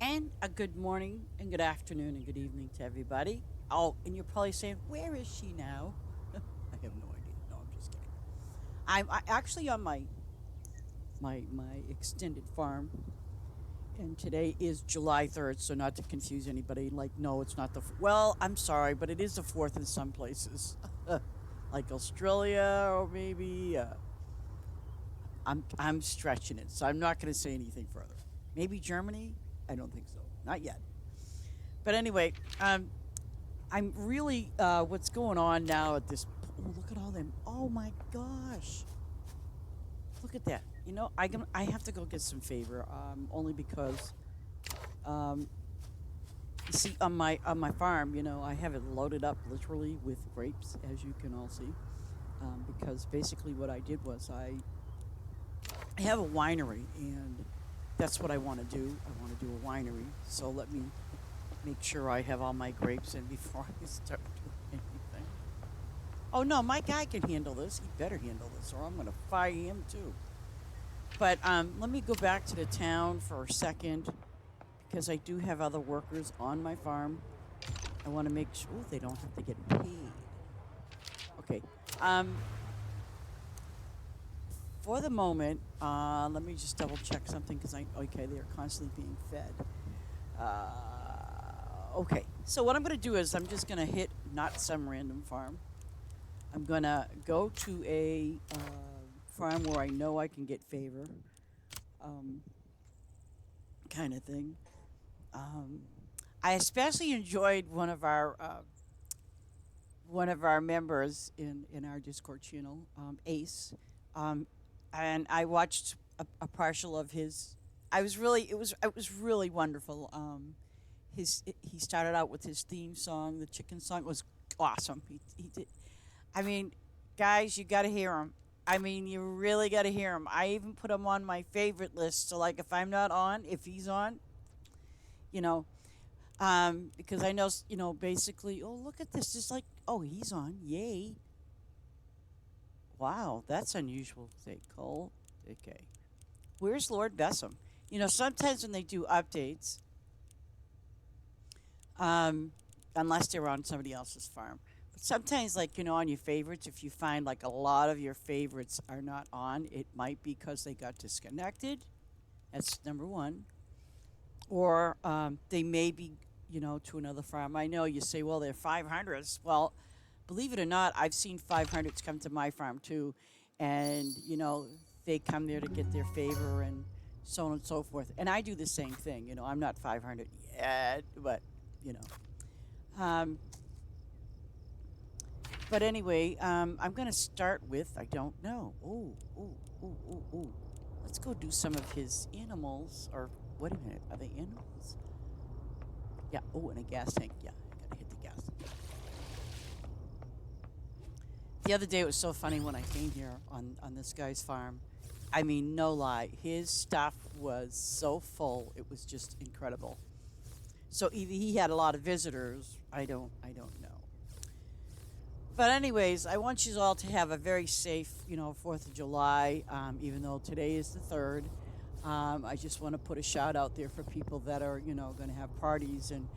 And a good morning and good afternoon and good evening to everybody. Oh, and you're probably saying, where is she now? I have no idea. No, I'm just kidding. I'm actually on my extended farm, and today is July 3rd, so not to confuse anybody. Like, no, it's not well, I'm sorry, but it is the 4th in some places, like Australia or maybe. I'm stretching it, so I'm not going to say anything further. Maybe Germany. I don't think so. Not yet. But anyway, I'm really what's going on now at this. Oh, look at all them! Oh my gosh, look at that! I have to go get some favor. Only because um, you see on my farm, I have it loaded up literally with grapes, as you can all see. Because basically what I did was I have a winery, and that's what I want to do. I want to do a winery. So let me make sure I have all my grapes in before I start doing anything. Oh no, my guy can handle this. He better handle this, or I'm going to fire him too. But let me go back to the town for a second because I do have other workers on my farm. I want to make sure they don't have to get paid. Okay. Um, for the moment, let me just double check something because okay, they are constantly being fed. Okay, so what I'm going to do is I'm just going to hit not some random farm. I'm going to go to a farm where I know I can get favor, um, kind of thing. Um, I especially enjoyed one of our members in our Discord channel, Ace, um, and I watched a partial of his. I was really it was really wonderful. He started out with his theme song, the chicken song. It was awesome. He did. I mean, guys, you got to hear him. I mean, you really got to hear him. I even put him on my favorite list. So, like, if I'm not on, if he's on, you know, because I know, basically, oh, look at this. Just like, oh, he's on. Yay. Wow, that's unusual. Say, Cole. Okay. Where's Lord Bessem? Sometimes when they do updates, um, unless they're on somebody else's farm. But sometimes, like, on your favorites, if you find like a lot of your favorites are not on, it might be because they got disconnected. That's number one. Or they may be, to another farm. I know you say, well, they're 500s. Well, believe it or not, I've seen 500s come to my farm too. And, they come there to get their favor and so on and so forth. And I do the same thing. I'm not 500 yet, but, you know. Um, but anyway, I'm going to start with, I don't know. Oh. Let's go do some of his animals. Or, wait a minute, are they animals? Yeah, oh, and a gas tank. Yeah, I got to hit the gas. The other day it was so funny when I came here on this guy's farm. I mean, no lie, his stuff was so full. It was just incredible. So either he had a lot of visitors. I don't know. But anyways, I want you all to have a very safe, 4th of July. Even though today is the 3rd, I just want to put a shout out there for people that are, going to have parties and,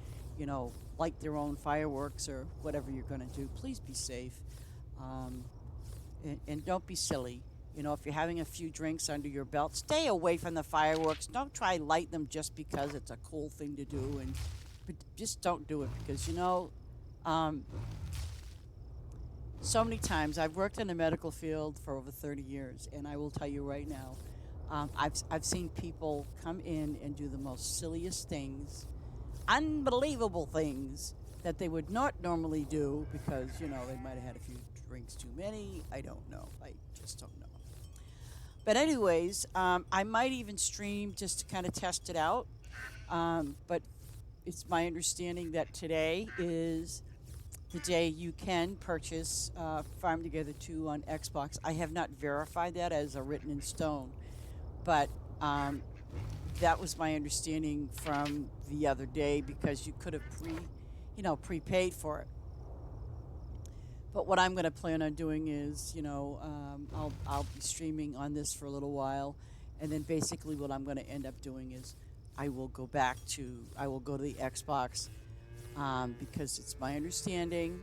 light their own fireworks or whatever you're going to do. Please be safe. Um, and don't be silly. If you're having a few drinks under your belt, stay away from the fireworks. Don't try light them just because it's a cool thing to do, and but just don't do it because um, so many times I've worked in the medical field for over 30 years, and I will tell you right now, I've seen people come in and do the most silliest things, unbelievable things that they would not normally do because they might have had a few drinks too many. I don't know. I just don't know. But anyways, I might even stream just to kind of test it out. But it's my understanding that today is the day you can purchase Farm Together 2 on Xbox. I have not verified that as a written in stone, but that was my understanding from the other day because you could have prepaid for it. But what I'm going to plan on doing is, I'll be streaming on this for a little while, and then basically what I'm going to end up doing is I will go to the Xbox, because it's my understanding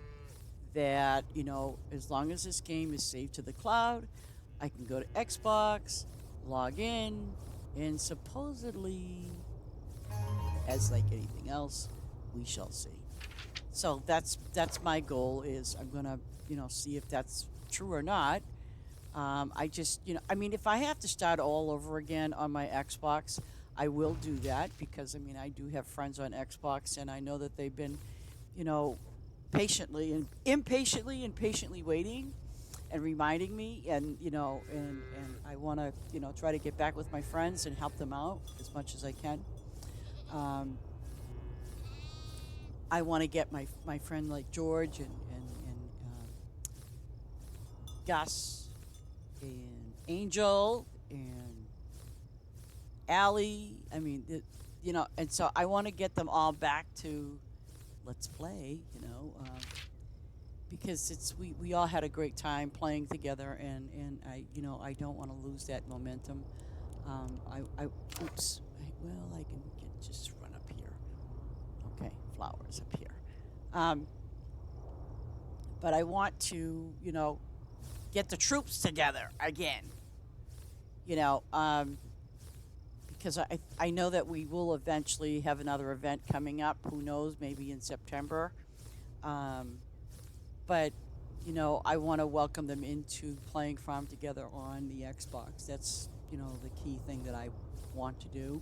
that, as long as this game is saved to the cloud, I can go to Xbox, log in, and supposedly, as like anything else, we shall see. So that's my goal. Is I'm gonna see if that's true or not. I just I mean, if I have to start all over again on my Xbox, I will do that, because I mean I do have friends on Xbox, and I know that they've been you know patiently and patiently waiting and reminding me, and and I want to try to get back with my friends and help them out as much as I can. Um, I want to get my friend like George and Gus and Angel and Allie. I mean, and so I want to get them all back to let's play. Because we all had a great time playing together, and I don't want to lose that momentum. I oops. Well, I can just run up here. Okay, flowers up here. Um, but I want to, get the troops together again. You know, um, because I know that we will eventually have another event coming up. Who knows? Maybe in September. Um, but I want to welcome them into playing Farm Together on the Xbox. That's the key thing that I want to do.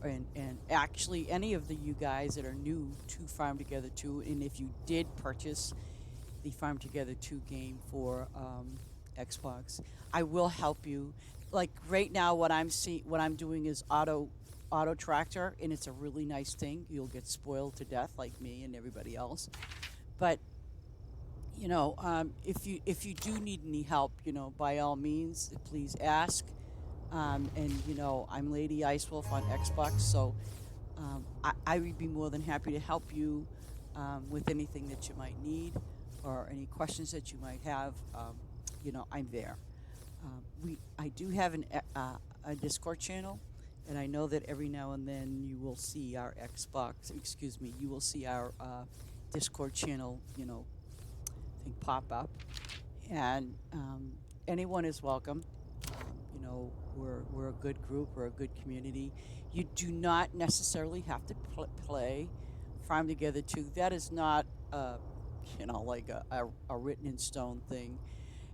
And actually, any of you guys that are new to Farm Together 2, and if you did purchase the Farm Together 2 game for Xbox, I will help you. Like right now, what I'm doing is auto tractor, and it's a really nice thing. You'll get spoiled to death like me and everybody else. But if you do need any help, by all means, please ask. And I'm Lady Icewolf on Xbox, so I would be more than happy to help you with anything that you might need or any questions that you might have. I'm there. I do have a Discord channel, and I know that every now and then you will see our Xbox. Excuse me, you will see our Discord channel. Thing pop up, and anyone is welcome. We're a good group. We're a good community. You do not necessarily have to play Farm Together 2. That is not, like a written in stone thing.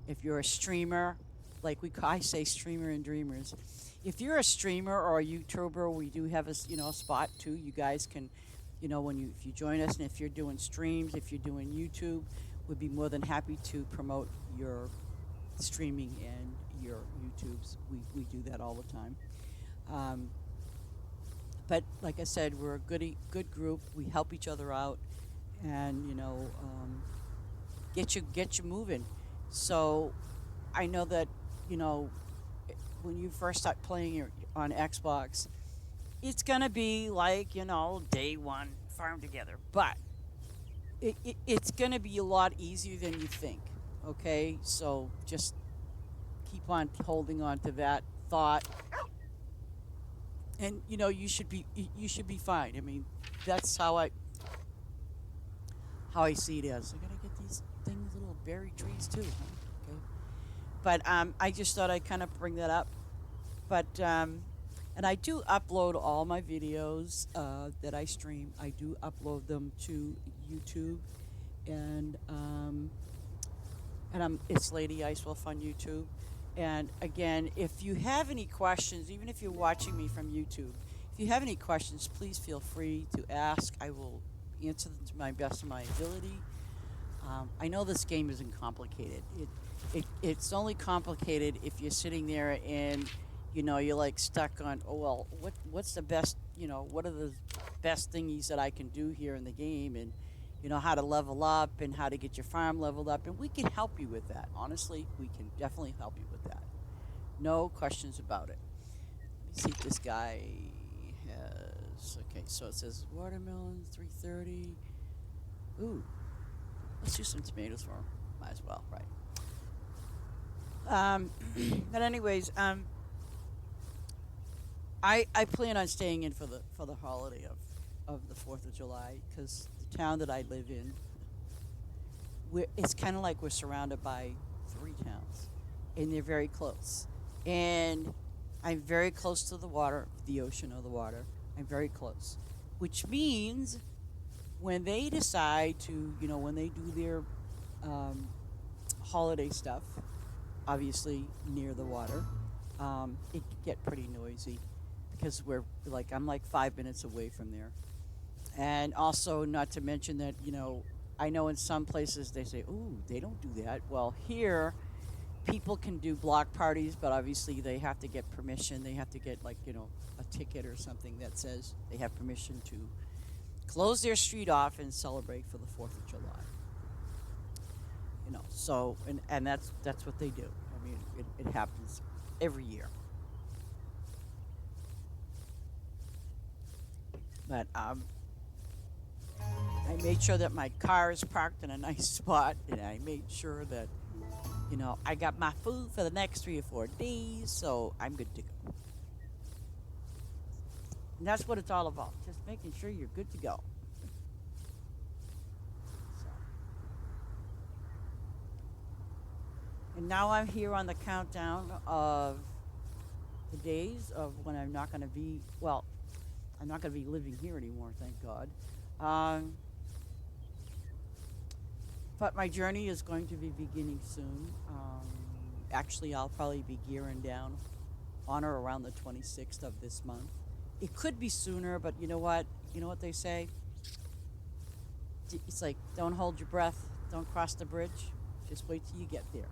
If you're a streamer, like I say, streamer and dreamers. If you're a streamer or a YouTuber, we do have a spot too. You guys can, if you join us, and if you're doing streams, if you're doing YouTube, we'd be more than happy to promote your streaming and your YouTubes. We do that all the time. Um, but like I said, we're a good group. We help each other out, and get you moving. So I know that you know when you first start playing on Xbox, it's gonna be like day one Farm Together, but it's gonna be a lot easier than you think. Okay, so just keep on holding on to that thought, and you should be fine. I mean, that's how I see it as. I gotta get these things, little berry trees too. Huh? Okay, but I just thought I'd kind of bring that up. But and I do upload all my videos that I stream. I do upload them to YouTube, and it's Lady Icewolf on YouTube. And again, if you have any questions, even if you're watching me from YouTube, if you have any questions, please feel free to ask. I will answer them to my best of my ability. I know this game isn't complicated. It's only complicated if you're sitting there and you're like stuck on, oh well, what's the best, what are the best thingies that I can do here in the game, and how to level up and how to get your farm leveled up, and we can help you with that. Honestly, we can definitely help you with that. No questions about it. Let me see if this guy has. Okay, so it says watermelon 330. Ooh, let's do some tomatoes for him. Might as well, right? But anyways, I plan on staying in for the holiday of the 4th of July because the town that I live in, it's kind of like we're surrounded by three towns, and they're very close. And I'm very close to the water, the ocean or the water. I'm very close, which means when they decide to, when they do their um, holiday stuff, obviously near the water, it can get pretty noisy because I'm like 5 minutes away from there. And also, not to mention that, I know in some places they say, "Ooh, they don't do that." Well, here, people can do block parties, but obviously they have to get permission. They have to get, like, a ticket or something that says they have permission to close their street off and celebrate for the 4th of July. So, and that's what they do. I mean, it happens every year. But I made sure that my car is parked in a nice spot, and I made sure that, I got my food for the next 3 or 4 days, so I'm good to go. And that's what it's all about, just making sure you're good to go. So, and now I'm here on the countdown of the days of when I'm not going to be, well, I'm not going to be living here anymore, thank God. Um, but my journey is going to be beginning soon. Actually, I'll probably be gearing down on or around the 26th of this month. It could be sooner, but you know what? You know what they say? It's like, don't hold your breath, don't cross the bridge, just wait till you get there.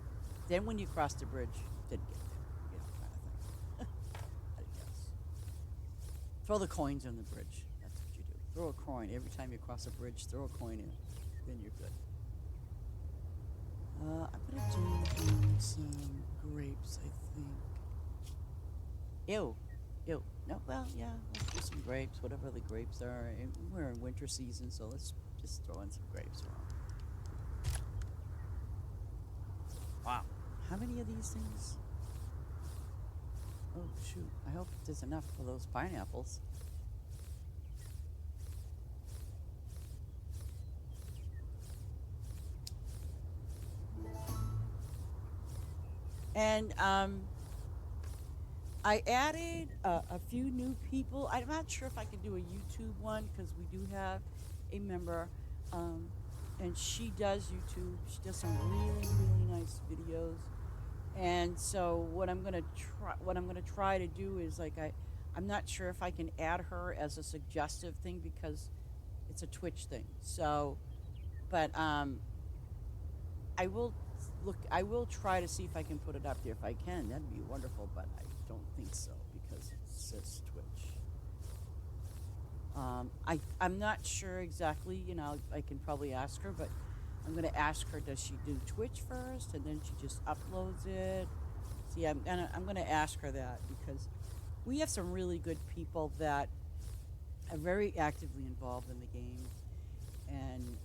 Then when you cross the bridge, then get there, kind of thing. I guess. Throw the coins on the bridge. That's what you do. Throw a coin every time you cross a bridge. Throw a coin in, then you're good. I'm gonna do some grapes, I think. Ew, ew. No, well, yeah. Let's do some grapes, whatever the grapes are. We're in winter season, so let's just throw in some grapes around. Wow, how many of these things? Oh shoot! I hope there's enough for those pineapples. And I added a few new people. I'm not sure if I can do a YouTube one because we do have a member, um, and she does YouTube. She does some really, really nice videos. And so what I'm gonna try to do is like I'm not sure if I can add her as a suggestive thing because it's a Twitch thing. So, but I will I will try to see if I can put it up there. If I can, that'd be wonderful, but I don't think so because it says Twitch. I'm not sure exactly, I can probably ask her, but I'm going to ask her, does she do Twitch first and then she just uploads it? See, I'm gonna ask her that because we have some really good people that are very actively involved in the games. And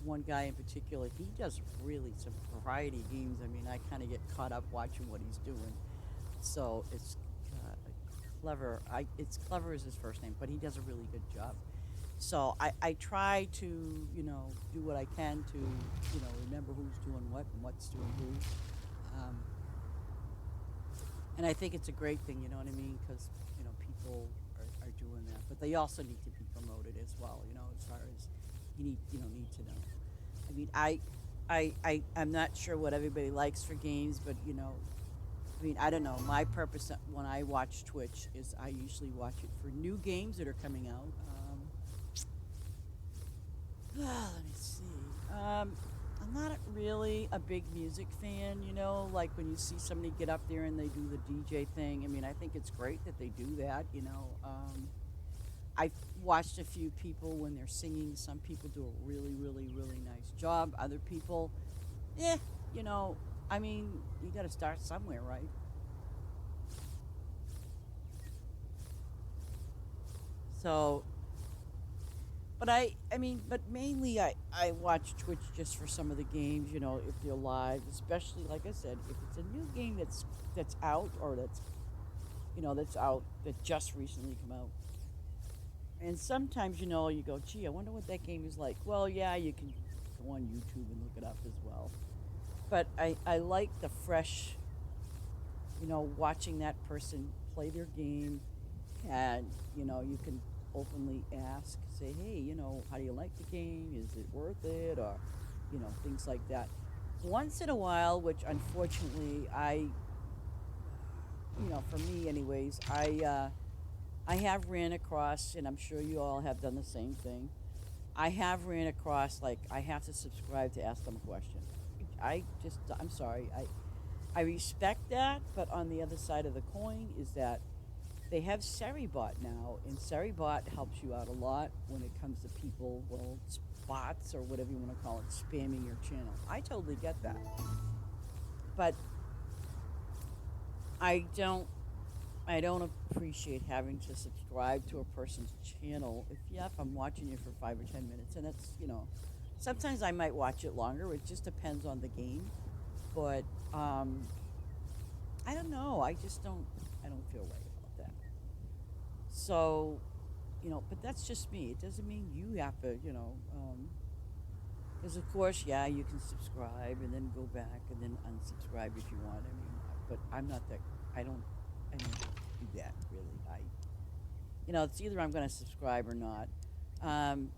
one guy in particular, he does really some variety games. I mean, I kind of get caught up watching what he's doing. So it's clever. It's clever is his first name, but he does a really good job. So I try to, do what I can to, remember who's doing what and what's doing who. Um, and I think it's a great thing, you know what I mean? Because, people are doing that. But they also need to be promoted as well, as far as need to know. I mean, I'm not sure what everybody likes for games, but, I mean, I don't know. My purpose when I watch Twitch is I usually watch it for new games that are coming out. Let me see. I'm not really a big music fan, like when you see somebody get up there and they do the DJ thing. I mean, I think it's great that they do that. I've watched a few people when they're singing. Some people do a really, really, really nice job. Other people, eh, I mean, you got to start somewhere, right? So, but but mainly I watch Twitch just for some of the games, if they're live, especially like I said, if it's a new game that's out or that's that's out, that just recently come out. And sometimes, you go, gee, I wonder what that game is like. Well, yeah, you can go on YouTube and look it up as well. But I like the fresh, watching that person play their game. And, you can openly ask, say, hey, how do you like the game? Is it worth it? Or, things like that. Once in a while, which unfortunately for me anyways, I have ran across, and I'm sure you all have done the same thing. I have ran across, like, I have to subscribe to ask them a question. I'm sorry. I respect that, but on the other side of the coin is that they have Seribot now, and Seribot helps you out a lot when it comes to people, well, bots or whatever you want to call it, spamming your channel. I totally get that. But I don't I don't appreciate having to subscribe to a person's channel. If I'm watching it for 5 or 10 minutes, and sometimes I might watch it longer. It just depends on the game. But I don't know. I don't feel right about that. So, but that's just me. It doesn't mean you have to, because of course, yeah, you can subscribe and then go back and then unsubscribe if you want. I mean, but I'm not that. I don't do that really. It's either I'm going to subscribe or not. Um,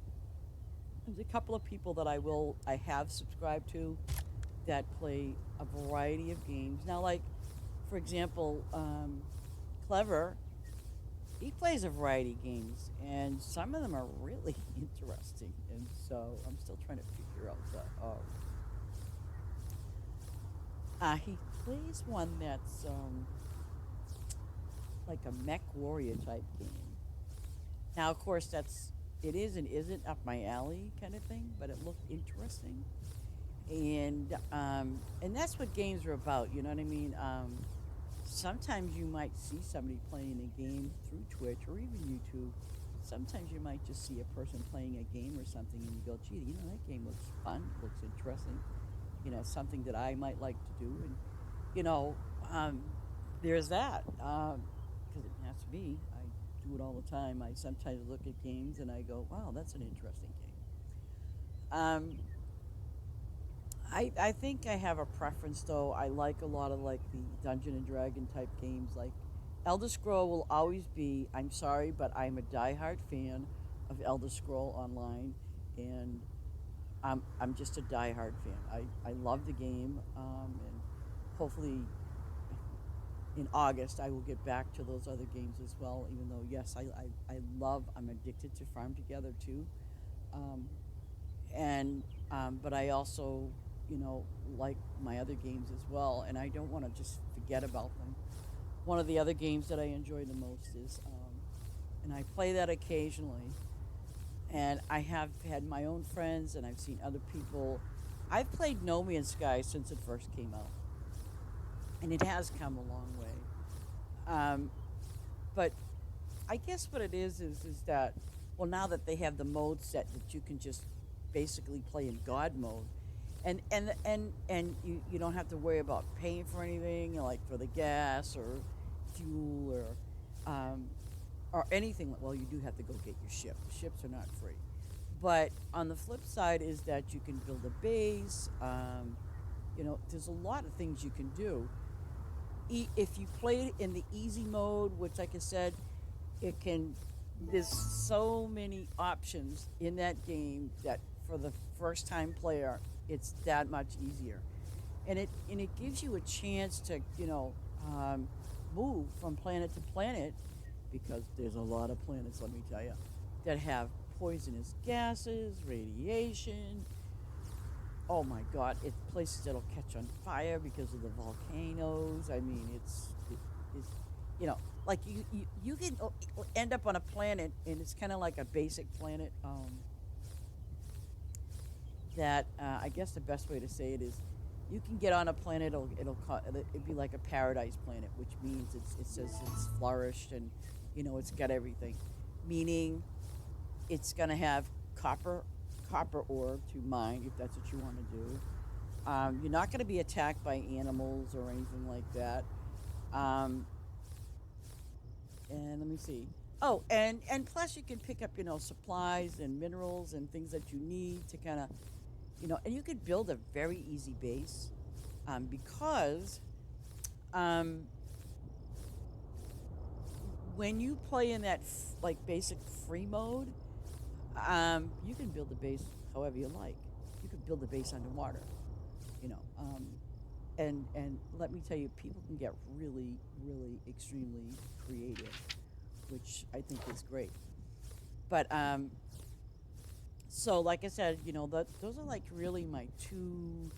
there's a couple of people that I have subscribed to that play a variety of games. Now, like, for example, Clever, he plays a variety of games, and some of them are really interesting. And so I'm still trying to figure out he plays one that's like a mech warrior type game. Now, of course, it is and isn't up my alley kind of thing, but it looked interesting. And that's what games are about. You know what I mean? Sometimes you might see somebody playing a game through Twitch or even YouTube. Sometimes you might just see a person playing a game or something, and you go, "Gee, that game looks fun, looks interesting. Something that I might like to do." And you know, um, there's that. Because it has to be. I do it all the time. I sometimes look at games and I go, "Wow, that's an interesting game." I think I have a preference though. I like a lot of like the Dungeon and Dragon type games. Like Elder Scroll will always be. I'm sorry, but I'm a diehard fan of Elder Scroll Online, and I'm just a diehard fan. I love the game, and hopefully in August I will get back to those other games as well. Even though yes, I'm addicted to Farm Together too, um, and but I also like my other games as well, and I don't want to just forget about them. One of the other games that I enjoy the most is, and I play that occasionally, and I have had my own friends, and I've seen other people. I've played No Man's Sky since it first came out, and it has come a long way. But I guess what it is that, well, now that they have the mode set that you can just basically play in God mode, and you don't have to worry about paying for anything, like for the gas or fuel or anything. Well, you do have to go get your ship. The ships are not free. But on the flip side is that you can build a base. There's a lot of things you can do. If you play it in the easy mode, which, like I said, it can. There's so many options in that game that for the first time player, it's that much easier, and it gives you a chance to move from planet to planet, because there's a lot of planets, let me tell you, that have poisonous gases, radiation. Oh my God, it's places that'll catch on fire because of the volcanoes. I mean, it's like you can end up on a planet, and it's kind of like a basic planet. That I guess the best way to say it is, you can get on a planet. It'd be like a paradise planet, which means it says it's flourished, and it's got everything, meaning it's gonna have copper ore to mine if that's what you want to do. You're not going to be attacked by animals or anything like that. Um, And let me see. Oh, and plus you can pick up, supplies and minerals and things that you need to kind of, and you could build a very easy base, because um, when you play in that like basic free mode, you can build the base however you like. You can build the base underwater, you know. And let me tell you, people can get really, really extremely creative, which I think is great. But so like I said, those are like really my two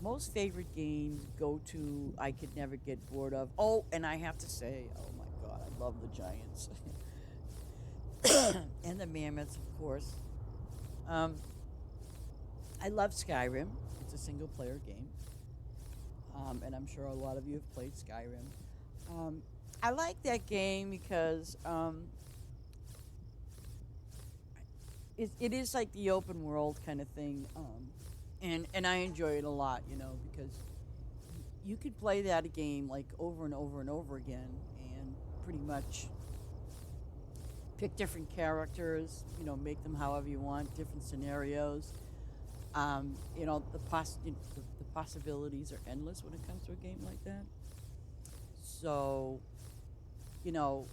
most favorite games. Go to, I could never get bored of. Oh, and I have to say, oh my God, I love the Giants and the Mammoths, of course. Um, I love Skyrim. It's a single player game. And I'm sure a lot of you have played Skyrim. Um, I like that game because it is like the open world kind of thing, and I enjoy it a lot, because you could play that game like over and over and over again, and pretty much pick different characters, make them however you want, different scenarios. The possibilities are endless when it comes to a game like that. So, you know,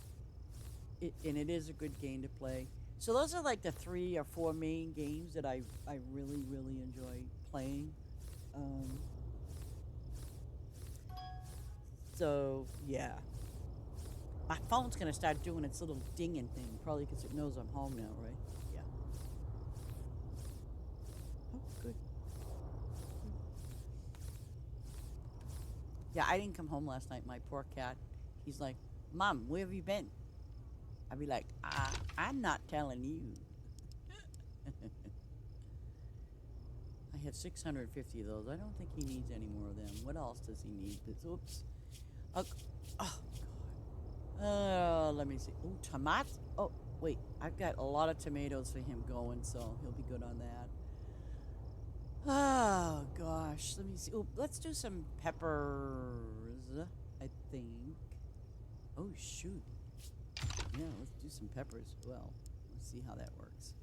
and it is a good game to play. So those are like the 3 or 4 main games that I really, really enjoy playing. Um, so, yeah. My phone's going to start doing its little dinging thing, probably because it knows I'm home now, right? Yeah. Oh, good. Yeah, I didn't come home last night. My poor cat. He's like, Mom, where have you been? I'd be like, I'm not telling you. I have 650 of those. I don't think he needs any more of them. What else does he need? Oops. Oh, oh God. Let me see. Oh, tomatoes. Oh, wait. I've got a lot of tomatoes for him going, so he'll be good on that. Oh, gosh. Let me see. Oh, let's do some peppers, I think. Oh, shoot. Yeah, let's do some peppers. Well, let's see how that works.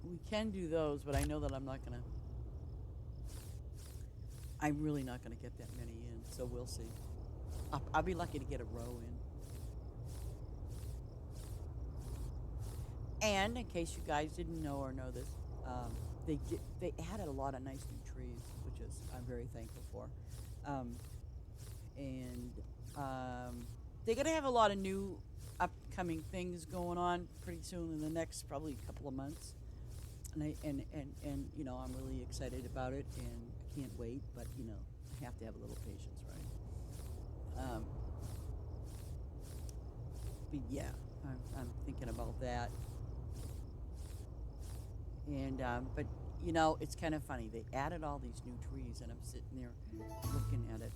We can do those, but I know that I'm really not gonna get that many in, so we'll see. I'll be lucky to get a row in. And in case you guys didn't know or know this, they added a lot of nice new trees, which is I'm very thankful for. And they're gonna have a lot of new upcoming things going on pretty soon in the next probably couple of months. And I'm really excited about it, and I can't wait. But I have to have a little patience, right? But yeah, I'm thinking about that. And but it's kind of funny. They added all these new trees, and I'm sitting there looking at it.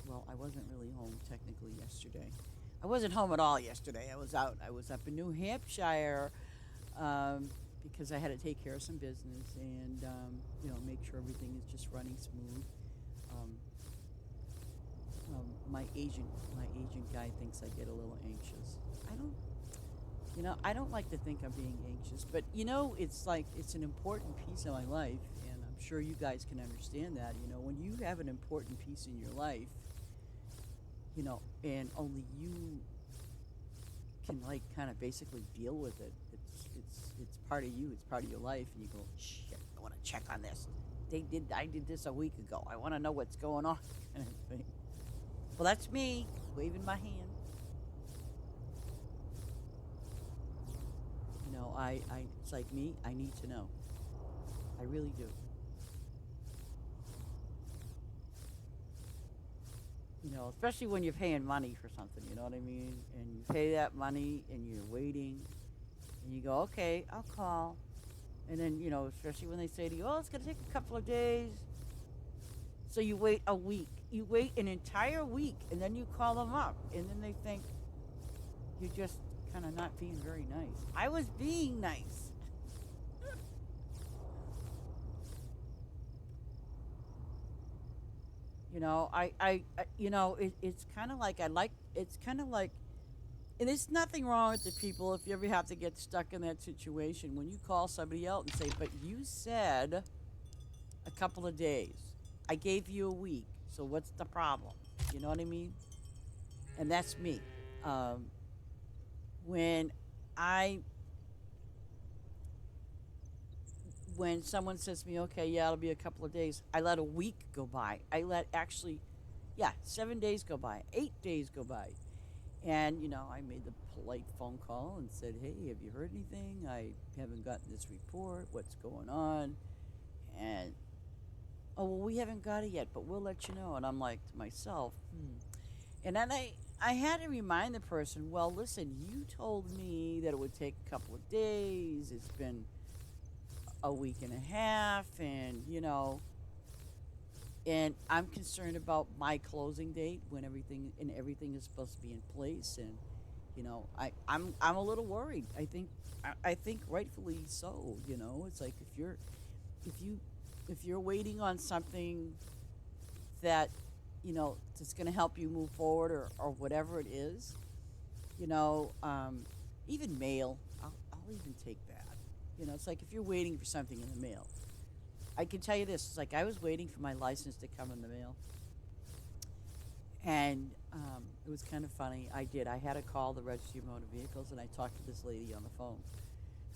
Well, I wasn't really home technically yesterday. I wasn't home at all yesterday. I was out. I was up in New Hampshire. Because I had to take care of some business and make sure everything is just running smooth. My agent guy thinks I get a little anxious. I don't like to think I'm being anxious, but it's like it's an important piece of my life, and I'm sure you guys can understand that. When you have an important piece in your life, and only you can like kind of basically deal with it. It's part of you. It's part of your life, and you go, shit. I want to check on this. I did this a week ago. I want to know what's going on. Kind of thing. Well, that's me waving my hand. It's like me. I need to know. I really do. Especially when you're paying money for something. You know what I mean? And you pay that money, and you're waiting. And you go, okay, I'll call. And then, especially when they say to you, oh, it's going to take a couple of days. So you wait a week. You wait an entire week, and then you call them up. And then they think you're just kind of not being very nice. I was being nice. It's kind of like it's kind of like, and there's nothing wrong with the people if you ever have to get stuck in that situation when you call somebody out and say, but you said a couple of days. I gave you a week. So what's the problem? You know what I mean? And that's me. Um, when I when someone says to me, okay, yeah, it'll be a couple of days, I let a week go by. I let actually, yeah, 7 days go by, 8 days go by. And, I made the polite phone call and said, hey, have you heard anything? I haven't gotten this report. What's going on? And, oh, well, we haven't got it yet, but we'll let you know. And I'm like to myself, And then I had to remind the person, well, listen, you told me that it would take a couple of days. It's been a week and a half, and I'm concerned about my closing date when everything is supposed to be in place, and I'm a little worried. I think rightfully so. It's like if you if you're waiting on something that that's going to help you move forward, or whatever it is, even mail, I'll even take that. It's like if you're waiting for something in the mail. I can tell you this: it's like I was waiting for my license to come in the mail, and it was kind of funny. I had to call the Registry of Motor Vehicles, and I talked to this lady on the phone.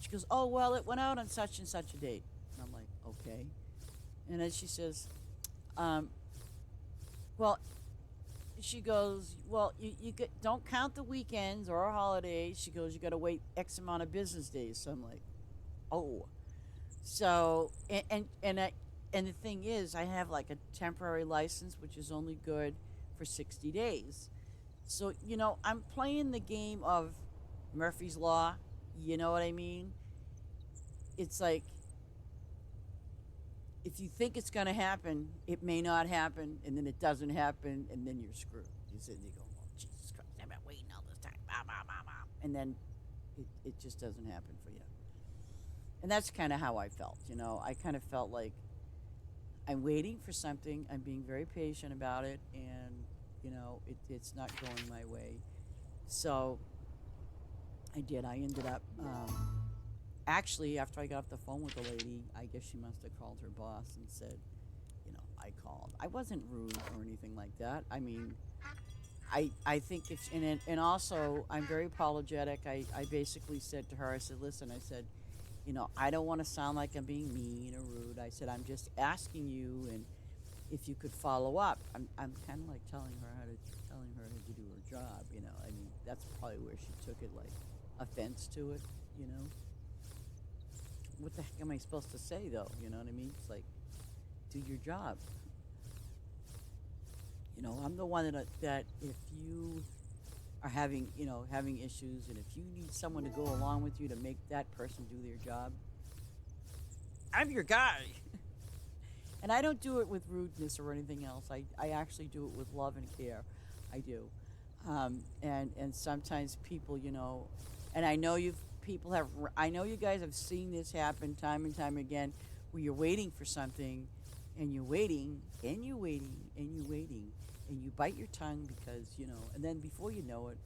She goes, "Oh, well, it went out on such and such a date." And I'm like, "Okay." And then she says, "Well," she goes, "Well, don't count the weekends or holidays." She goes, "You got to wait X amount of business days." So I'm like, "Oh." So and the thing is, I have like a temporary license, which is only good for 60 days. So I'm playing the game of Murphy's Law. You know what I mean? It's like if you think it's going to happen, it may not happen, and then it doesn't happen, and then you're screwed. You sit and you go, "Oh, Jesus Christ, I've been waiting all this time," bah, bah, bah, bah. And then it just doesn't happen for you. And that's kind of how I felt. I kind of felt like I'm waiting for something. I'm being very patient about it, and it's not going my way. So I did. I ended up actually, after I got off the phone with the lady, I guess she must have called her boss and said, I called. I wasn't rude or anything like that. I mean, I think it's in it, and also I'm very apologetic. I basically said to her, I said, listen, I said, I don't want to sound like I'm being mean or rude. I said, I'm just asking you, and if you could follow up. I'm kind of like telling her to do her job. I mean, that's probably where she took it, like offense to it. What the heck am I supposed to say though? You know what I mean? It's like, do your job. I'm the one that if you are having issues, and if you need someone to go along with you to make that person do their job, I'm your guy. And I don't do it with rudeness or anything else. I actually do it with love and care. I do. And sometimes people, and I know I know you guys have seen this happen time and time again, where you're waiting for something, and you're waiting, and you're waiting, and you're waiting, and you bite your tongue because, and then before you know it,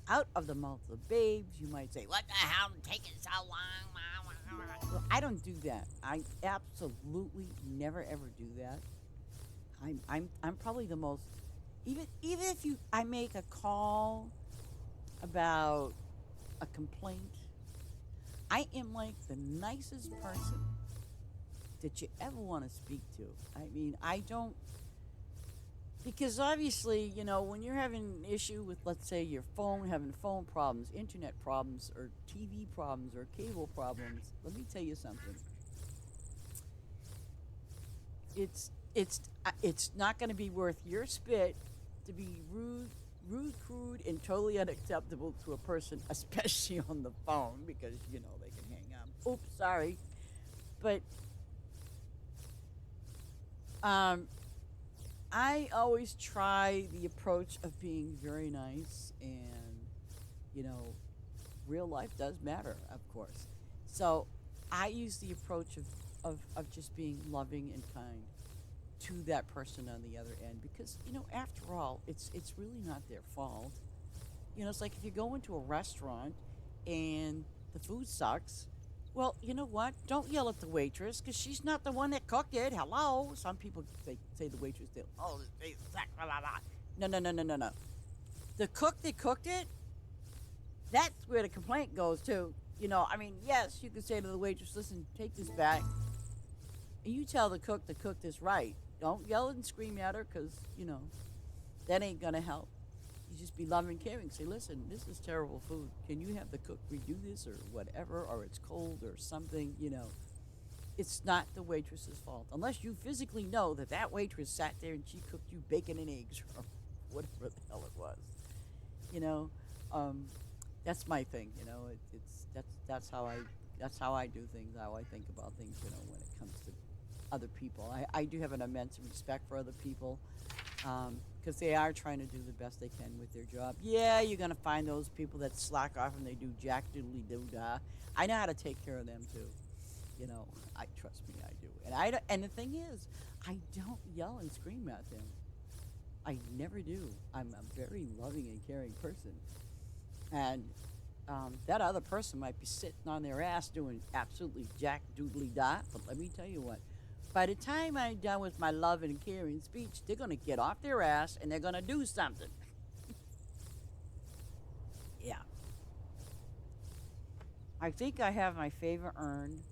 out of the mouth of babes, you might say, "What the hell is taking so long?" Well, I don't do that. I absolutely never ever do that. I'm probably the most, even if I make a call about a complaint, I am like the nicest person that you ever want to speak to. I mean, I don't, because obviously, when you're having an issue with, let's say, your phone, having phone problems, internet problems, or TV problems, or cable problems, let me tell you something. It's not going to be worth your spit to be rude, crude, and totally unacceptable to a person, especially on the phone, because they can hang up. Oops, sorry, but um, I always try the approach of being very nice, and you know, real life does matter, of course. So I use the approach of just being loving and kind. to that person on the other end, because after all, it's really not their fault. It's like if you go into a restaurant and the food sucks. Well, you know what? Don't yell at the waitress because she's not the one that cooked it. Hello. Some people say the waitress did. Oh, they suck. Blah, blah, blah. No, no, no, no, no, no. The cook that cooked it, that's where the complaint goes to. I mean, yes, you could say to the waitress, listen, take this back. And you tell the cook to cook this right. Don't yell and scream at her because, that ain't going to help. You just be loving and caring. Say, listen, this is terrible food. Can you have the cook redo this or whatever, or it's cold or something, It's not the waitress's fault. Unless you physically know that waitress sat there and she cooked you bacon and eggs or whatever the hell it was. You know, that's my thing. That's how I do things, how I think about things. When it comes to other people, I do have an immense respect for other people, because they are trying to do the best they can with their job. Yeah, you're gonna find those people that slack off and they do jack doodly doo dah. I know how to take care of them too. I trust me, I do. And the thing is, I don't yell and scream at them. I never do. I'm a very loving and caring person. And that other person might be sitting on their ass doing absolutely jack doodly dot. But let me tell you what, by the time I'm done with my love and caring speech, they're going to get off their ass and they're going to do something. Yeah. I think I have my favor earned,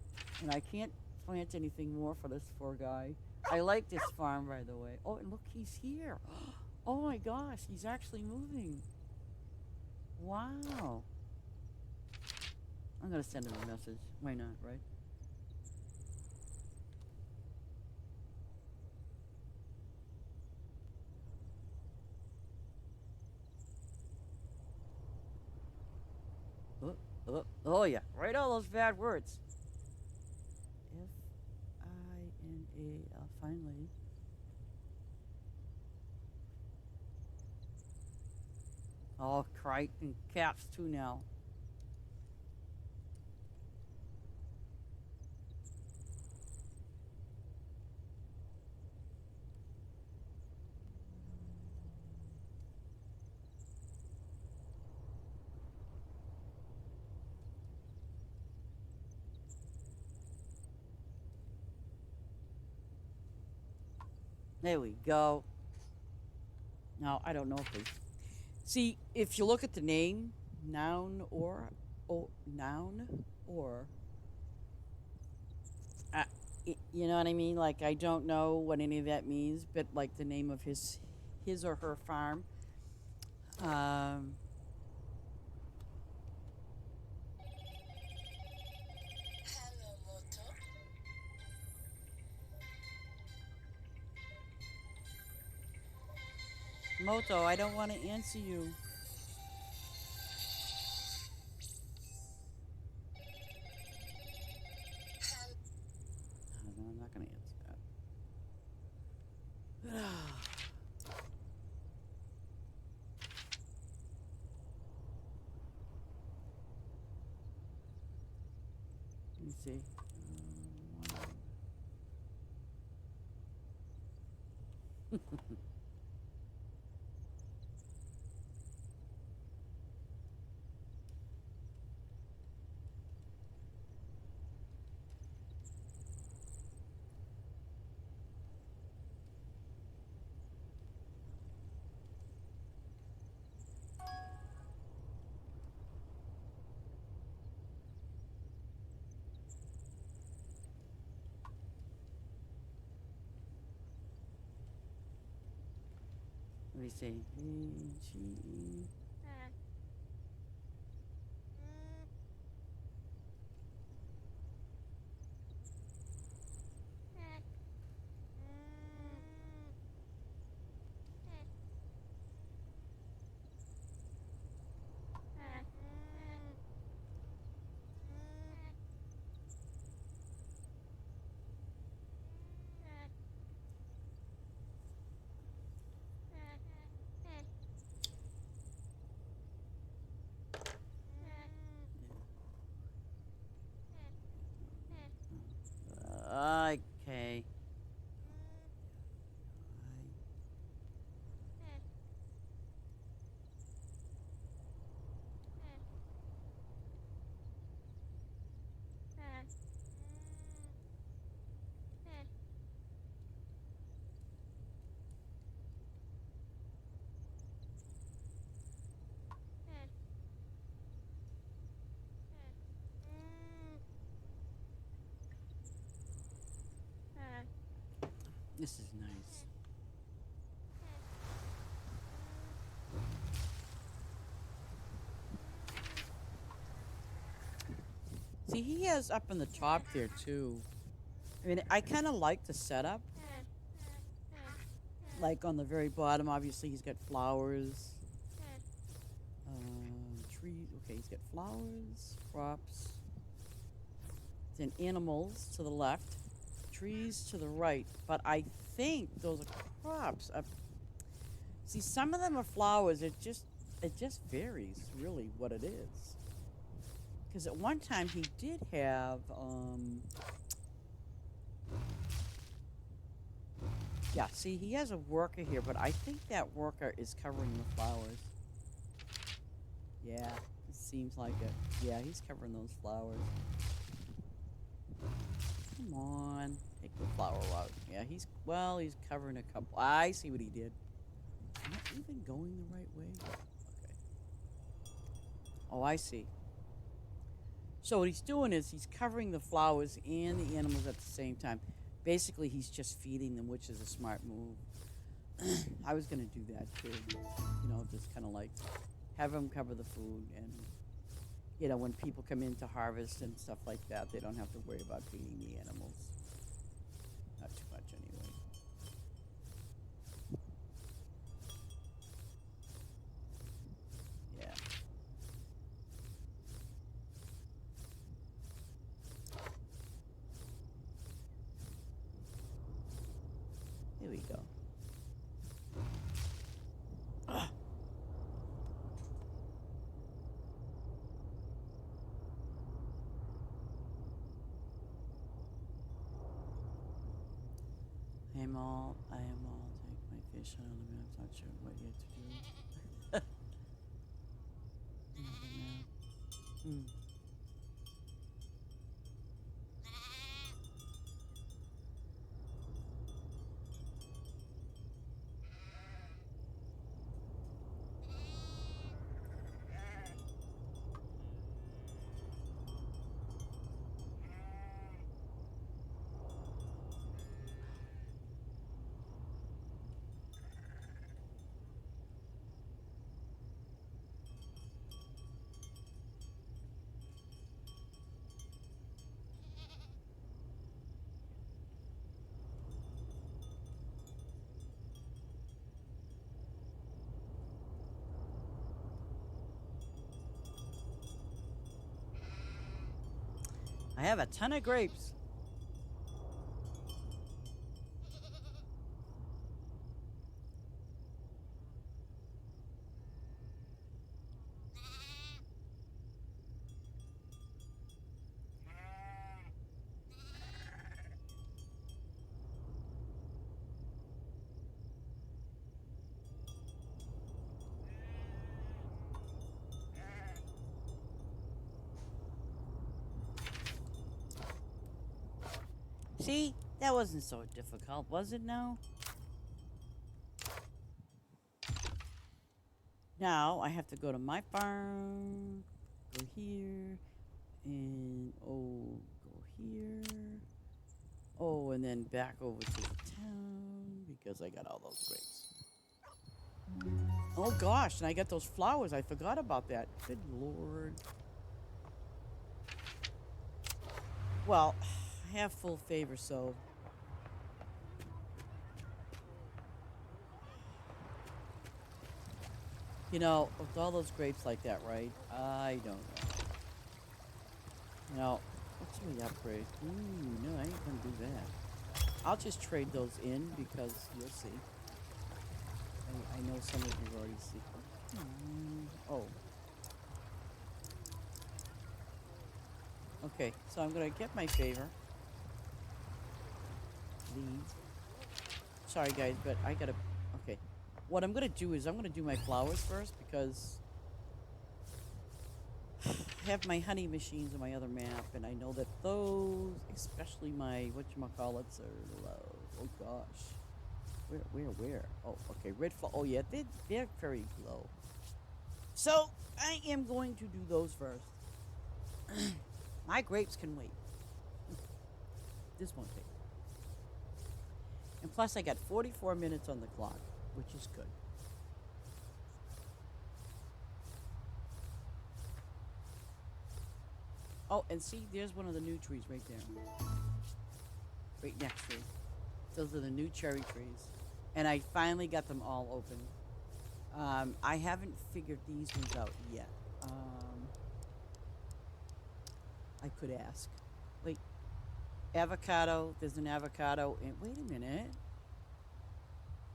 and I can't plant anything more for this poor guy. I like this farm, by the way. Oh, and look, he's here. Oh my gosh, he's actually moving. Wow. I'm going to send him a message. Why not, right? Oh yeah, write all those bad words. Final, finally. Oh, crike and caps too now. There we go. Now, I don't know if they... See, if you look at the name, noun or uh, you know what I mean? Like, I don't know what any of that means, but like the name of his or her farm. Um, Hello, Moto. Moto, I don't want to answer you. No, I'm not going to answer that. Let me see. Let me see. G-E. This is nice. See, he has up in the top there too. I mean, I kind of like the setup. Like on the very bottom, obviously he's got flowers, trees. Okay, he's got flowers, crops, then animals to the left, trees to the right. But I think those are crops. See, some of them are flowers. It just varies really what it is. Because at one time he did have yeah, see, he has a worker here, but I think that worker is covering the flowers. Yeah, it seems like it. Yeah, he's covering those flowers. Come on, take the flower out. Yeah, he's covering a couple. I see what he did. Am I even going the right way? Okay. Oh, I see. So what he's doing is he's covering the flowers and the animals at the same time. Basically, he's just feeding them, which is a smart move. I was going to do that too. Just kind of like have them cover the food. And, when people come in to harvest and stuff like that, they don't have to worry about feeding the animals. Not too much anyway. Yeah. Here we go. I am all, take my fish out of the map, not sure what yet to do. Mm. I have a ton of grapes. See, that wasn't so difficult, was it now? Now I have to go to my farm, go here, and go here. Oh, and then back over to the town because I got all those grapes. Oh gosh, and I got those flowers. I forgot about that. Good Lord. Well, I have full favor, so with all those grapes like that, right? I don't know. What's the upgrade? Ooh, no, I ain't gonna do that. I'll just trade those in because you'll see. I know some of you already see them. Oh. Okay, so I'm gonna get my favor. Please. Sorry guys, but I gotta. Okay. What I'm gonna do is I'm gonna do my flowers first because I have my honey machines on my other map, and I know that those, especially my whatchamacallits, are low. Oh gosh. Where? Oh, okay. Red flower. Oh yeah, they're very low. So I am going to do those first. My grapes can wait. This won't take. And plus, I got 44 minutes on the clock, which is good. Oh, and see, there's one of the new trees right there, right next to it. Those are the new cherry trees. And I finally got them all open. I haven't figured these ones out yet. I could ask. Wait, avocado. There's an avocado. And wait a minute.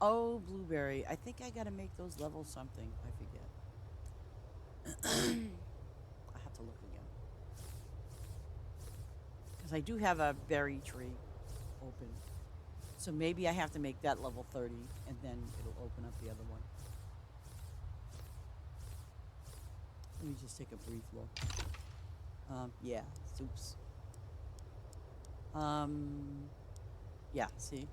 Oh, blueberry. I think I got to make those level something. I forget. I have to look again. Because I do have a berry tree open. So maybe I have to make that level 30 and then it'll open up the other one. Let me just take a brief look. Yeah, oops. Yeah, see?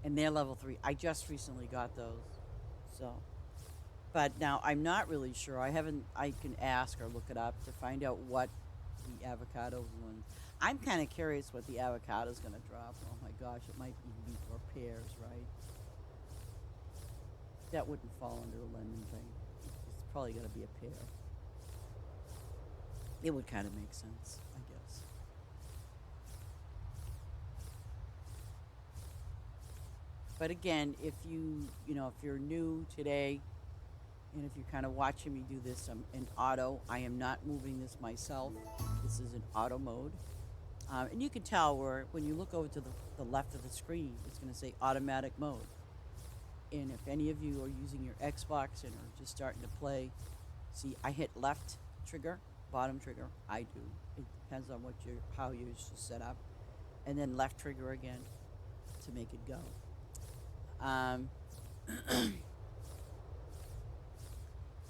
And they're level 3. I just recently got those. So, but now I'm not really sure. I can ask or look it up to find out what the avocado ones. I'm kind of curious what the avocado is going to drop. Oh my gosh, it might even be for pears, right? That wouldn't fall under a lemon thing. It's probably going to be a pear. It would kind of make sense, I guess. But again, if if you're new today, and if you're kind of watching me do this in auto, I am not moving this myself. This is in auto mode. And you can tell when you look over to the left of the screen, it's going to say automatic mode. And if any of you are using your Xbox and are just starting to play, see, I hit left trigger, bottom trigger. I do. It depends on how yours is set up. And then left trigger again to make it go.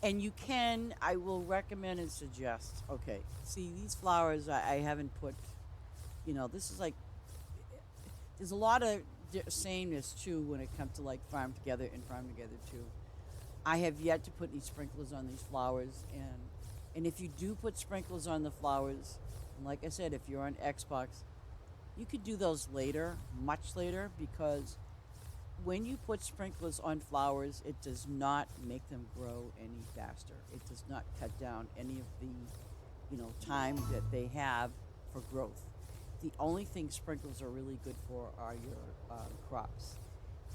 And I will recommend and suggest, okay, see, these flowers I haven't put, this is like, there's a lot of sameness too when it comes to like farm together and farm together too. I have yet to put any sprinklers on these flowers, and if you do put sprinklers on the flowers, and like I said, if you're on Xbox, you could do those later, much later, because when you put sprinklers on flowers, it does not make them grow any faster. It does not cut down any of the, time that they have for growth. The only thing sprinklers are really good for are your crops.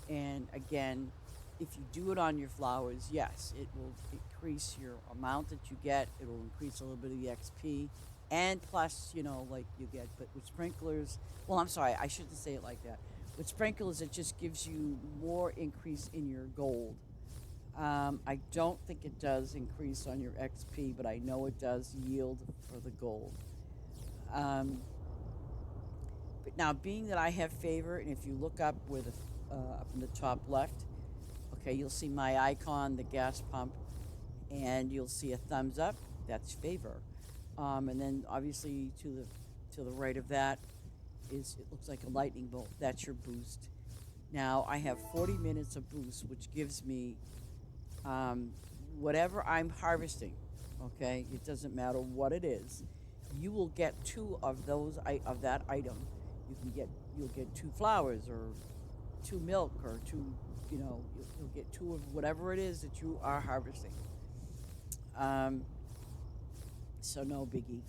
And again, if you do it on your flowers, yes, it will increase your amount that you get. It will increase a little bit of the XP. And plus, like you get, but with sprinklers, well, I'm sorry, I shouldn't say it like that. With sprinklers, it just gives you more increase in your gold. I don't think it does increase on your XP, but I know it does yield for the gold. But now, being that I have favor, and if you look up up in the top left, okay, you'll see my icon, the gas pump, and you'll see a thumbs up. That's favor. And then obviously to the right of that it looks like a lightning bolt. That's your boost. Now I have 40 minutes of boost, which gives me whatever I'm harvesting. Okay, it doesn't matter what it is. You will get 2 of that item. You'll get 2 flowers or 2 milk or 2. You'll get 2 of whatever it is that you are harvesting. So no biggie.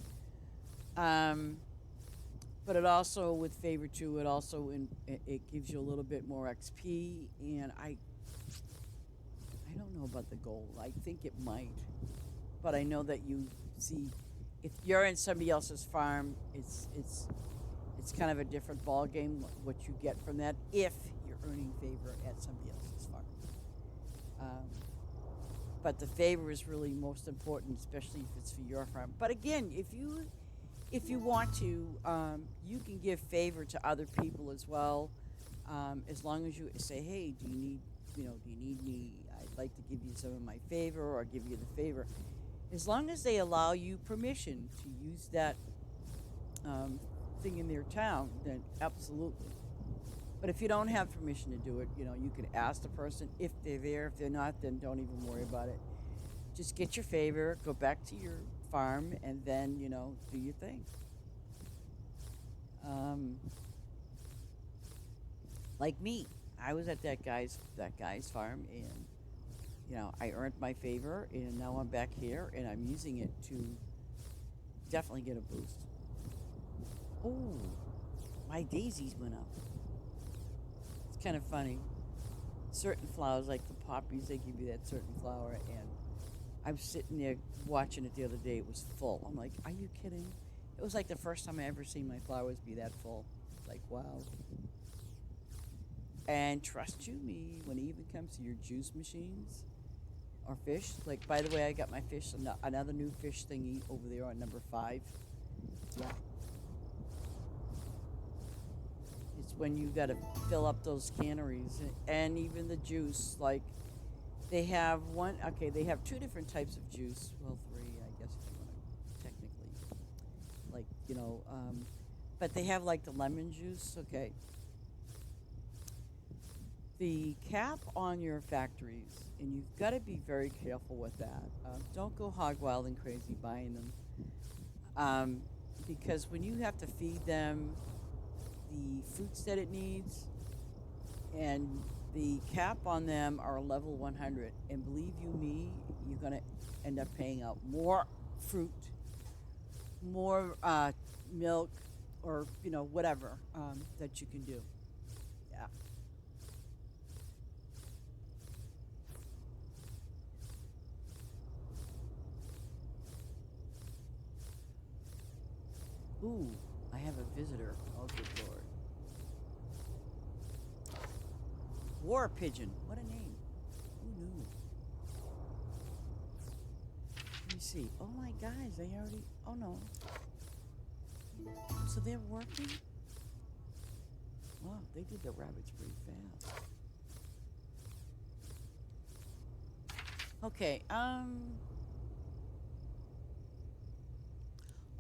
But it also, with favor too, it gives you a little bit more XP, and I don't know about the gold. I think it might, but I know that you see, if you're in somebody else's farm, it's kind of a different ball game what you get from that if you're earning favor at somebody else's farm. But the favor is really most important, especially if it's for your farm. But again, if you want to, you can give favor to other people as well, as long as you say, hey, do you need me? I'd like to give you some of my favor or give you the favor. As long as they allow you permission to use that thing in their town, then absolutely. But if you don't have permission to do it, you can ask the person if they're there. If they're not, then don't even worry about it. Just get your favor, go back to your farm, and then, do your thing. Like me, I was at that guy's farm, and I earned my favor, and now I'm back here, and I'm using it to definitely get a boost. Oh, my daisies went up. It's kind of funny. Certain flowers, like the poppies, they give you that certain flower, and I was sitting there watching it the other day. It was full. I'm like, are you kidding? It was like the first time I ever seen my flowers be that full. It's like, wow. And trust you me, when it even comes to your juice machines or fish, like, by the way, I got my fish, another new fish thingy over there on number 5. Yeah. It's when you got to fill up those canneries and even the juice. Like, they have 2 different types of juice. Well, 3, I guess, if you want to technically. Like, but they have like the lemon juice. Okay. The cap on your factories, and you've got to be very careful with that. Don't go hog wild and crazy buying them. Because when you have to feed them the fruits that it needs, and the cap on them are level 100, and believe you me, you're going to end up paying out more fruit, more milk, or whatever that you can do. Yeah. Ooh, I have a visitor. Oh, good lord. War pigeon. What a name. Who knew? Let me see. Oh my guys, they already. Oh no. So they're working? Wow, they did the rabbits pretty fast. Okay,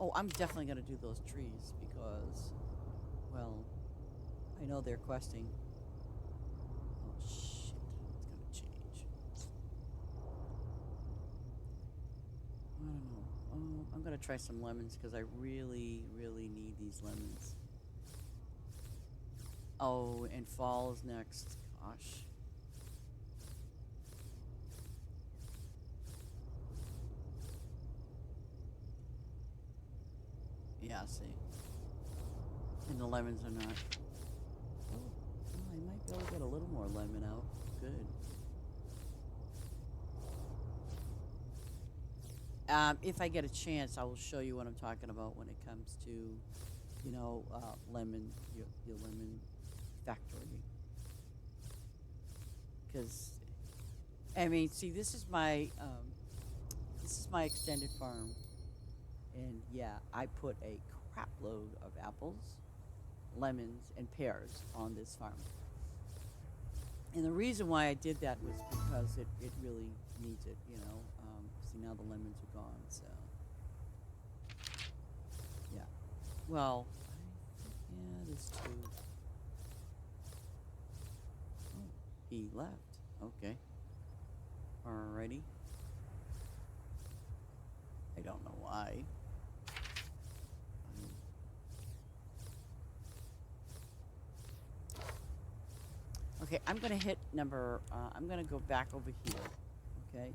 oh, I'm definitely gonna do those trees because, well, I know they're questing. Oh shit, it's gonna change. I don't know. Oh, I'm gonna try some lemons because I really, really need these lemons. Oh, and fall is next. Gosh. Yeah, see. And the lemons are not. Oh, well, I might be able to get a little more lemon out. Good. If I get a chance, I will show you what I'm talking about when it comes to, lemon, your lemon factory. Because, I mean, see, this is my extended farm, and yeah, I put a crap load of apples, lemons, and pears on this farm. And the reason why I did that was because it really needs it, See, now the lemons are gone, so yeah. Well, yeah, there's 2. Oh, he left. Okay. Alrighty. I don't know why. Um, Okay, I'm gonna hit number. I'm gonna go back over here. Okay.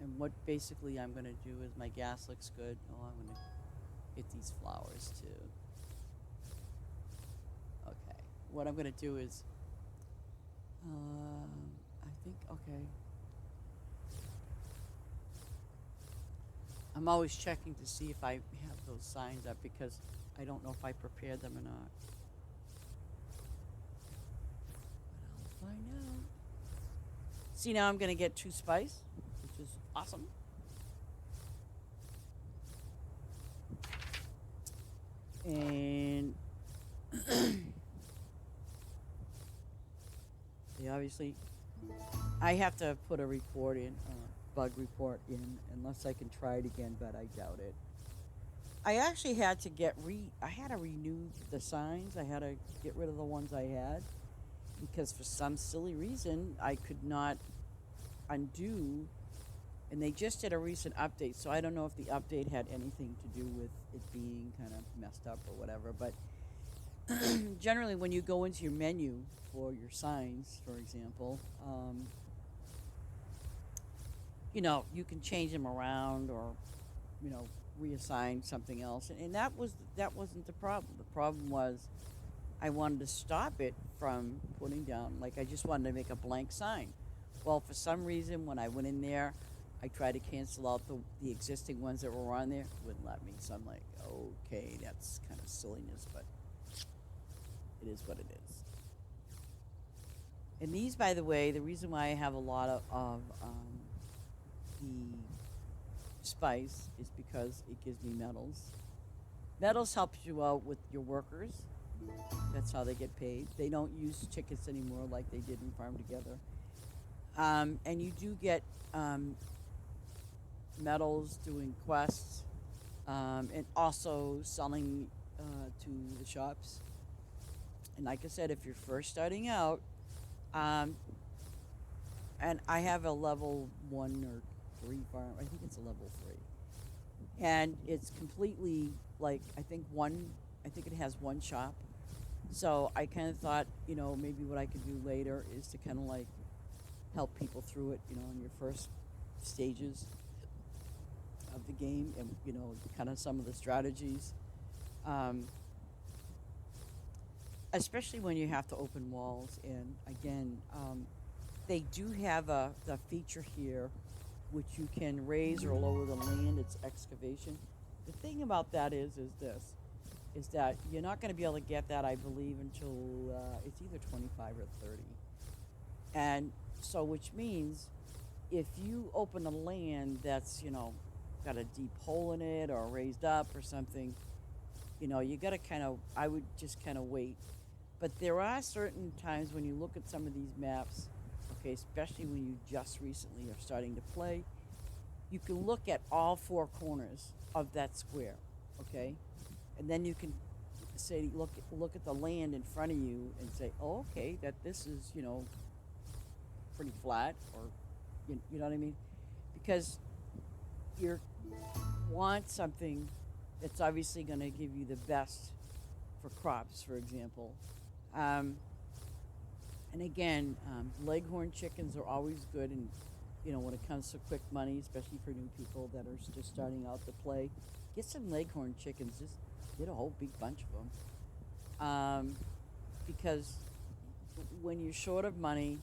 And what basically I'm gonna do is my gas looks good. Oh, I'm gonna hit these flowers too. Okay. What I'm gonna do is, I think, okay. I'm always checking to see if I have those signs up because I don't know if I prepared them or not. But I'll find out. See, now I'm gonna get 2 spice, which is awesome. And they obviously, I have to put a report in, bug report in, unless I can try it again, but I doubt it. I actually had to I had to renew the signs. I had to get rid of the ones I had because for some silly reason I could not undo, and they just did a recent update, so I don't know if the update had anything to do with it being kind of messed up or whatever, but generally when you go into your menu for your signs, for example, you can change them around or, you know, reassign something else. And that wasn't the problem. The problem was I wanted to stop it from putting down, like I just wanted to make a blank sign. Well, for some reason, when I went in there, I tried to cancel out the existing ones that were on there. Wouldn't let me. So I'm like, okay, that's kind of silliness, but it is what it is. And these, by the way, the reason why I have a lot of the spice is because it gives me metals. Metals helps you out with your workers. That's how they get paid. They don't use tickets anymore like they did in Farm Together. And you do get medals doing quests, and also selling to the shops. And like I said, if you're first starting out, um, and I have a level 1 or 3 farm, I think it's a level 3. And it's completely like, I think it has one shop. So I kind of thought, maybe what I could do later is to kind of like help people through it, in your first stages of the game, and kind of some of the strategies, um, especially when you have to open walls. And again, they do have the feature here, which you can raise or lower the land. It's excavation. The thing about that is that you're not going to be able to get that, I believe, until it's either 25 or 30. And so, which means if you open a land that's, got a deep hole in it or raised up or something, you got to I would just kind of wait. But there are certain times when you look at some of these maps, okay, especially when you just recently are starting to play, you can look at all 4 corners of that square, okay? And then you can say, look at the land in front of you and say, oh, okay, that this is, pretty flat, or, you know what I mean? Because you want something that's obviously going to give you the best for crops, for example. And again, leghorn chickens are always good, and when it comes to quick money, especially for new people that are just starting out to play, get some leghorn chickens. Just get a whole big bunch of them, because when you're short of money,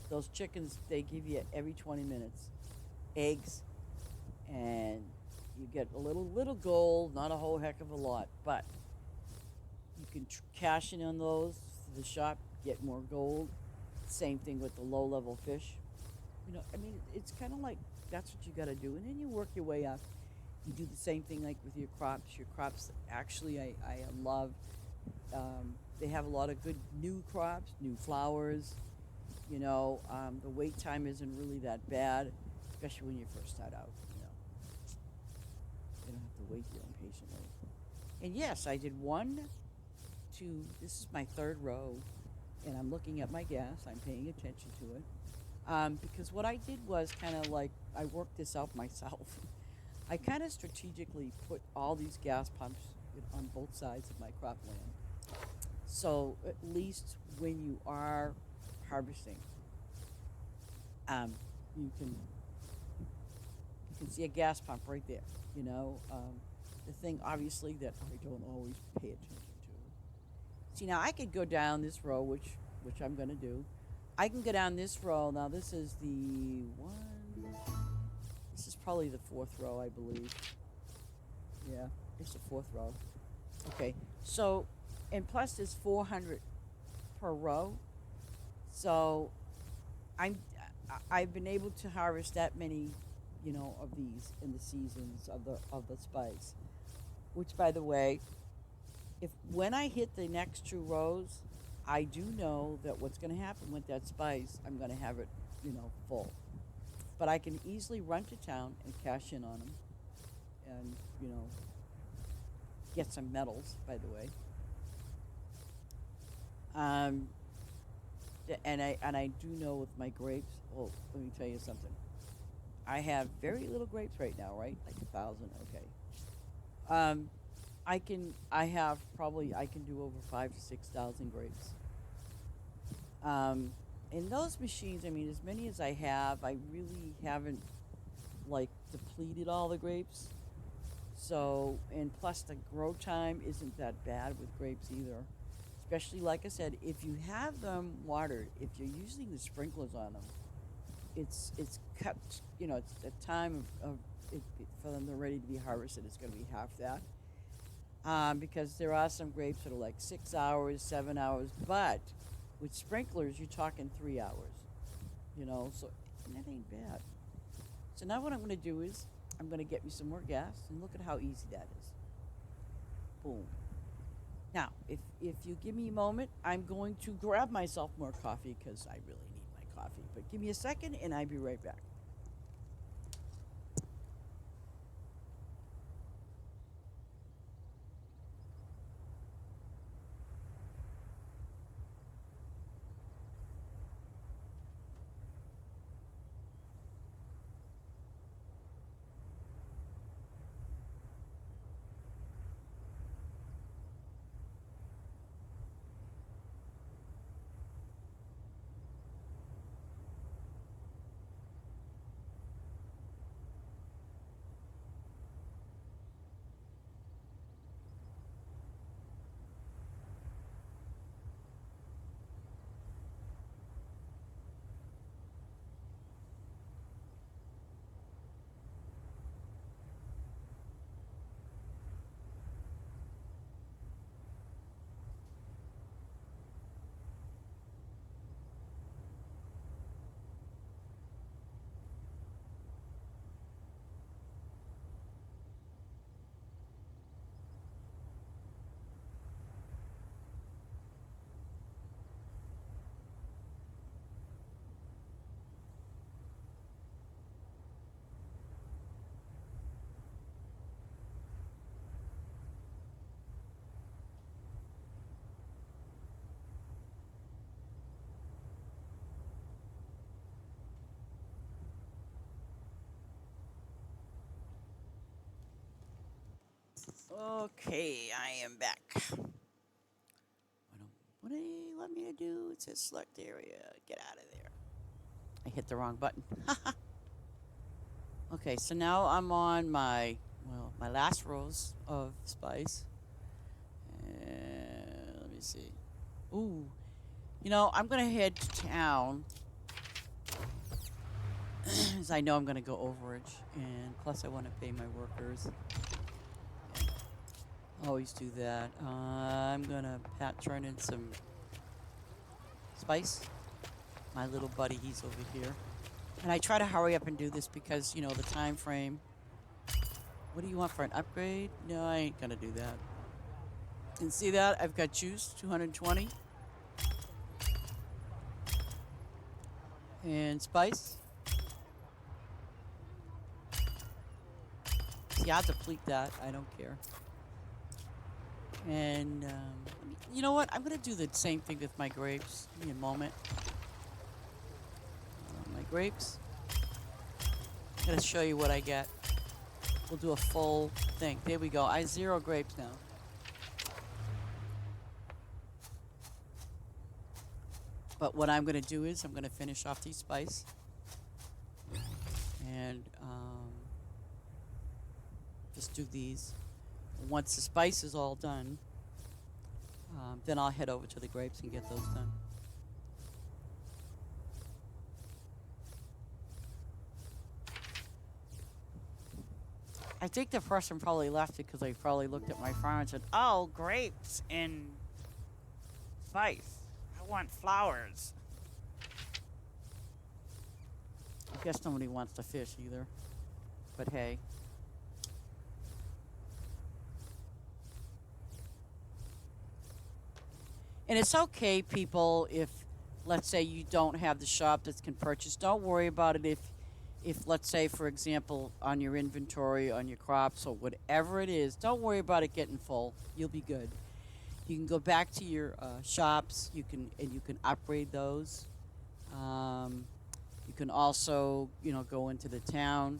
those chickens, they give you every 20 minutes eggs, and you get a little gold, not a whole heck of a lot, but you can cash in on those to the shop, get more gold. Same thing with the low level fish. I mean, it's kind of like that's what you got to do, and then you work your way up. You do the same thing like with your crops. Your crops, actually, I love. They have a lot of good new crops, new flowers. The wait time isn't really that bad, especially when you first start out. You don't have to wait there impatiently. And yes, I did 1, 2. This is my 3rd row, and I'm looking at my gas. I'm paying attention to it, because what I did was kind of like I worked this out myself. I kind of strategically put all these gas pumps on both sides of my cropland. So at least when you are harvesting, you can see a gas pump right there. The thing obviously that I don't always pay attention to. See, now I could go down this row, which I'm going to do. I can go down this row. Now this is the one. This is probably the 4th row, I believe. Yeah, it's the 4th row. Okay, so, and plus there's 400 per row. So I've been able to harvest that many, of these in the seasons of the spice. Which, by the way, when I hit the next 2 rows, I do know that what's going to happen with that spice, I'm going to have it, full. But I can easily run to town and cash in on them, and get some medals, by the way. And I do know with my grapes. Oh, let me tell you something. I have very little grapes right now, right? Like 1,000. Okay. I can do over 5 to 6,000 grapes. Um, and those machines, I mean, as many as I have, I really haven't like depleted all the grapes. So, and plus the grow time isn't that bad with grapes either. Especially, like I said, if you have them watered, if you're using the sprinklers on them, it's kept, it's the time of for them they're ready to be harvested. It's going to be half that. Because there are some grapes that are like 6 hours, 7 hours, but with sprinklers, you're talking 3 hours. So and that ain't bad. So now what I'm going to do is I'm going to get me some more gas, and look at how easy that is. Boom. Now, if you give me a moment, I'm going to grab myself more coffee because I really need my coffee. But give me a second, and I'll be right back. Okay, I am back. What do you want me to do? It says select area. Get out of there. I hit the wrong button. Okay, so now I'm on my last rows of spice. And let me see. Ooh, I'm gonna head to town, because I know I'm gonna go overage, and plus I want to pay my workers. Always do that. I'm gonna turn in some spice. My little buddy, he's over here. And I try to hurry up and do this because, the time frame. What do you want for an upgrade? No, I ain't gonna do that. And see that? I've got juice, 220. And spice. See, I'll deplete that. I don't care. And, you know what? I'm gonna do the same thing with my grapes. Give me a moment. My grapes. I'm gonna show you what I get. We'll do a full thing. There we go. I 0 grapes now. But what I'm gonna do is I'm gonna finish off these spice. And just do these. Once the spice is all done, then I'll head over to the grapes and get those done. I think the person probably left it because they probably looked at my farm and said, "Oh, grapes and spice. I want flowers." I guess nobody wants to fish either. But hey. And it's okay, people, if let's say you don't have the shop that can purchase. Don't worry about it if let's say, for example, on your inventory, on your crops, or whatever it is, don't worry about it getting full. You'll be good. You can go back to your shops. You can upgrade those. You can also, go into the town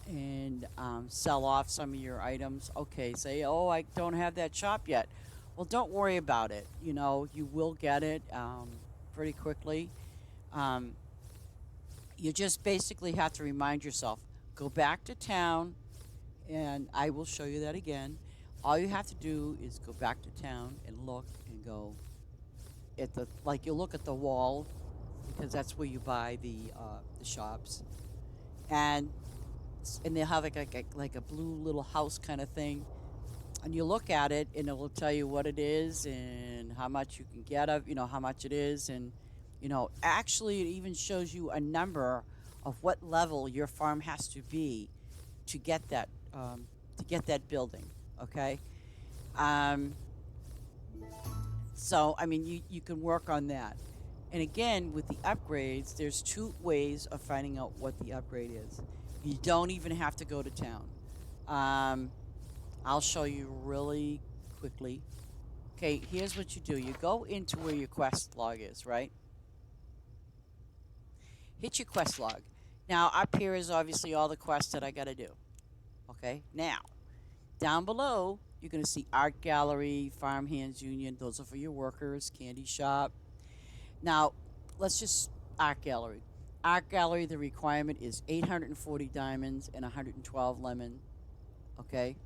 and sell off some of your items. Okay, say, oh, I don't have that shop yet. Well, don't worry about it. You know, you will get it pretty quickly. Um, you just basically have to remind yourself, go back to town, and I will show you that again. All you have to do is go back to town and look and go at the, like, you look at the wall because that's where you buy the shops, and and they'll have like a blue little house kind of thing, and you look at it and it will tell you what it is and how much you can get of, how much it is, and actually it even shows you a number of what level your farm has to be to get that building. Okay. um, so I mean, you can work on that. And again, with the upgrades, there's two ways of finding out what the upgrade is. You don't even have to go to town. um, I'll show you really quickly. Okay, here's what you do. You go into where your quest log is, right? Hit your quest log. Now, up here is obviously all the quests that I got to do. Okay, now, down below, you're going to see Art Gallery, Farm Hands Union. Those are for your workers, Candy Shop. Now, let's just Art Gallery. Art Gallery, the requirement is 840 diamonds and 112 lemon. Okay?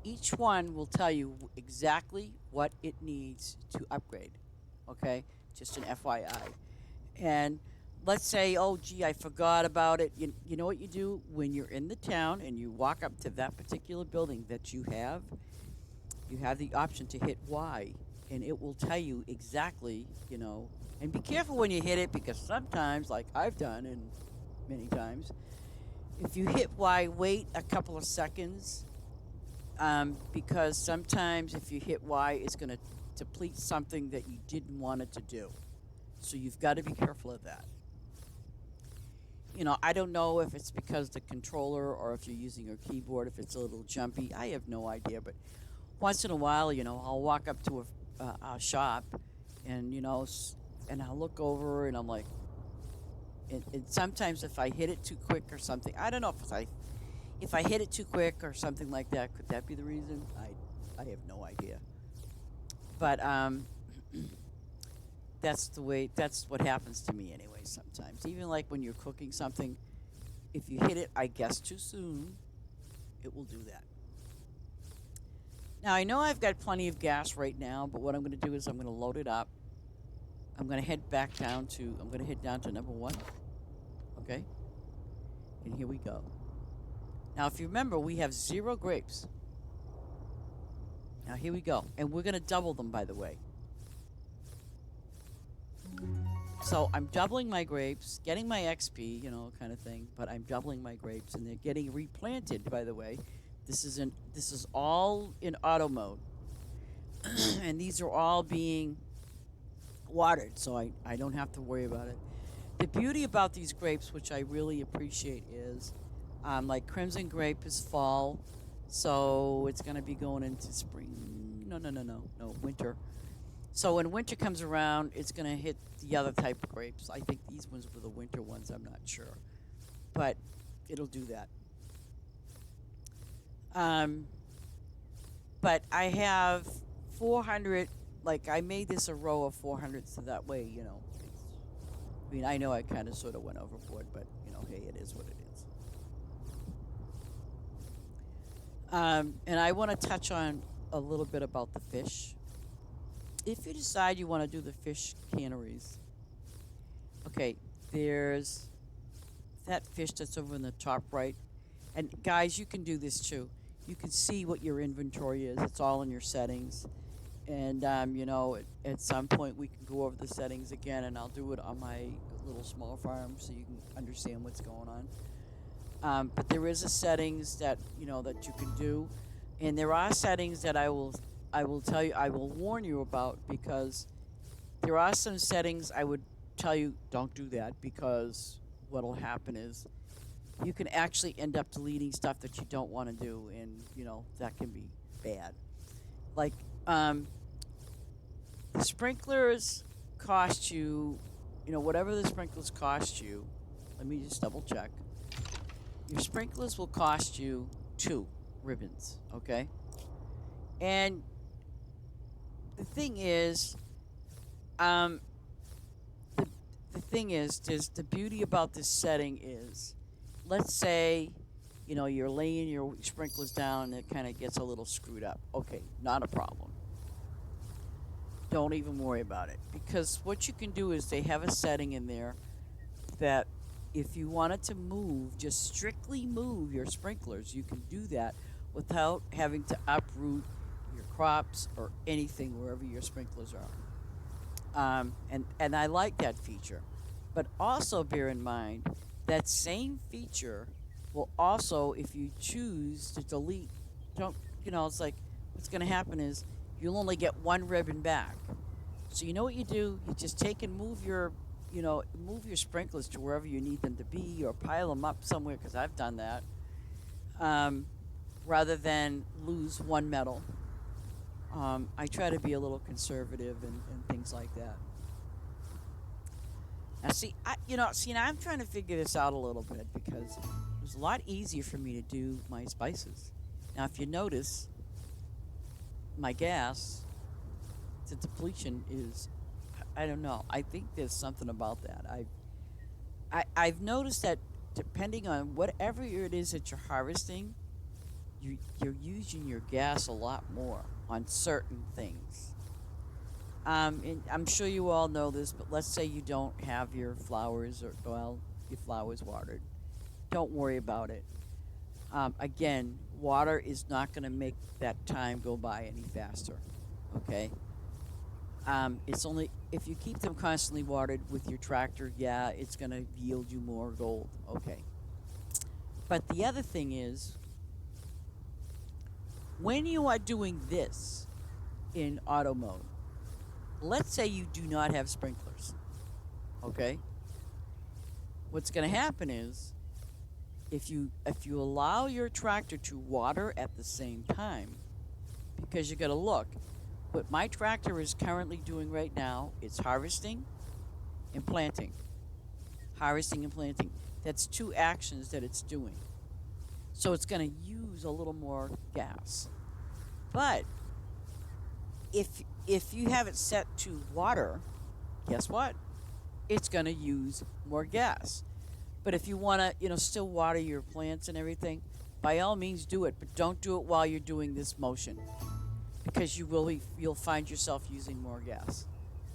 Each one will tell you exactly what it needs to upgrade. Okay? Just an FYI. And let's say, oh, gee, I forgot about it. You know what you do when you're in the town and you walk up to that particular building that you have the option to hit Y, and it will tell you exactly. And be careful when you hit it, because sometimes, like I've done and many times, if you hit Y, wait a couple of seconds, because sometimes if you hit Y, it's going to deplete something that you didn't want it to do. So you've got to be careful of that. I don't know if it's because the controller or if you're using your keyboard, if it's a little jumpy. I have no idea, but once in a while, I'll walk up to a shop, and and I'll look over and I'm like, and sometimes if I hit it too quick or something, I don't know if I hit it too quick or something like that. Could that be the reason? I have no idea. But that's what happens to me anyway sometimes. Even like when you're cooking something, if you hit it, I guess, too soon, it will do that. Now, I know I've got plenty of gas right now, but what I'm going to do is I'm going to load it up. I'm going to head down to number 1. Okay? And here we go. Now, if you remember, we have 0 grapes. Now, here we go. And we're going to double them, by the way. So I'm doubling my grapes, getting my XP, kind of thing, but I'm doubling my grapes, and they're getting replanted, by the way. This is all in auto mode. And these are all being watered, so I don't have to worry about it. The beauty about these grapes, which I really appreciate, is like Crimson Grape is fall, so it's going to be going into spring. No, winter. So when winter comes around, it's going to hit the other type of grapes. I think these ones were the winter ones. I'm not sure. But it'll do that. But I have 400, like I made this a row of 400, so that way, I mean, I know I kind of sort of went overboard, but, hey, it is what it is. And I want to touch on a little bit about the fish. If you decide you want to do the fish canneries, okay, there's that fish that's over in the top right. And guys, you can do this too. You can see what your inventory is. It's all in your settings. And, at some point we can go over the settings again, and I'll do it on my little small farm so you can understand what's going on. But there is a settings that, that you can do. And there are settings that I will tell you, I will warn you about, because there are some settings I would tell you don't do that, because what will happen is you can actually end up deleting stuff that you don't want to do, and that can be bad. Like the sprinklers cost you, whatever the sprinklers cost you. Let me just double check. Your sprinklers will cost you 2 ribbons, okay? And the thing is, um, the, the thing is the beauty about this setting is, let's say, you're laying your sprinklers down and it kind of gets a little screwed up. Okay, not a problem. Don't even worry about it because what you can do is they have a setting in there that if you wanted to move, just strictly move your sprinklers, you can do that without having to uproot your crops or anything wherever your sprinklers are. And I like that feature. But also bear in mind that same feature will also, if you choose to delete, don't, it's like what's going to happen is you'll only get 1 ribbon back. So you know what you do? You just take and move your sprinklers to wherever you need them to be or pile them up somewhere because I've done that um, rather than lose 1 metal. I try to be a little conservative and things like that. Now, now I'm trying to figure this out a little bit because it was a lot easier for me to do my spices. Now, if you notice, my gas, the depletion is, I don't know. I think there's something about that. I've noticed that depending on whatever it is that you're harvesting, you're using your gas a lot more on certain things. And I'm sure you all know this, but let's say you don't have your flowers your flowers watered. Don't worry about it. Again, water is not going to make that time go by any faster. Okay? It's only if you keep them constantly watered with your tractor, yeah, it's going to yield you more gold. Okay. But the other thing is, when you are doing this in auto mode, let's say you do not have sprinklers. Okay? What's going to happen is if you allow your tractor to water at the same time, because you got to look, what my tractor is currently doing right now, it's harvesting and planting. Harvesting and planting. That's 2 actions that it's doing. So it's going to use a little more gas. But if you have it set to water, guess what? It's going to use more gas. But if you want to, still water your plants and everything, by all means do it, but don't do it while you're doing this motion because you'll find yourself using more gas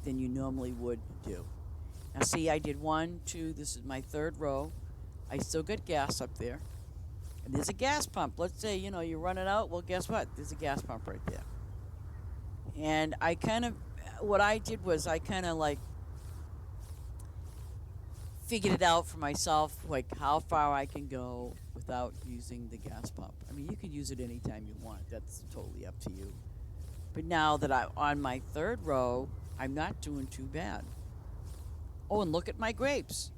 than you normally would do. Now see, I did 1, 2, this is my 3rd row. I still got gas up there. And there's a gas pump. Let's say, you're running out. Well, guess what? There's a gas pump right there. And what I did was I kind of like figured it out for myself, like how far I can go without using the gas pump. I mean, you can use it anytime you want. That's totally up to you. But now that I'm on my 3rd row, I'm not doing too bad. Oh, and look at my grapes.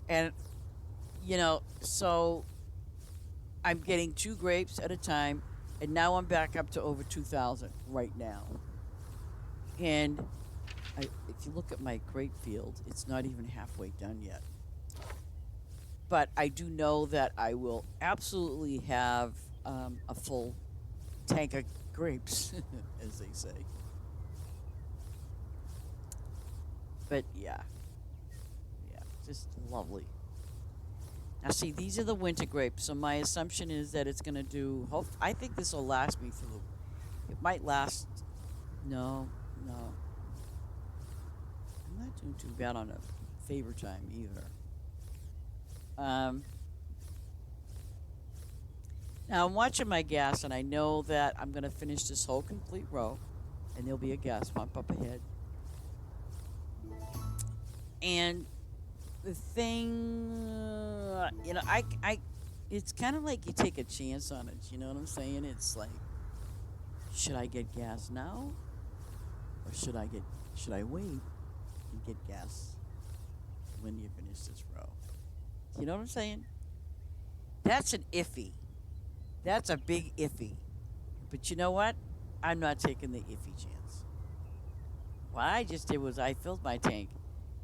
And, so I'm getting 2 grapes at a time, and now I'm back up to over 2,000 right now. And if you look at my grape field, it's not even halfway done yet. But I do know that I will absolutely have a full tank of grapes, as they say. But yeah, just lovely. Now see, these are the winter grapes, so my assumption is that it's going to do, I think this will last me through, it might last, no. I'm not doing too bad on a favor time either. Now I'm watching my gas, and I know that I'm going to finish this whole complete row, and there'll be a gas pump up ahead. And the thing, it's kind of like you take a chance on it. You know what I'm saying? It's like, should I get gas now, or should I wait and get gas when you finish this row? You know what I'm saying? That's an iffy. That's a big iffy. But you know what? I'm not taking the iffy chance. What I just did was I filled my tank,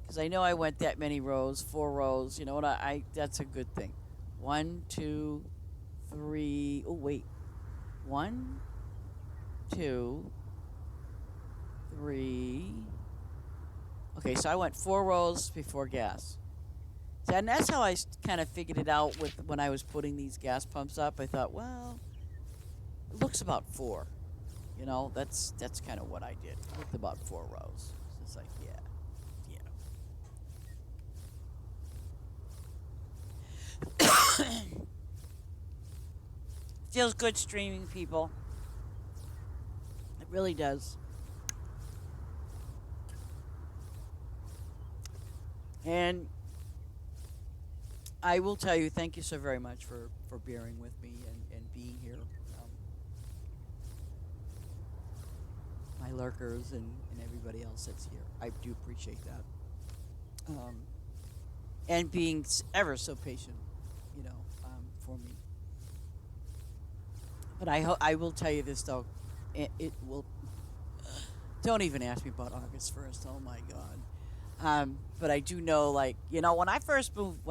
because I know I went that many rows, 4 rows. You know what? That's a good thing. One, two, three. Oh wait, one, two, three. Okay, so I went 4 rows before gas. So, and that's how I kind of figured it out with when I was putting these gas pumps up. I thought, well, it looks about four. You know, that's kind of what I did. It looked about 4 rows. So it's like, yeah. Feels good streaming, people. It really does. And I will tell you, thank you so very much for bearing with me and being here. My lurkers and everybody else that's here. I do appreciate that. And being ever so patient, you know, for me. But I will tell you this though, it will. Don't even ask me about August 1st. Oh my God. But I do know, like, you know, when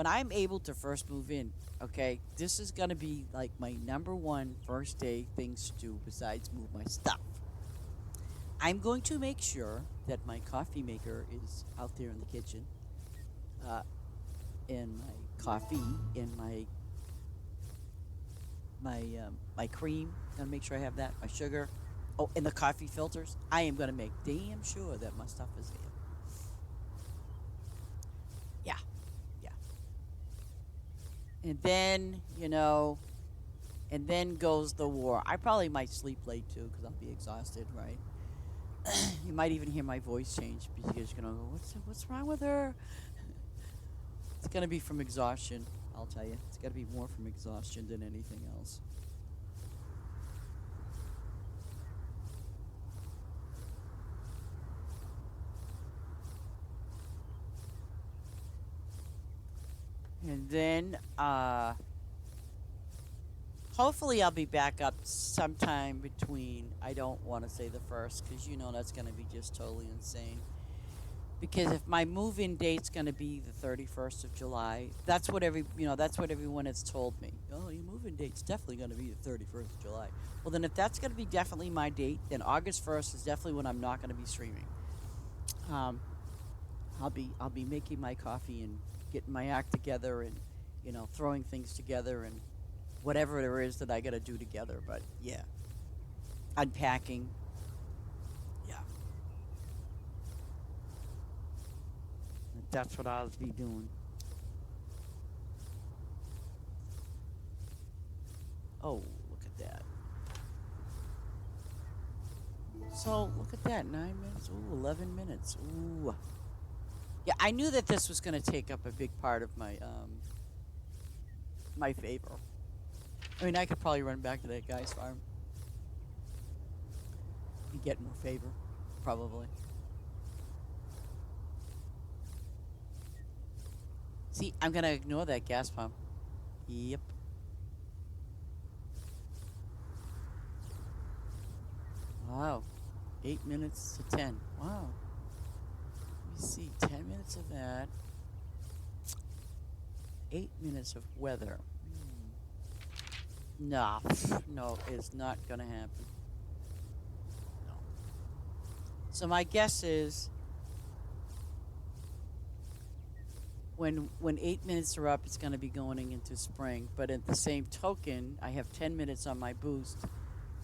I'm able to first move in, okay, this is gonna be like my number one first day things to do besides move my stuff. I'm going to make sure that my coffee maker is out there in the kitchen, uh, and my coffee, and my cream. Gonna make sure I have that. My sugar. Oh, and the coffee filters. I am gonna make damn sure that my stuff is there. Yeah, yeah. And then, you know, and then goes the war. I probably might sleep late too because I'll be exhausted, right? You might even hear my voice change because you're gonna go, what's wrong with her? It's gonna be from exhaustion. I'll tell you, it's gotta be more from exhaustion than anything else. And then, hopefully I'll be back up sometime between, I don't want to say the first, because you know that's going to be just totally insane. Because if my move-in date's going to be the 31st of July, that's what everyone has told me. Oh, your move-in date's definitely going to be the 31st of July. Well, then if that's going to be definitely my date, then August 1st is definitely when I'm not going to be streaming. Um, I'll be making my coffee and getting my act together and, you know, throwing things together and whatever there is that I got to do together. But yeah, unpacking. Yeah, that's what I'll be doing. Oh, look at that. So look at that, 9 minutes. Ooh, 11 minutes. Ooh. Yeah, I knew that this was going to take up a big part of my favor. I mean, I could probably run back to that guy's farm and get more favor, probably. See, I'm gonna ignore that gas pump. Yep. Wow. 8 minutes to 10. Wow. Let me see. 10 minutes of that. 8 minutes of weather. Nah. No, it's not gonna happen. No. So my guess is when 8 minutes are up, it's gonna be going into spring. But at the same token, I have 10 minutes on my boost,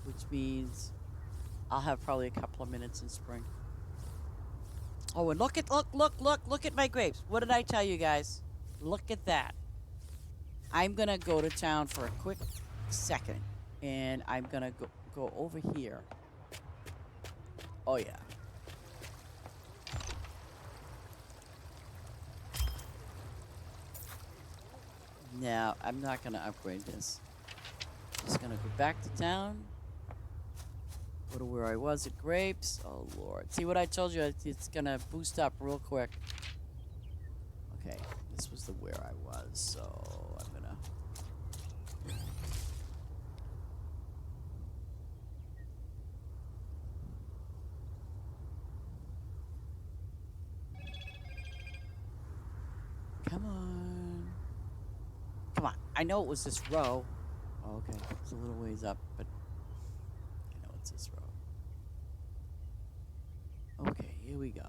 which means I'll have probably a couple of minutes in spring. Oh, and look at my grapes. What did I tell you guys? Look at that. I'm gonna go to town for a quick second, and I'm gonna go over here. Oh yeah. Now I'm not gonna upgrade this. Just gonna go back to town. Go to where I was at grapes. Oh Lord. See what I told you? It's gonna boost up real quick. Okay, this was the where I was, so I'm gonna. I know it was this row. Oh, okay, it's a little ways up, but I know it's this row. Okay, here we go.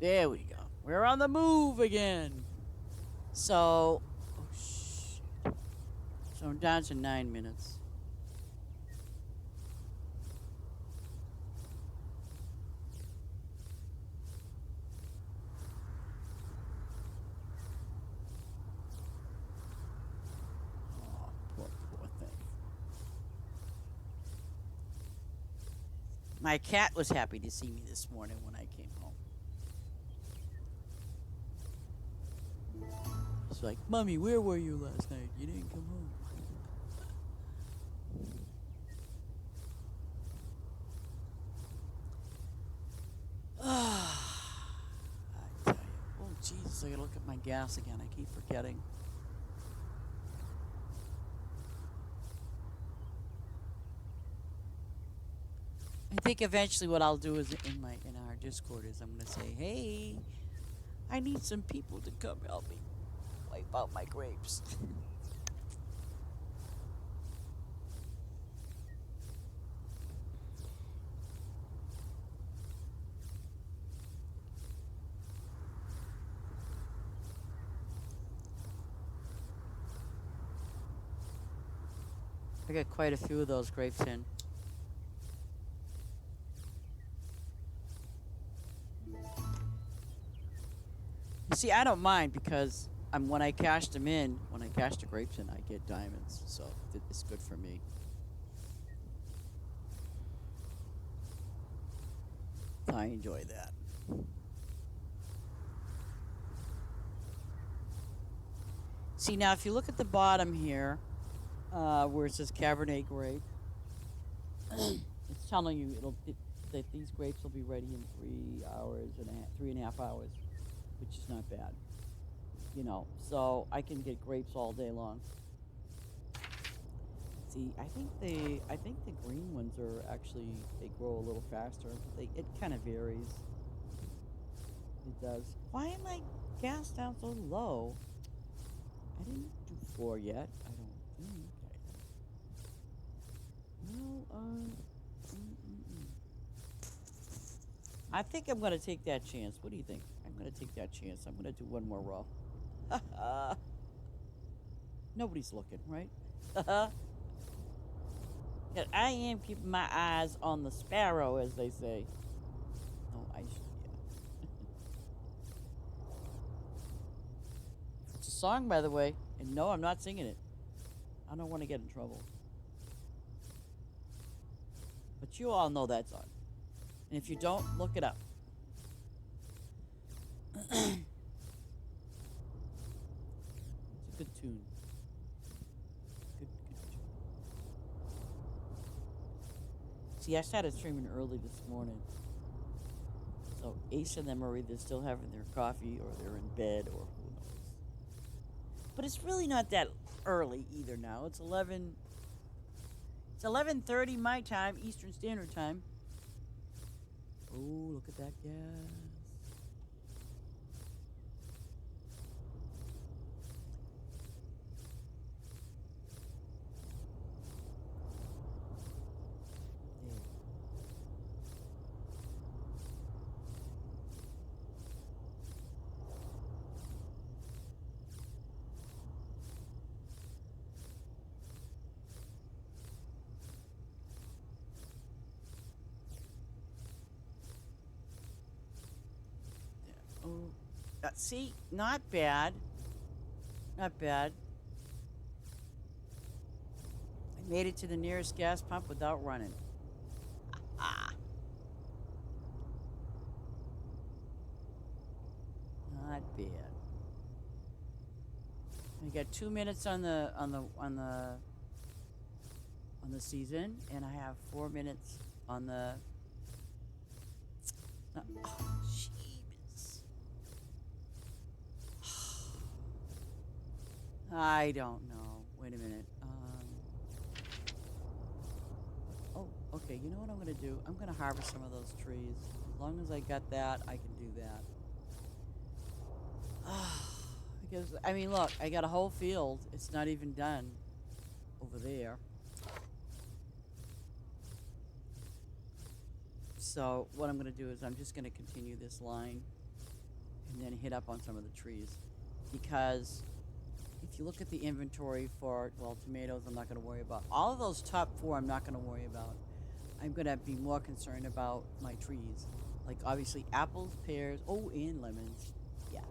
There we go. We're on the move again. So, oh shit. So I'm down to 9 minutes. Oh, poor thing. My cat was happy to see me this morning when I came home. It's like, Mommy, where were you last night? You didn't come home. I tell you. Oh, Jesus, I gotta look at my gas again. I keep forgetting. I think eventually what I'll do is in our Discord is I'm gonna say, hey, I need some people to come help me wipe out my grapes. I got quite a few of those grapes in. You see, I don't mind because when I cash them in, when I cash the grapes in, I get diamonds, so it's good for me. I enjoy that. See, now if you look at the bottom here, where it says Cabernet grape, it's telling you that these grapes will be ready in 3.5 hours, which is not bad. You know, so I can get grapes all day long. See, I think the green ones are actually, they grow a little faster. It kind of varies. It does. Why am I gas down so low? I didn't do 4 yet. I don't think. I think I'm gonna take that chance. What do you think? I'm gonna take that chance. I'm gonna do one more row. Nobody's looking, right? Yeah, I am keeping my eyes on the sparrow, as they say. Oh, yeah. It's a song, by the way. And no, I'm not singing it. I don't want to get in trouble. But you all know that song. And if you don't, look it up. It's a good tune. Good tune. See, I started streaming early this morning. So Ace and them are either still having their coffee or they're in bed or who knows. But it's really not that early either now. It's 11:30 my time, Eastern Standard Time. Oh, look at that gas. See, not bad. Not bad. I made it to the nearest gas pump without running. Ah. Not bad. I got 2 minutes on the season, and I have 4 minutes on the. Oh, jeebus. I don't know. Wait a minute. Oh, okay. You know what I'm gonna do? I'm gonna harvest some of those trees. As long as I got that, I can do that. I Because, I mean, look, I got a whole field. It's not even done over there. So what I'm going to do is I'm just going to continue this line and then hit up on some of the trees. Because if you look at the inventory for, well, tomatoes, I'm not going to worry about. All of those top 4 I'm not going to worry about. I'm going to be more concerned about my trees. Like, obviously, apples, pears, oh, and lemons. Yeah.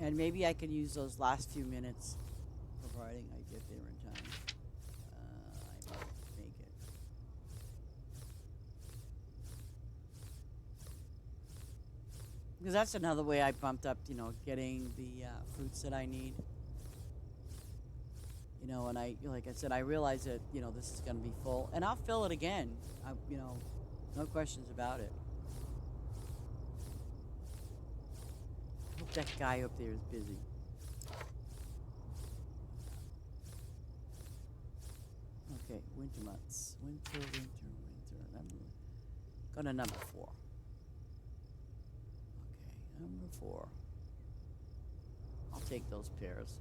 And maybe I can use those last few minutes, providing I get there in time. I might make it. Because that's another way I bumped up, getting the fruits that I need. And like I said, I realize that, this is going to be full. And I'll fill it again, no questions about it. I hope that guy up there is busy. Okay, winter months. Winter. Go to number 4. Okay, number 4. I'll take those pears.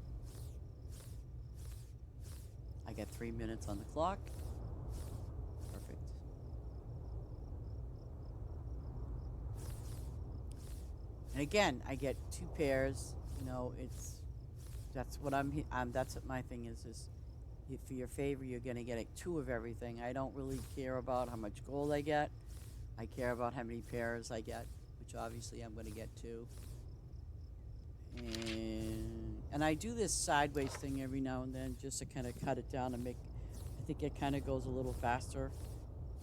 I got 3 minutes on the clock. Perfect. And again, I get 2 pears. That's what that's what my thing is if for your favor, you're gonna get 2 of everything. I don't really care about how much gold I get. I care about how many pears I get, which obviously I'm gonna get 2. And I do this sideways thing every now and then just to kind of cut it down and I think it kind of goes a little faster.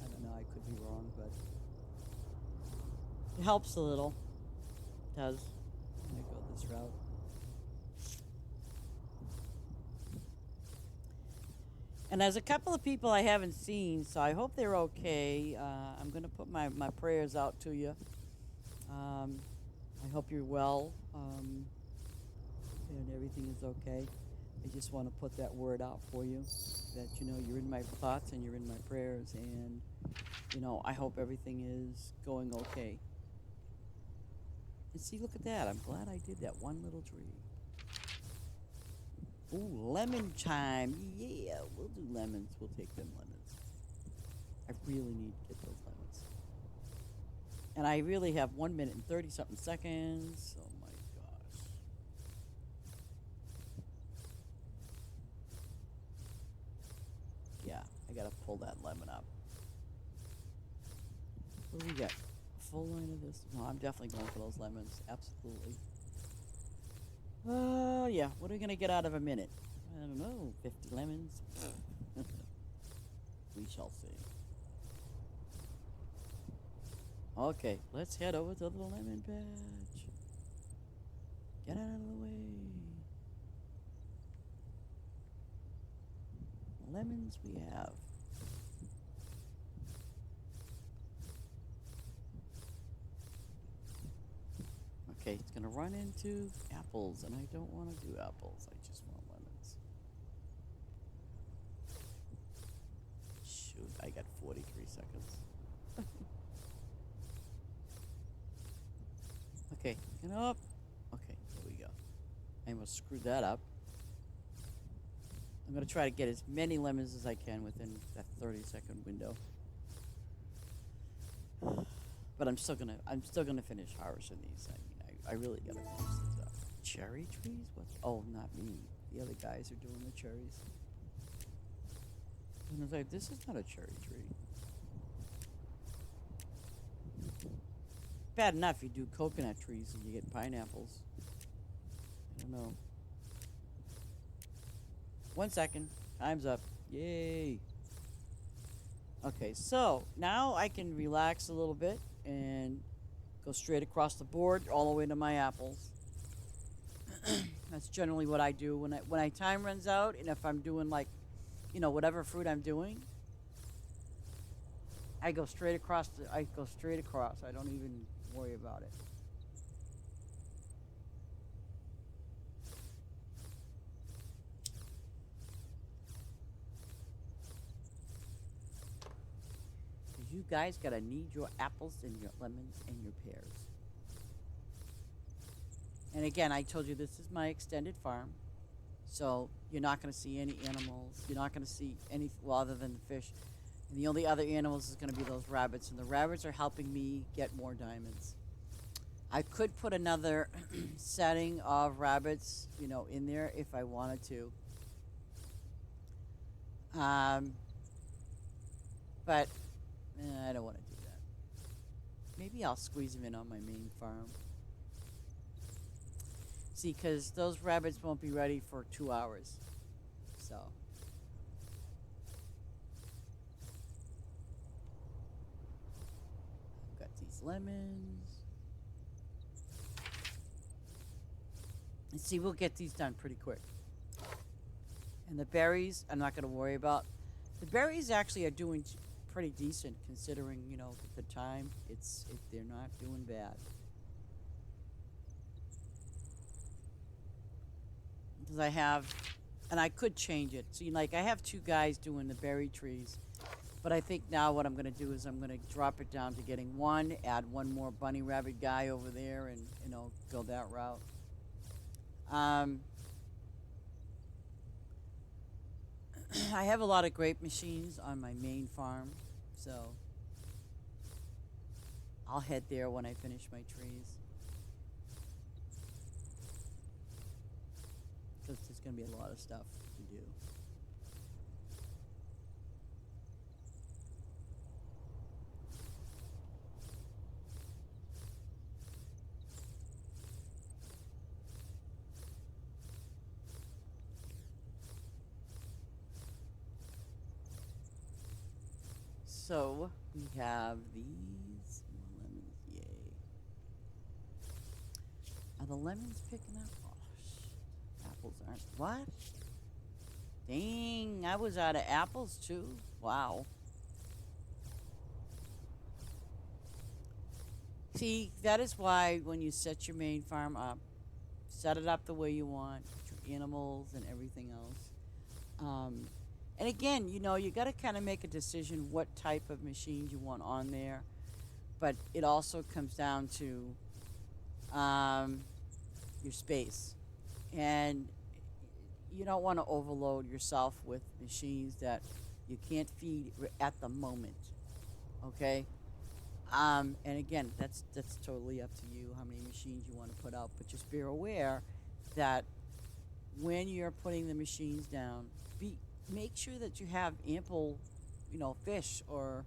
I don't know, I could be wrong, but it helps a little. It does. I'm going to go this route. And there's a couple of people I haven't seen, so I hope they're okay. I'm going to put my prayers out to you. I hope you're well. And everything is okay. I just want to put that word out for you, that you're in my thoughts and you're in my prayers, and I hope everything is going okay. And see, look at that. I'm glad I did that one little tree. Ooh, lemon time. Yeah, we'll do lemons. We'll take them lemons. I really need to get those lemons. And I really have 1 minute and 30 something seconds. Oh my gosh. Yeah, I gotta pull that lemon up. What do we get? Full line of this? No, I'm definitely going for those lemons. Absolutely. Yeah. What are we gonna get out of a minute? I don't know. 50 lemons. We shall see. Okay, let's head over to the lemon patch. Get out of the way. Lemons we have. Okay, it's gonna run into apples, and I don't want to do apples. I just want lemons. Shoot, I got 43 seconds. Okay, get up. Okay, there we go. I almost screwed that up. I'm gonna try to get as many lemons as I can within that 30-second window. But I'm still gonna finish harvesting these. I mean, I really gotta finish these up. Cherry trees? What? Oh, not me. The other guys are doing the cherries. And I was like, this is not a cherry tree. Bad enough you do coconut trees and you get pineapples. I don't know. 1 second. Time's up. Yay. Okay, so now I can relax a little bit and go straight across the board all the way to my apples. That's generally what I do when time runs out, and if I'm doing whatever fruit I'm doing, I go straight across. I don't even worry about it. You guys gotta need your apples and your lemons and your pears. And again, I told you this is my extended farm. So you're not going to see any animals. You're not going to see any, well, other than the fish. And the only other animals is going to be those rabbits. And the rabbits are helping me get more diamonds. I could put another setting of rabbits, in there if I wanted to. But I don't want to do that. Maybe I'll squeeze them in on my main farm. See, because those rabbits won't be ready for 2 hours. So. I've got these lemons. And see, we'll get these done pretty quick. And the berries, I'm not going to worry about. The berries actually are doing pretty decent considering, the time. They're not doing bad. Because I have, and I could change it. See, like I have 2 guys doing the berry trees. But I think now what I'm going to do is I'm going to drop it down to getting 1, add 1 more bunny rabbit guy over there and, go that route. I have a lot of grape machines on my main farm, so I'll head there when I finish my trees. Because there's going to be a lot of stuff to do. So we have these lemons. Yay. Are the lemons picking up? Oh, apples aren't. What? Dang, I was out of apples too. Wow. See, that is why when you set your main farm up, set it up the way you want, your animals and everything else. And again, you got to kind of make a decision what type of machines you want on there. But it also comes down to your space. And you don't want to overload yourself with machines that you can't feed at the moment. Okay? And again, that's totally up to you how many machines you want to put out. But just be aware that when you're putting the machines down, make sure that you have ample, fish or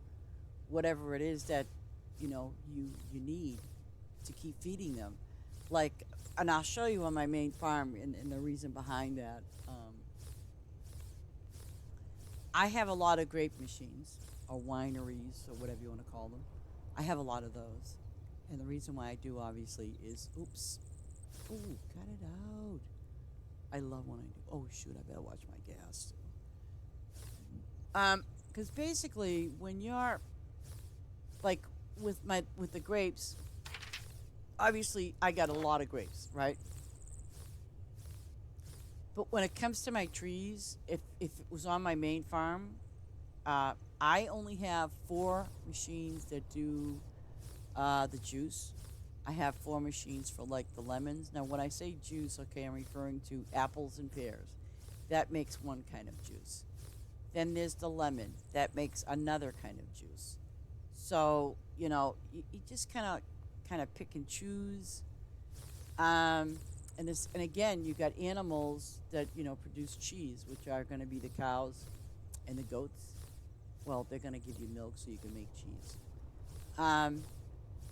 whatever it is that, you need to keep feeding them. Like, and I'll show you on my main farm and the reason behind that. I have a lot of grape machines or wineries or whatever you want to call them. I have a lot of those. And the reason why I do, obviously, is, oops. Ooh, cut it out. I love when I do. Oh, shoot, I better watch my gas. Because basically, when you're, like, with the grapes, obviously, I got a lot of grapes, right? But when it comes to my trees, if it was on my main farm, I only have 4 machines that do the juice. I have 4 machines for like the lemons. Now, when I say juice, okay, I'm referring to apples and pears. That makes one kind of juice. Then there's the lemon. That makes another kind of juice. So, you just kind of pick and choose. And again, you got animals that, produce cheese, which are going to be the cows and the goats. Well, they're going to give you milk so you can make cheese.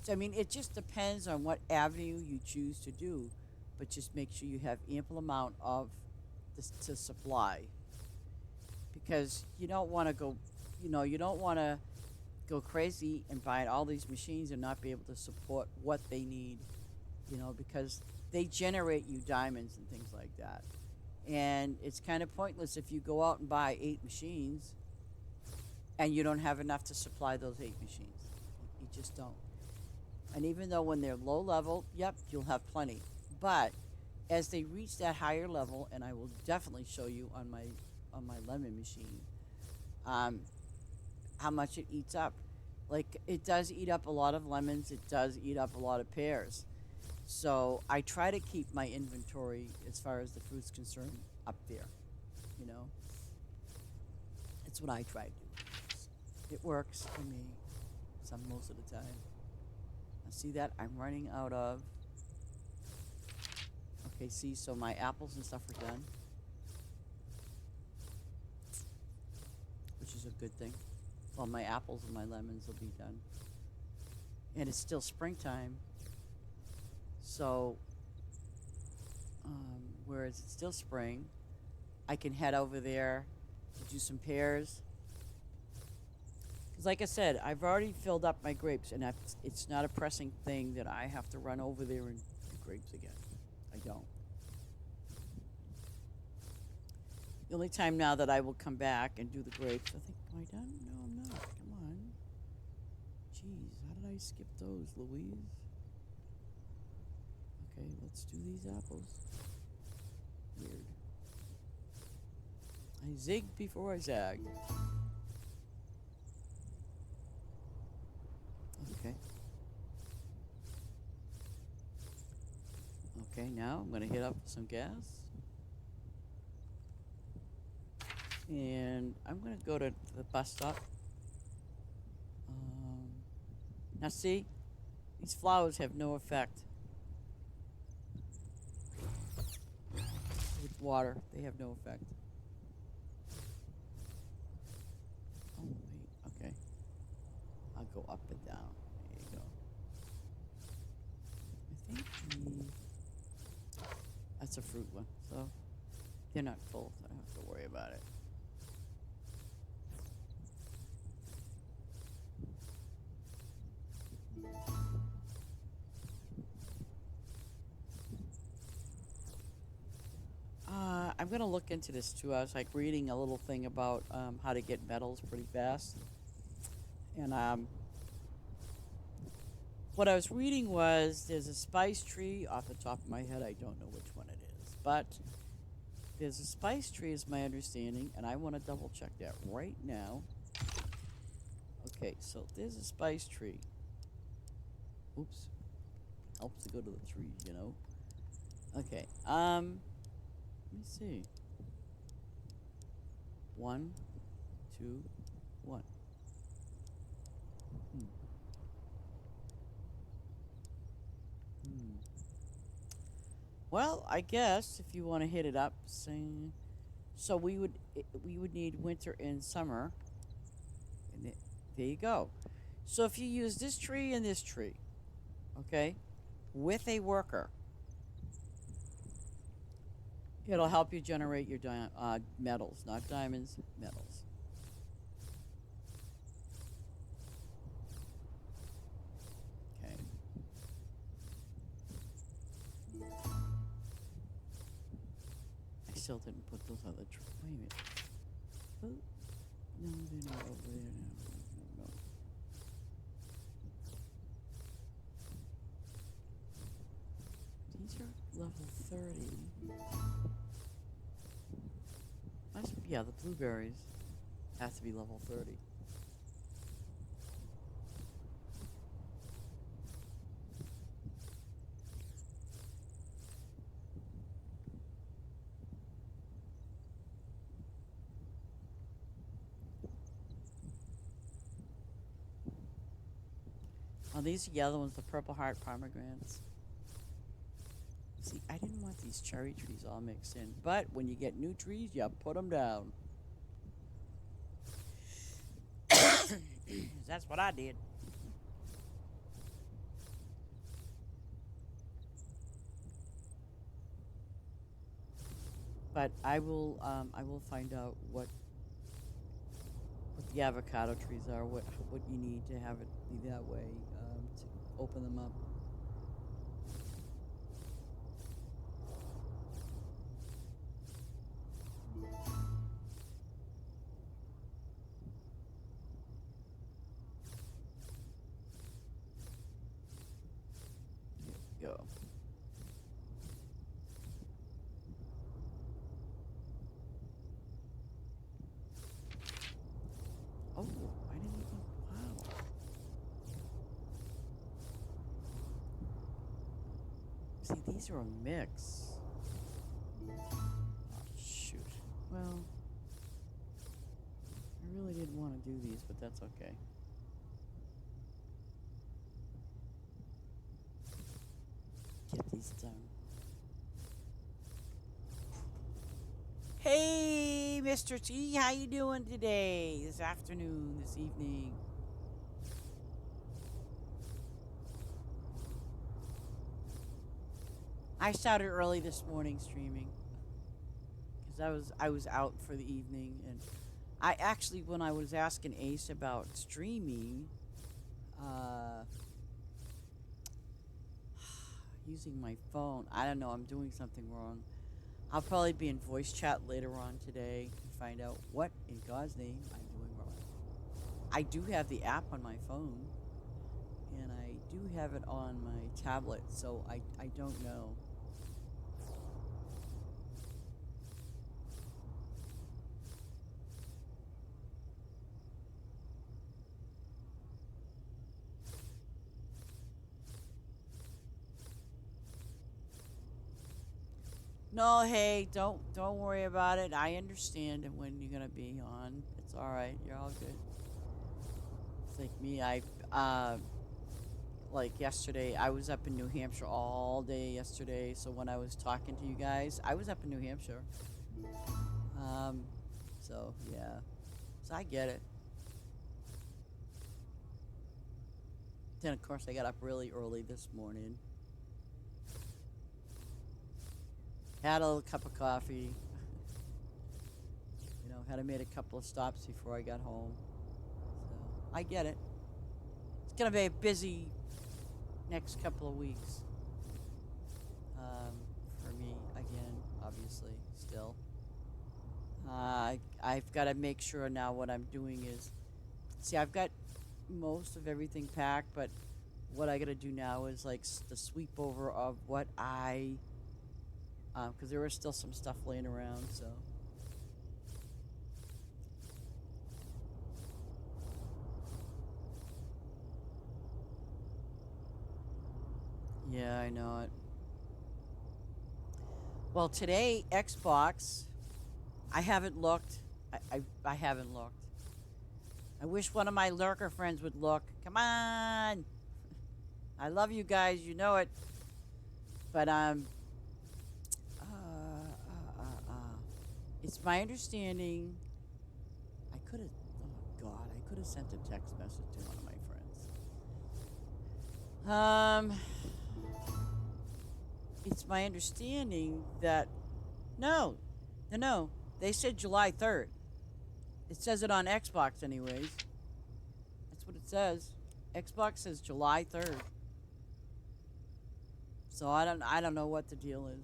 So, I mean, it just depends on what avenue you choose to do, but just make sure you have ample amount of this to supply. Because you don't want to go, you don't want to go crazy and buy all these machines and not be able to support what they need, because they generate you diamonds and things like that. And it's kind of pointless if you go out and buy 8 machines and you don't have enough to supply those 8 machines. You just don't. And even though when they're low level, yep, you'll have plenty. But as they reach that higher level, and I will definitely show you on my lemon machine, how much it eats up. Like, it does eat up a lot of lemons. It does eat up a lot of pears. So I try to keep my inventory as far as the fruit's concerned up there. You know, it's what I try to do. It works for me some most of the time. Now see that I'm running out of. Okay, see, so my apples and stuff are done, which is a good thing. Well, my apples and my lemons will be done, and it's still springtime. So, whereas it's still spring, I can head over there to do some pears. Because, like I said, I've already filled up my grapes, and it's not a pressing thing that I have to run over there and do grapes again. I don't. The only time now that I will come back and do the grapes, I think, am I done? No, I'm not. Come on. Jeez, how did I skip those, Louise? Okay, let's do these apples. Weird. I zigged before I zagged. Okay. Okay, now I'm going to hit up some gas. And I'm going to go to the bus stop. Now see, these flowers have no effect with water. They have no effect. Oh, wait, okay. I'll go up and down. There you go. I think that's a fruit one, so they're not full. So I don't have to worry about it. I'm going to look into this too. I was like reading a little thing about how to get metals pretty fast. And what I was reading was there's a spice tree. Off the top of my head, I don't know which one it is. But there's a spice tree is my understanding. And I want to double check that right now. Okay, so there's a spice tree. Oops. Helps to go to the tree, you know. Okay, let me see. 1, 2, 1. Well, I guess if you want to hit it up, sing. So we would need winter and summer. And there you go. So if you use this tree and this tree, okay, with a worker, it'll help you generate your metals, not diamonds, metals. Okay. I still didn't put those other trees. Wait a minute. Oh, no, they're not over there now. No. These are level 30. Yeah, the blueberries have to be level 30. Oh, these are yellow ones, the purple heart pomegranates. See, I didn't want these cherry trees all mixed in, but when you get new trees, you put them down. That's what I did. But I will find out what the avocado trees are, what you need to have it be that way to open them up. Go. Oh, I didn't even. Wow. See, these are a mix. Oh, shoot. Well, I really didn't want to do these, but that's okay. Get these done. Hey, Mr. T, how you doing today? This afternoon, this evening? I started early this morning streaming because I was out for the evening, and I actually, when I was asking Ace about streaming, uh, using my phone, I don't know, I'm doing something wrong. I'll probably be in voice chat later on today to find out what in God's name I'm doing wrong. I do have the app on my phone, and I do have it on my tablet, so I don't know. No, hey, don't worry about it. I understand when you're gonna be on. It's all right. You're all good. It's like me. Like yesterday, I was up in New Hampshire all day yesterday. So when I was talking to you guys, I was up in New Hampshire. Um, so yeah, so I get it. Then of course I got up really early this morning. Had a little cup of coffee. Had to made a couple of stops before I got home. So I get it. It's gonna be a busy next couple of weeks. For me again, obviously, still. I've got to make sure now what I'm doing is, see, I've got most of everything packed, but what I got to do now is like the sweep over of what because there was still some stuff laying around, so. Yeah, I know it. Well, today, Xbox, I haven't looked. I haven't looked. I wish one of my lurker friends would look. Come on! I love you guys, you know it. But, it's my understanding. I could have, oh God, I could have sent a text message to one of my friends. It's my understanding that, no, they said July 3rd. It says it on Xbox anyways. That's what it says. Xbox says July 3rd. So I don't know what the deal is.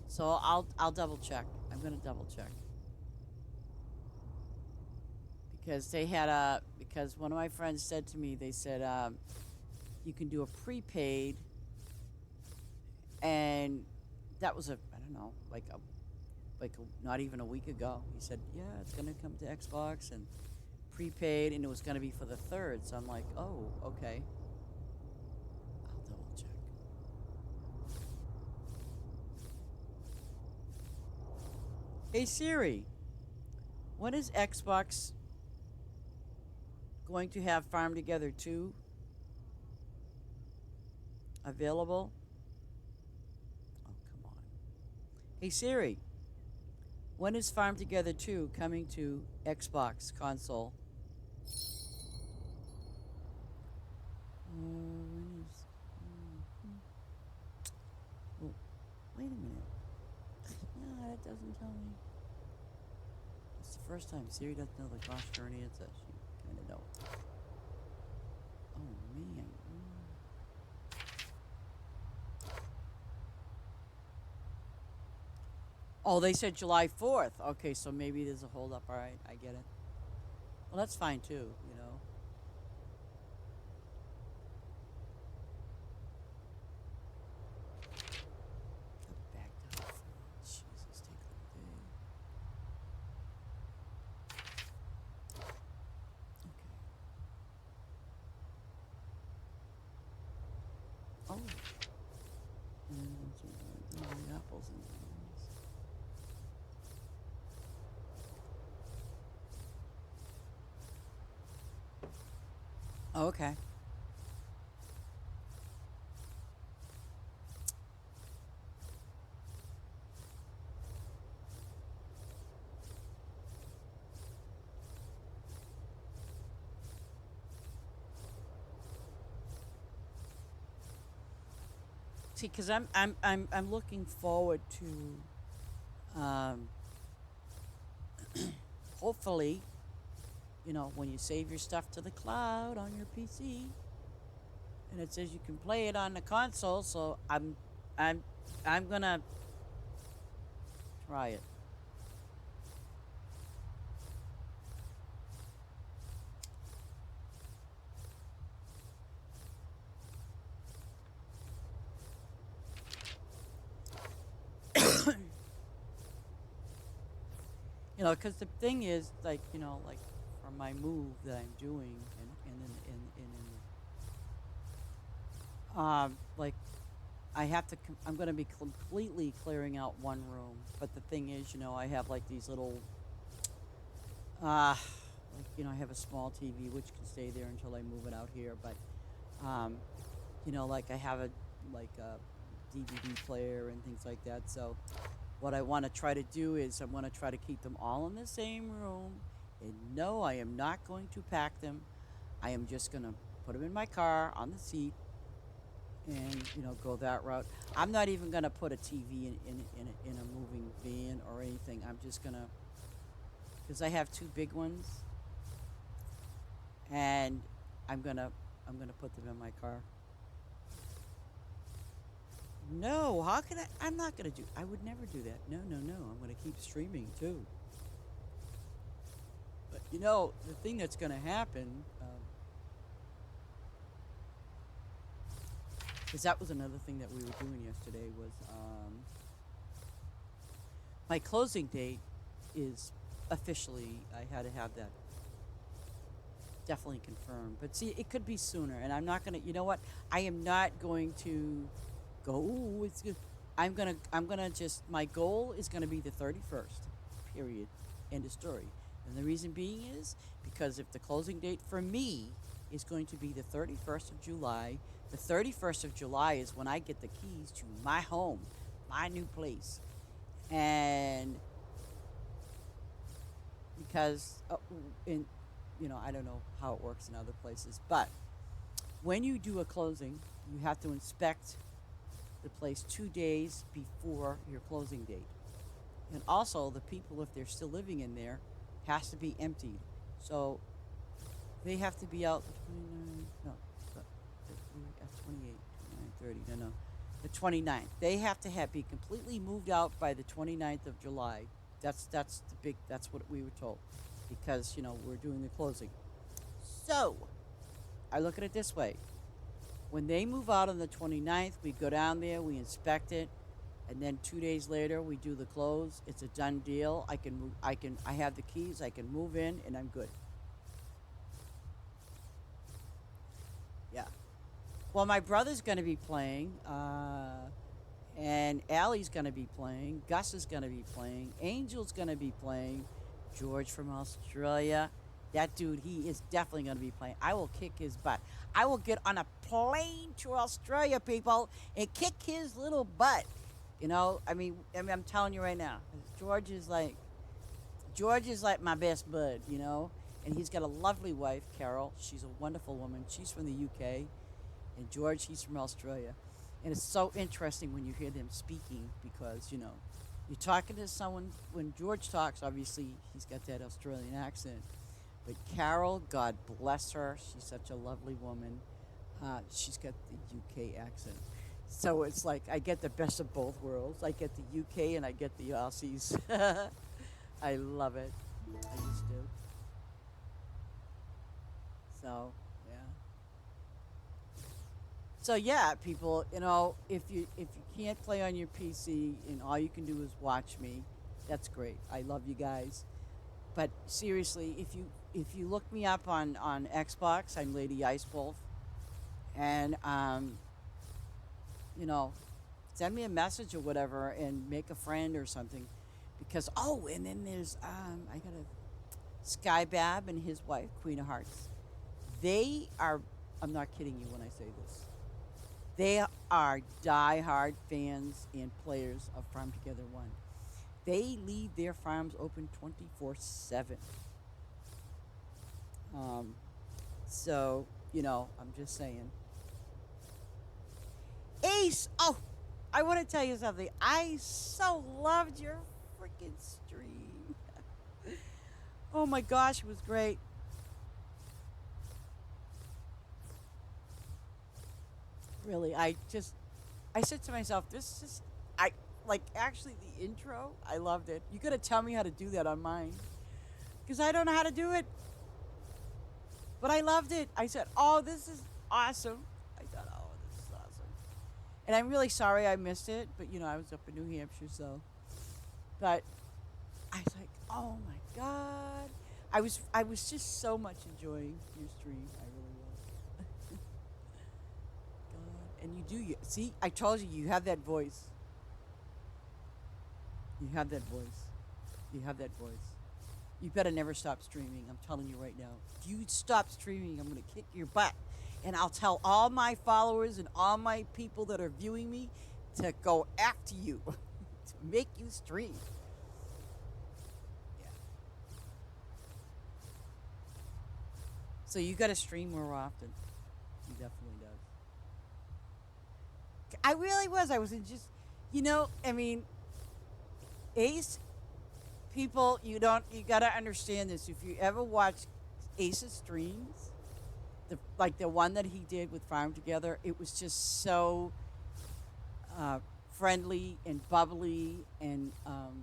So I'll double check. I'm gonna double check. Because one of my friends said to me, they said you can do a prepaid, and that was I don't know, not even a week ago. He said, yeah, it's gonna come to Xbox and prepaid, and it was gonna be for the 3rd. So I'm like, oh, okay. I'll double check. Hey Siri, when is Xbox going to have Farm Together 2 available? Oh, come on. Hey Siri, when is Farm Together 2 coming to Xbox console? When is... Oh, wait a minute. No, that doesn't tell me. It's the first time Siri doesn't know the gosh darn answer. She kind of know. Oh, man. Oh, they said July 4th. Okay, so maybe there's a holdup. All right, I get it. Well, that's fine, too, you know. Backed up. Okay. See, because I'm looking forward to hopefully, when you save your stuff to the cloud on your PC, and it says you can play it on the console. So I'm I'm gonna try it. Because the thing is, like, like for my move that I'm doing, like I have to. I'm going to be completely clearing out one room. But the thing is, I have like these little, like I have a small TV which can stay there until I move it out here. But, um, like I have a DVD player and things like that. So what I want to try to do is I want to try to keep them all in the same room. And no, I am not going to pack them. I am just going to put them in my car on the seat and go that route. I'm not even going to put a TV in a moving van or anything. I'm just going to, because I have two big ones, and I'm gonna put them in my car. No, how can I? I'm not gonna do. I would never do that. No, no, no. I'm gonna keep streaming too. But the thing that's gonna happen, because that was another thing that we were doing yesterday was my closing date is officially. I had to have that definitely confirmed. But see, it could be sooner, and I'm not gonna. You know what? I am not going to go. Ooh, it's good. I'm gonna just. My goal is gonna be the 31st. Period. End of story. And the reason being is because if the closing date for me is going to be the 31st of July, the 31st of July is when I get the keys to my home, my new place, and because in I don't know how it works in other places, but when you do a closing, you have to inspect the place 2 days before your closing date. And also, the people, if they're still living in there, has to be emptied. So they have to be out the 29th, no, the 28, 29, 30, no, no, the 29th. They have to be completely moved out by the 29th of July. That's what we were told, because we're doing the closing. So I look at it this way: when they move out on the 29th, we go down there, we inspect it, and then 2 days later we do the close. It's a done deal. I can move. I have the keys. I can move in, and I'm good. Yeah. Well, my brother's going to be playing, and Allie's going to be playing. Gus is going to be playing. Angel's going to be playing. George from Australia. That dude, he is definitely going to be playing. I will kick his butt. I will get on a plane to Australia, people, and kick his little butt. I'm telling you right now, George is like my best bud, and he's got a lovely wife, Carol. She's a wonderful woman. She's from the UK, and George, he's from Australia. And it's so interesting when you hear them speaking because, you're talking to someone. When George talks, obviously, he's got that Australian accent. But Carol, God bless her, she's such a lovely woman. She's got the UK accent. So it's like I get the best of both worlds. I get the UK and I get the Aussies. I love it. I used to. So, yeah. So yeah, people, if you can't play on your PC and all you can do is watch me, that's great. I love you guys. But seriously, if you look me up on Xbox, I'm Lady Ice Wolf, and you know, send me a message or whatever, and make a friend or something, because and then there's I got a Skybab and his wife, Queen of Hearts, They are, I'm not kidding you when I say this. They are die-hard fans and players of Farm Together 1. They leave their farms open 24/7. Um, so, I'm just saying. Ace, oh, I want to tell you something. I so loved your freaking stream. Oh my gosh, it was great. Really, I said to myself, this is, I, like, actually the intro, I loved it. You got to tell me how to do that on mine. Because I don't know how to do it. But I loved it. I said, oh, this is awesome. I thought, oh, this is awesome. And I'm really sorry I missed it. But, I was up in New Hampshire, so. But I was like, oh my God. I was just so much enjoying your stream. I really was. God. And you see, I told you, you have that voice. You have that voice. You have that voice. You better never stop streaming. I'm telling you right now. If you stop streaming, I'm going to kick your butt. And I'll tell all my followers and all my people that are viewing me to go after you to make you stream. Yeah. So you got to stream more often. He definitely does. I really was. I was in just, I mean, Ace, people, you got to understand this. If you ever watch Ace's streams, the one that he did with Farm Together, it was just so friendly and bubbly and oh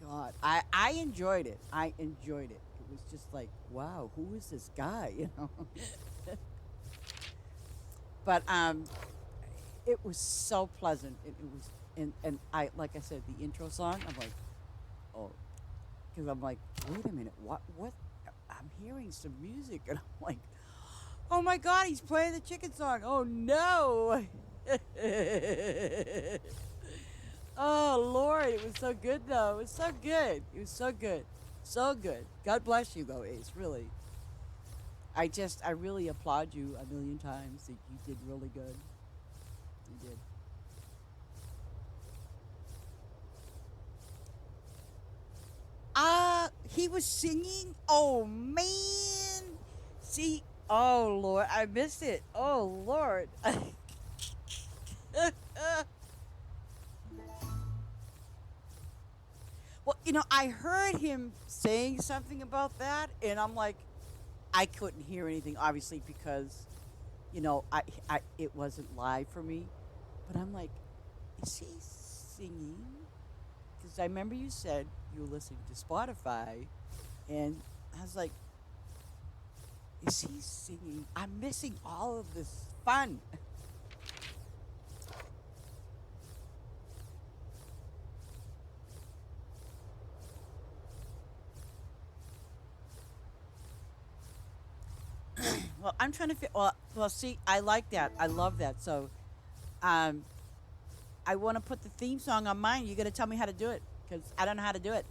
God, I enjoyed it. I enjoyed it. It was just like, wow, who is this guy? But it was so pleasant. It was, and I, like I said, the intro song. I'm like, oh, because I'm like, wait a minute, what? I'm hearing some music, and I'm like, oh my God, he's playing the chicken song. Oh no. Oh Lord, it was so good though. It was so good. It was so good, so good. God bless you though, Ace. Really. I really applaud you a million times. That you did really good. You did. He was singing. Oh man. See. Oh Lord, I missed it. Oh Lord. Well, I heard him saying something about that, and I'm like, I couldn't hear anything, obviously, because, it wasn't live for me. But I'm like, is he singing? Because I remember you said you were listening to Spotify, and I was like, is he singing? I'm missing all of this fun. Well, I'm trying to fit. Well, see, I like that. I love that. So, um, I want to put the theme song on mine. You got to tell me how to do it because I don't know how to do it.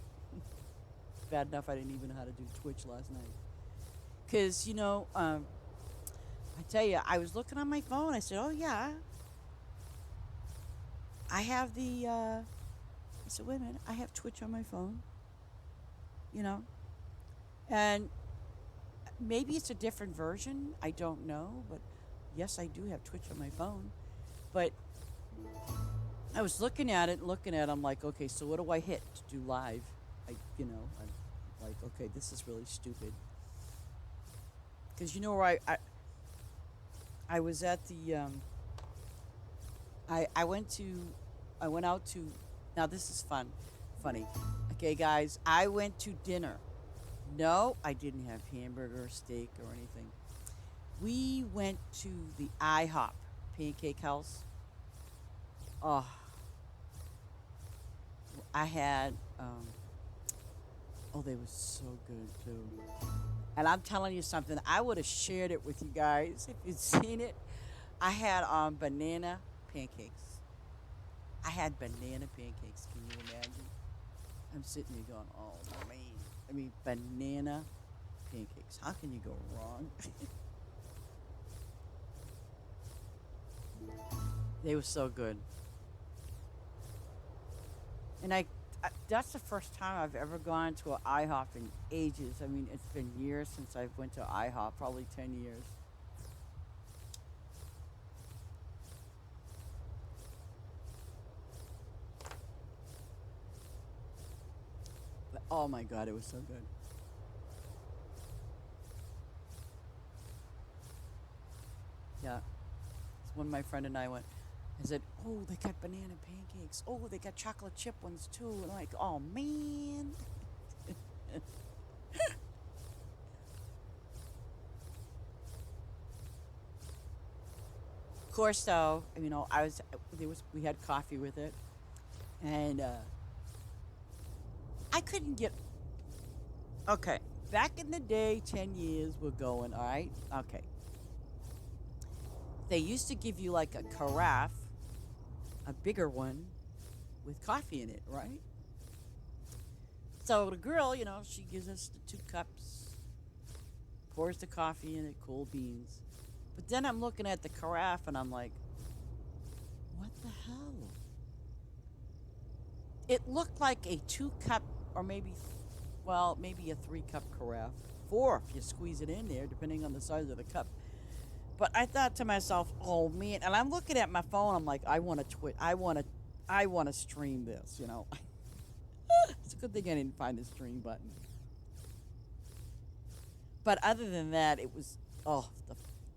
Bad enough I didn't even know how to do Twitch last night. Because I tell you, I was looking on my phone. I said, "Oh yeah, I have the." I said, "Wait a minute, I have Twitch on my phone." You know, and maybe it's a different version. I don't know, but yes, I do have Twitch on my phone. But I was looking at it, looking at it. I'm like, okay, so what do I hit to do live? I'm like, okay, this is really stupid. Because where I was at the I went out to, now this is funny. Okay, guys, I went to dinner. No, I didn't have hamburger, steak, or anything. We went to the IHOP Pancake House. Oh, I had oh, they were so good too. And I'm telling you something, I would have shared it with you guys if you'd seen it. I had banana pancakes. I had banana pancakes. Can you imagine? I'm sitting there going, oh man. I mean, banana pancakes. How can you go wrong? They were so good. And that's the first time I've ever gone to an IHOP in ages. I mean, it's been years since I've went to IHOP, probably 10 years. But oh my God, it was so good. Yeah. It's when my friend and I went. I said, "Oh, they got banana pancakes. Oh, they got chocolate chip ones too." And I'm like, "Oh man." Of course, though, I was there was we had coffee with it, and I couldn't get. Okay, back in the day, 10 years we're going. All right, okay. They used to give you like a carafe, a bigger one, with coffee in it, right? So the girl, she gives us the 2 cups, pours the coffee in it, cold beans. But then I'm looking at the carafe and I'm like, what the hell? It looked like a 2 cup or maybe a 3 cup carafe. 4 if you squeeze it in there, depending on the size of the cup. But I thought to myself, oh man, and I'm looking at my phone, I'm like, I want to I want to. Stream this. It's a good thing I didn't find the stream button. But other than that, it was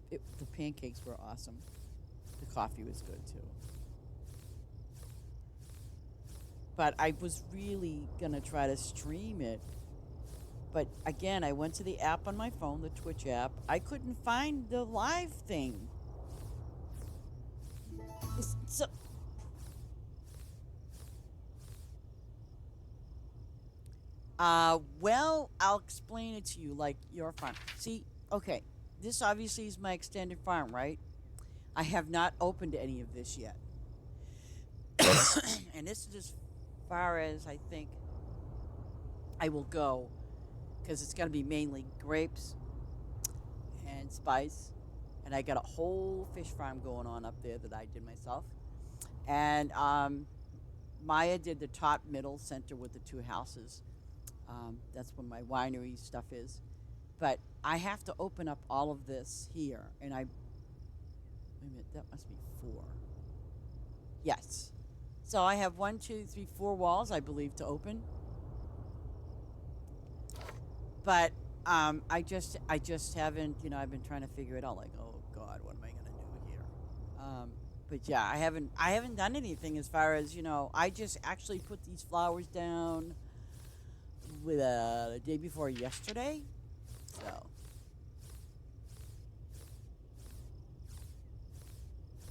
the pancakes were awesome. The coffee was good too. But I was really gonna try to stream it. But again, I went to the app on my phone, the Twitch app. I couldn't find the live thing. So, well, I'll explain it to you like your farm. See, okay, this obviously is my extended farm, right? I have not opened any of this yet. And this is as far as I think I will go because it's going to be mainly grapes and spice. And I got a whole fish farm going on up there that I did myself. And Maya did the top, middle, center with the 2 houses. That's where my winery stuff is. But I have to open up all of this here. And wait a minute, that must be 4. Yes. So I have 1, 2, 3, 4 walls, I believe, to open. But I just haven't, I've been trying to figure it out. Like, oh God, what am I gonna do here? But yeah, I haven't done anything as far as I just actually put these flowers down with the day before yesterday. So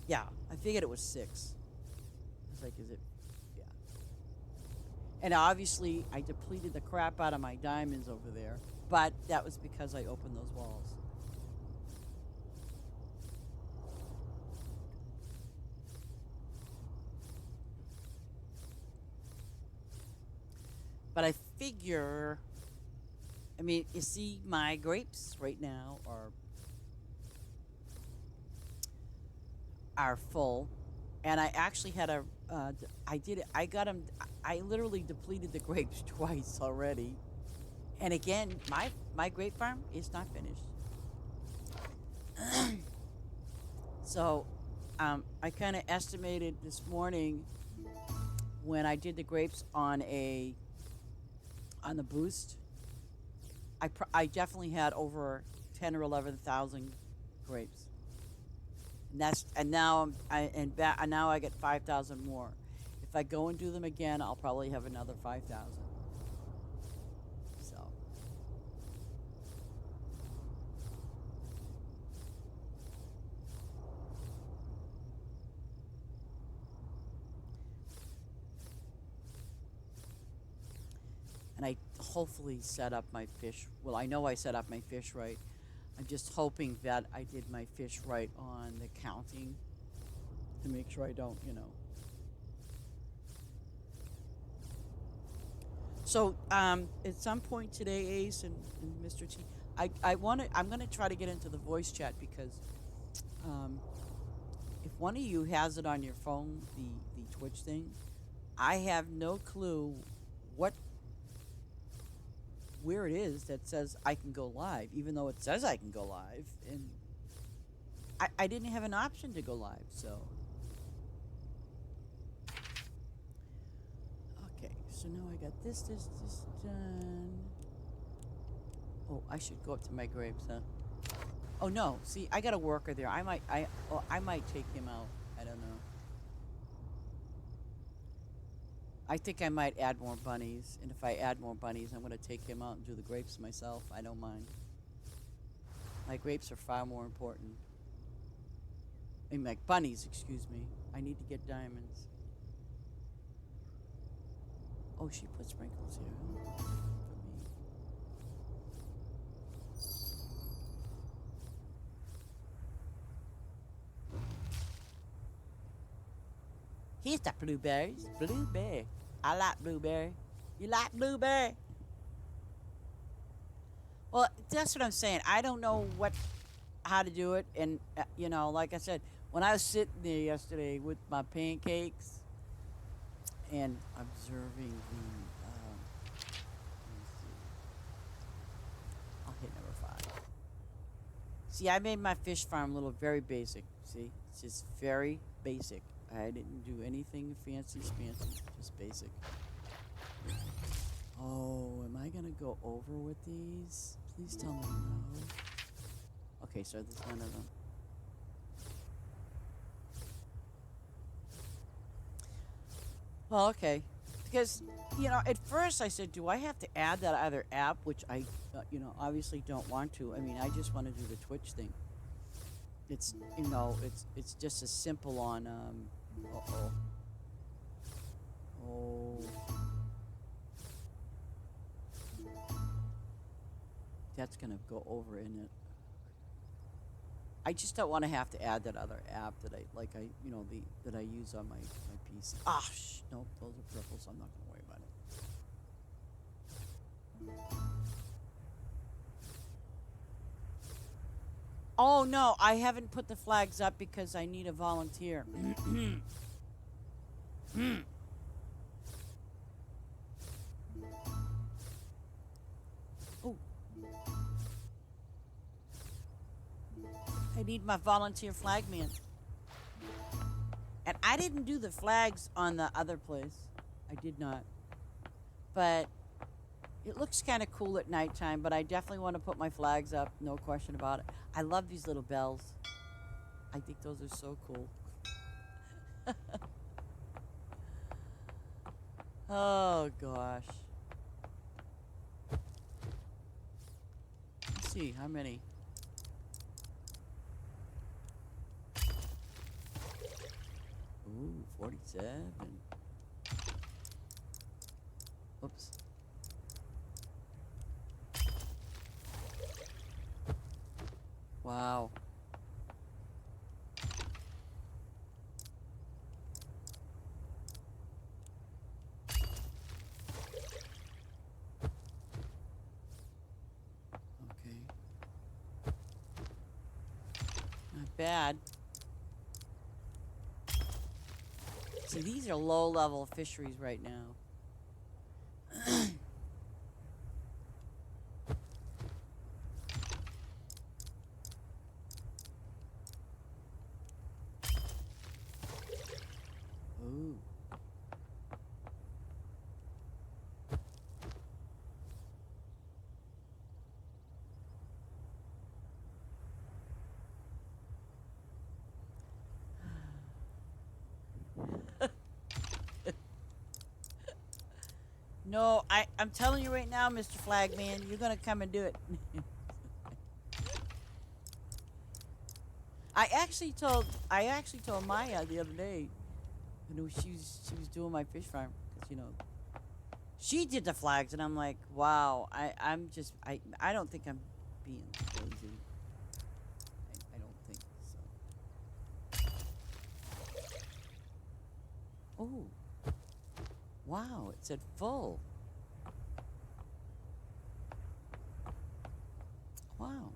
yeah, I figured it was 6. I was like, is it? Yeah. And obviously, I depleted the crap out of my diamonds over there, but that was because I opened those walls. But I figure, I mean, you see, my grapes right now are full, and I actually had I did it. I got them. I literally depleted the grapes twice already. And again, my grape farm is not finished. So, I kind of estimated this morning when I did the grapes on the boost. I definitely had over 10 or 11,000 grapes. And now and now I get 5,000 more. If I go and do them again, I'll probably have another 5,000. So, and I hopefully set up my fish. Well, I know I set up my fish right. I'm just hoping that I did my fish right on the counting to make sure I don't. So, at some point today, Ace and Mr. T, I want to. I'm gonna try to get into the voice chat because um, if one of you has it on your phone, the Twitch thing, I have no clue what where it is that says I can go live, even though it says I can go live, and I didn't have an option to go live, so. Okay, so now I got this done. Oh, I should go up to my grapes, huh? Oh no, see, I got a worker there. I might take him out. I don't know. I think I might add more bunnies, and if I add more bunnies, I'm gonna take him out and do the grapes myself. I don't mind. My grapes are far more important. I mean, like bunnies, excuse me. I need to get diamonds. Oh, she put sprinkles here. For me. Here's the blueberries. Blueberry. I like blueberry. You like blueberry? Well, that's what I'm saying. I don't know how to do it, and you know, like I said, when I was sitting there yesterday with my pancakes and observing the, let me see. I'll hit number 5. See, I made my fish farm a little very basic. See, it's just very basic. I didn't do anything fancy, just basic. Oh, am I gonna go over with these? Please tell me no. Okay, so there's none of them. Well, okay. Because, you know, at first I said, do I have to add that other app, which I, you know, obviously don't want to. I mean, I just want to do the Twitch thing. It's, you know, it's just as simple on, uh-oh. Oh. That's going to go over in it. I just don't want to have to add that other app that you know, that I use on my PC. Ah, nope, those are purples. I'm not going to worry about it. Oh no, I haven't put the flags up because I need a volunteer. Oh. I need my volunteer flag man. And I didn't do the flags on the other place. I did not. But it looks kind of cool at nighttime, but I definitely want to put my flags up, no question about it. I love these little bells. I think those are so cool. Oh, gosh. Let's see, how many? Ooh, 47. Oops. Wow. Okay. Not bad. See, these are low-level fisheries right now. Ooh. No, I'm telling you right now, Mr. Flagman, you're gonna come and do it. I actually told Maya the other day, you know, she was doing my fish farm, 'cause, you know, she did the flags, and I'm like, wow, I'm just I don't think I'm being lazy. I don't think so. Oh. Wow, it said full. Wow.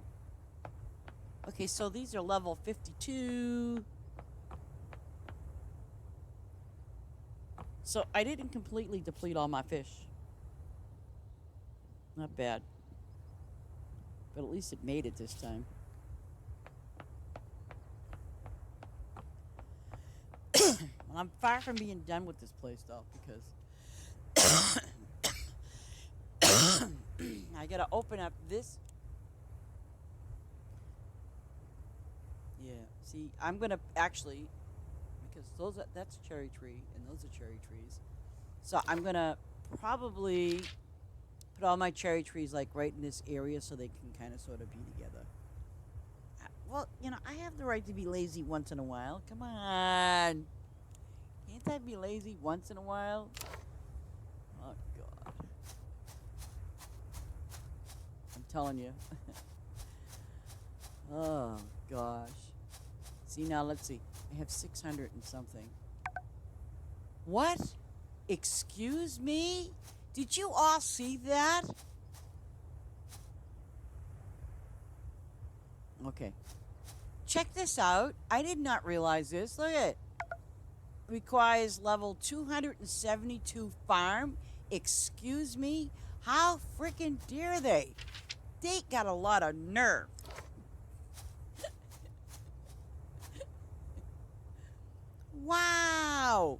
Okay, so these are level 52. So I didn't completely deplete all my fish. Not bad. But at least it made it this time. Well, I'm far from being done with this place, though, because I gotta open up this. Yeah, see, I'm gonna actually, because that's a cherry tree, and those are cherry trees. So I'm gonna probably put all my cherry trees like right in this area so they can kind of sort of be together. Well, I have the right to be lazy once in a while. Come on. Can't I be lazy once in a while? Oh, God. I'm telling you. Oh, gosh. See, now, let's see. I have 600 and something. What? Excuse me? Did you all see that? Okay. Check this out. I did not realize this. Look at it. Requires level 272 farm. Excuse me? How freaking dare they? They got a lot of nerve. Wow.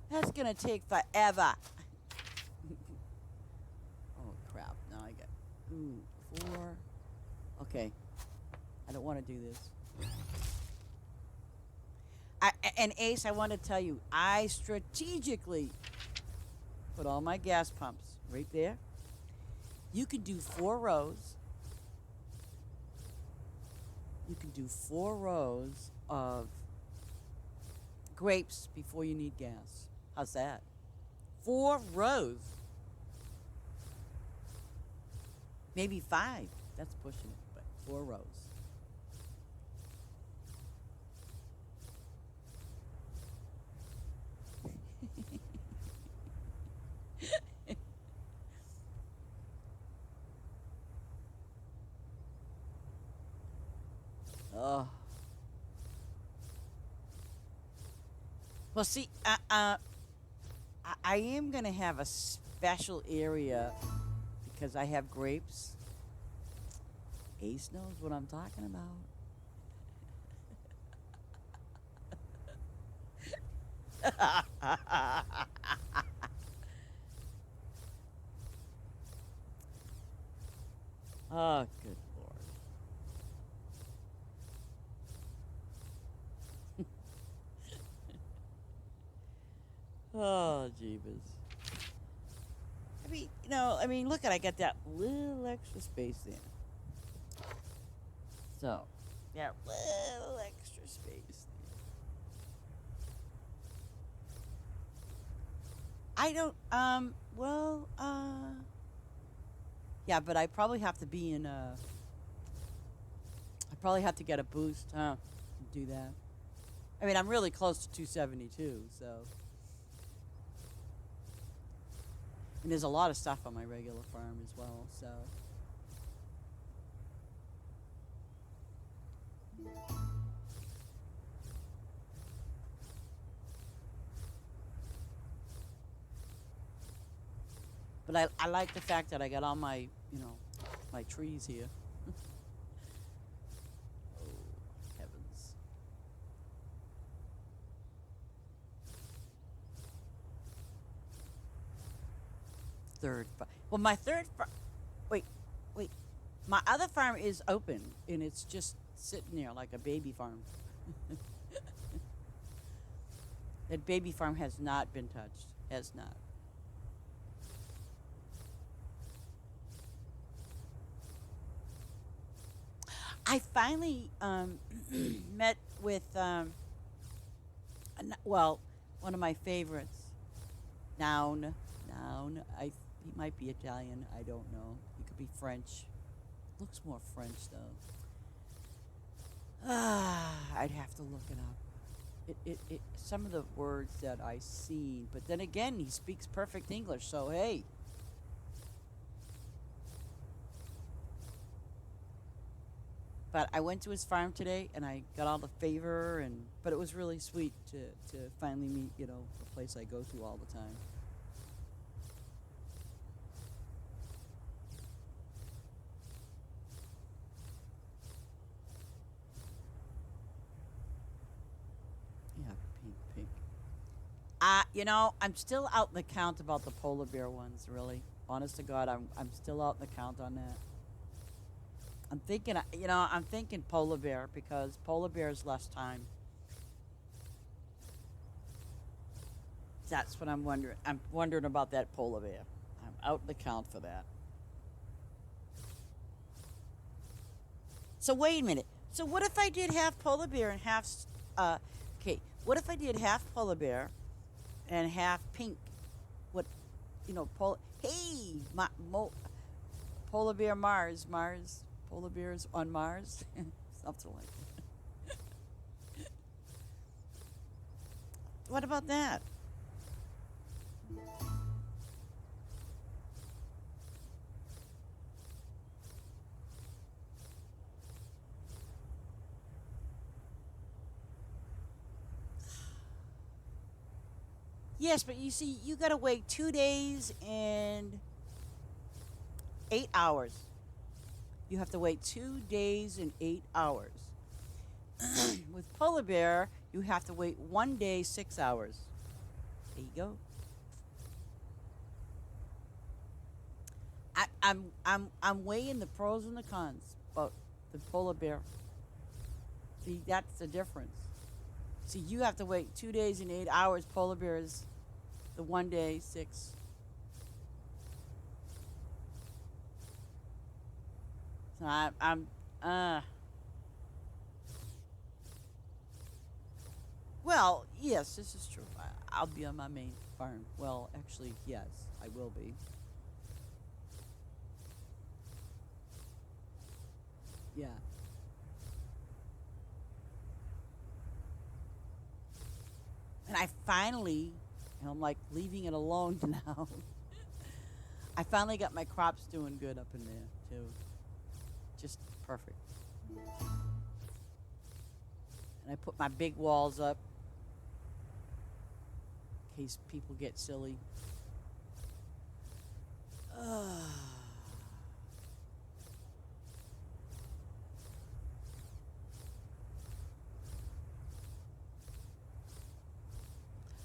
That's going to take forever. Oh, crap. Now I got 4. Okay. I don't want to do this. And Ace, I want to tell you, I strategically put all my gas pumps right there. You can do 4 rows. You can do 4 rows of grapes before you need gas. How's that? 4 rows. Maybe 5. That's pushing it, but 4 rows. Oh. Well, see, I am going to have a special area because I have grapes. Ace knows what I'm talking about. Oh, good Lord. Oh, jeebus. Look I got that little extra space there. So, yeah, little extra space there. I don't, yeah, but I probably have to be in I probably have to get a boost, to do that. I mean, I'm really close to 272, so. And there's a lot of stuff on my regular farm as well, so. But I like the fact that I got all my, my trees here. Oh, heavens. Well, my third farm. Wait. My other farm is open, and it's just sitting there like a baby farm. That baby farm has not been touched. Has not. I finally met with, one of my favorites. Noun. He might be Italian. I don't know. He could be French. Looks more French, though. I'd have to look it up. Some of the words that I see, but then again, he speaks perfect English, so hey. But I went to his farm today, and I got all the favor, and but it was really sweet to finally meet, the place I go to all the time. Yeah, pink, pink. I'm still out in the count about the polar bear ones, really. Honest to God, I'm still out in the count on that. I'm thinking polar bear because polar bear is less time. That's what I'm wondering. I'm wondering about that polar bear. I'm out in the count for that. So wait a minute. So what if I did half polar bear and half, okay, what if I did half polar bear and half pink? What, hey, polar bear Mars, polar bears on Mars, something like that. What about that? Yes, but you see, you gotta wait 2 days and 8 hours. You have to wait 2 days and 8 hours. With polar bear, you have to wait 1 day, 6 hours. There you go. I'm weighing the pros and the cons about the polar bear. See, that's the difference. See, you have to wait 2 days and 8 hours. Polar bear is the 1 day, six. So uh, well, yes, this is true. I'll be on my main farm. Well, actually, yes, I will be. Yeah. And I finally, and I'm like leaving it alone now. I finally got my crops doing good up in there, too. Just perfect. And I put my big walls up in case people get silly.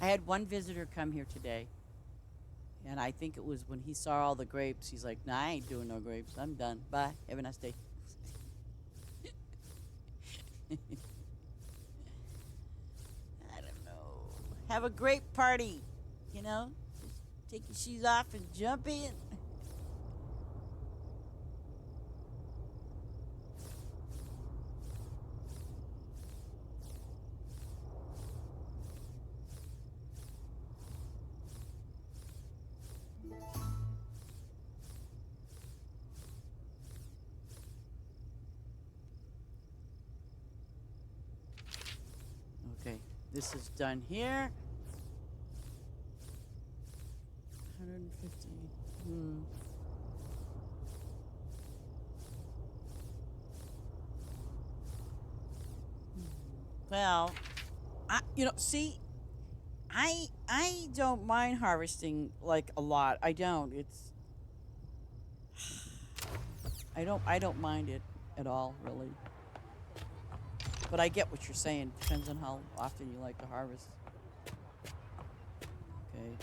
I had one visitor come here today, and I think it was when he saw all the grapes. He's like, "Nah, I ain't doing no grapes. I'm done. Bye. Have a nice day." I don't know. Have a grape party, you know? Just take your shoes off and jump in. Okay, this is done here. 150. Well, see, I don't mind harvesting like a lot. I don't. I don't mind it at all, really. But I get what you're saying. Depends on how often you like to harvest. Okay.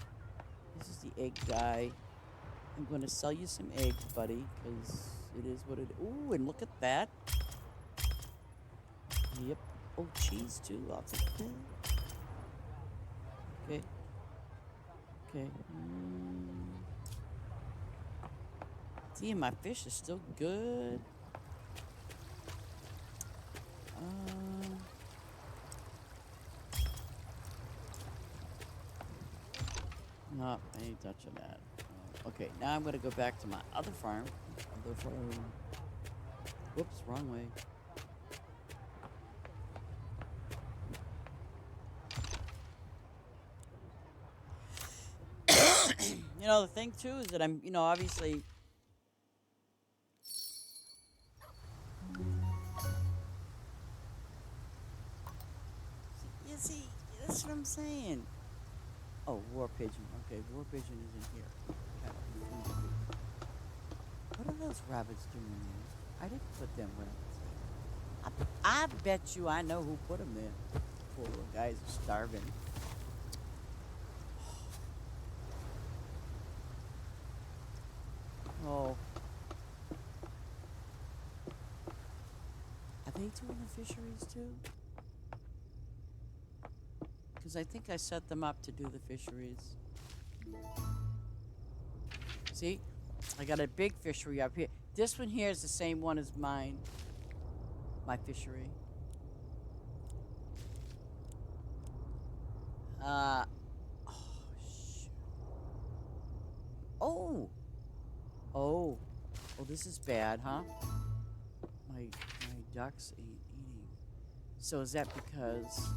This is the egg guy. I'm going to sell you some eggs, buddy, because it is what it is. Ooh, and look at that. Yep. Oh, cheese, too. I'll take that. Okay. Okay. See, my fish is still good. No, I ain't touching that. Okay, now I'm gonna go back to my other farm. Whoops, wrong way. The thing too is that I'm, obviously saying. Oh, war pigeon. Okay, war pigeon is in here. Got food too. What are those rabbits doing there? I didn't put them rabbits there. I bet you I know who put them there. Poor little guys are starving. Oh, are they doing the fisheries too? Because I think I set them up to do the fisheries. See? I got a big fishery up here. This one here is the same one as mine. My fishery. Oh, shoot. Oh! Oh. Oh, this is bad, huh? My ducks ain't eating. So is that because...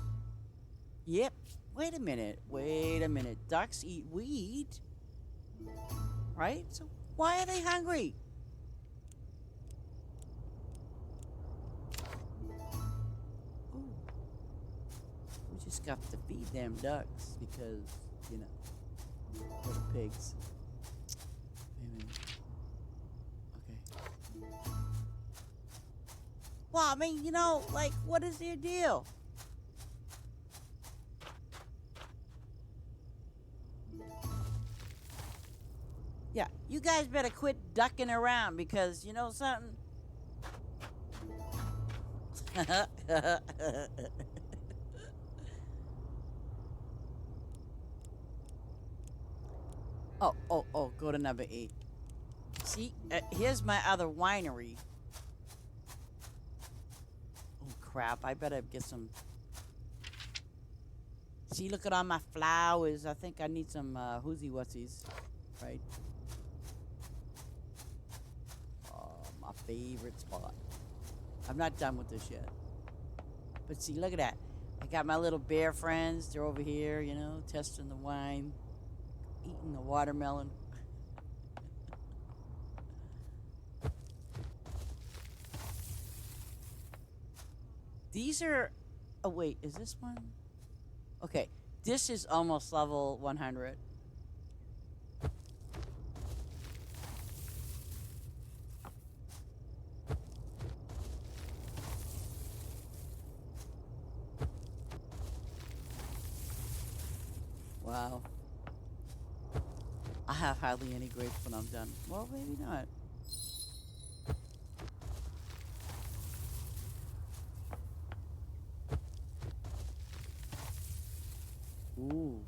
Yep. Wait a minute. Wait a minute. Ducks eat weed. Right? So why are they hungry? Ooh. We just got to feed them ducks because, you know, little pigs. Wait a minute. Okay. Well, I mean, you know, like, what is their deal? Yeah, you guys better quit ducking around because, you know something? Oh, go to number 8. See, here's my other winery. Oh, crap, I better get some... See, look at all my flowers. I think I need some whoozy-wutsies, right? Oh, my favorite spot. I'm not done with this yet. But see, look at that. I got my little bear friends. They're over here, you know, testing the wine, eating the watermelon. These are... Oh, wait, is this one? Okay, this is almost level 100. Wow. I have hardly any grapes when I'm done. Well, maybe not. Ooh.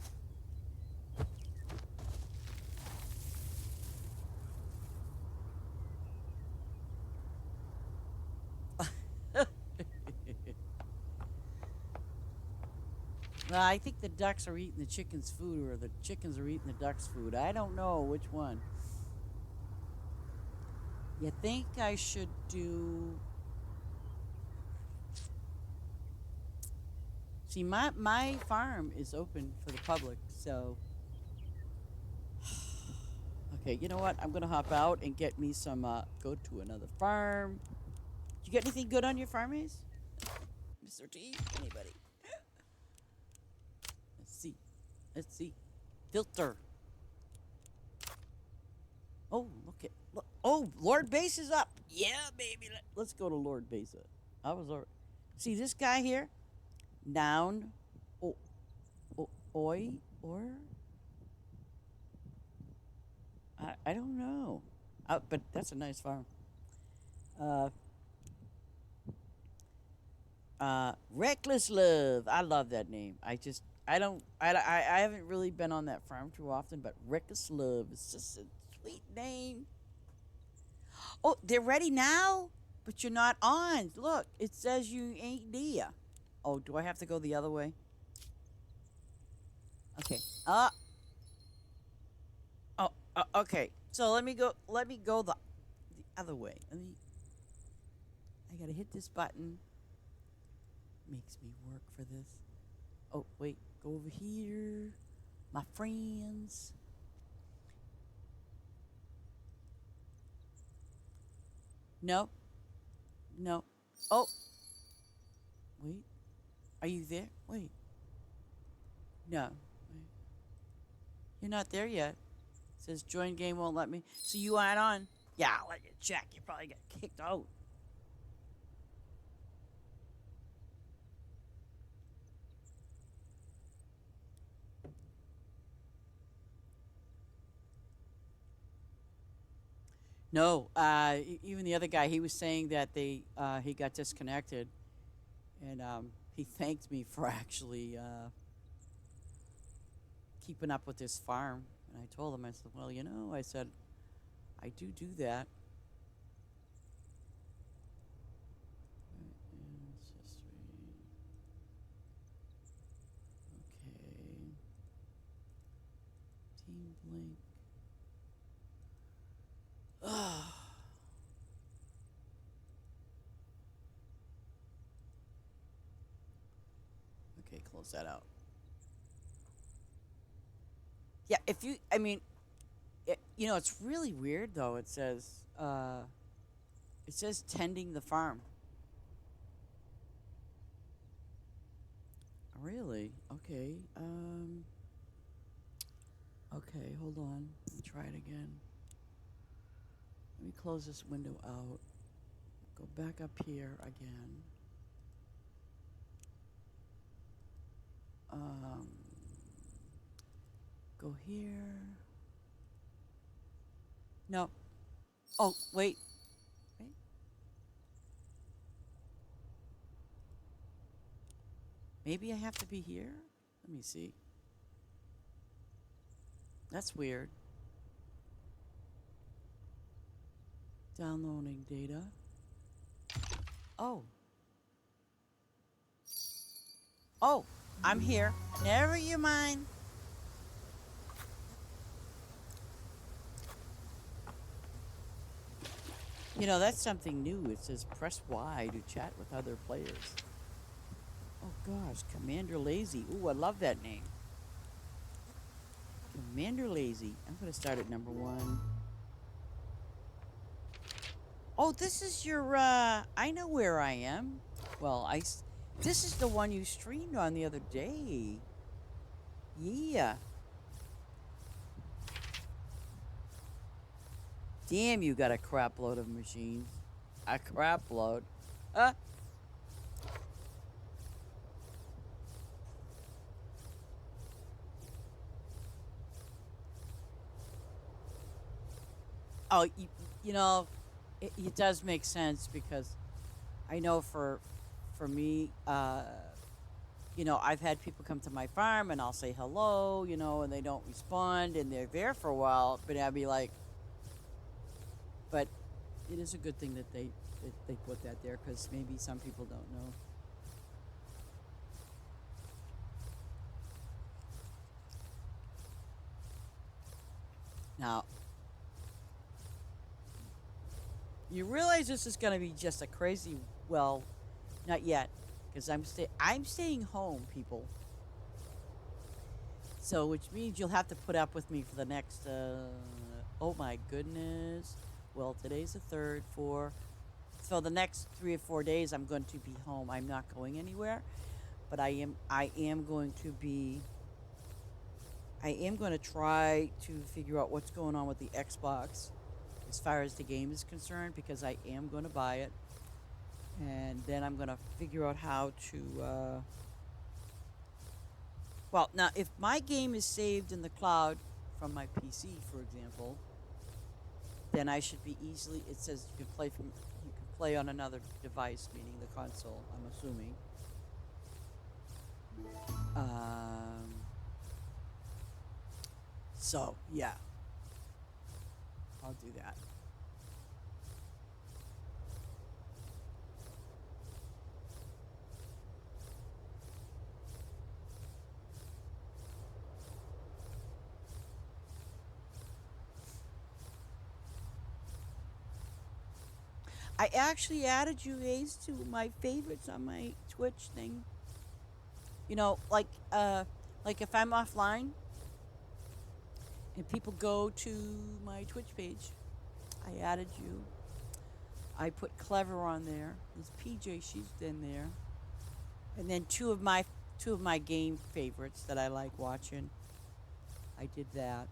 Well, I think the ducks are eating the chicken's food, or the chickens are eating the ducks' food. I don't know which one. You think I should do... See, my farm is open for the public, so... Okay, you know what? I'm going to hop out and get me some, go to another farm. Did you get anything good on your farm, Ace? Mr. T? Anybody? Let's see. Let's see. Filter. Oh, look. Oh, Lord Base is up. Yeah, baby. Let's go to Lord Base. I was already... See this guy here? Noun. Oi? Or? I don't know. But that's a nice farm. Reckless Love. I love that name. I haven't really been on that farm too often, but Reckless Love is just a sweet name. Oh, they're ready now? But you're not on. Look, it says you ain't there. Oh, do I have to go the other way? Okay. Okay. So let me go the other way. I gotta hit this button. Makes me work for this. Oh, wait. Go over here. My friends. No. No. Oh. Wait. Are you there? Wait. No. You're not there yet. It says join game won't let me. So you aren't on? Yeah, I'll let you check. You probably got kicked out. No, even the other guy, he was saying that he got disconnected, and he thanked me for actually keeping up with this farm. And I told him, I said, well, I said, I do that. Ancestry. Okay. Team Blink. Ugh. Okay, close that out. Yeah, I mean, it's really weird though. It says tending the farm. Really? Okay. Okay, hold on. Let me try it again. Let me close this window out. Go back up here again. Um, Go here. No. Oh, wait. Wait. Maybe I have to be here? Let me see. That's weird. Downloading data. Oh. Oh, I'm here. Never you mind. That's something new. It says press Y to chat with other players. Oh gosh, Commander Lazy. Ooh, I love that name. Commander Lazy. I'm going to start at number 1. Oh, this is your, I know where I am. Well, this is the one you streamed on the other day. Yeah. Damn, you got a crap load of machines. A crap load. Oh, it does make sense because I know for me, I've had people come to my farm and I'll say hello, and they don't respond and they're there for a while, but I'd be like, but it is a good thing that they put that there because maybe some people don't know. Now, you realize this is going to be just a crazy, well, not yet, because I'm staying home, people. So, which means you'll have to put up with me for the next, oh my goodness. Well, today's the 3rd, 4. So the next 3 or 4 days, I'm going to be home. I'm not going anywhere, but I am going to be. I am going to try to figure out what's going on with the Xbox as far as the game is concerned, because I am going to buy it, and then I'm going to figure out how to. Well, now if my game is saved in the cloud from my PC, for example, then I should be easily. It says you can play on another device, meaning the console. I'm assuming. So yeah, I'll do that. I actually added you guys to my favorites on my Twitch thing. Like if I'm offline and people go to my Twitch page, I added you. I put Clever on there. There's PJ, she's in there. And then two of my game favorites that I like watching. I did that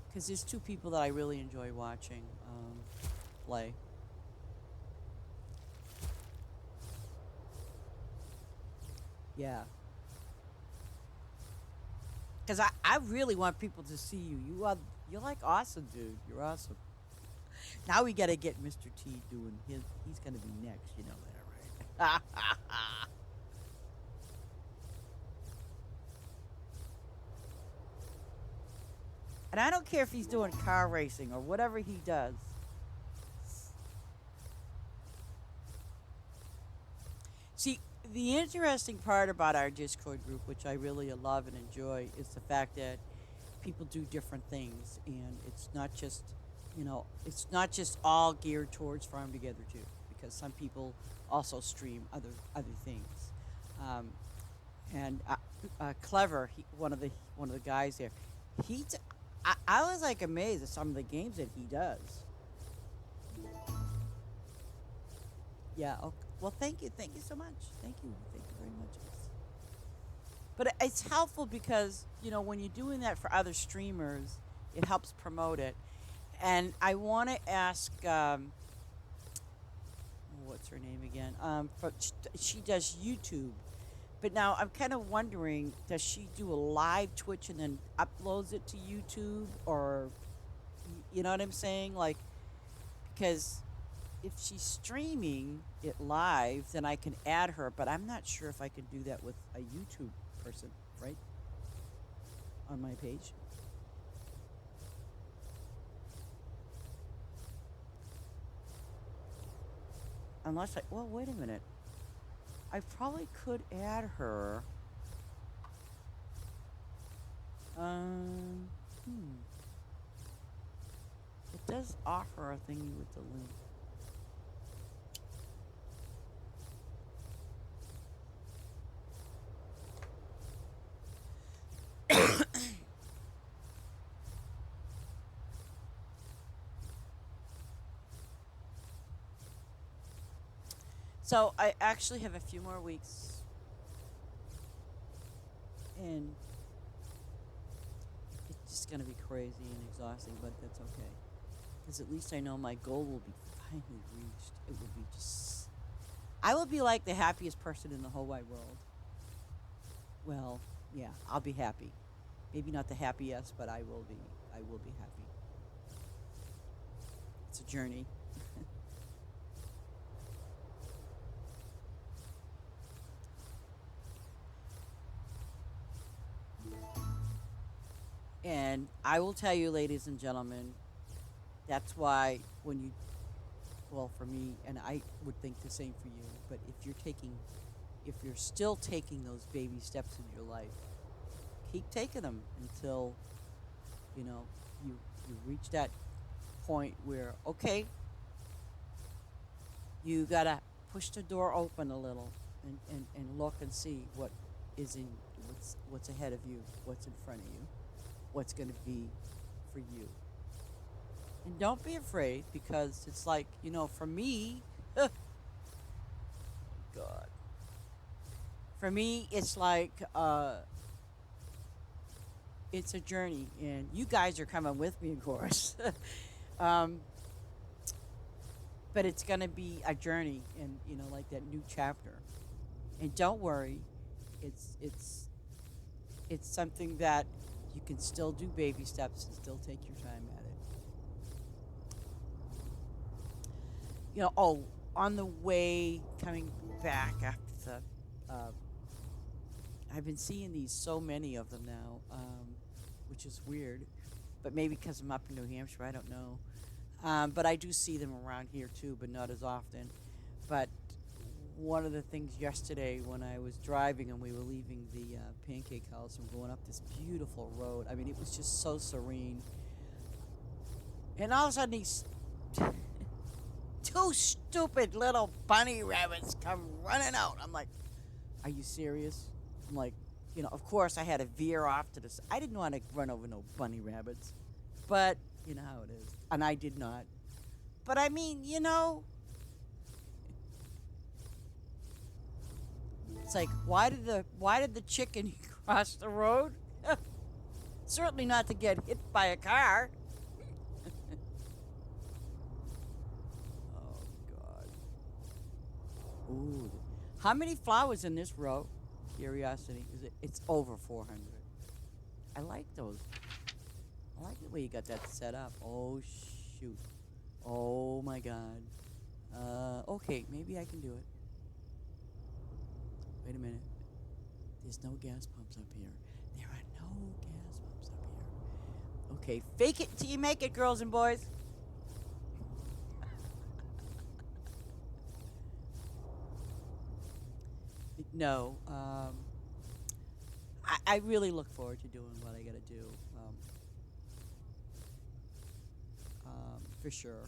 because there's two people that I really enjoy watching play. Yeah, because I really want people to see you. You're like awesome, dude. You're awesome. Now we got to get Mr. T doing his. He's gonna be next. You know that, right? And I don't care if he's doing car racing or whatever he does. See, the interesting part about our Discord group, which I really love and enjoy, is the fact that people do different things, and it's not just all geared towards Farm Together too, because some people also stream other things. Um, and Clever, one of the guys there, he. I was like amazed at some of the games that he does. Yeah. Okay. Well, thank you so much. Thank you very much. But it's helpful because when you're doing that for other streamers, it helps promote it. And I want to ask, what's her name again? She does YouTube, but now I'm kind of wondering, does she do a live Twitch and then uploads it to YouTube, or you know what I'm saying? Like, because if she's streaming it live, then I can add her, but I'm not sure if I can do that with a YouTube person, right? On my page. Unless well, wait a minute. I probably could add her. Um, hmm. It does offer a thingy with the link. So I actually have a few more weeks, and it's just gonna be crazy and exhausting, but that's okay. Because at least I know my goal will be finally reached. It will be just, I will be like the happiest person in the whole wide world. Well, yeah, I'll be happy. Maybe not the happiest, but I will be. I will be happy. It's a journey. And I will tell you, ladies and gentlemen, that's why when you, well, for me, and I would think the same for you, but if you're still taking those baby steps in your life, keep taking them until, you know, you reach that point where, okay, you gotta push the door open a little and look and see what is in, what's ahead of you, what's in front of you, what's going to be for you. And don't be afraid, because it's like, for me, God, for me, it's like, it's a journey, and you guys are coming with me, of course. um, but it's going to be a journey, and, like that new chapter. And don't worry, it's something that you can still do baby steps and still take your time at it. Oh, on the way coming back after uh, I've been seeing so many of them now, which is weird, but maybe because I'm up in New Hampshire, I don't know. But I do see them around here too, but not as often. But one of the things yesterday when I was driving and we were leaving the pancake house and going up this beautiful road, I mean, it was just so serene. And all of a sudden, these two stupid little bunny rabbits come running out. I'm like, are you serious? I'm like, of course I had to veer off to this. I didn't want to run over no bunny rabbits, but you know how it is. And I did not. But I mean, It's like, why did the chicken cross the road? Certainly not to get hit by a car. Oh God. Ooh. How many flowers in this row? Curiosity. It's over 400. I like those. I like the way you got that set up. Oh shoot. Oh my God. Okay, maybe I can do it. Wait a minute. There's no gas pumps up here. There are no gas pumps up here. Okay, fake it till you make it, girls and boys. No, I really look forward to doing what I got to do, for sure.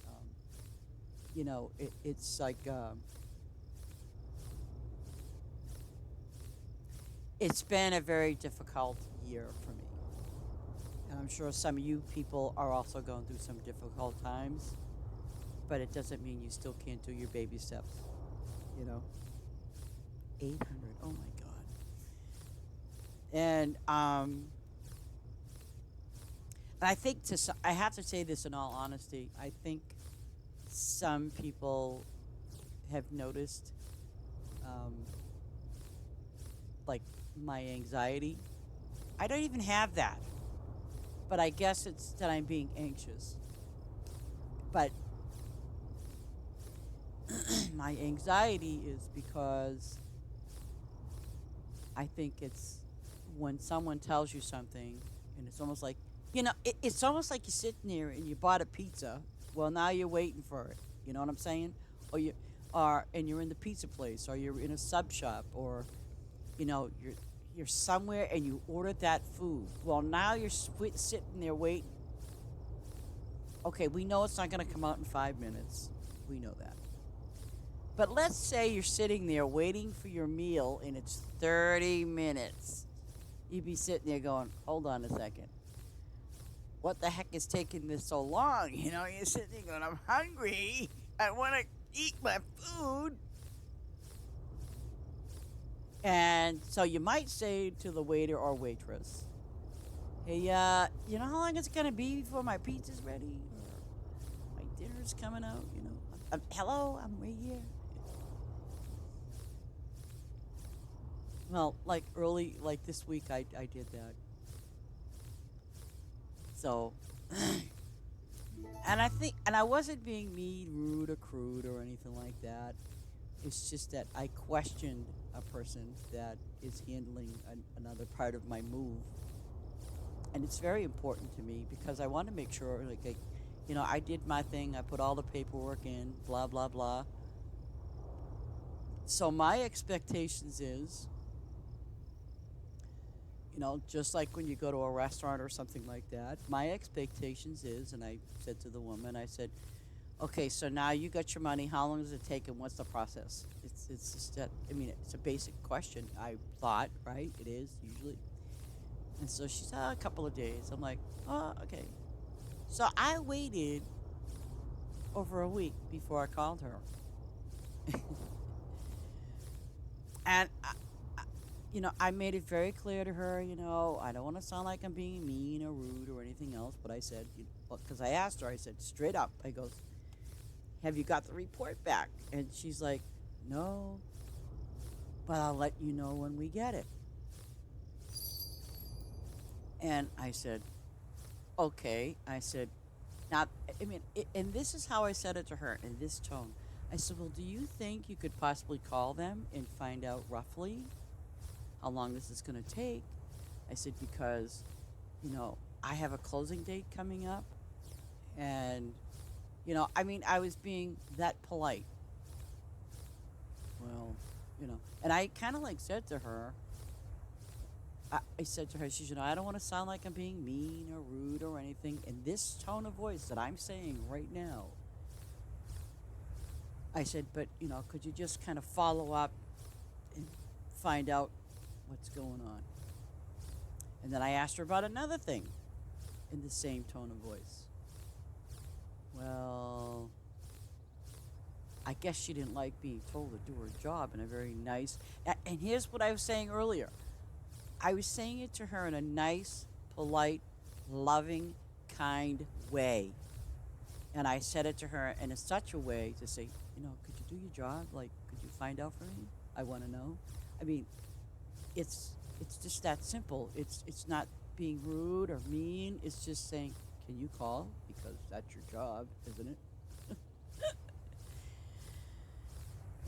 Um, it's like it's been a very difficult year for me. And I'm sure some of you people are also going through some difficult times, but it doesn't mean you still can't do your baby steps, you know? 800. Oh my God. And I think I have to say this in all honesty. I think some people have noticed, um, like my anxiety. I don't even have that, but I guess it's that I'm being anxious. But my anxiety is because I think it's when someone tells you something, and it's almost like, it's almost like you're sitting there and you bought a pizza. Well, now you're waiting for it. You know what I'm saying? Or and you're in the pizza place, or you're in a sub shop, or you're somewhere and you ordered that food. Well, now you're sitting there waiting. Okay, we know it's not going to come out in 5 minutes. We know that. But let's say you're sitting there waiting for your meal and it's 30 minutes. You'd be sitting there going, hold on a second. What the heck is taking this so long? You're sitting there going, I'm hungry. I want to eat my food. And so you might say to the waiter or waitress, hey, you know how long it's going to be before my pizza's ready? Or my dinner's coming out, hello, I'm right here. Well, like this week, I did that. So, and I wasn't being mean, rude, or crude, or anything like that. It's just that I questioned a person that is handling another part of my move. And it's very important to me because I want to make sure, I did my thing, I put all the paperwork in, blah, blah, blah. So my expectations is, just like when you go to a restaurant or something like that, my expectations is, and I said to the woman, I said, okay, so now you got your money. How long does it take, and what's the process? It's just that. I mean, it's a basic question. I thought, right? It is usually. And so she said, a couple of days. I'm like, oh, okay. So I waited over a week before I called her, and I made it very clear to her. I don't want to sound like I'm being mean or rude or anything else, but I said, because I asked her, I said straight up, I goes, have you got the report back? And she's like, no, but I'll let you know when we get it. And I said, okay. I said, not, I mean, and this is how I said it to her in this tone. I said, well, do you think you could possibly call them and find out roughly how long this is going to take? I said, because, I have a closing date coming up. And, I was being that polite. Well, and I kind of said to her, I said to her, she said, I don't want to sound like I'm being mean or rude or anything. In this tone of voice that I'm saying right now, I said, but, could you just kind of follow up and find out what's going on? And then I asked her about another thing in the same tone of voice. Well, I guess she didn't like being told to do her job in a very nice. And here's what I was saying earlier. I was saying it to her in a nice, polite, loving, kind way. And I said it to her in such a way to say, could you do your job? Like, could you find out for me? I want to know. I mean, it's just that simple. It's not being rude or mean. It's just saying, can you call? Because that's your job, isn't it?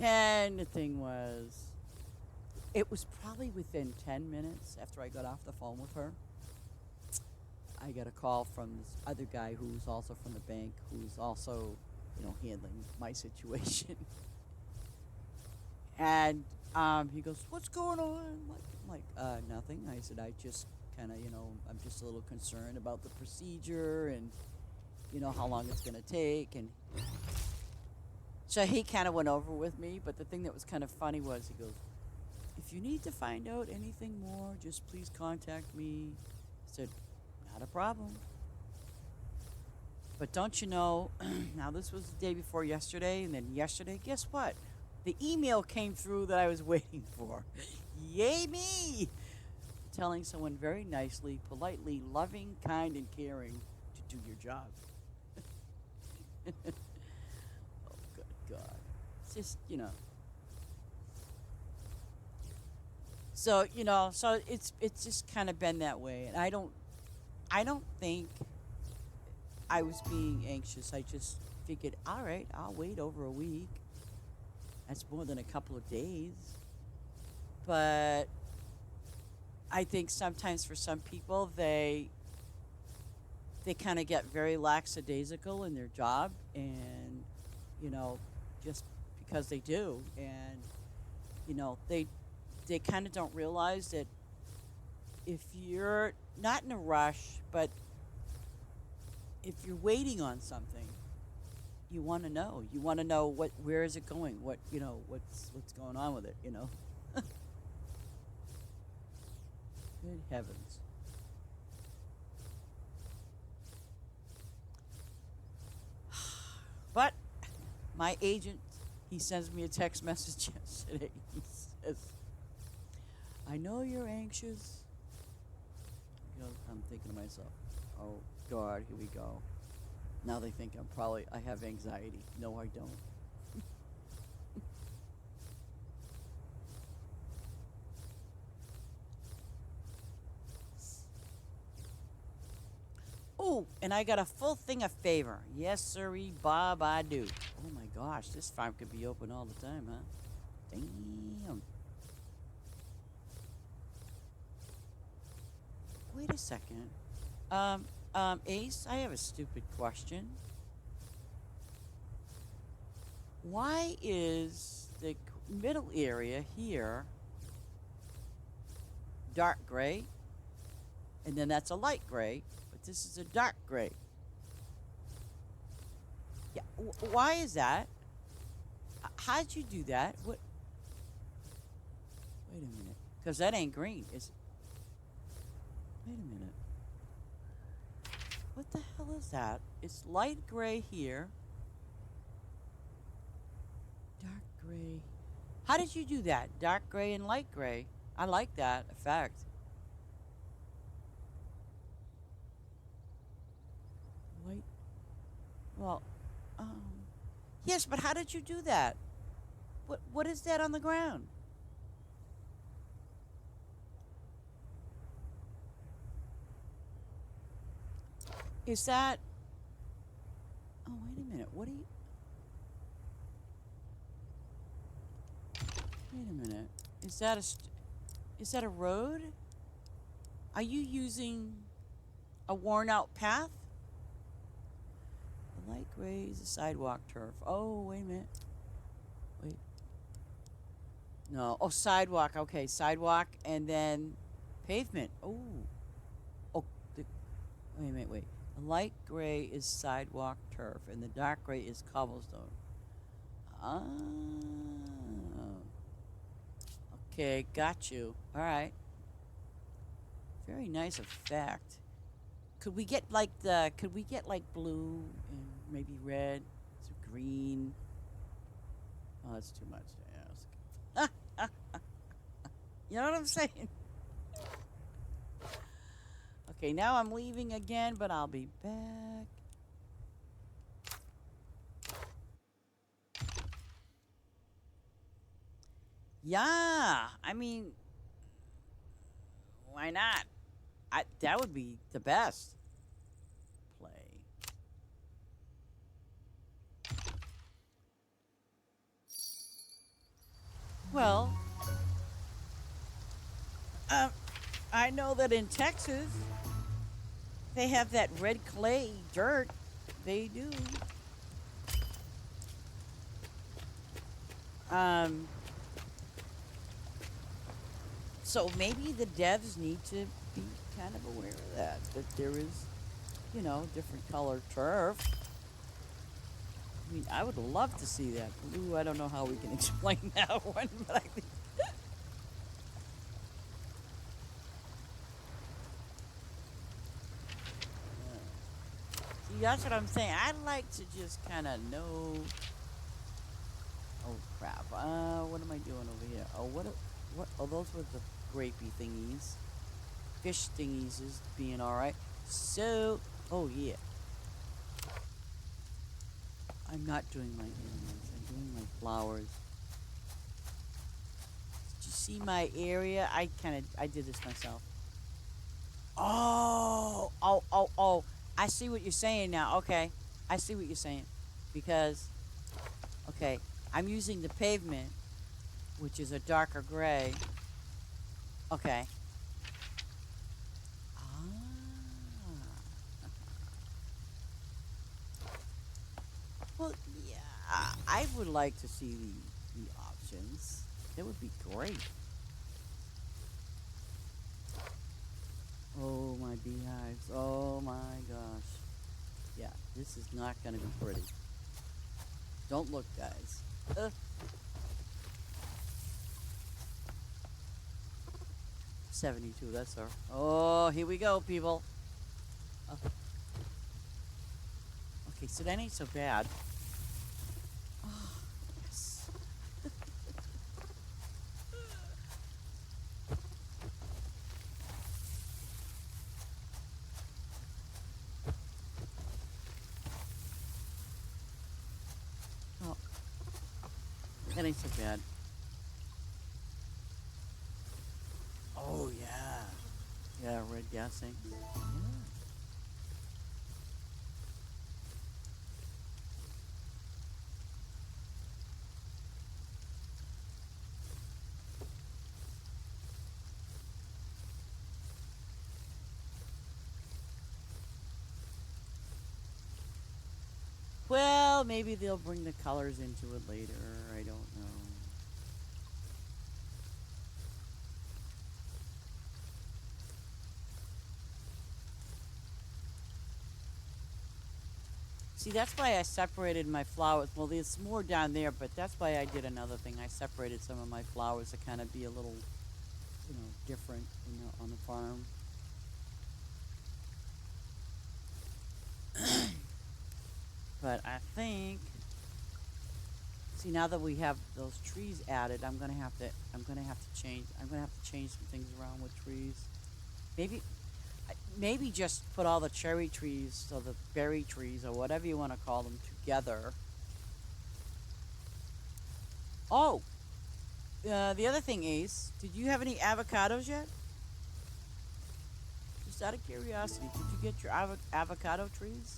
And the thing was, it was probably within 10 minutes after I got off the phone with her. I got a call from this other guy who's also from the bank, who's also, handling my situation. And he goes, "What's going on?" Nothing. I said, I just kind of, I'm just a little concerned about the procedure and, how long it's going to take. And so he kind of went over with me. But the thing that was kind of funny was he goes, "If you need to find out anything more, just please contact me." I said, "Not a problem." But don't you know, now this was the day before yesterday, and then yesterday, guess what? The email came through that I was waiting for. Yay me! Telling someone very nicely, politely, loving, kind, and caring to do your job. Oh, good God. It's just, So, so it's just kind of been that way. And I don't think I was being anxious. I just figured, all right, I'll wait over a week. That's more than a couple of days. But I think sometimes for some people, they kind of get very lackadaisical in their job, and you know, just because they do, and they kind of don't realize that if you're not in a rush, but if you're waiting on something, you want to know. You want to know where is it going? What's going on with it? Good heavens. But my agent, he sends me a text message yesterday. He says, "I know you're anxious." I'm thinking to myself, oh God, here we go. Now they think I have anxiety. No, I don't. Oh, and I got a full thing of favor. Yes, sirree, Bob, I do. Oh my gosh, this farm could be open all the time, huh? Damn. Wait a second. Ace, I have a stupid question. Why is the middle area here dark gray, and then that's a light gray, but this is a dark gray? Yeah, why is that? How'd you do that? What? Wait a minute, because that ain't green, is it? Wait a minute. What the hell is that? It's light gray here. Dark gray. How did you do that? Dark gray and light gray. I like that effect. Light. Well, um. Yes, but how did you do that? What is that on the ground? Is that? Oh, wait a minute. What do you? Wait a minute. Is that a road? Are you using a worn out path? The light gray is a sidewalk turf. Oh, wait a minute. Wait. No. Oh, sidewalk. Okay, sidewalk and then pavement. Oh. Oh, wait a minute, wait. The light gray is sidewalk turf and the dark gray is cobblestone. Ah. Okay, got you. All right. Very nice effect. Could we get like blue and maybe red, some green? Oh, that's too much to ask. You know what I'm saying? Okay, now I'm leaving again, but I'll be back. Yeah, I mean, why not? That would be the best. Play. Well, um, I know that in Texas they have that red clay dirt. They do. Um, so maybe the devs need to be kind of aware of that. That there is, different colored turf. I mean, I would love to see that. Blue, I don't know how we can explain that one, but I think. See, that's what I'm saying. I'd like to just kind of know. Oh crap! What am I doing over here? Oh, what? Oh, those were the grapey thingies. Fish thingies is being all right. So, oh yeah. I'm not doing my animals. I'm doing my flowers. Did you see my area? I did this myself. Oh. I see what you're saying now. Okay. I see what you're saying. Because, okay, I'm using the pavement, which is a darker gray. Okay. Ah. Well, yeah, I would like to see the options. That would be great. Oh, my beehives. Oh, my gosh. Yeah, this is not going to be pretty. Don't look, guys. 72, that's her. Oh, here we go, people. Oh. Okay, so that ain't so bad. Oh, yes. Oh, that ain't so bad. Oh, yeah. Yeah, red gassing. Yeah. Well, maybe they'll bring the colors into it later. I don't know. See, that's why I separated my flowers. Well, there's more down there, but that's why I did another thing. I separated some of my flowers to kind of be a little, different, on the farm. But I think, see, now that we have those trees added, I'm gonna have to change some things around with trees. Maybe, maybe just put all the cherry trees or the berry trees or whatever you want to call them together. Oh, the other thing, Ace, did you have any avocados yet? Just out of curiosity, did you get your avocado trees?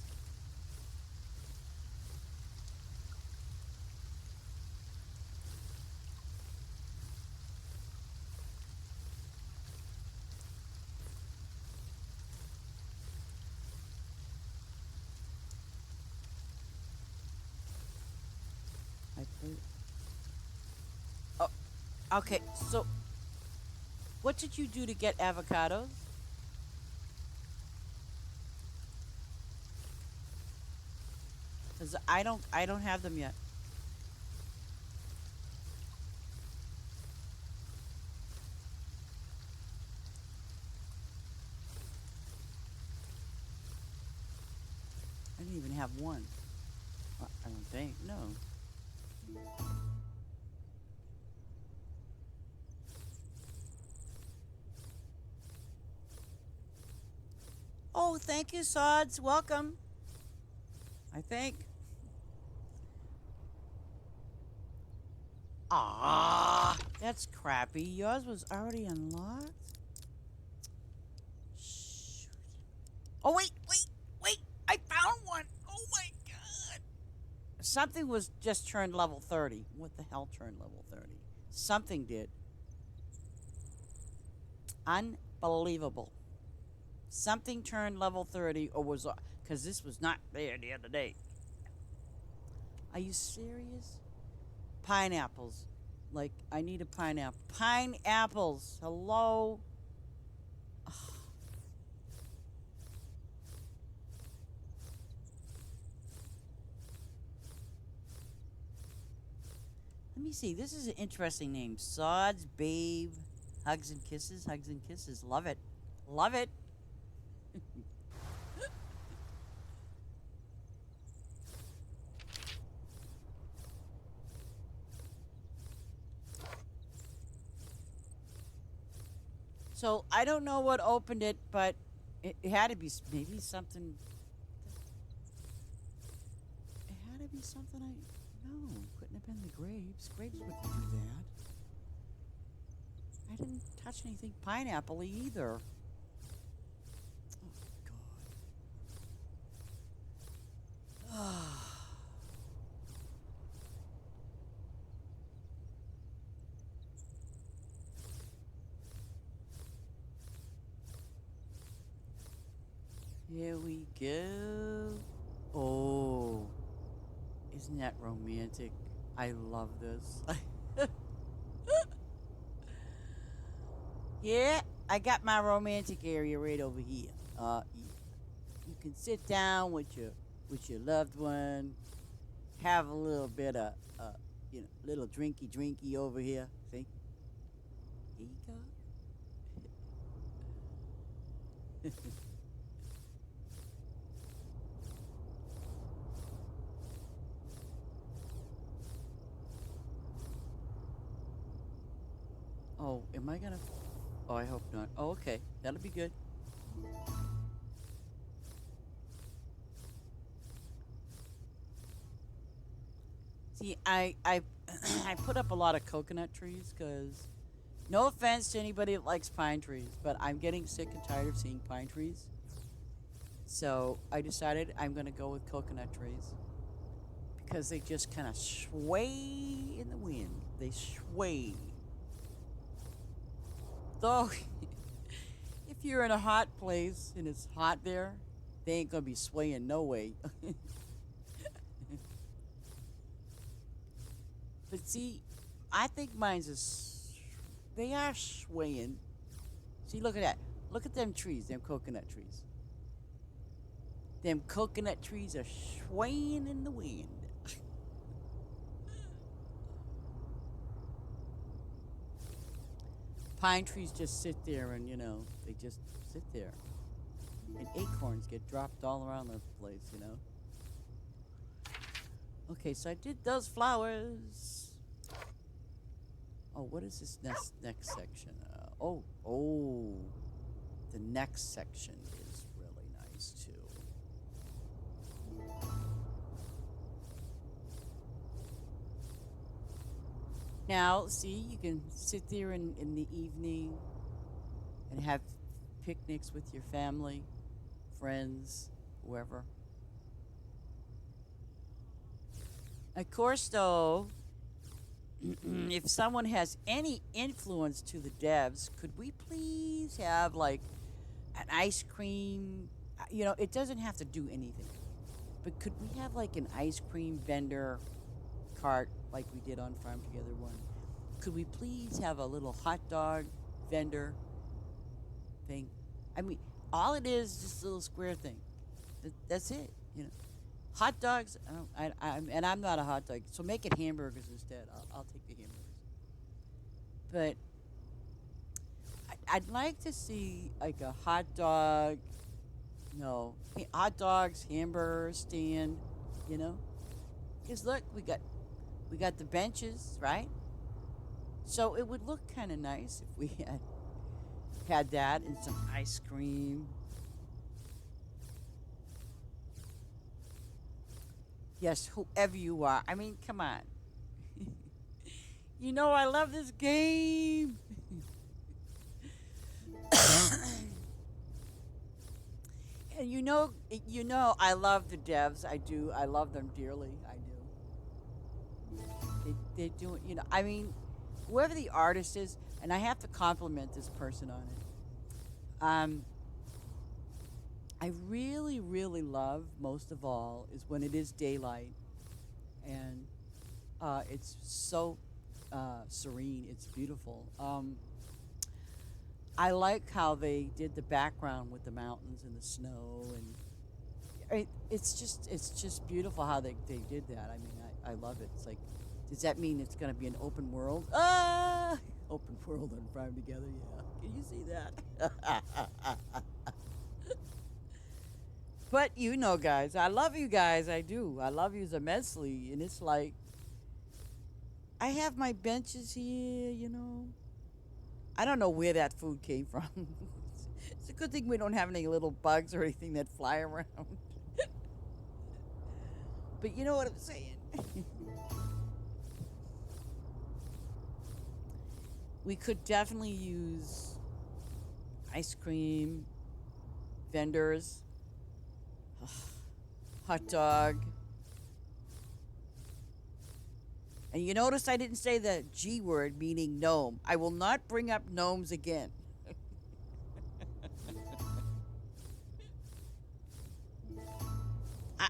I put. Oh, okay. So, what did you do to get avocados? Cause I don't have them yet. I didn't even have one. I don't think. No. Oh, thank you, Sods. Welcome. I think. Ah, that's crappy. Yours was already unlocked? Shoot. Oh, wait. I found one. Oh, my God. Something was just turned level 30. What the hell turned level 30? Something did. Unbelievable. Something turned level 30 or was... Because this was not there the other day. Are you serious? Pineapples. Like, I need a pineapple. Pineapples. Hello? Ugh. Let me see. This is an interesting name. Sods, Babe, Hugs and Kisses. Hugs and Kisses. Love it. Love it. So, I don't know what opened it, but it had to be maybe something... It had to be something I... No, couldn't have been the grapes. Grapes wouldn't do that. I didn't touch anything pineapple-y either. Oh, God. Here we go. Oh, isn't that romantic? I love this. Yeah, I got my romantic area right over here. You can sit down with your loved one, have a little bit of little drinky over here. See, here you go. Oh, am I gonna? Oh, I hope not. Oh, okay, that'll be good. See, I I put up a lot of coconut trees because, no offense to anybody that likes pine trees, but I'm getting sick and tired of seeing pine trees. So I decided I'm gonna go with coconut trees because they just kind of sway in the wind. They sway. Though, if you're in a hot place and it's hot there, they ain't gonna be swaying no way. But see, I think mine's they are swaying. See, look at that. Look at them trees, them coconut trees. Them coconut trees are swaying in the wind. Pine trees just sit there and, they just sit there. And acorns get dropped all around the place. Okay, so I did those flowers. Oh, what is this next section? The next section is really nice too. Now, see, you can sit there in the evening and have picnics with your family, friends, whoever. Of course, though, if someone has any influence to the devs, could we please have like an ice cream? It doesn't have to do anything, but could we have like an ice cream vendor cart like we did on Farm Together one? Could we please have a little hot dog vendor thing? I mean, all it is just a little square thing. That's it. Hot dogs, and I'm not a hot dog, so make it hamburgers instead. I'll take the hamburgers. But I'd like to see like a hot dog, hot dogs, hamburger stand, Because look, we got the benches, right? So it would look kind of nice if we had that and some ice cream. Yes, whoever you are. I mean, come on. You know I love this game. And I love the devs. I do. I love them dearly. I do. They do it. I mean, whoever the artist is, and I have to compliment this person on it. Um, I really, really love most of all is when it is daylight and it's so serene. It's beautiful. I like how they did the background with the mountains and the snow, and it's just beautiful how they did that. I mean, I love it. It's like, does that mean it's going to be an open world? Ah, open world on Prime Together. Yeah, can you see that? But guys, I love you guys. I do. I love you immensely, and it's like I have my benches here. I don't know where that food came from. It's a good thing we don't have any little bugs or anything that fly around. But you know what I'm saying. We could definitely use ice cream vendors, hot dog. And you notice I didn't say the G word, meaning gnome. I will not bring up gnomes again. I,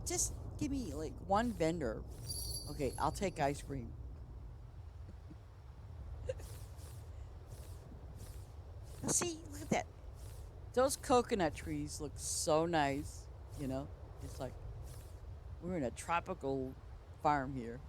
just give me like one vendor. Okay, I'll take ice cream. Now see, look at that. Those coconut trees look so nice. You know, it's like we're in a tropical farm here.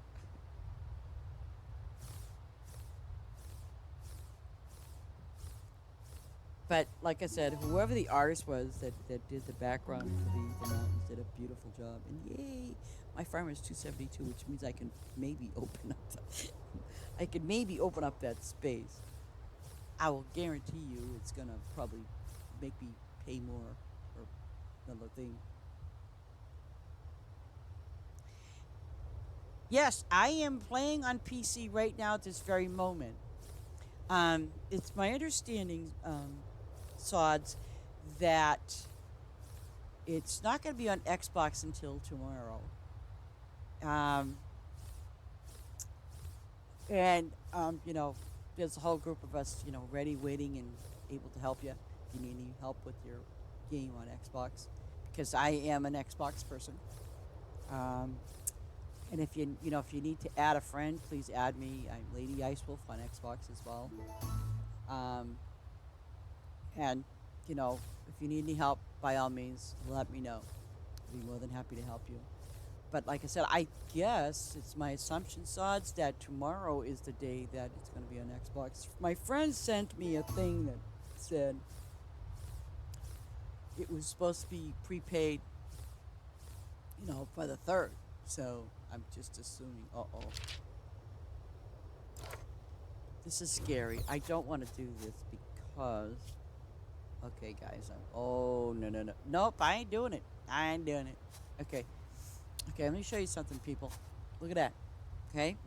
But like I said, whoever the artist was that did the background for the mountains did a beautiful job. And yay, my farm is 272, which means I can maybe open up. I can maybe open up that space. I will guarantee you, it's gonna probably make me pay more or another thing. Yes, I am playing on PC right now at this very moment. It's my understanding, Sods, that it's not going to be on Xbox until tomorrow. Um, and there's a whole group of us, ready, waiting, and able to help you if you need any help with your game on Xbox, because I am an Xbox person. Um, and if you need to add a friend, please add me. I'm Lady Icewolf on Xbox as well. Um, and if you need any help, by all means, let me know. I'll be more than happy to help you. But like I said, I guess it's my assumption, Sods, that tomorrow is the day that it's going to be on Xbox. My friend sent me a thing that said it was supposed to be prepaid, for the third. So I'm just assuming. Uh-oh. This is scary. I don't want to do this because. Okay, guys. Oh, no, no, no. Nope, I ain't doing it. I ain't doing it. Okay. Okay, let me show you something, people. Look at that. Okay?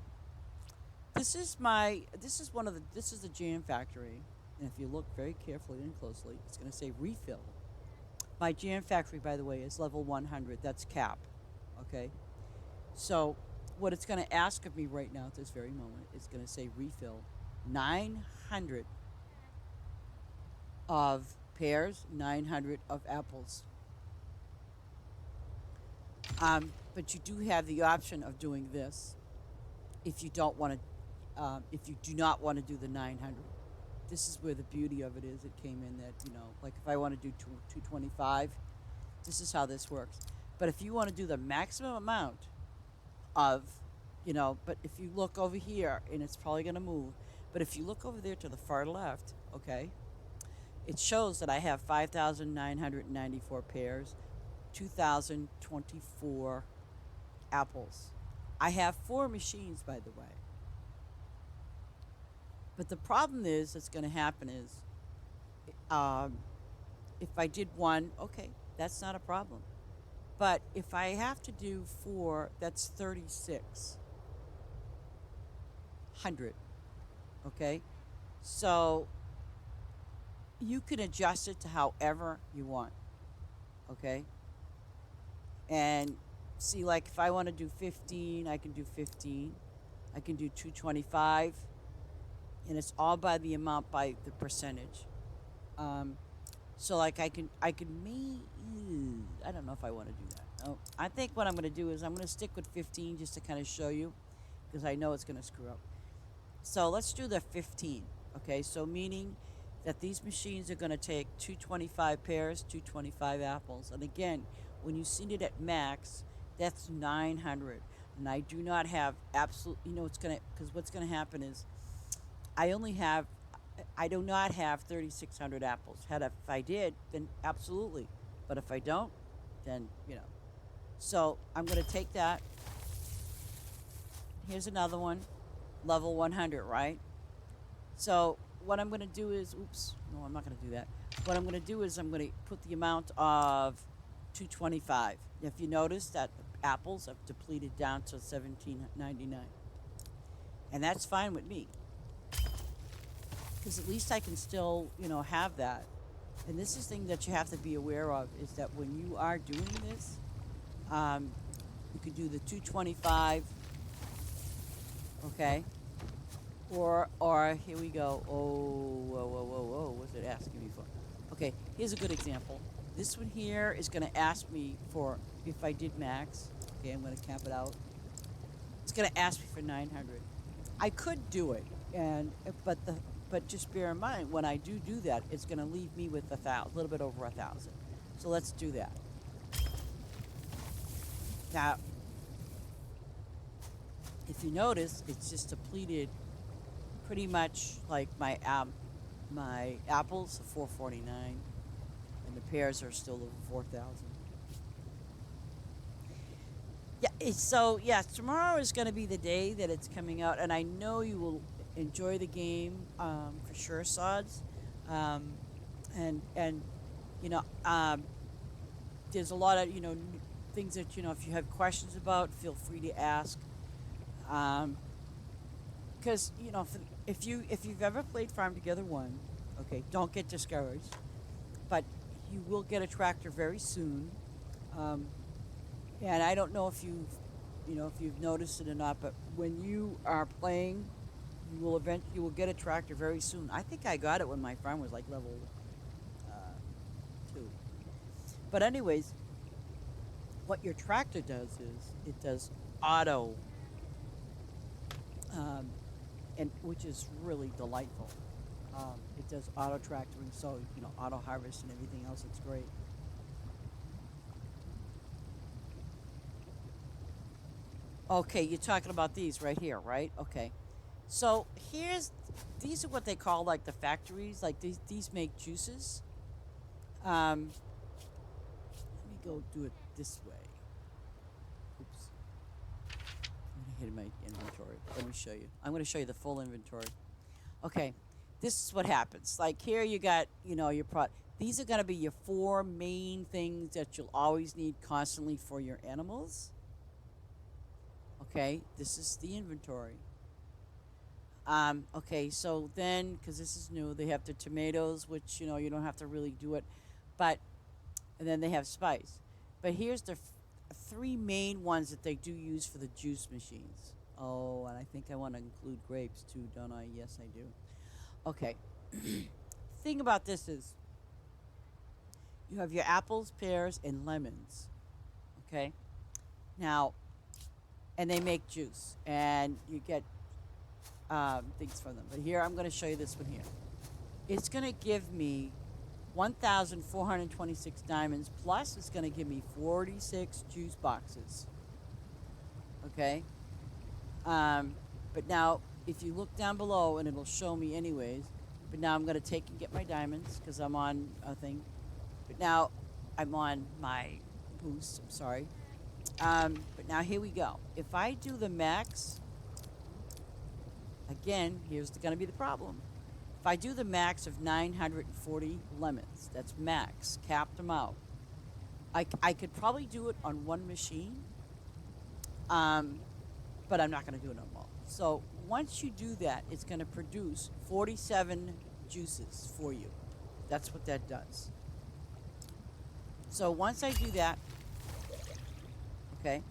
This is the Jam Factory. And if you look very carefully and closely, it's going to say refill. My Jam Factory, by the way, is level 100. That's cap. Okay? So, what it's going to ask of me right now at this very moment is going to say refill 900 of pears, 900 of apples. But you do have the option of doing this if you don't want to, if you do not want to do the 900. This is where the beauty of it is. It came in that, like if I want to do 225, this is how this works. But if you want to do the maximum amount of, but if you look over here, and it's probably going to move, but if you look over there to the far left, okay, it shows that I have 5,994 pears, 2,024 apples. I have 4 machines, by the way. But the problem is, that's going to happen is, if I did one, okay, that's not a problem. But if I have to do 4, that's 3,600. Okay? So you can adjust it to however you want. Okay? And see, like if I want to do 15, I can do 15. I can do 225. And it's all by the amount, by the percentage. Um, so like I can I don't know if I want to do that. Oh, I think what I'm going to do is I'm going to stick with 15 just to kind of show you, because I know it's going to screw up. So let's do the 15. Okay, so meaning that these machines are going to take 225 pears, 225 apples. And again, when you see it at max, that's 900. And I do not have absolute, it's going to, because what's going to happen is I only have, I do not have 3,600 apples. If I did, then absolutely. But if I don't, then. So I'm going to take that. Here's another one, level 100, right? So what I'm going to do is, oops, no, I'm not going to do that. What I'm going to do is I'm going to put the amount of 225. If you notice that the apples have depleted down to 17.99. And that's fine with me, because at least I can still, have that. And this is the thing that you have to be aware of, is that when you are doing this, you could do the 225, okay? Or here we go. Oh, whoa. What's it asking me for? Okay, here's a good example. This one here is going to ask me for, if I did max, okay, I'm going to cap it out. It's going to ask me for 900. I could do it, but just bear in mind, when I do that, it's going to leave me with a little bit over 1,000. So let's do that. Now, if you notice, it's just depleted pretty much like my apples are 449, and the pears are still over 4,000. Yeah, tomorrow is going to be the day that it's coming out, and I know you will enjoy the game, for sure, Sods. And there's a lot of things that if you have questions about, feel free to ask. Because if you've ever played Farm Together 1, okay, don't get discouraged, but you will get a tractor very soon. And I don't know if you've noticed it or not, but when you are playing, you will get a tractor very soon. I think I got it when my farm was like level 2. But anyways, what your tractor does is it does auto, and which is really delightful. It does auto tractoring, so auto harvest and everything else. It's great. Okay, you're talking about these right here, right? Okay. So these are what they call like the factories. Like these make juices. Let me go do it this way. Oops. I'm gonna hit my inventory. Let me show you. I'm gonna show you the full inventory. Okay. This is what happens. Like here you got, your these are gonna be your 4 main things that you'll always need constantly for your animals. Okay, this is the inventory. Okay, so then, because this is new, they have the tomatoes, which, you don't have to really do it. But, and then they have spice. But here's the 3 main ones that they do use for the juice machines. Oh, and I think I want to include grapes too, don't I? Yes, I do. Okay. Thing about this is, you have your apples, pears, and lemons. Okay? Now, and they make juice, and you get things from them. But here, I'm going to show you this one here. It's going to give me 1,426 diamonds, plus it's going to give me 46 juice boxes. Okay? But now, if you look down below, and it'll show me anyways, but now I'm going to take and get my diamonds, because I'm on a thing. But now, I'm on my boost, I'm sorry. But now here we go. If I do the max, again, here's going to be the problem. If I do the max of 940 lemons, that's max, capped them out. I could probably do it on one machine, um, but I'm not going to do it on all. So once you do that, it's going to produce 47 juices for you. That's what that does. So once I do that, okay,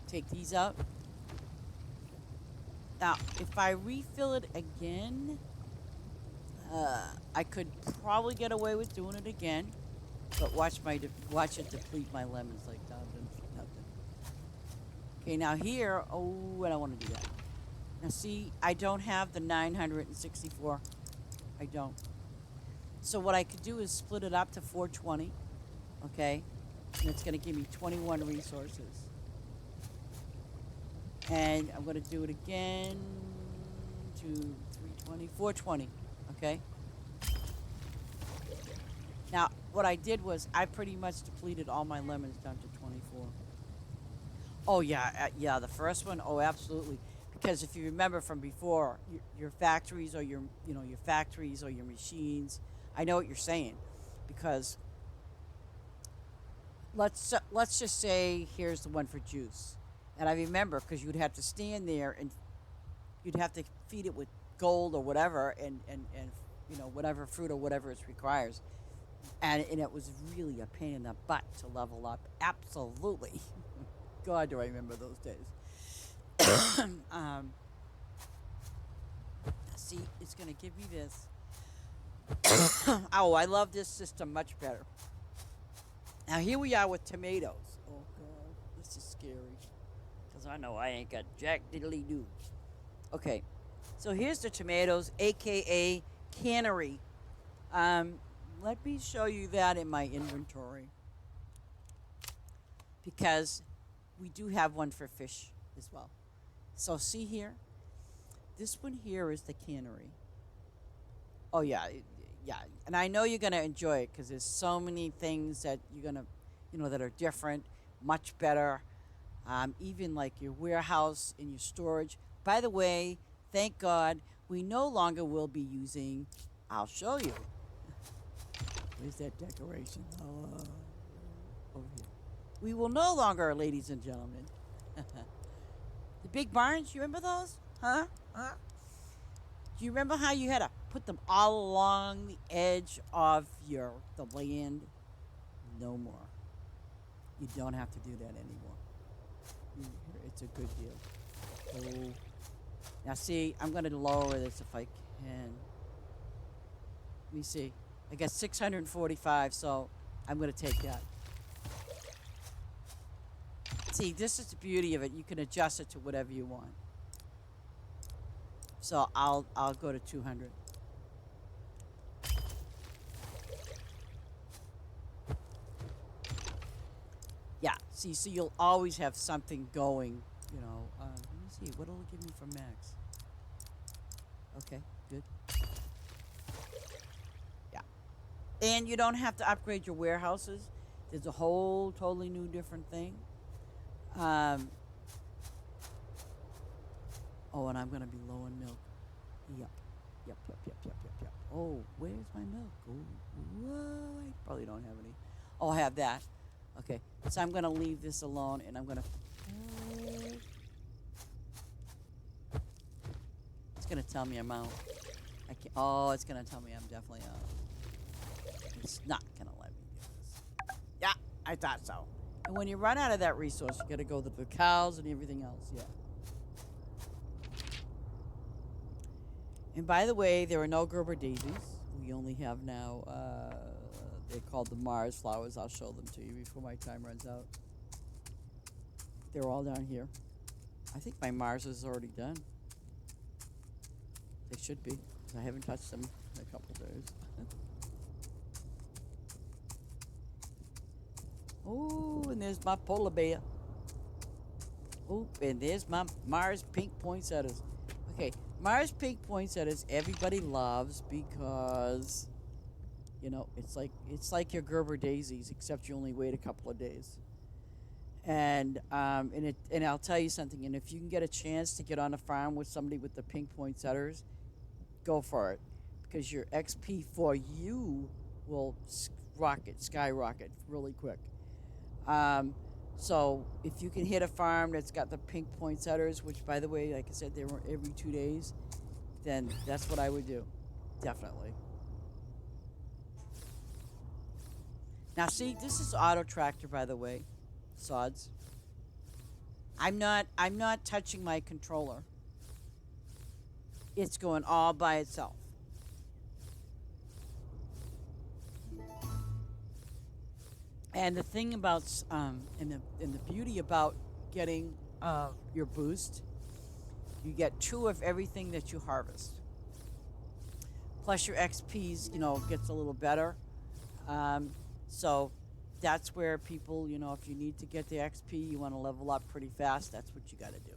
take these out. Now, if I refill it again, I could probably get away with doing it again, but watch it deplete my lemons like nothing. Okay, now here, oh, I don't want to do that. Now see, I don't have the 964. I don't. So what I could do is split it up to 420, okay? And it's going to give me 21 resources. And I'm going to do it again to 320, 420, okay? Now, what I did was I pretty much depleted all my lemons down to 24. Oh, yeah, yeah, the first one, oh, absolutely. Because if you remember from before, your factories or your factories or your machines, I know what you're saying. Because let's just say here's the one for juice. And I remember because you'd have to stand there and you'd have to feed it with gold or whatever and whatever fruit or whatever it requires. And it was really a pain in the butt to level up. Absolutely. God, do I remember those days. See, it's going to give me this. Oh, I love this system much better. Now, here we are with tomatoes. Oh, God, this is scary. Because I know I ain't got jack diddly do. Okay, so here's the tomatoes, a.k.a. cannery. Let me show you that in my inventory. Because we do have one for fish as well. So see here, this one here is the cannery. Oh yeah, yeah, and I know you're gonna enjoy it because there's so many things that you're gonna, that are different, much better. Even like your warehouse and your storage. By the way, thank God we no longer will be using. I'll show you. Where's that decoration? Oh, over here. We will no longer, ladies and gentlemen. The big barns, you remember those? Huh? Huh? Do you remember how you had to put them all along the edge of the land? No more. You don't have to do that anymore. It's a good deal. Oh. Now see, I'm going to lower this if I can. Let me see. I got 645, so I'm going to take that. See, this is the beauty of it. You can adjust it to whatever you want. So I'll go to 200. Yeah, see, so you'll always have something going, let me see, what'll it give me for max? Okay, good. Yeah. And you don't have to upgrade your warehouses. There's a whole totally new different thing. Oh, and I'm going to be low in milk. Yep. Oh, where's my milk? Oh, I probably don't have any. Oh, I have that. Okay, so I'm going to leave this alone, and I'm going to... It's going to tell me I'm out. It's going to tell me I'm definitely out. It's not going to let me do this. Yeah, I thought so. And when you run out of that resource, you got to go to the cows and everything else, yeah. And by the way, there are no Gerber daisies. We only have now, they're called the Mars flowers. I'll show them to you before my time runs out. They're all down here. I think my Mars is already done. They should be, because I haven't touched them in a couple days. Oh, and there's my polar bear. Oh, and there's my Mars pink poinsettias. Okay, Mars pink poinsettias everybody loves because, it's like your Gerber daisies, except you only wait a couple of days. And I'll tell you something. And if you can get a chance to get on a farm with somebody with the pink poinsettias, go for it, because your XP for you will skyrocket really quick. Um, so if you can hit a farm that's got the pink poinsettias, which by the way, like I said, they were every 2 days, then that's what I would do, definitely. Now, see, this is auto tractor, by the way, sods. I'm not touching my controller. It's going all by itself. And the thing about and the beauty about getting your boost, you get two of everything that you harvest. Plus your XP's, gets a little better. Um, so that's where people, if you need to get the XP, you want to level up pretty fast. That's what you got to do.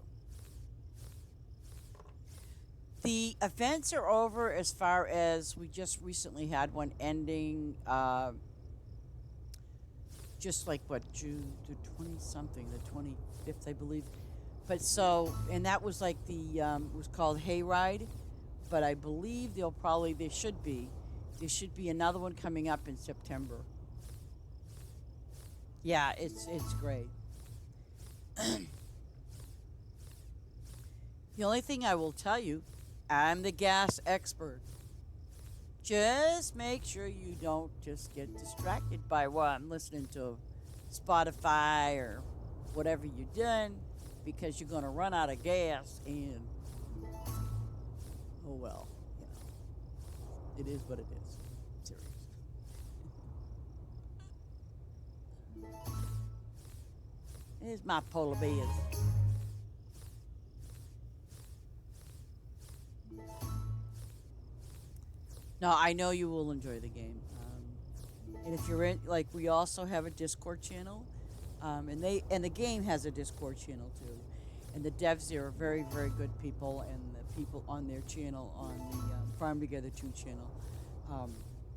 The events are over as far as we just recently had one ending. Just like what June the 20 something, the 25th, I believe. But so, and that was like the it was called Hayride, but I believe there should be another one coming up in September. Yeah, it's great. The only thing I will tell you, I'm the gas expert. Just make sure you don't just get distracted by what I'm listening to Spotify or whatever you're doing because you're going to run out of gas and oh well, it is what it is. Serious. Here's my polar bears. No, I know you will enjoy the game. And if you're in, like, we also have a Discord channel, and the game has a Discord channel too. And the devs there are very, very good people, and the people on their channel, on the Farm Together 2 channel,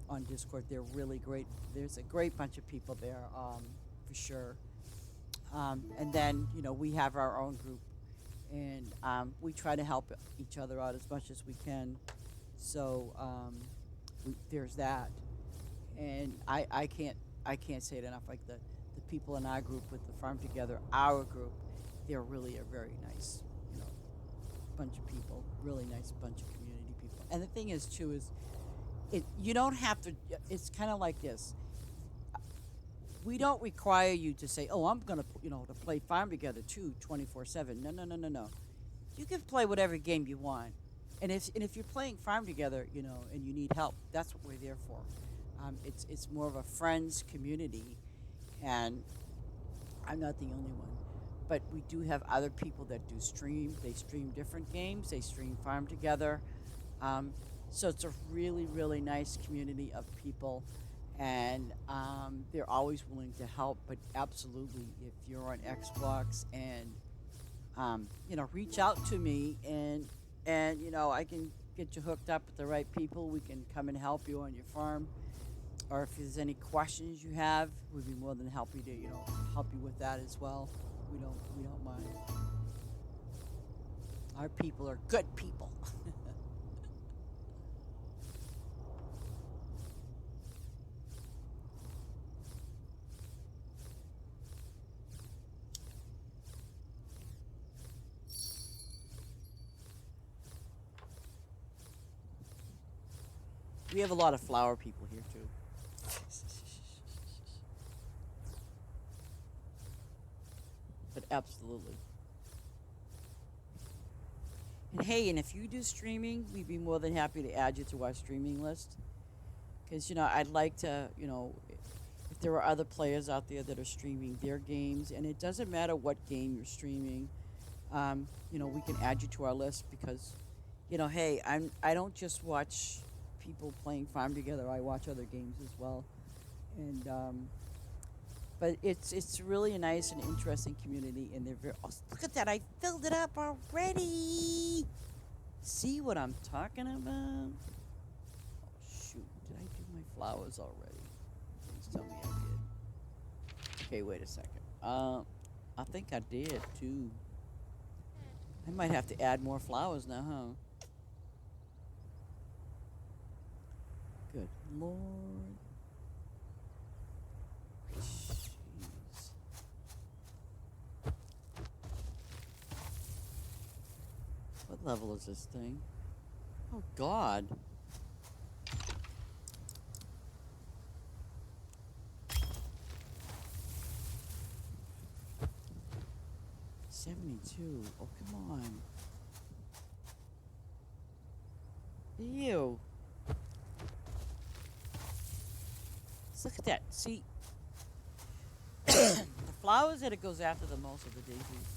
on Discord, they're really great. There's a great bunch of people there, for sure. And then, we have our own group, and we try to help each other out as much as we can. So there's that, and I can't say it enough. Like the people in our group with the Farm Together, our group, they're really a very nice, bunch of people. Really nice bunch of community people. And the thing is too is, you don't have to. It's kind of like this. We don't require you to say, "Oh, I'm gonna, to play Farm Together too, 24/7." No, no, no, no, no. You can play whatever game you want. And if you're playing Farm Together, and you need help, that's what we're there for. It's more of a friends community, and I'm not the only one. But we do have other people that do stream. They stream different games. They stream Farm Together. So it's a really, really nice community of people, and they're always willing to help. But absolutely, if you're on Xbox and reach out to me and I can get you hooked up with the right people. We can come and help you on your farm, or if there's any questions you have, we'd be more than happy to help you with that as well. We don't mind. Our people are good people. We have a lot of flower people here too. But absolutely. And hey, and if you do streaming, we'd be more than happy to add you to our streaming list. Because, I'd like to, if there are other players out there that are streaming their games, and it doesn't matter what game you're streaming, we can add you to our list because, hey, I don't just watch people playing Farm Together. I watch other games as well. And, but it's really a nice and interesting community, and they're very. Oh, look at that! I filled it up already. See what I'm talking about? Oh shoot! Did I do my flowers already? Please tell me I did. Okay, wait a second. I think I did too. I might have to add more flowers now, huh? Good Lord. What level is this thing? Oh God. $72. Oh, come on. Ew. Look at that. See, the flowers that it goes after the most are the daisies.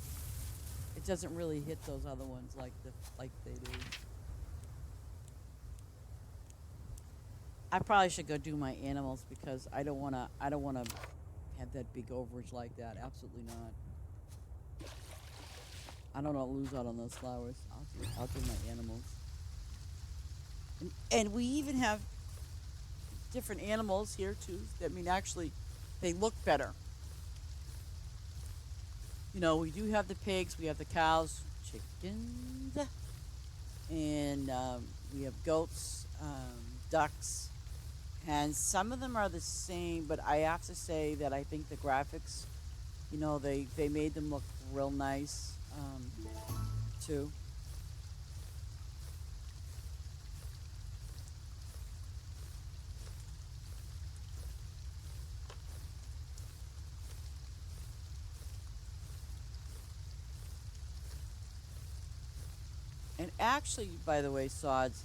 It doesn't really hit those other ones like they do. I probably should go do my animals because I don't wanna have that big overage like that. Absolutely not. I don't want to lose out on those flowers. I'll do my animals. And we even have different animals here too. I mean, actually, they look better. You know, we do have the pigs, we have the cows, chickens, and we have goats, ducks, and some of them are the same. But I have to say that I think the graphics, you know, they made them look real nice too. And actually, by the way, Sods,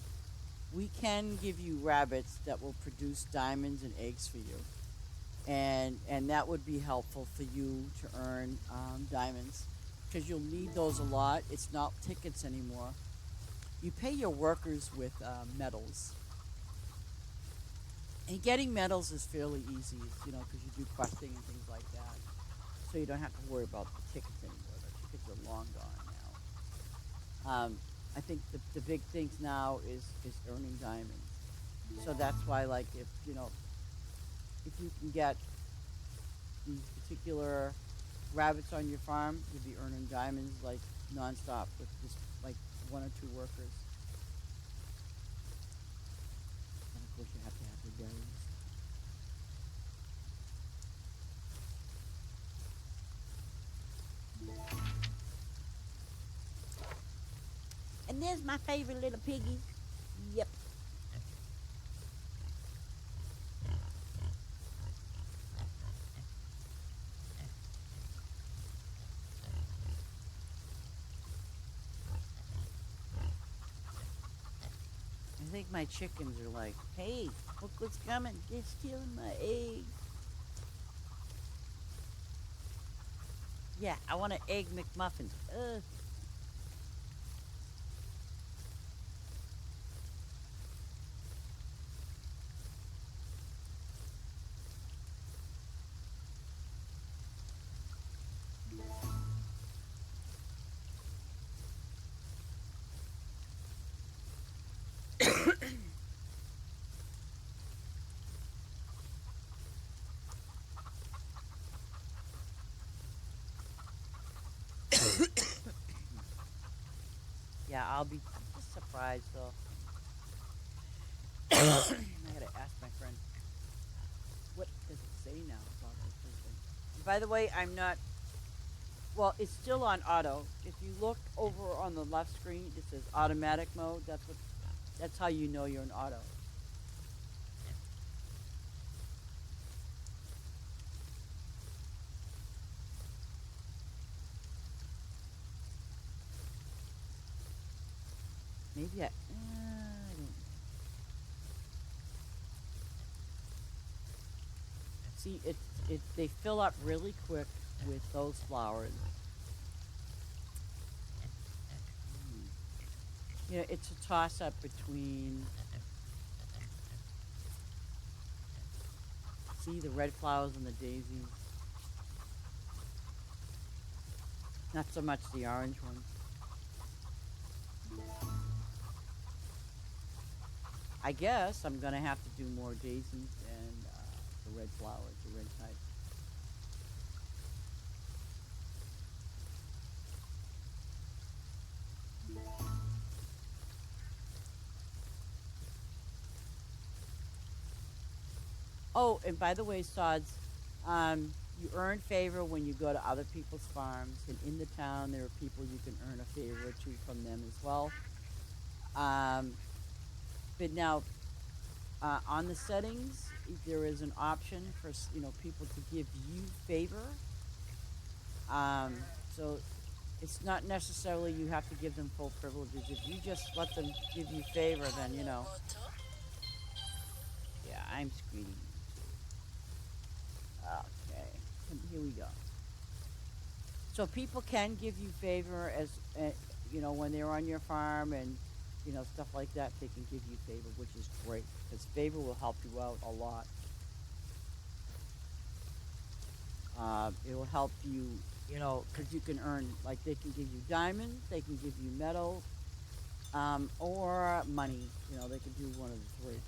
we can give you rabbits that will produce diamonds and eggs for you, and that would be helpful for you to earn diamonds, because you'll need those a lot. It's not tickets anymore. You pay your workers with metals, and getting metals is fairly easy, you know, because you do questing and things like that. So you don't have to worry about the tickets anymore. The tickets are long gone now. I think the big things now is earning diamonds. So that's why, like, if you know, if you can get these particular rabbits on your farm, you'll be earning diamonds like nonstop with just like one or two workers. And of course, you have to have the berries. And there's my favorite little piggy. Yep. I think my chickens are like, hey, look what's coming. They're stealing my eggs. Yeah, I want an egg McMuffin. Yeah, I'll be just surprised though. I gotta ask my friend. What does it say now about this person? And by the way, I'm not. Well, it's still on auto. If you look over on the left screen, it says automatic mode. That's what. That's how you know you're in auto. Maybe I don't know. See, they fill up really quick with those flowers. You know, it's a toss up between. See the red flowers and the daisies. Not so much the orange ones. I guess I'm gonna have to do more daisies and the red flowers, the red type. Oh, and by the way, Sods, You earn favor when you go to other people's farms, and in the town there are people you can earn a favor or two from them as well. Um, but now, on the settings, there is an option for people to give you favor. Um, so it's not necessarily you have to give them full privileges. If you just let them give you favor, then Hello, Moto. yeah, I'm screening. Okay, and here we go. So people can give you favor as when they're on your farm and stuff like that. They can give you favor, which is great because favor will help you out a lot. It will help you, because you can earn like they can give you diamonds, they can give you metal, or money. They can do one of the three.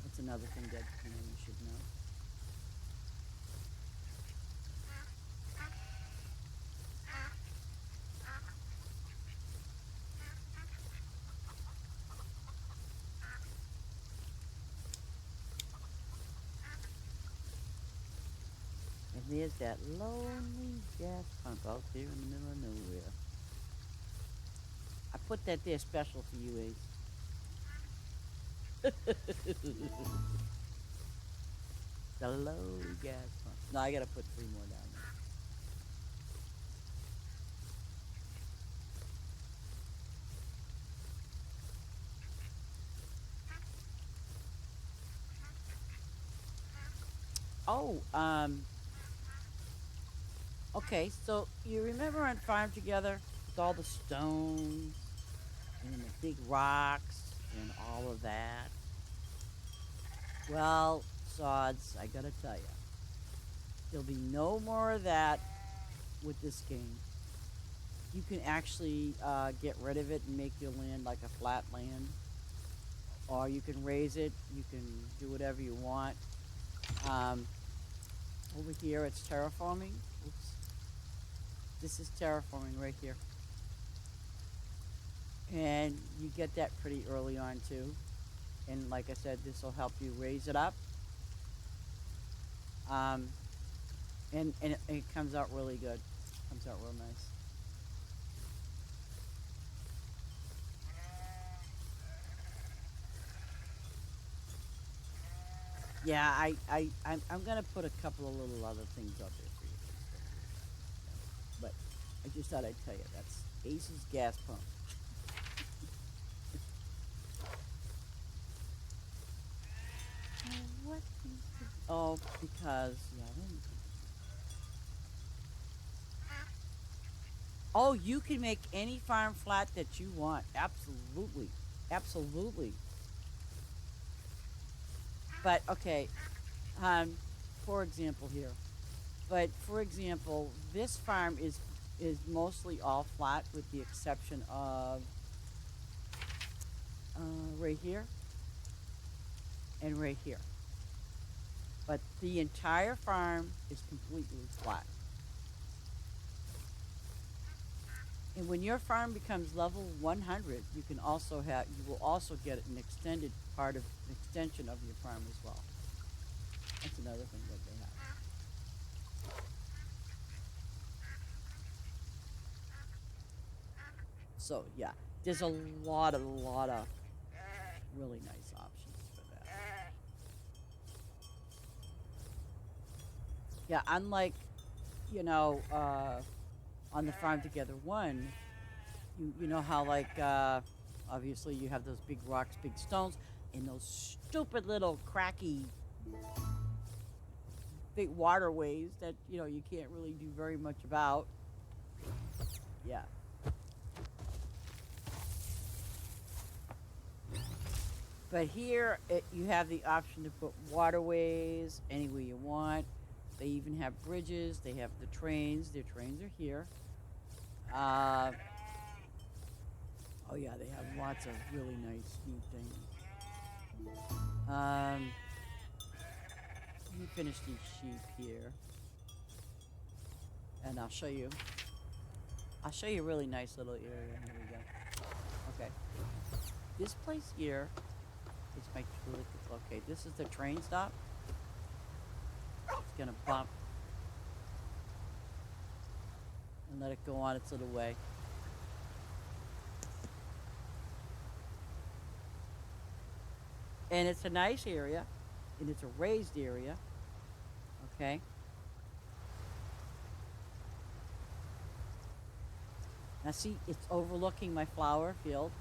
That's another thing that you should know. And there's that lonely gas pump out there in the middle of nowhere. I put that there special for you, Ace. The lonely gas pump. No, I gotta put 3 more down there. Oh, okay, so you remember on Farm Together with all the stones and the big rocks and all of that? Well, sods, I gotta tell you, there'll be no more of that with this game. You can actually get rid of it and make your land like a flat land, or you can raise it. You can do whatever you want. Um, Over here, it's terraforming. Oops. This is terraforming right here. And you get that pretty early on too. And like I said, this will help you raise it up. Um, and it comes out really good. Comes out real nice. Yeah, I'm gonna put a couple of little other things out there for you. But I just thought I'd tell you that's Ace's gas pump. What? Oh, because yeah. Oh, you can make any farm flat that you want. Absolutely, absolutely. But okay, um, for example here. But for example, this farm is mostly all flat with the exception of right here and right here. But the entire farm is completely flat. And when your farm becomes level 100, you will also get an extended part of an extension of your farm as well. That's another thing that they have. So yeah, there's a lot of really nice options for that. Yeah, unlike you know on the Farm Together one, you know how like obviously you have those big rocks, big stones, and those stupid little cracky big waterways that you can't really do very much about. Yeah. But here you have the option to put waterways anywhere you want. They even have bridges. They have the trains. Their trains are here. Uh, oh yeah, they have lots of really nice, neat things. Let me finish these sheep here, and I'll show you. I'll show you a really nice little area. Here we go. Okay, this place here is my really okay. This is the train stop. just gonna bump and let it go on its little way. And it's a nice area, and it's a raised area, okay? Now see, it's overlooking my flower field.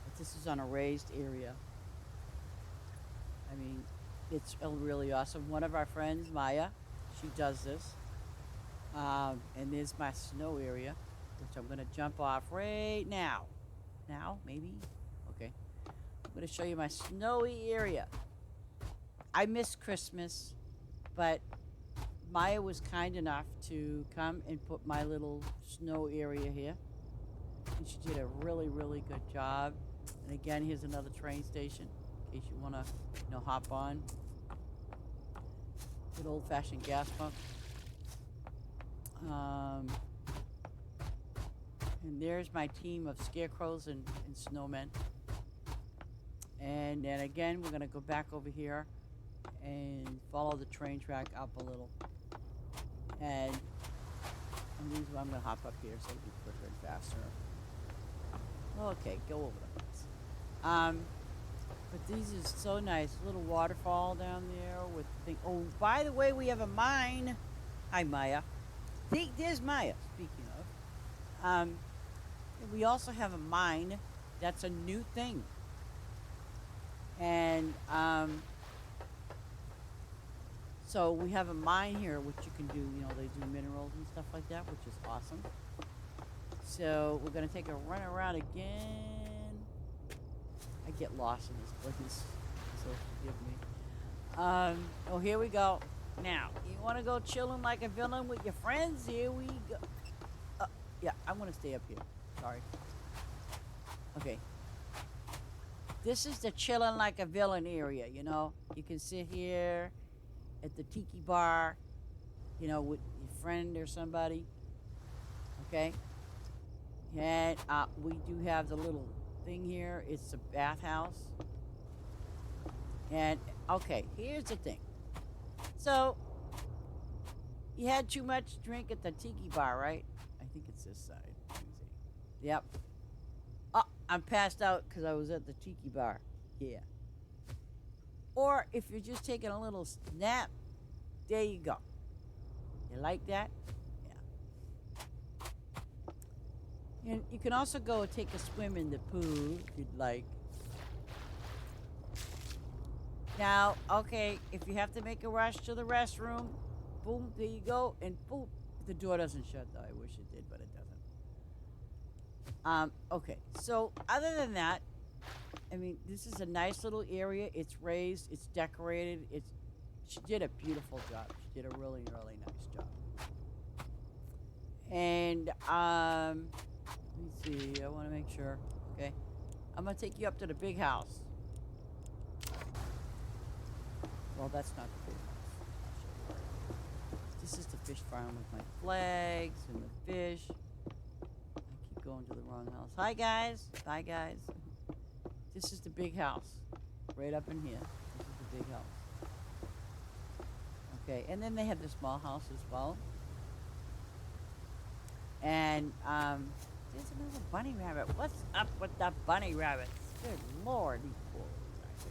But this is on a raised area. I mean, it's really awesome. One of our friends, Maya, she does this. And there's my snow area, which I'm gonna jump off right now. Now, maybe? Okay. I'm gonna show you my snowy area. I miss Christmas, but Maya was kind enough to come and put my little snow area here. And she did a really, really good job. And again, here's another train station in case you want to, hop on. Good old-fashioned gas pump. And there's my team of scarecrows and snowmen. And then again, we're going to go back over here and follow the train track up a little. And I'm going to hop up here so it'll be quicker and faster. Okay, go over the place. But these are so nice. Little waterfall down there with the thing. Oh, by the way, we have a mine. Hi, Maya. There's Maya, speaking of. We also have a mine. That's a new thing. And so we have a mine here, which you can do, they do minerals and stuff like that, which is awesome. So we're going to take a run around again. I get lost in this place, so forgive me. Oh, here we go. Now, you want to go chilling like a villain with your friends? Here we go. Yeah, I'm going to stay up here. Sorry. Okay. This is the chilling like a villain area, You can sit here at the tiki bar, with your friend or somebody. Okay? And we do have the little thing here. It's a bathhouse. And, okay, here's the thing. So, you had too much to drink at the tiki bar, right? I think it's this side. Let me see. Yep. Oh, I'm passed out because I was at the tiki bar. Yeah. Or if you're just taking a little nap, there you go. You like that? Yeah. And you can also go take a swim in the pool if you'd like. Now, okay, if you have to make a rush to the restroom, boom, there you go, and boom, the door doesn't shut though. I wish it did, but it doesn't. Okay, so other than that, I mean, this is a nice little area. It's raised, it's decorated, she did a beautiful job. She did a really, really nice job. And, let me see, I want to make sure, okay. I'm going to take you up to the big house. Well, that's not the big house. I'll show you. This is the fish farm with my flags and the fish. I keep going to the wrong house. Hi, guys. Bye, guys. This is the big house. Right up in here. This is the big house. Okay, and then they have the small house as well. And, there's another bunny rabbit. What's up with that bunny rabbit? Good Lord, these poor guys.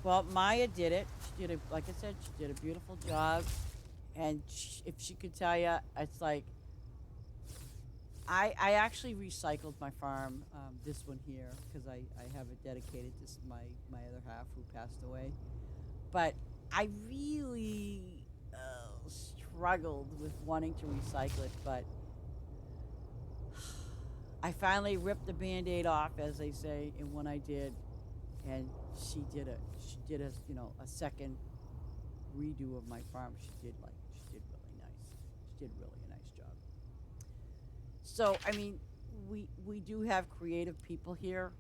Well, Maya did it. She did like I said, she did a beautiful job. And if she could tell you, it's like, I actually recycled my farm, this one here, because I have it dedicated to my other half who passed away. But I really struggled with wanting to recycle it, but I finally ripped the Band-Aid off, as they say, and when I did, and she did a a second redo of my farm. She did really nice. She did really a nice job. So, I mean, we do have creative people here,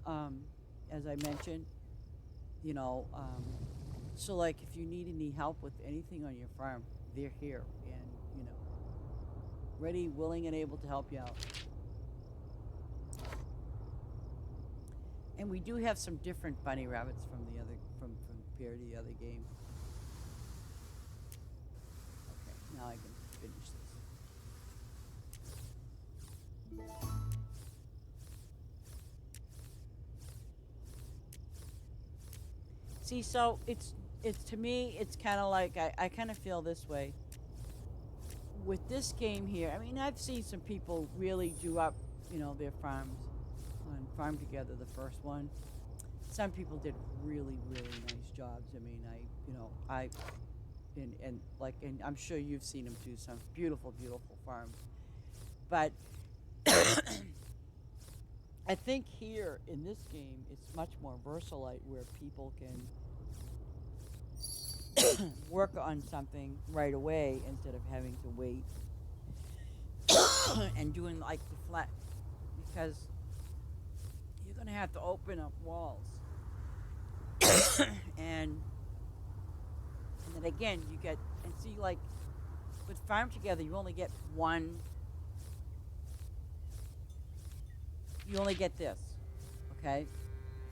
as I mentioned, so like if you need any help with anything on your farm, they're here and, ready, willing, and able to help you out. And we do have some different bunny rabbits from the other from compared to the other game. Okay, now I can finish this. See, so it's to me, it's kind of like I kind of feel this way with this game here. I mean, I've seen some people really do up, their farms on Farm Together, the first one. Some people did really, really nice jobs. I mean, and I'm sure you've seen them too. Some beautiful, beautiful farms. But I think here in this game, it's much more versalite where people can work on something right away instead of having to wait and doing like the flat, because you're going to have to open up walls. and then again, you get, and see, like with Farm Together, you only get this, okay?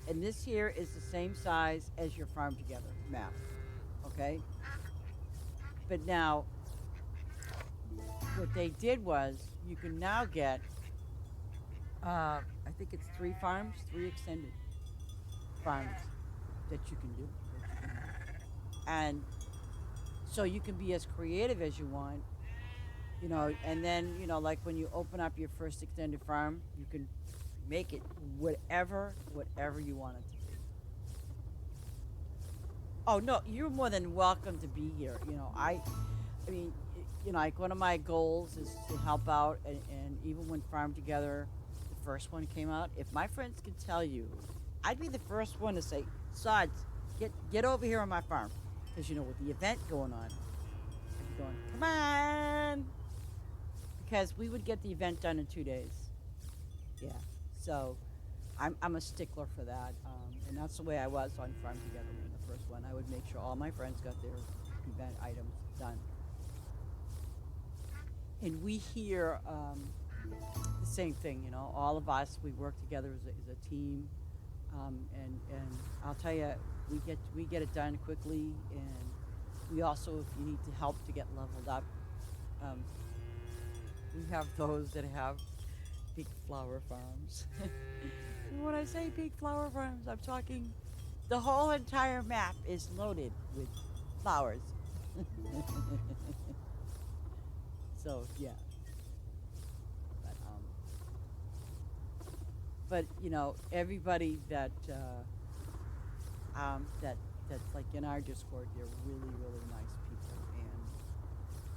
And this here is the same size as your Farm Together map, okay? But now, what they did was, you can now get, I think it's 3 extended farms that you can do. And so you can be as creative as you want, and then, like when you open up your first extended farm, you can make it whatever you want it to be. Oh no, you're more than welcome to be here. I mean, like one of my goals is to help out, and even when Farm Together, the first one came out, if my friends could tell you, I'd be the first one to say, Sods, get over here on my farm. Because, with the event going on, I'd be going, come on! Because we would get the event done in 2 days. Yeah. So I'm a stickler for that. And that's the way I was on Farm Together in the first one. I would make sure all my friends got their event items done. And we hear the same thing, all of us, we work together as a team. And I'll tell you, we get it done quickly, and we also, if you need to help to get leveled up, we have those that have big flower farms. And when I say big flower farms, I'm talking the whole entire map is loaded with flowers. So yeah. But everybody that's like in our Discord, they're really, really nice people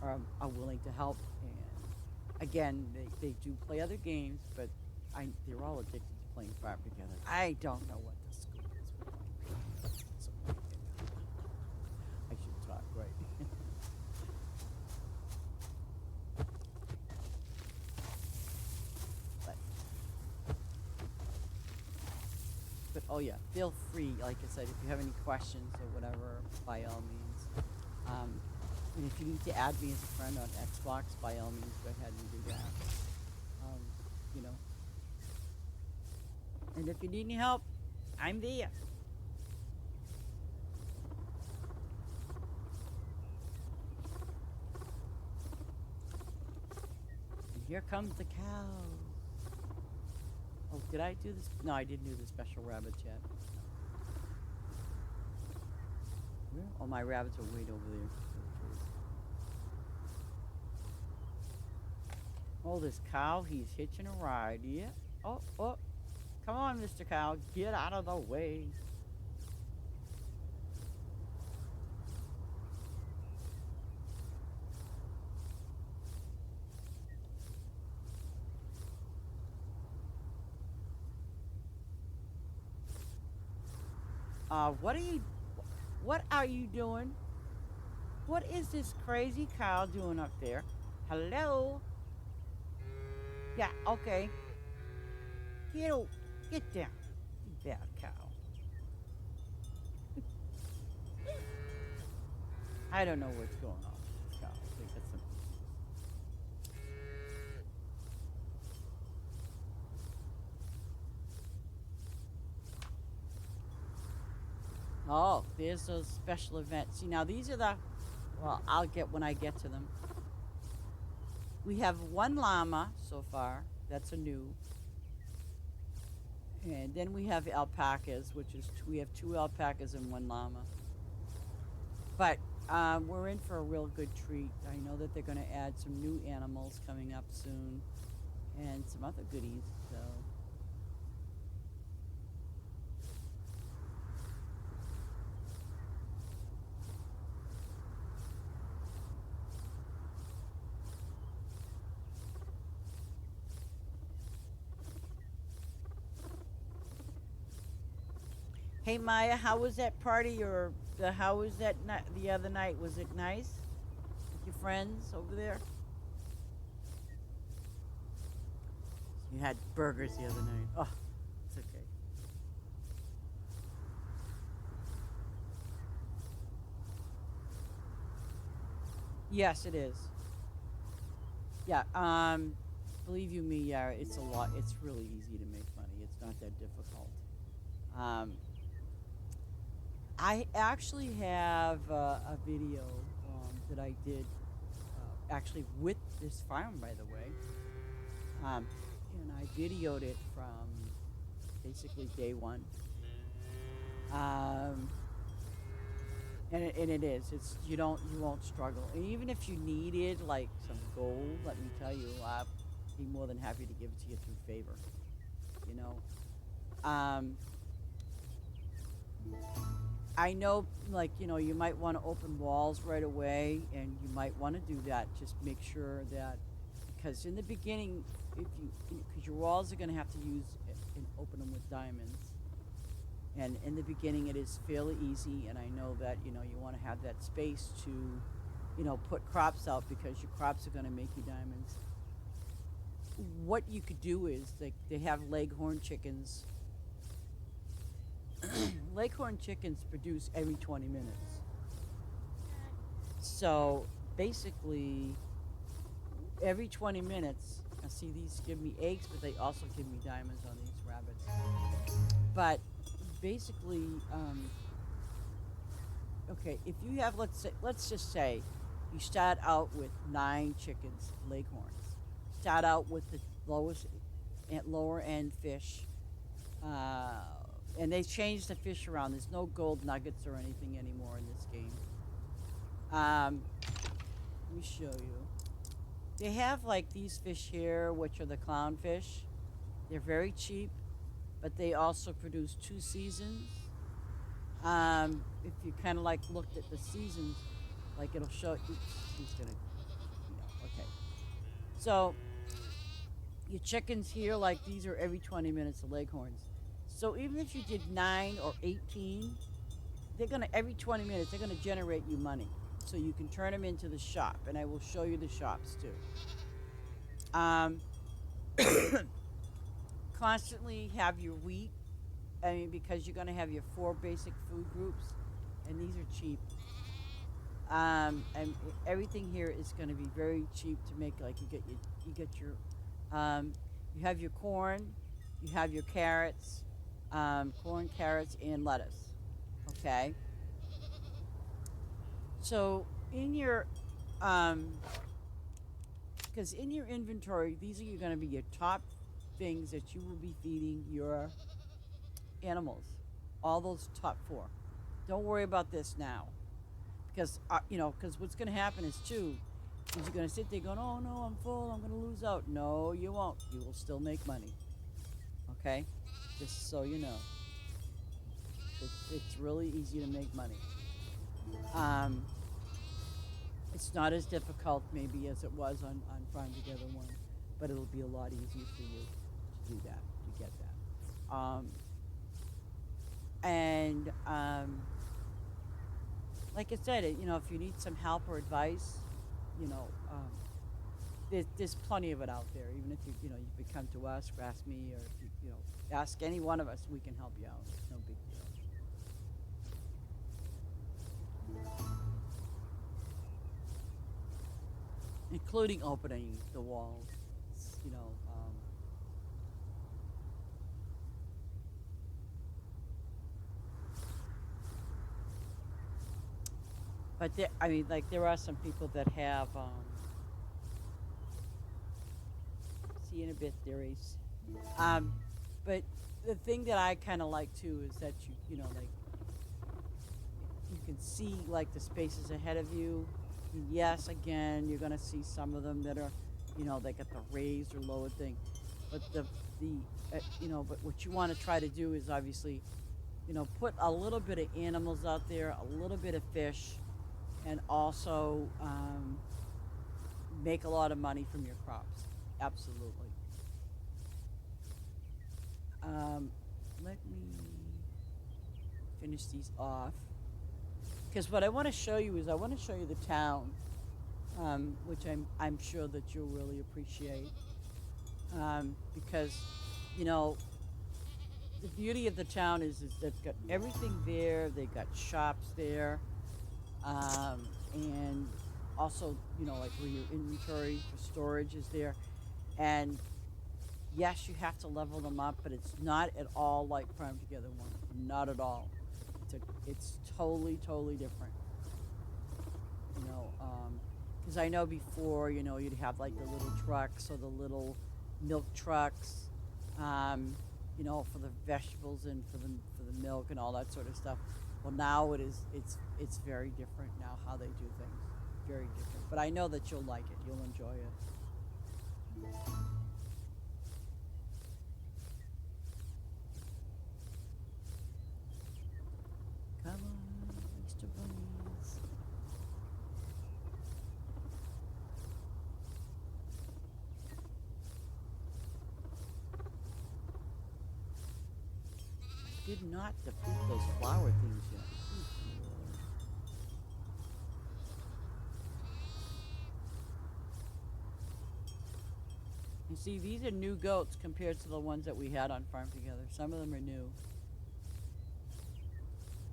and are willing to help. And again, they do play other games, but they're all addicted to playing Farm Together. I don't know what the scoop is. So, I should talk, right? But oh yeah, feel free, like I said, if you have any questions or whatever, by all means. And if you need to add me as a friend on Xbox, by all means, go ahead and do that. And if you need any help, I'm there. And here comes the cow. Oh, did I do this? No, I didn't do the special rabbits yet. Where? Oh, my rabbits are way over there. Oh, this cow, he's hitching a ride. Yeah. Oh. Come on, Mr. Cow. Get out of the way. What are you doing? What is this crazy cow doing up there? Hello? Yeah, okay. Get down, you bad cow. I don't know what's going on with this cow. I think that's Oh, there's those special events. See, now these are the, well, I'll get when I get to them. We have one llama so far. That's a new. And then we have alpacas, which is we have two alpacas and one llama. But we're in for a real good treat. I know that they're going to add some new animals coming up soon, and some other goodies. So hey Maya, how was that party or how was that the other night? Was it nice with your friends over there? You had burgers the other night. Oh, it's okay. Yes, it is. Yeah. Believe you me, yeah, it's a lot. It's really easy to make money. It's not that difficult. Um, I actually have a video that I did actually with this farm, by the way. And I videoed it from basically day one. Um, and it is. It's you won't struggle. And even if you needed like some gold, let me tell you, I'd be more than happy to give it to you through favor. You know. I know, like, you might want to open walls right away, and you might want to do that. Just make sure that, because in the beginning, if because your walls are going to have to use and open them with diamonds. And in the beginning, it is fairly easy, and I know that, you want to have that space to, put crops out because your crops are going to make you diamonds. What you could do is, like, they have leghorn chickens. Leghorn chickens produce every 20 minutes. So basically, every 20 minutes, I see these give me eggs, but they also give me diamonds on these rabbits. But basically, okay, if you have, let's just say, you start out with 9 chickens, leghorns. Start out with the lowest, lower end fish. Uh, and they changed the fish around. There's no gold nuggets or anything anymore in this game. Let me show you. They have like these fish here, which are the clownfish. They're very cheap, but they also produce 2 seasons. If you kind of like looked at the seasons, like it'll show. Oops, he's gonna. Yeah, okay. So your chickens here, like these are every 20 minutes of leghorns. So even if you did 9 or 18, they're gonna every 20 minutes they're gonna generate you money, so you can turn them into the shop, and I will show you the shops too. Um, Constantly have your wheat. I mean, because you're gonna have your 4 basic food groups, and these are cheap. And everything here is gonna be very cheap to make. Like you get your, you have your corn, you have your carrots, corn, carrots, and lettuce. Okay. So in your, um, because in your inventory, these are going to be your top things that you will be feeding your animals. All those top 4. Don't worry about this now, because because what's going to happen is too, is you're going to sit there going, oh no, I'm full, I'm going to lose out. No, you won't. You will still make money. Okay, just so you know, it's really easy to make money. Um, it's not as difficult maybe as it was on Farm Together 1, but it'll be a lot easier for you to do that, to get that. And like I said, if you need some help or advice, you know, um, there's plenty of it out there. Even if you could come to us or ask me, or if ask any one of us, we can help you out. It's no big deal. Including opening the walls. You know, But there, I mean, like there are some people that have. See in a bit, there is. Um, but the thing that I kind of like too is that like you can see like the spaces ahead of you. Yes, again, you're gonna see some of them that are, they got the raised or lowered thing, but but what you want to try to do is obviously, put a little bit of animals out there, a little bit of fish, and also make a lot of money from your crops. Absolutely. Um, Let me finish these off. Because what I want to show you is I want to show you the town, which I'm sure that you'll really appreciate. Because, you know, the beauty of the town is they've got everything there. They've got shops there, and also, like where your inventory for storage is there. And yes, you have to level them up, but it's not at all like Farm Together one. Not at all. It's totally different. Because I know before, you'd have like the little trucks or the little milk trucks, for the vegetables and for the milk and all that sort of stuff. Well, now it's very different now how they do things. Very different. But I know that you'll like it. You'll enjoy it. Come on, Easter bunnies. I did not defeat those flower things yet. You see, these are new goats compared to the ones that we had on Farm Together. Some of them are new.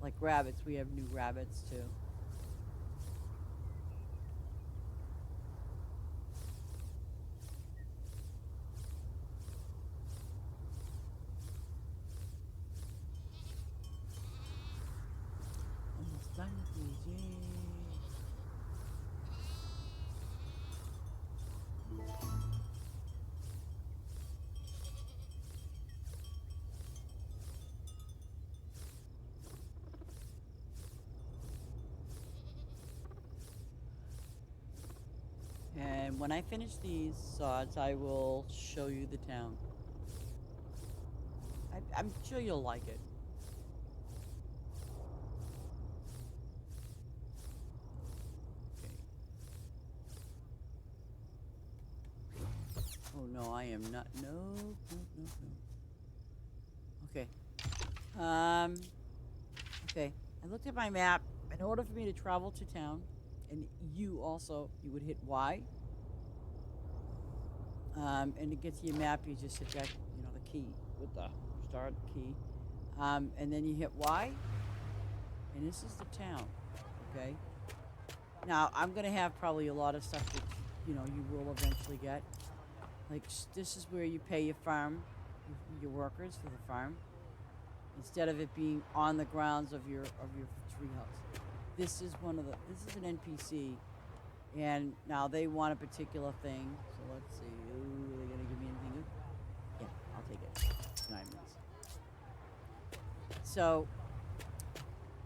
Like rabbits, we have new rabbits too. Almost done with these, yay. And when I finish these sods, I will show you the town. I'm sure you'll like it. Okay. Oh no, I am not. No, no, no, no. Okay. Um. Okay. I looked at my map. In order for me to travel to town, and you would hit Y. And to get to your map, you just hit that, the key with the start key. And then you hit Y, and this is the town, okay? Now, I'm going to have probably a lot of stuff that, you will eventually get. Like, this is where you pay your farm, your workers for the farm, instead of it being on the grounds of your treehouse. This is an NPC, and now they want a particular thing. So let's see. Ooh, are they gonna give me anything good? Yeah, I'll take it. 9 minutes. So,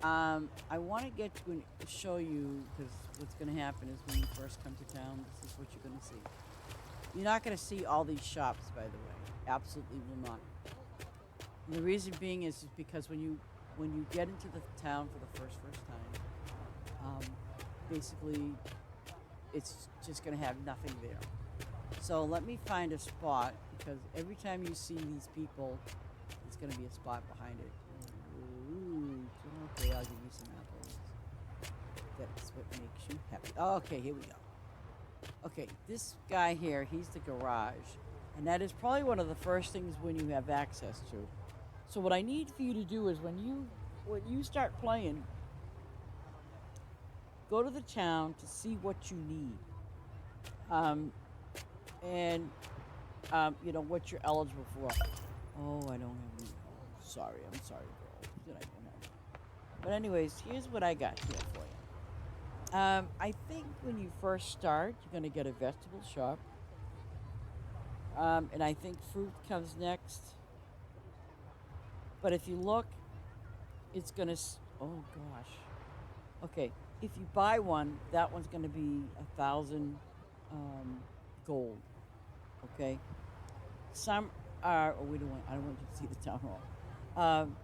I want to get to show you, because what's going to happen is when you first come to town, this is what you're going to see. You're not going to see all these shops, by the way. Absolutely will not. And the reason being is because when you get into the town for the first time, basically, it's just going to have nothing there. So let me find a spot, because every time you see these people, there's going to be a spot behind it. Ooh, okay, I'll give you some apples. That's what makes you happy. Okay, here we go. Okay, this guy here, he's the garage. And that is probably one of the first things when you have access to. So what I need for you to do is when you start playing, go to the town to see what you need. What you're eligible for. Oh, I don't have any. Sorry, I'm sorry, girl. That I don't have. But anyways, here's what I got here for you. I think when you first start, you're going to get a vegetable shop. And I think fruit comes next. But if you look, it's going to. Oh, gosh. Okay. If you buy one, that one's going to be 1,000 um, gold. Okay. Some are. Oh, we don't want. I don't want you to see the town hall. Um,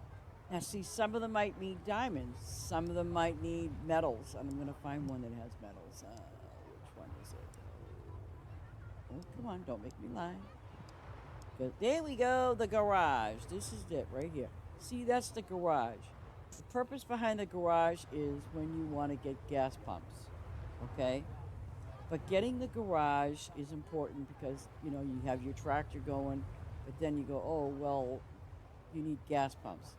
Now, see, some of them might need diamonds. Some of them might need metals. And I'm going to find one that has metals. Which one is it? Oh, come on. Don't make me lie. There we go. The garage. This is it right here. See, that's the garage. The purpose behind the garage is when you want to get gas pumps. Okay? But getting the garage is important because, you have your tractor going. But then you go, oh, well, you need gas pumps.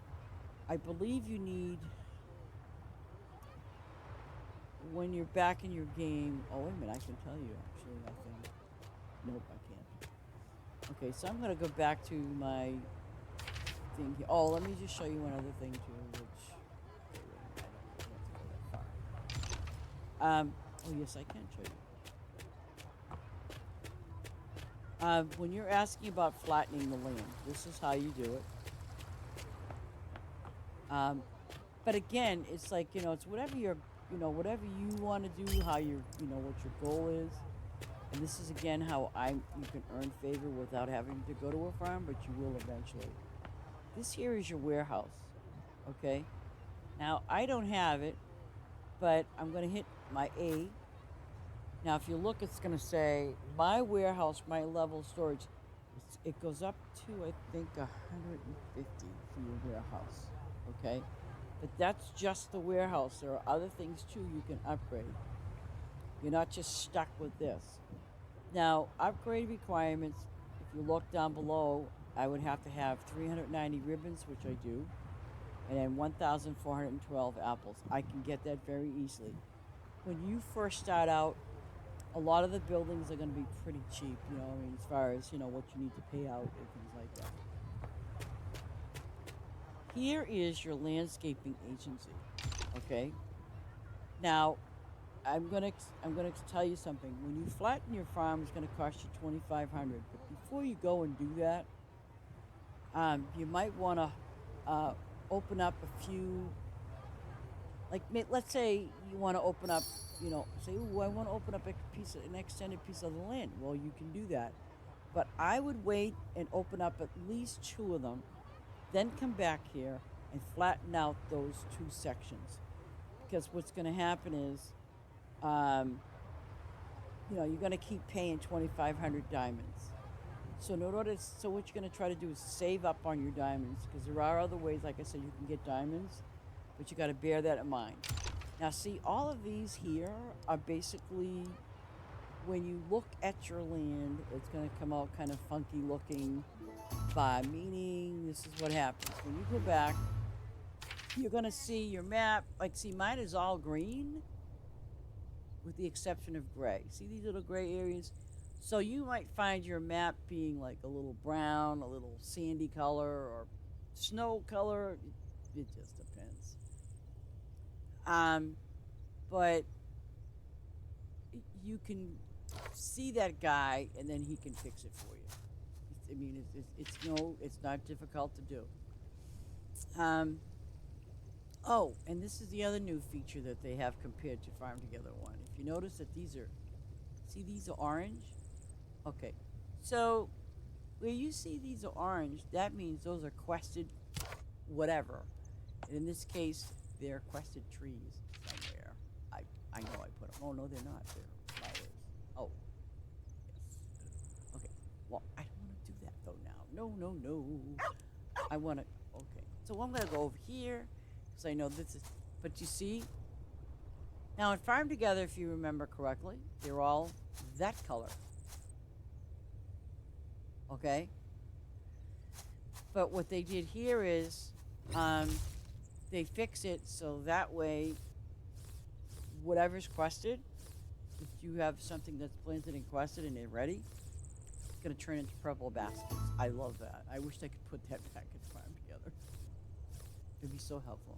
I believe you need, when you're back in your game, oh, wait a minute, I can tell you, actually, I think. Nope, I can't. Okay, so I'm going to go back to my thing here. Oh, let me just show you one other thing, too, which, okay, wait a minute, I don't have to go that far. Oh, yes, I can show you. When you're asking about flattening the land, this is how you do it. But again, it's like, it's whatever whatever you want to do, how what your goal is. And this is again how you can earn favor without having to go to a farm, but you will eventually. This here is your warehouse, okay? Now, I don't have it, but I'm going to hit my A. Now, if you look, it's going to say my warehouse, my level storage. It goes up to, I think, 150 for your warehouse. Okay, but that's just the warehouse. There are other things too you can upgrade. You're not just stuck with this. Now, upgrade requirements, if you look down below, I would have to have 390 ribbons, which I do, and then 1,412 apples. I can get that very easily. When you first start out, a lot of the buildings are going to be pretty cheap, as far as, what you need to pay out and things like that. Here is your landscaping agency, okay? Now, I'm gonna tell you something. When you flatten your farm, it's gonna cost you $2,500. But before you go and do that, you might want to open up a few. Like, let's say you want to open up, say, "Ooh, I want to open up an extended piece of the land." Well, you can do that, but I would wait and open up at least 2 of them. Then come back here and flatten out those 2 sections. Because what's going to happen is, you're going to keep paying 2,500 diamonds. So what you're going to try to do is save up on your diamonds. Because there are other ways, like I said, you can get diamonds. But you got to bear that in mind. Now, see, all of these here are basically, when you look at your land, it's going to come out kind of funky looking. Meaning, this is what happens. When you go back, you're going to see your map. Like, see, mine is all green with the exception of gray. See these little gray areas? So you might find your map being like a little brown, a little sandy color, or snow color. It just depends. But you can see that guy, and then he can fix it for you. It's not difficult to do. Oh, and this is the other new feature that they have compared to Farm Together 1. If you notice that these are orange? Okay, so where you see these are orange, that means those are quested whatever. And in this case, they're quested trees somewhere. I know I put them. Oh, no, they're not. They're flowers. Oh, yes. Okay, well, I don't want to do that, though, now. No. I want to, okay. So I'm going to go over here, because I know this is, but you see, now in Farm Together, if you remember correctly, they're all that color. Okay? But what they did here is, they fix it so that way, whatever's quested, if you have something that's planted and quested and they're ready, it's going to turn into purple baskets. I love that. I wish I could put that back in Farm Together. It'd be so helpful.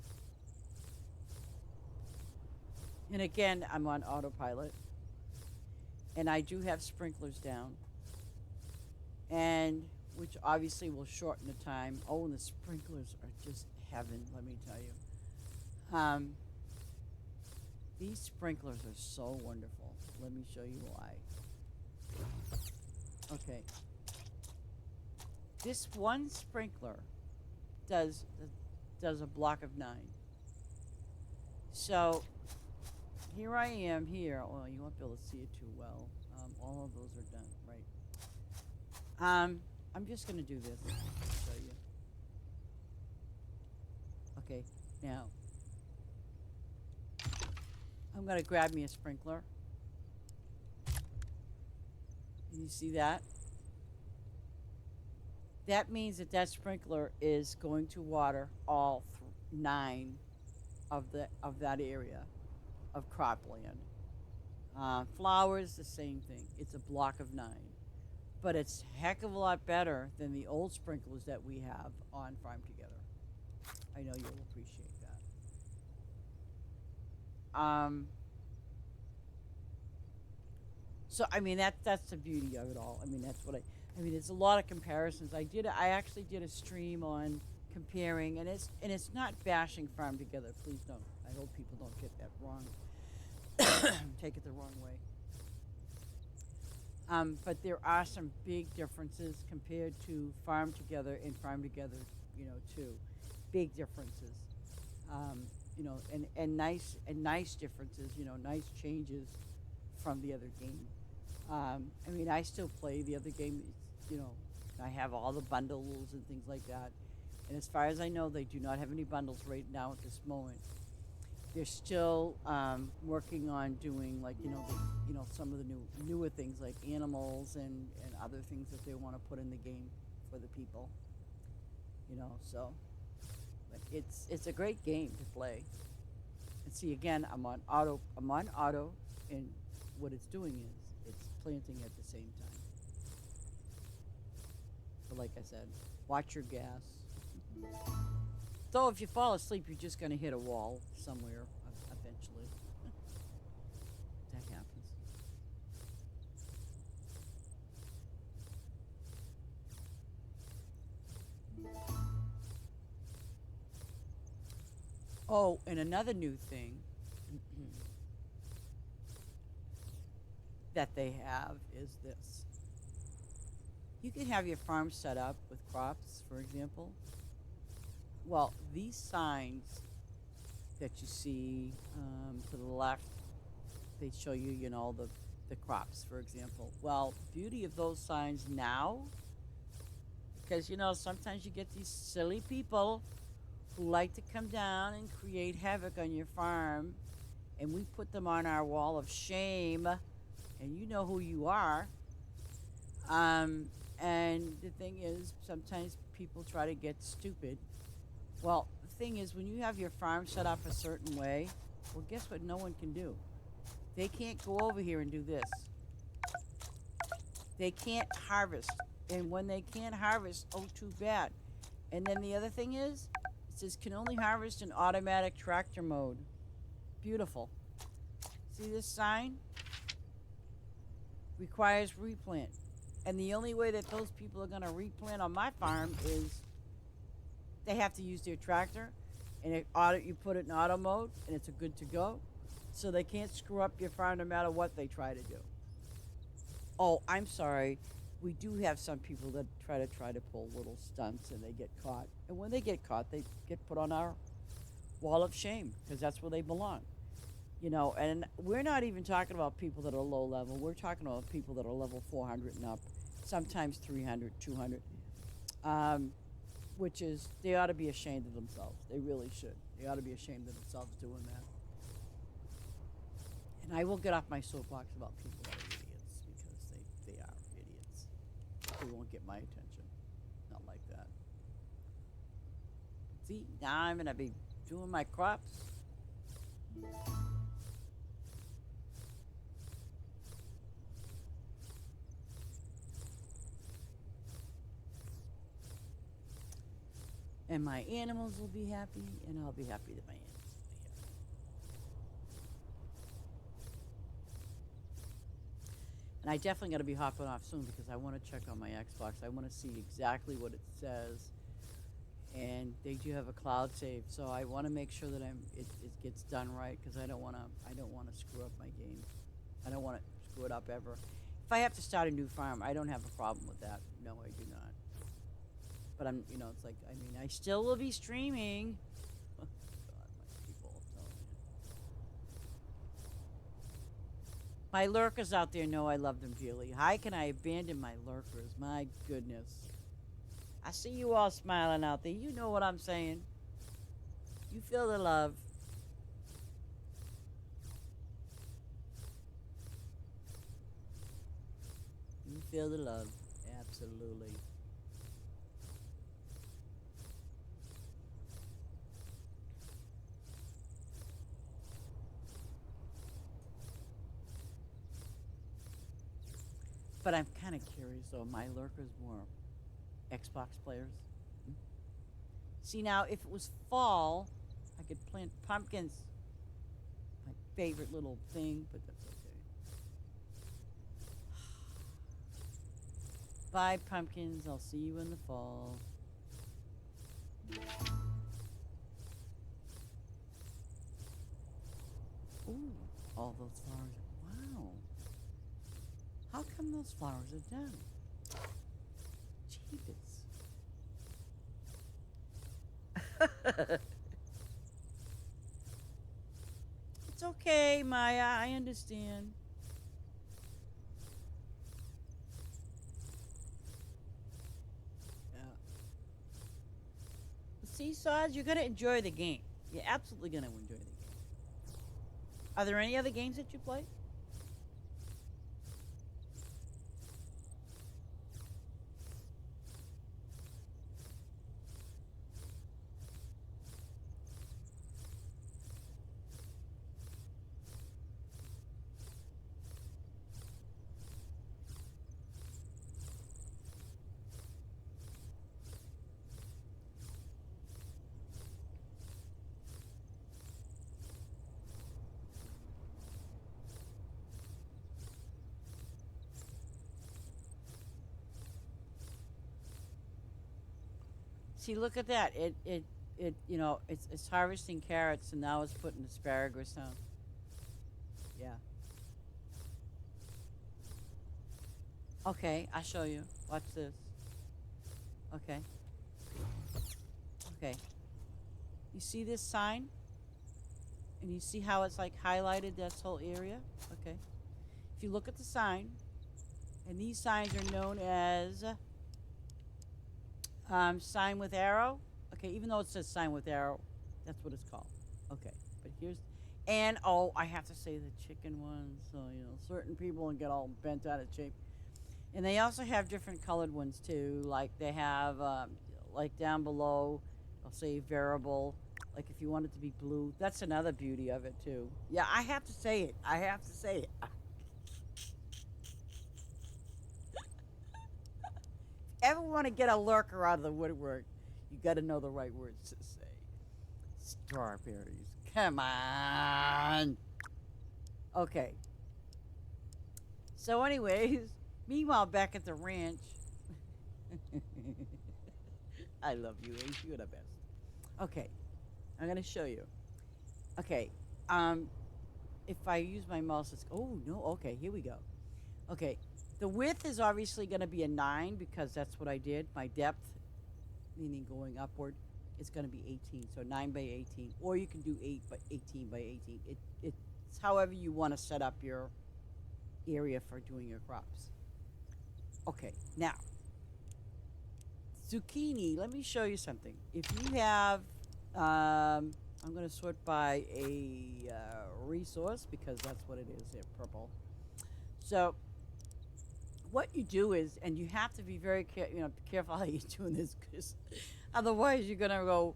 And again, I'm on autopilot, and I do have sprinklers down, and which obviously will shorten the time. Oh, and the sprinklers are just heaven, let me tell you. These sprinklers are so wonderful. Let me show you why. Okay. This one sprinkler does does a block of 9. So here I am here. Well, you won't be able to see it too well. All of those are done, right? I'm just gonna do this to show you. Okay, now I'm gonna grab me a sprinkler. You see that? That means that that sprinkler is going to water all 9 of that area of cropland. Flowers, the same thing. It's a block of 9, but it's a heck of a lot better than the old sprinklers that we have on Farm Together. I know you'll appreciate that. So I mean that's the beauty of it all. I mean that's what I mean. There's a lot of comparisons. I actually did a stream on comparing, and it's not bashing Farm Together. Please don't. I hope people don't get that wrong. Take it the wrong way. But there are some big differences compared to Farm Together and Farm Together, 2. Big differences. And nice differences, nice changes from the other game. I mean, I still play the other game, I have all the bundles and things like that. And as far as I know, they do not have any bundles right now at this moment. They're still working on doing some of the newer things like animals and other things that they want to put in the game for the people. So but it's a great game to play. And see again, I'm on auto, and what it's doing is it's planting at the same time. But like I said, watch your gas. Though if you fall asleep, you're just going to hit a wall somewhere eventually. That happens. Oh, and another new thing that they have is this. You can have your farm set up with crops, for example. Well, these signs that you see to the left, they show you, the crops, for example. Well, the beauty of those signs now, because, sometimes you get these silly people who like to come down and create havoc on your farm, and we put them on our wall of shame, and you know who you are. And the thing is, sometimes people try to get stupid. Well, the thing is, when you have your farm set up a certain way, well, guess what no one can do? They can't go over here and do this. They can't harvest. And when they can't harvest, oh, too bad. And then the other thing is, it says can only harvest in automatic tractor mode. Beautiful. See this sign? Requires replant. And the only way that those people are going to replant on my farm is they have to use their tractor, and you put it in auto mode, and it's a good to go. So they can't screw up your farm no matter what they try to do. Oh, I'm sorry. We do have some people that try to pull little stunts, and they get caught. And when they get caught, they get put on our wall of shame, because that's where they belong. And we're not even talking about people that are low level. We're talking about people that are level 400 and up, sometimes 300, 200, which is, they ought to be ashamed of themselves. They really should. They ought to be ashamed of themselves doing that. And I will get off my soapbox about people that are idiots, because they are idiots. They won't get my attention. Not like that. See, now I'm going to be doing my crops. And my animals will be happy, and I'll be happy that my animals will be And I definitely got to be hopping off soon because I want to check on my Xbox. I want to see exactly what it says. And they do have a cloud save, so I want to make sure that it gets done right because I don't want to screw up my game. I don't want to screw it up ever. If I have to start a new farm, I don't have a problem with that. No, I do not. But it's like, I mean, I still will be streaming. God, my people, I'm telling you. My lurkers out there know I love them dearly. How can I abandon my lurkers? My goodness. I see you all smiling out there. You know what I'm saying. You feel the love. You feel the love. Absolutely. But I'm kind of curious, though. My lurkers more Xbox players. Hmm? See, now, if it was fall, I could plant pumpkins. My favorite little thing, but that's okay. Bye, pumpkins. I'll see you in the fall. Ooh, all those flowers. Wow. How come those flowers are done? Jeebus. It's okay, Maya. I understand. Yeah. The seesaws, you're gonna enjoy the game. You're absolutely gonna enjoy the game. Are there any other games that you play? See, look at that. It's harvesting carrots and now it's putting asparagus down. Yeah. Okay, I'll show you. Watch this. Okay. Okay. You see this sign? And you see how it's like highlighted this whole area? Okay. If you look at the sign, and these signs are known as sign with arrow. Okay, even though it says sign with arrow, that's what it's called. Okay, but here's, and oh, I have to say the chicken ones. So certain people will get all bent out of shape, and they also have different colored ones too. Like they have, like down below, I'll say variable. Like if you want it to be blue, that's another beauty of it too. Yeah, I have to say it. I have to say it. Ever want to get a lurker out of the woodwork, you got to know the right words to say. Strawberries. Come on. Okay. So anyways, meanwhile back at the ranch. I love you, Ace. You're the best. Okay. I'm going to show you. Okay. If I use my mouse, it's, oh, no. Okay, here we go. Okay. The width is obviously going to be a 9 because that's what I did. My depth, meaning going upward, is going to be 18. So 9 by 18. Or you can do 18 by 18. It's however you want to set up your area for doing your crops. Okay, now, zucchini, let me show you something. If you have, I'm going to sort by a resource because that's what it is. They're purple. So what you do is, and you have to be very careful how you're doing this because otherwise you're going to go,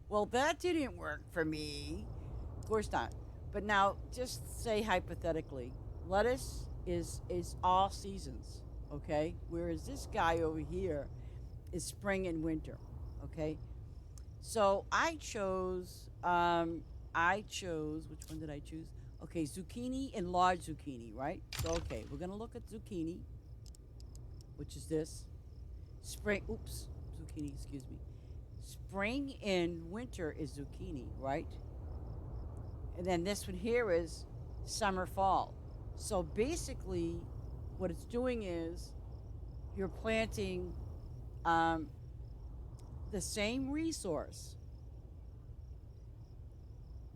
well, that didn't work for me. Of course not. But now, just say hypothetically, lettuce is all seasons, okay? Whereas this guy over here is spring and winter, okay? So I chose, which one did I choose? Okay, zucchini and large zucchini, right? So, okay, we're going to look at zucchini, which is this. Spring, oops, zucchini, excuse me. Spring and winter is zucchini, right? And then this one here is summer, fall. So basically, what it's doing is you're planting um, the same resource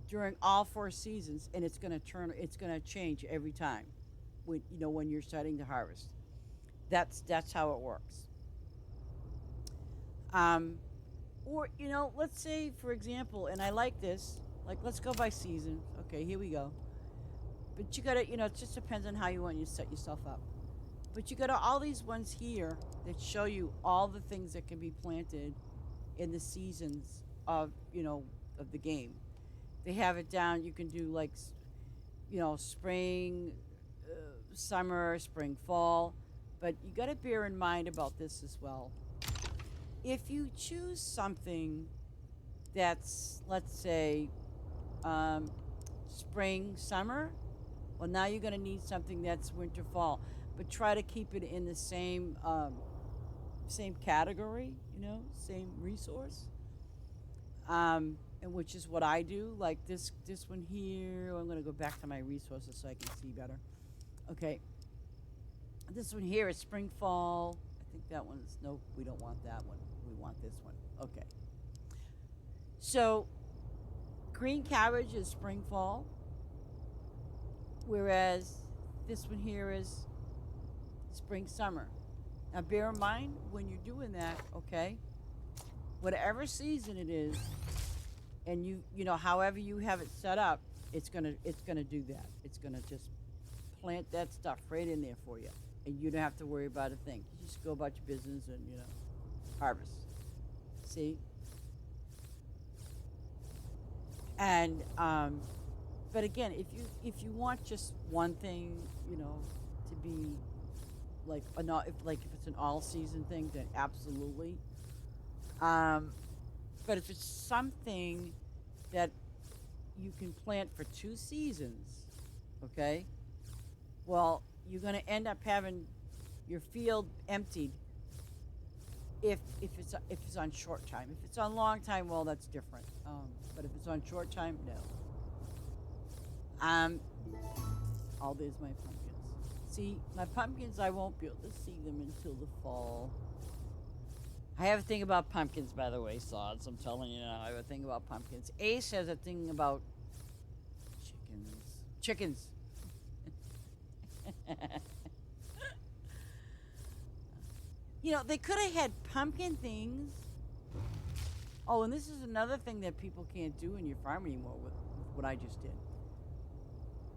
during all four seasons, and it's going to change every time when when you're starting to harvest. That's how it works. Um, or let's say for example, and I like this. Like, let's go by season. Okay, here we go. But you gotta, it just depends on how you want to set yourself up. But you got all these ones here that show you all the things that can be planted in the seasons of of the game. They have it down. You can do like spring, summer, spring, fall. But you got to bear in mind about this as well. If you choose something that's, let's say, um, spring, summer, well, now you're going to need something that's winter, fall. But try to keep it in the same category, same resource. And which is what I do. Like this one here. I'm going to go back to my resources so I can see better. Okay. This one here is spring, fall. I think that one's, nope, we don't want that one. We want this one. Okay. So green cabbage is spring, fall. Whereas this one here is spring, summer. Now bear in mind when you're doing that, okay, whatever season it is, and however you have it set up, it's gonna do that. It's gonna just plant that stuff right in there for you, and you don't have to worry about a thing. You just go about your business and harvest. See? And but again, if you want just one thing, to be like if it's an all season thing, then absolutely. But if it's something that you can plant for 2 seasons, okay, well, you're going to end up having your field emptied if it's on short time. If it's on long time, well, that's different. But if it's on short time, no. Oh, there's my pumpkins. See, my pumpkins, I won't be able to see them until the fall. I have a thing about pumpkins, by the way, Sods. I'm telling you now, I have a thing about pumpkins. Ace has a thing about chickens. They could have had pumpkin things. Oh, and this is another thing that people can't do in your farm anymore with what I just did.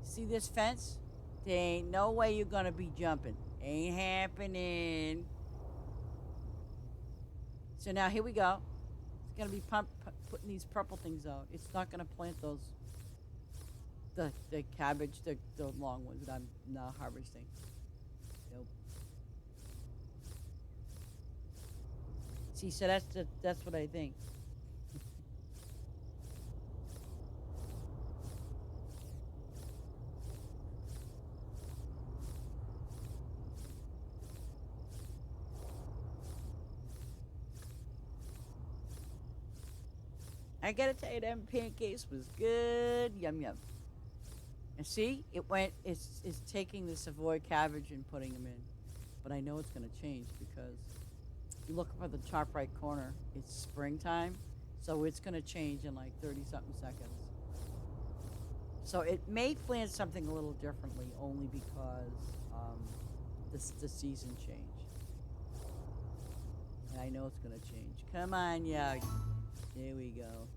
See this fence? There ain't no way you're gonna be jumping. Ain't happening. So now here we go. It's gonna be putting these purple things out. It's not gonna plant those. The cabbage, the long ones that I'm now harvesting. Nope. See, so that's what I think. I gotta tell you, them pancakes was good. Yum yum. And see, it's taking the Savoy cabbage and putting them in. But I know it's gonna change because you look up at the top right corner, it's springtime. So it's gonna change in like 30 something seconds. So it may plant something a little differently only because the season change. And I know it's gonna change. Come on, yeah. There we go.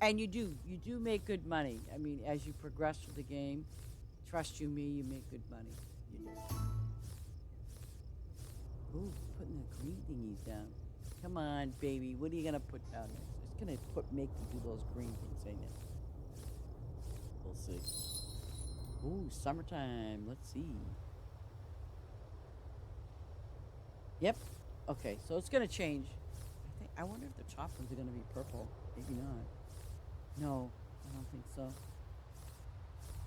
And you do make good money. I mean, as you progress through the game, trust you me, you make good money. You do. Ooh, putting the green thingies down. Come on, baby. What are you gonna put down next? It's gonna make you do those green things, ain't it? We'll see. Ooh, summertime. Let's see. Yep. Okay, so it's gonna change. I wonder if the top ones are gonna be purple. Maybe not. No. I don't think so.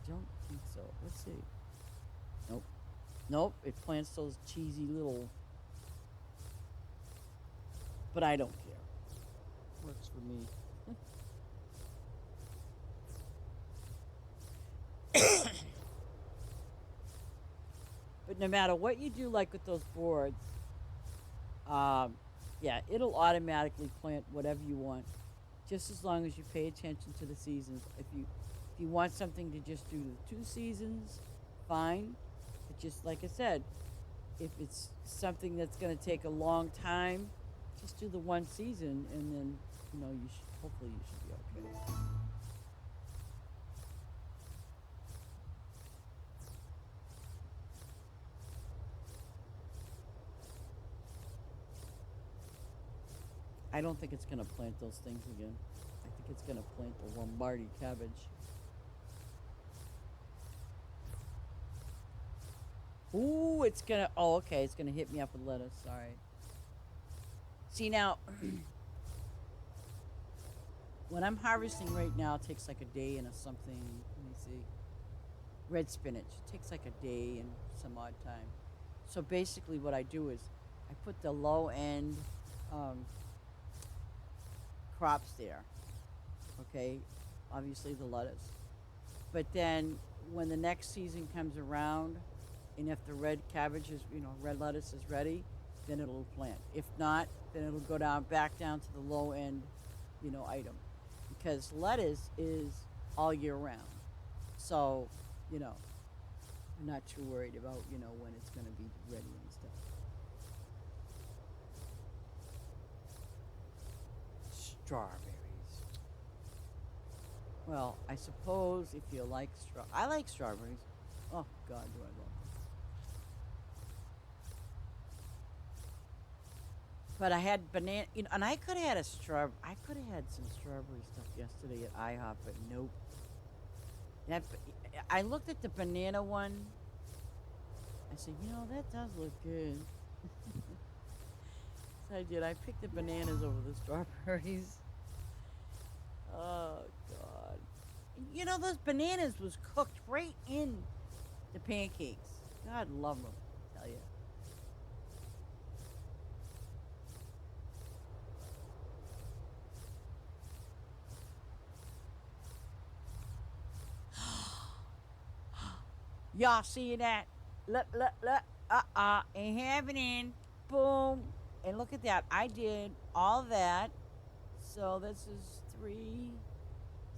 Don't think so. Let's see. Nope. Nope. It plants those cheesy little. But I don't care. Works for me. But no matter what you do, like with those boards, yeah, it'll automatically plant whatever you want, just as long as you pay attention to the seasons. If you want something to just do the 2 seasons, fine. But just like I said, if it's something that's going to take a long time, just do the 1 season, and then you should hopefully you should be okay. I don't think it's going to plant those things again. I think it's going to plant the Lombardy cabbage. Ooh, it's going to... Oh, okay. It's going to hit me up with lettuce. Sorry. See, now... What I'm harvesting right now takes like a day and something. Let me see. Red spinach. It takes like a day and some odd time. So basically what I do is I put the low end... crops there, okay, obviously the lettuce, but then when the next season comes around, and if the red cabbage is, red lettuce is ready, then it'll plant. If not, then it'll go back down to the low end, item, because lettuce is all year round. So, I'm not too worried about, when it's going to be ready and stuff. Strawberries. Well, I suppose if you like I like strawberries. Oh God, do I love them. But I had banana, and I could have had I could have had some strawberry stuff yesterday at IHOP, but nope. I looked at the banana one. I said, that does look good. I did. I picked the bananas over the strawberries. Oh, God. Those bananas was cooked right in the pancakes. God love them, I tell you. Y'all see that? Look. Ain't happening. Boom. And look at that. I did all that. So this is 3,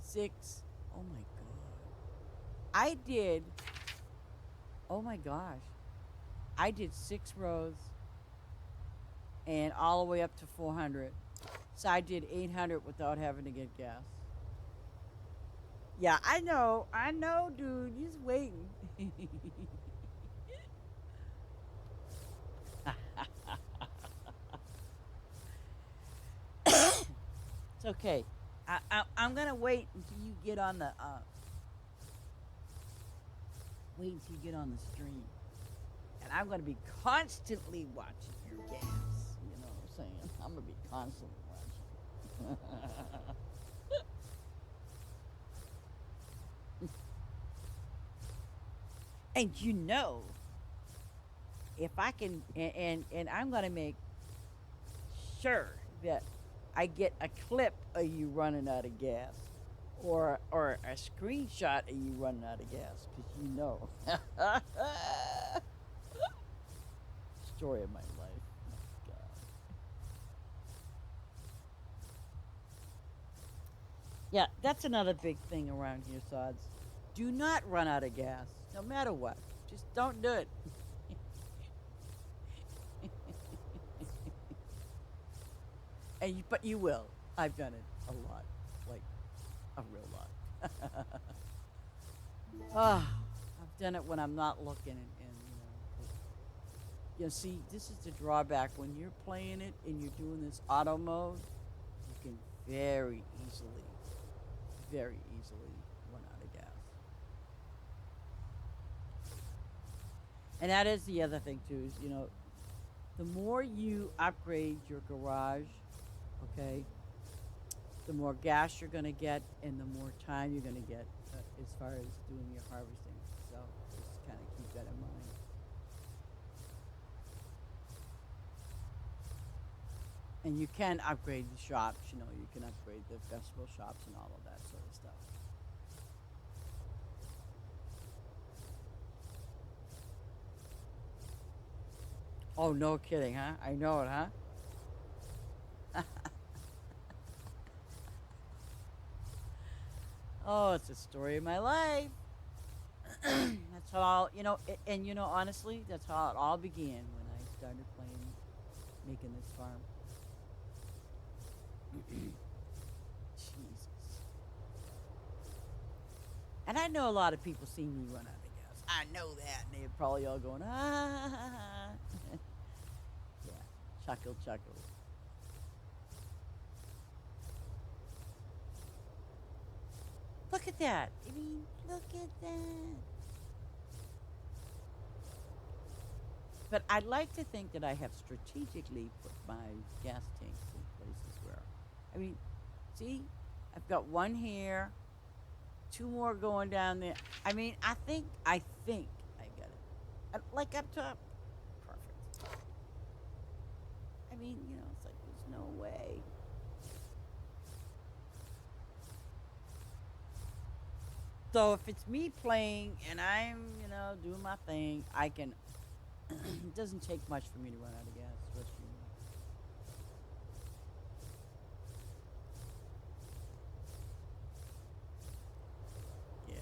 6. Oh my God. Oh my gosh. I did 6 rows and all the way up to 400. So I did 800 without having to get gas. Yeah, I know, dude. You're just waiting. It's okay. I'm gonna wait until you get on the stream, and I'm gonna be constantly watching your gas. You know what I'm saying? I'm gonna be constantly watching. And if I can, and I'm gonna make sure that I get a clip of you running out of gas, or a screenshot of you running out of gas, because story of my life. My God. Yeah, that's another big thing around here, Sods. Do not run out of gas, no matter what. Just don't do it. But you will. I've done it a lot, like a real lot. I've done it when I'm not looking, see, this is the drawback when you're playing it and you're doing this auto mode. You can very easily run out of gas. And that is the other thing too. Is the more you upgrade your garage, okay, the more gas you're going to get and the more time you're going to get as far as doing your harvesting. So just kind of keep that in mind. And you can upgrade the shops, you know, you can upgrade the festival shops and all of that sort of stuff. Oh, no kidding, huh? I know it, huh? Oh, it's the story of my life. That's how, you know, and you know, honestly, that's how it all began when I started playing, making this farm. Jesus. And I know a lot of people see me run out of gas. I know that. And they're probably all going, ah. Yeah, chuckle, chuckle. Look at that. I mean, look at that. But I'd like to think that I have strategically put my gas tanks in places where, I mean, see, I've got one here, two more going down there. I mean, I think I got it. Like up top. Perfect. I mean, you know, it's like there's no way. So if it's me playing and I'm, you know, doing my thing, I can. It doesn't take much for me to run out of gas, trust you me. Yeah.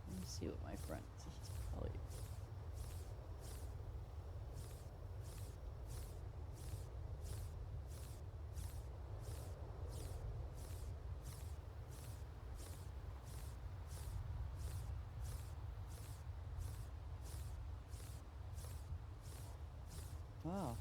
Let me see what my friend. He's probably. Wow.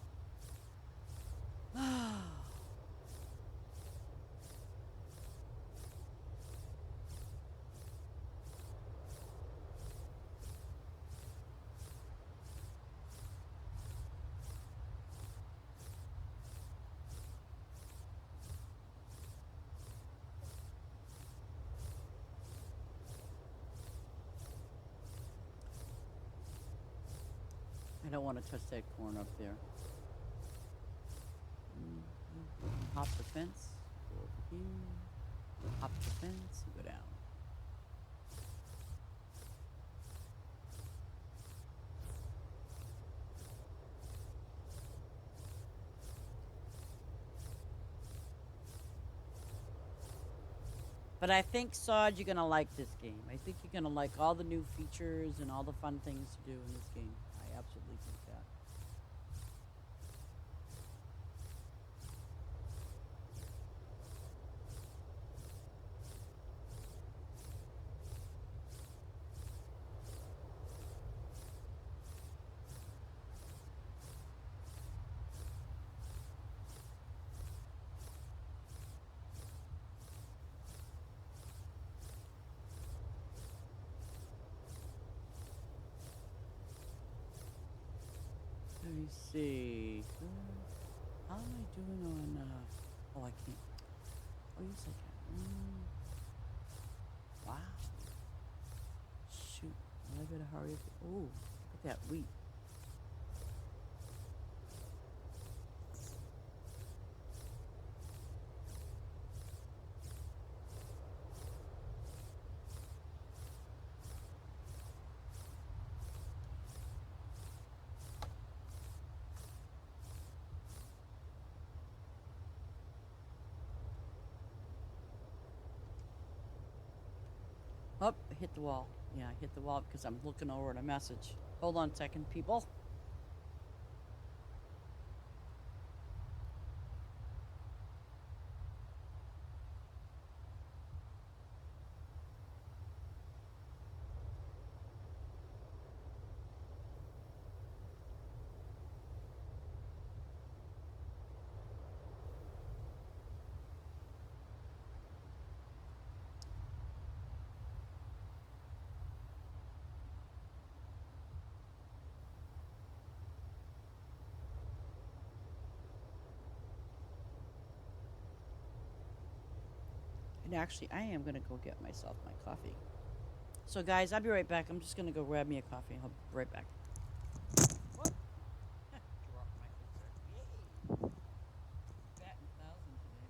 I don't want to touch that corn up there. Hop the fence. Go over here. Hop the fence. Go down. But I think, Sod, you're going to like this game. I think you're going to like all the new features and all the fun things to do in this game. I absolutely think that. Let me see. How am I doing on, oh, I can't. Oh, yes, I can. Wow. Shoot. Well, I better hurry up. Oh, look at that wheat. Oh, I hit the wall. Yeah, I hit the wall because I'm looking over at a message. Hold on a second, people. actually, I am gonna go get myself my coffee. So, guys, I'll be right back. I'm just gonna go grab me a coffee. I'll be right back. Whoop. Drop my foot there. Yay! Fat and thousand today.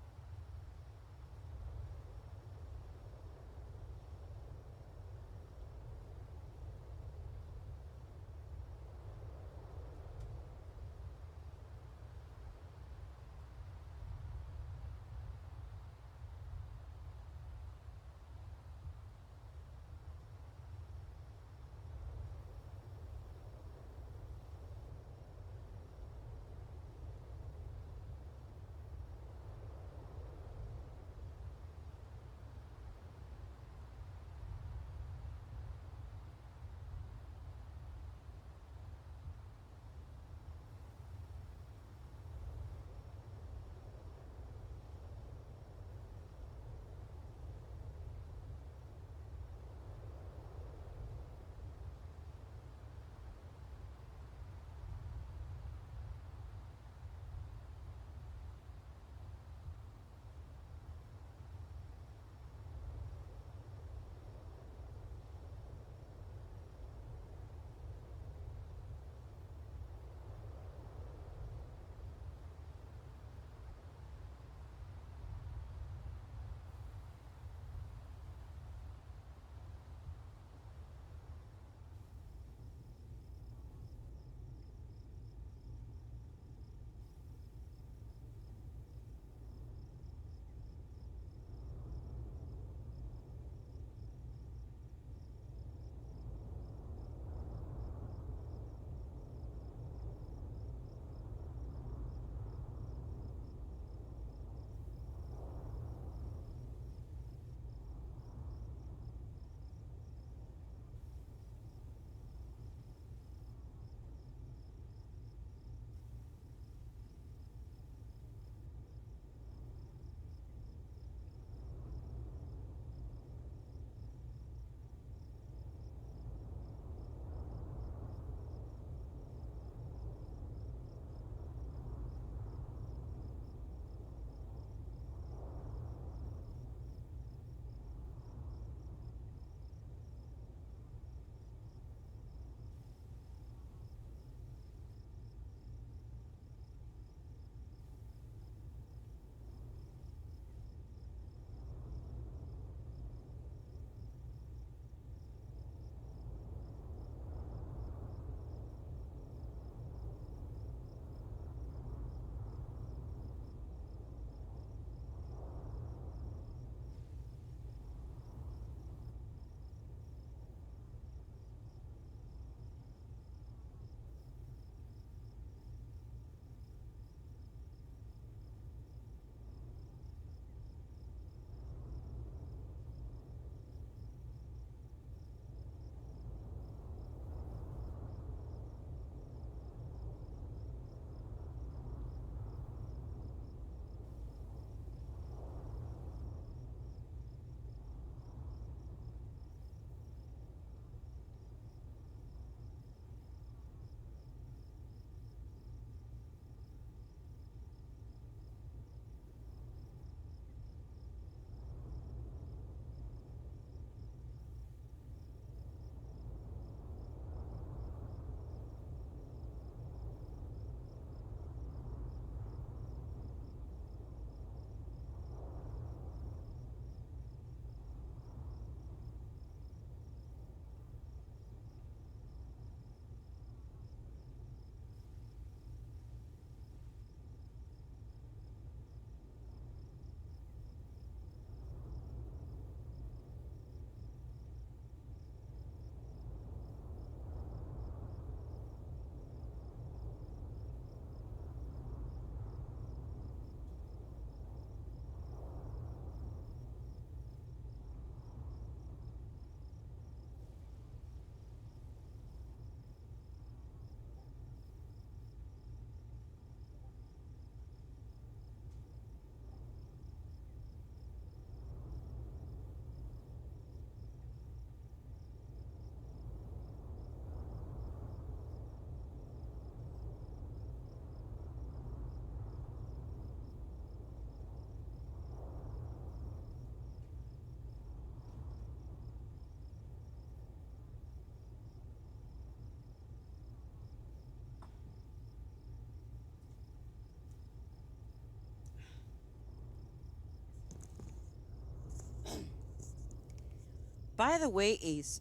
By the way, Ace,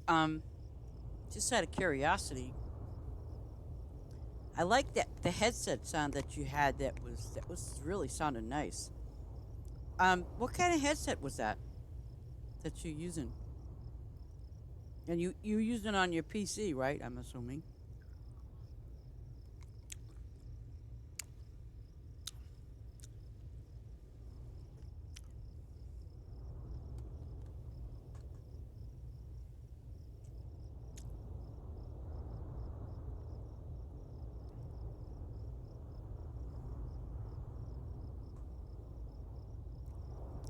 just out of curiosity, I like that the headset sound that you had. That was really sounded nice. What kind of headset was that you're using? And you used it on your PC, right? I'm assuming.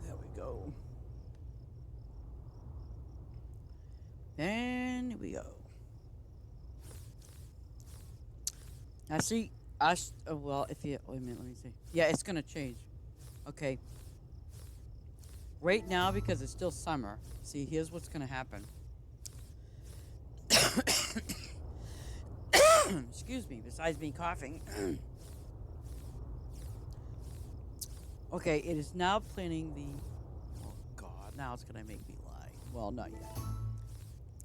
There we go. And here we go. Now see, well, if you wait a minute, let me see. Yeah, it's gonna change. Okay. Right now, because it's still summer. See, here's what's gonna happen. Excuse me. Besides me coughing. Okay, it is now planning the. Oh God! Now it's gonna make me lie. Well, not yet.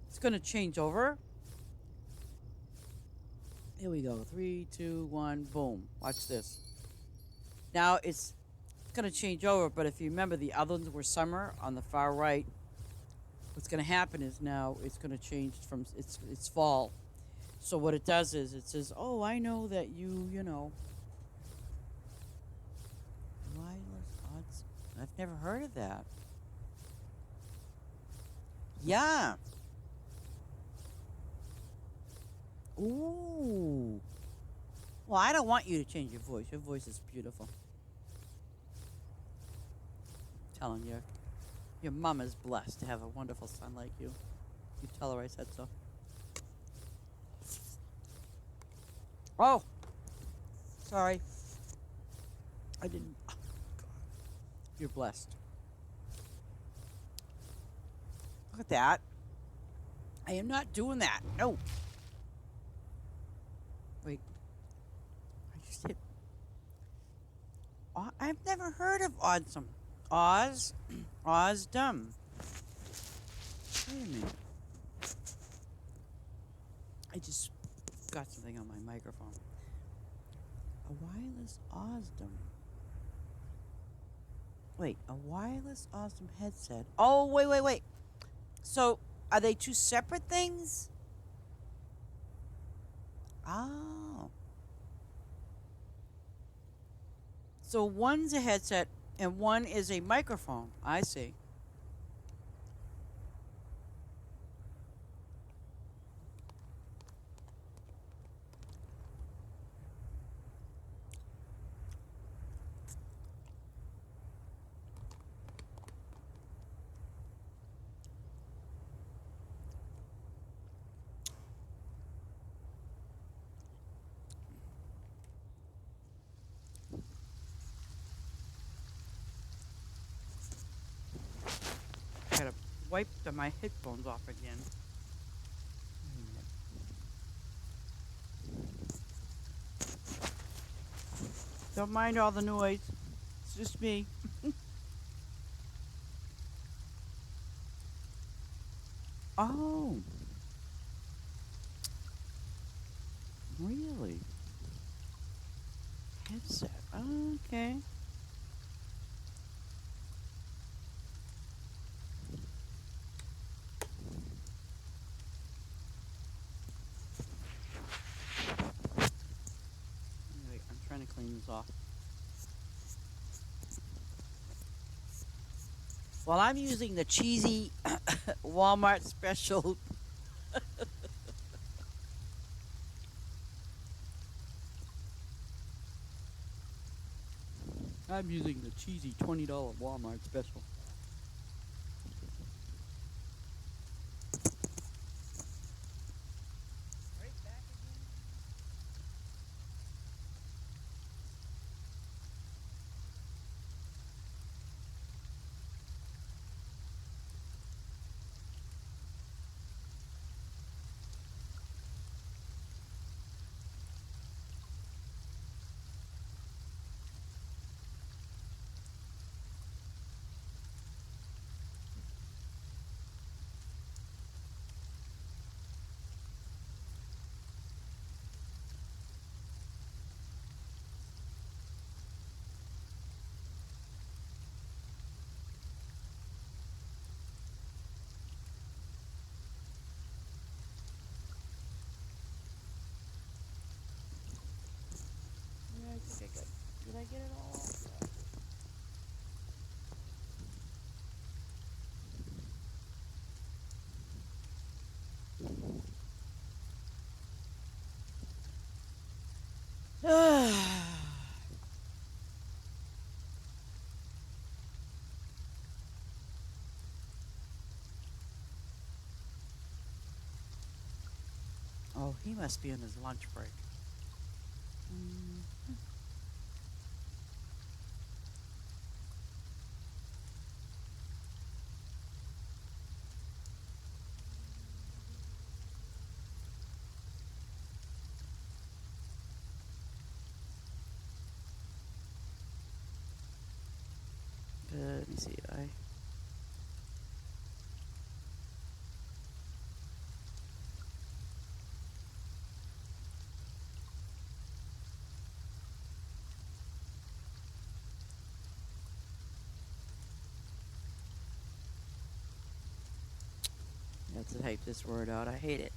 It's gonna change over. Here we go. 3, 2, 1, boom. Watch this. Now it's gonna change over, but if you remember, the other ones were summer on the far right. What's gonna happen is now it's gonna change from it's fall. So what it does is it says, "Oh, I know that you know." Wireless odds. I've never heard of that. Yeah. Ooh. Well, I don't want you to change your voice. Your voice is beautiful. I'm telling you, your mom is blessed to have a wonderful son like you. You tell her I said so. Oh, sorry. I didn't. Oh, God. You're blessed. Look at that. I am not doing that. No. Wait. I just hit. I've never heard of Odsum. Oz. Ozdum. Wait a minute. I just got something on my microphone. A wireless Ozdum. Wait, a wireless Ozdum headset. Oh, wait. So, are they two separate things? Oh. So one's a headset and one is a microphone. I see. I gotta wipe my headphones off again. Don't mind all the noise. It's just me. Oh, really? Headset. Okay. Anyway, I'm trying to clean this off. Well, I'm using the cheesy Walmart special. I'm using the cheesy $20 Walmart special. Right back again. Oh, he must be on his lunch break. Mm, let me see. I have to type this word out. I hate it.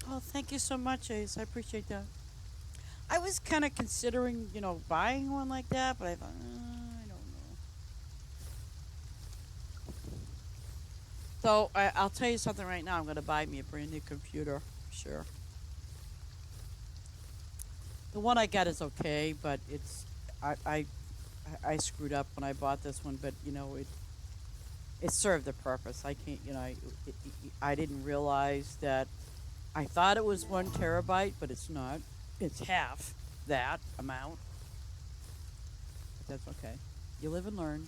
Uh, oh, thank you so much, Ace. I appreciate that. I was kind of considering, buying one like that, but I thought, I don't know. So I'll tell you something right now. I'm going to buy me a brand new computer. Sure. The one I got is okay, but I I I screwed up when I bought this one, but it served the purpose. I can't, I didn't realize that. I thought it was 1 terabyte, but it's not. It's half that amount. But that's okay. You live and learn.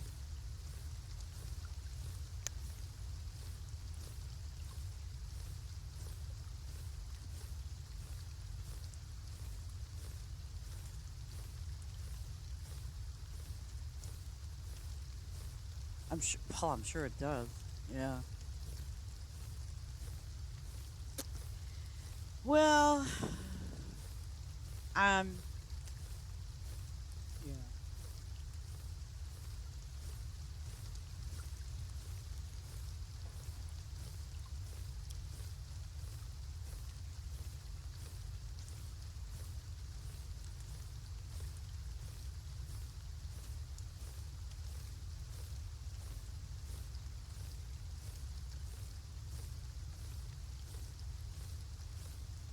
I'm sure. Well, I'm sure it does. Yeah. Well, um, yeah.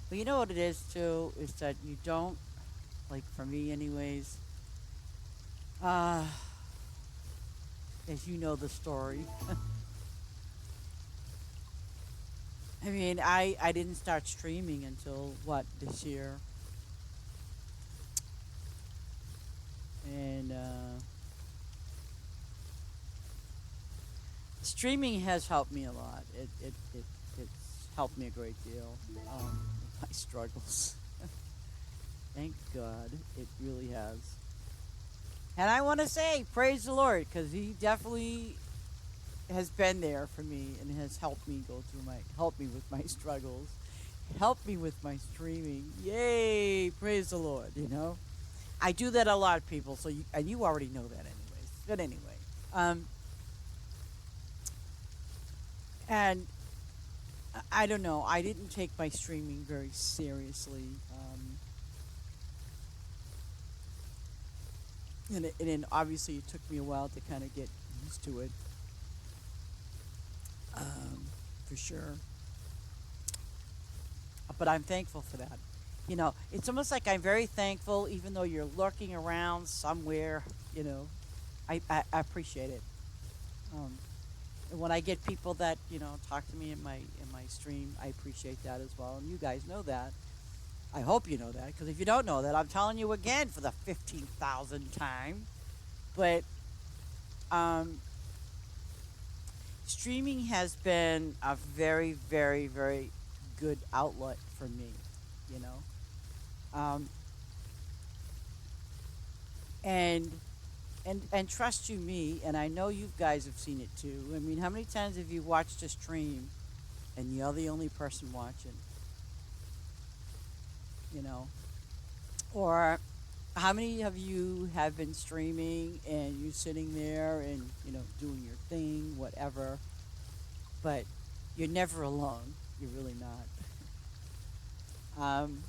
But you know what it is too is that you don't like for me, anyways. Uh, as you know the story. I mean, I didn't start streaming until what this year, and streaming has helped me a lot. It's helped me a great deal. With my struggles. Thank God, it really has. And I want to say, praise the Lord, because He definitely has been there for me and has helped me helped me with my struggles, helped me with my streaming. Yay! Praise the Lord. I do that a lot, people. So and you already know that, anyways. But anyway, um, and I don't know. I didn't take my streaming very seriously. And then obviously it took me a while to kind of get used to it, um, for sure. But I'm thankful for that. It's almost like I'm very thankful, even though you're lurking around somewhere. You know, I appreciate it. Um, and when I get people that talk to me in my stream, I appreciate that as well. And you guys know that. I hope you know that, because if you don't know that, I'm telling you again for the 15,000th time. But um, streaming has been a very, very, very good outlet for me. You know, um, and and trust you me, and I know you guys have seen it too. I mean, how many times have you watched a stream and you're the only person watching? You know, or how many of you have been streaming and you sitting there and doing your thing, whatever, but you're never alone. You're really not. Um,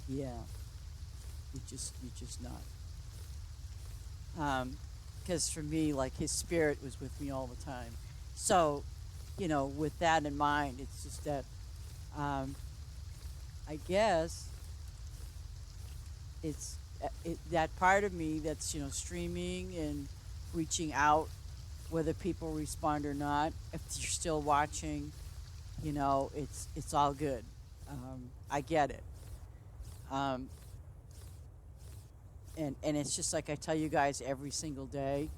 yeah, you're just not. Because for me, like his spirit was with me all the time. So, with that in mind, it's just that um, I guess that part of me that's streaming and reaching out, whether people respond or not. If you're still watching, it's all good. I get it. Um, and it's just like I tell you guys every single day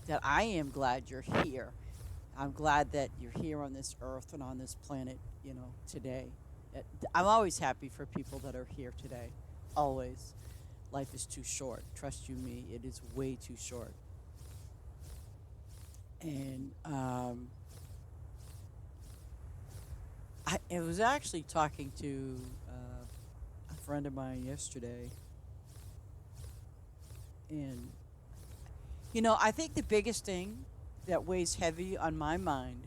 that I am glad you're here. I'm glad that you're here on this earth and on this planet, today. I'm always happy for people that are here today. Always. Life is too short. Trust you me, it is way too short. And I was actually talking to a friend of mine yesterday, and I think the biggest thing that weighs heavy on my mind,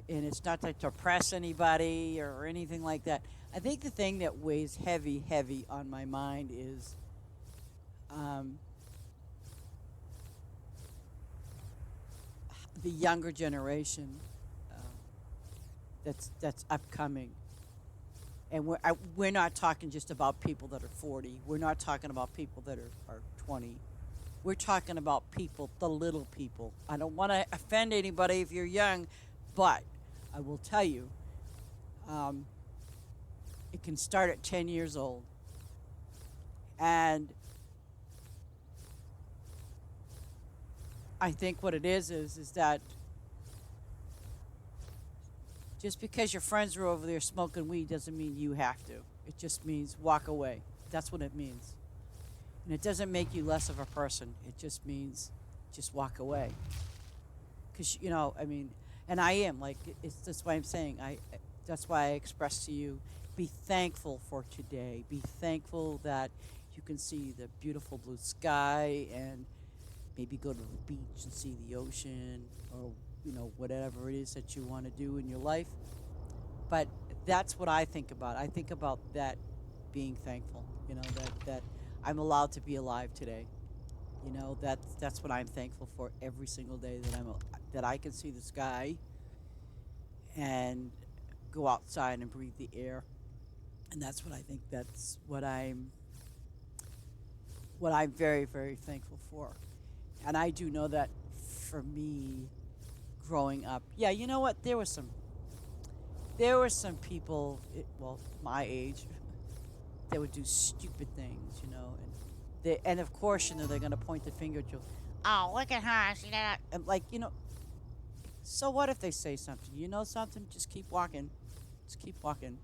and it's not to oppress anybody or anything like that. I think the thing that weighs heavy, heavy on my mind is um, the younger generation uh, that's upcoming. And we're not talking just about people that are 40. We're not talking about people that are 20. We're talking about people, the little people. I don't want to offend anybody if you're young, but I will tell you, um, it can start at 10 years old. And I think what it is that just because your friends are over there smoking weed doesn't mean you have to. It just means walk away. That's what it means. And it doesn't make you less of a person. It just means just walk away. Because, I mean, and I am, like, that's why I'm saying, that's why I express to you, be thankful for today. Be thankful that you can see the beautiful blue sky and maybe go to the beach and see the ocean or whatever it is that you want to do in your life. But that's what I think about. I think about that, being thankful, that I'm allowed to be alive today. That's what I'm thankful for every single day, that I can see the sky and go outside and breathe the air. And that's what I think, that's what I'm very, very thankful for. And I do know that for me, growing up, yeah, you know what? There were some people, well, my age, that would do stupid things, and of course, they're gonna point the finger at you. Oh, look at her, see that? And like, so what if they say something? You know something? Just keep walking. Just keep walking.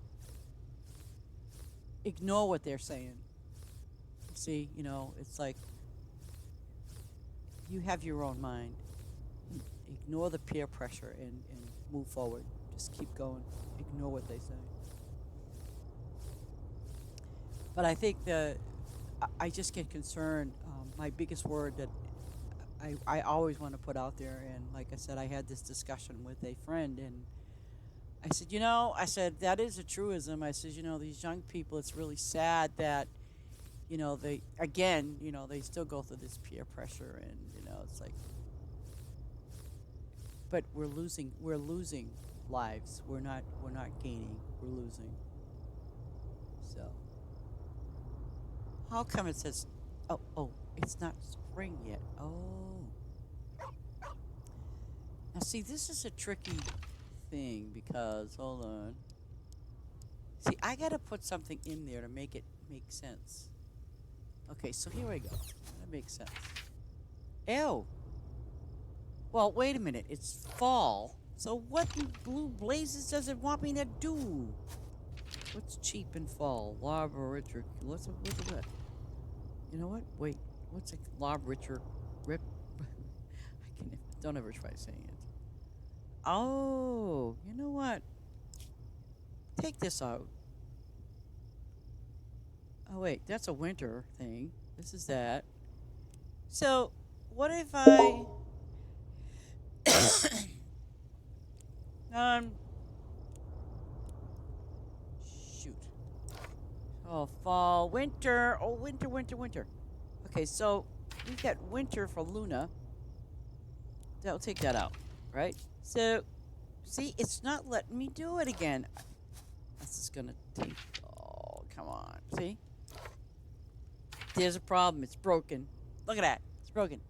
Ignore what they're saying. See, it's like you have your own mind. Ignore the peer pressure and move forward. Just keep going. Ignore what they say. But I think I just get concerned. My biggest word that I always want to put out there, and like I said, I had this discussion with a friend, and I said, that is a truism. I said, these young people, it's really sad that, they, again, they still go through this peer pressure, and, it's like, but we're losing lives. We're not gaining. We're losing. So, how come it says, oh, it's not spring yet? Oh. Now, see, this is a tricky thing because, hold on. See, I got to put something in there to make it make sense. Okay, so here we go. That makes sense. Ew. Well, wait a minute. It's fall. So what in blue blazes does it want me to do? What's cheap in fall? Lava Richard. What's that? You know what? Wait. What's a Lava Richard? Rip. I can. Don't ever try saying it. Oh, you know what? Take this out. Oh wait, that's a winter thing. This is that. So, what if I um shoot. Oh, fall, winter. Oh, winter, winter, winter. Okay, so we got winter for Luna. That'll take that out, right? So, see, it's not letting me do it again. This is gonna take. Oh, come on. See? There's a problem. It's broken. Look at that. It's broken.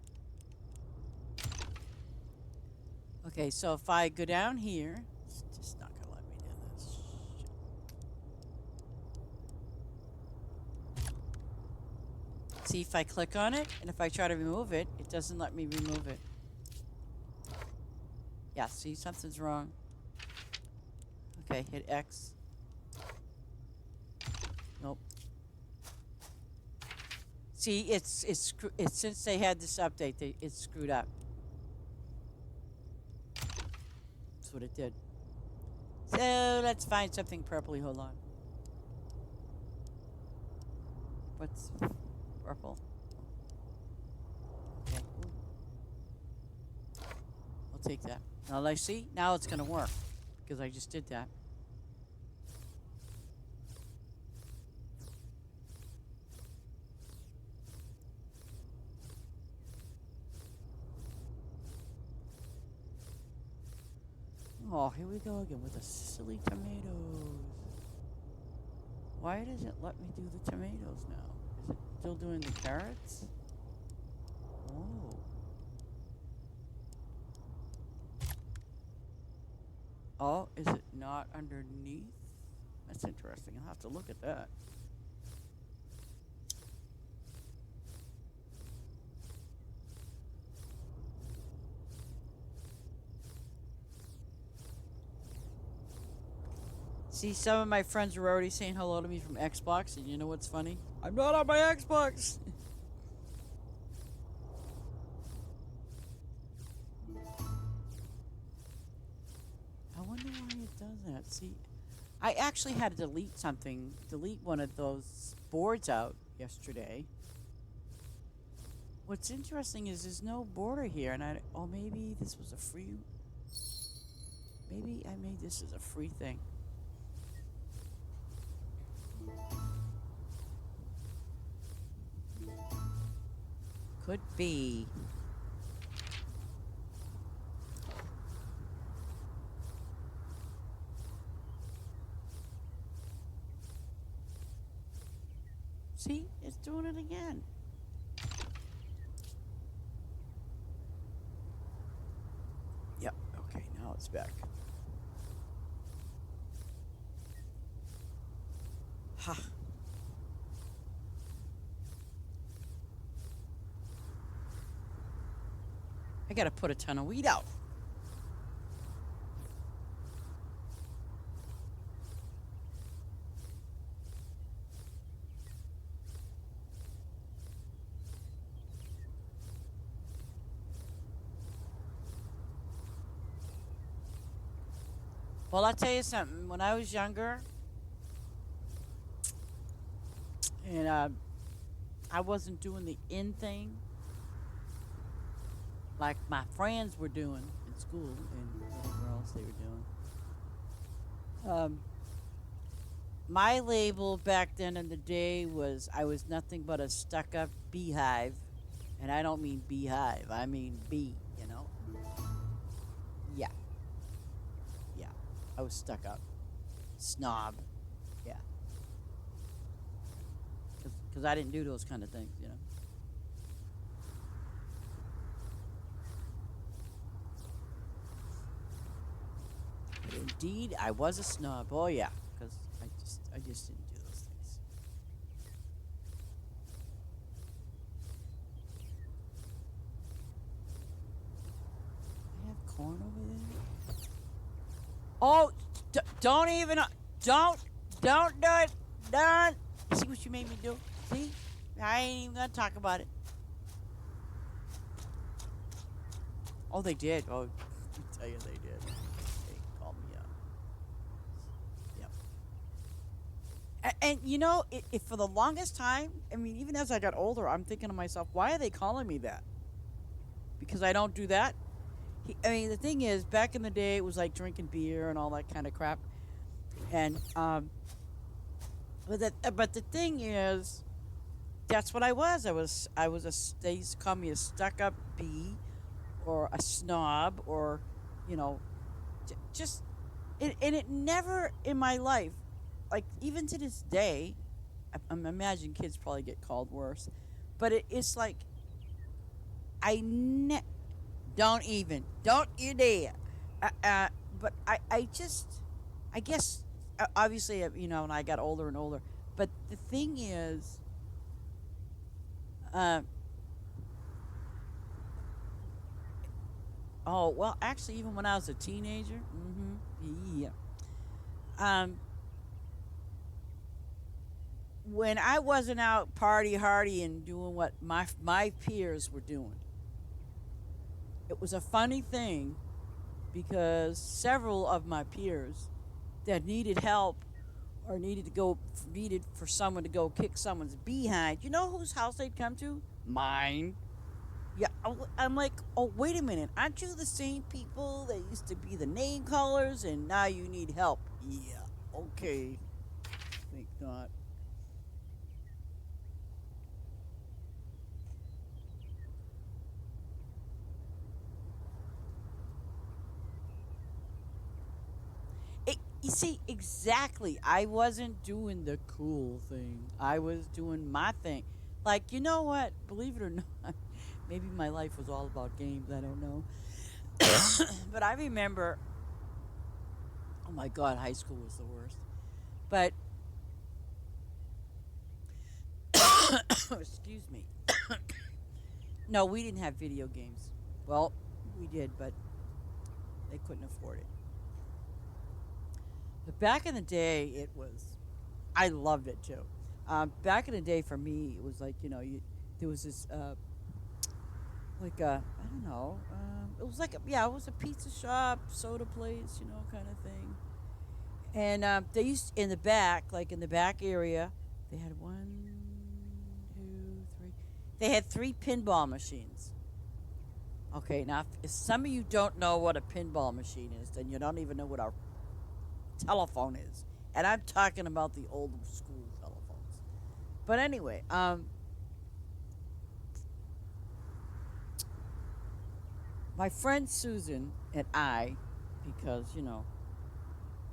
Okay, so if I go down here, it's just not gonna let me do this. Shit. See, if I click on it, and if I try to remove it, it doesn't let me remove it. Yeah, see, something's wrong. Okay, hit X. Nope. See, it's since they had this update, it's screwed up. That's what it did. So let's find something purpley. Hold on. What's purple? Okay. Ooh. I'll take that. Now, I see. Now it's gonna work because I just did that. Oh, here we go again with the silly tomatoes. Why does it let me do the tomatoes now? Is it still doing the carrots? Oh. Oh, is it not underneath? That's interesting. I'll have to look at that. See, some of my friends are already saying hello to me from Xbox, and you know what's funny? I'm not on my Xbox! I wonder why it does that. See, I actually had to delete one of those boards out yesterday. What's interesting is there's no border here, and maybe this was a free, maybe I made this as a free thing. Could be. See, it's doing it again. Yep, okay, now it's back. Ha. I gotta put a ton of weed out. Well, I'll tell you something. When I was younger, and I wasn't doing the in thing like my friends were doing in school and whatever else they were doing. My label back then in the day was I was nothing but a stuck-up beehive, and I don't mean beehive. I mean bee. You know? Yeah. Yeah. I was stuck up. Snob. Yeah. Because I didn't do those kind of things, you know. But indeed, I was a snob. Oh yeah, because I just didn't do those things. I have corn over there. Oh, don't even, don't do it. Don't. See what you made me do? See? I ain't even gonna talk about it. Oh, they did. Oh, I tell you, they did. They called me up. Yep. And you know, if for the longest time, I mean, even as I got older, I'm thinking to myself, why are they calling me that? Because I don't do that. I mean, the thing is, back in the day, it was like drinking beer and all that kind of crap. And but the thing is, that's what I was. I was they used to call me a stuck-up bee, or a snob, or you know, just and it never in my life, like even to this day, I imagine kids probably get called worse, but it's like I don't you dare. But I just I guess obviously when I got older and older, but the thing is, uh, oh well, actually even when I was a teenager, yeah, um, when I wasn't out party hardy and doing what my peers were doing, it was a funny thing because several of my peers that needed help or needed for someone to go kick someone's behind. You know whose house they'd come to? Mine. Yeah, I'm like, oh wait a minute, aren't you the same people that used to be the name callers and now you need help? Yeah, okay, think not. You see, exactly. I wasn't doing the cool thing. I was doing my thing. Like, you know what? Believe it or not, maybe my life was all about games. I don't know. But I remember, oh my God, high school was the worst. But, excuse me. No, we didn't have video games. Well, we did, but they couldn't afford it. But back in the day, it was, I loved it too. Back in the day, for me, it was like, there was this, like I don't know, it was like, yeah, it was a pizza shop, soda place, kind of thing. And they used, in the back, like in the back area, they had one, two, three, they had three pinball machines. Okay, now if some of you don't know what a pinball machine is, then you don't even know what our telephone is. And I'm talking about the old school telephones. But anyway, my friend Susan and I, because,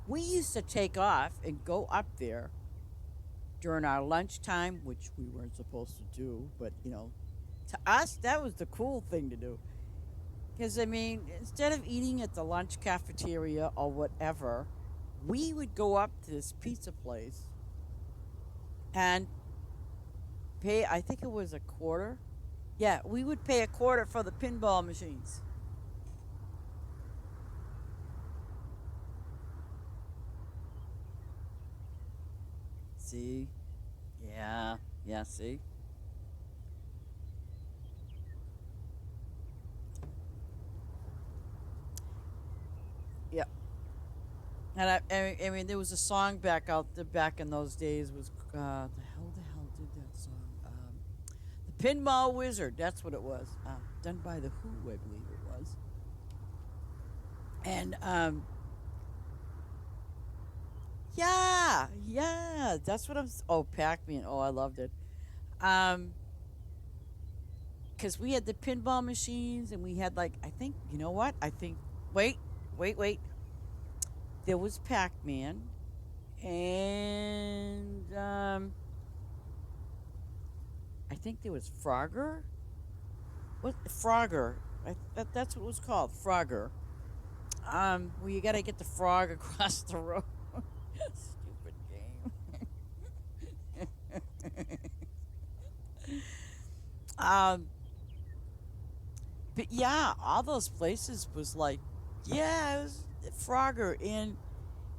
we used to take off and go up there during our lunchtime, which we weren't supposed to do, but, to us, that was the cool thing to do. Because, I mean, instead of eating at the lunch cafeteria or whatever, we would go up to this pizza place and pay, I think it was a quarter. Yeah, we would pay a quarter for the pinball machines. See? Yeah. Yeah, see? Yeah. And I mean, there was a song back out there back in those days was the hell did that song? The Pinball Wizard. That's what it was. Done by the Who, I believe it was. And yeah, yeah, that's what Oh, Pac-Man. Oh, I loved it. Um, because we had the pinball machines and we had like I think you know what I think. Wait, wait. There was Pac-Man and I think there was Frogger. What Frogger? That's what it was called, Frogger. Well, you got to get the frog across the road. Stupid game. um, but yeah, all those places was like, yeah, it was Frogger, and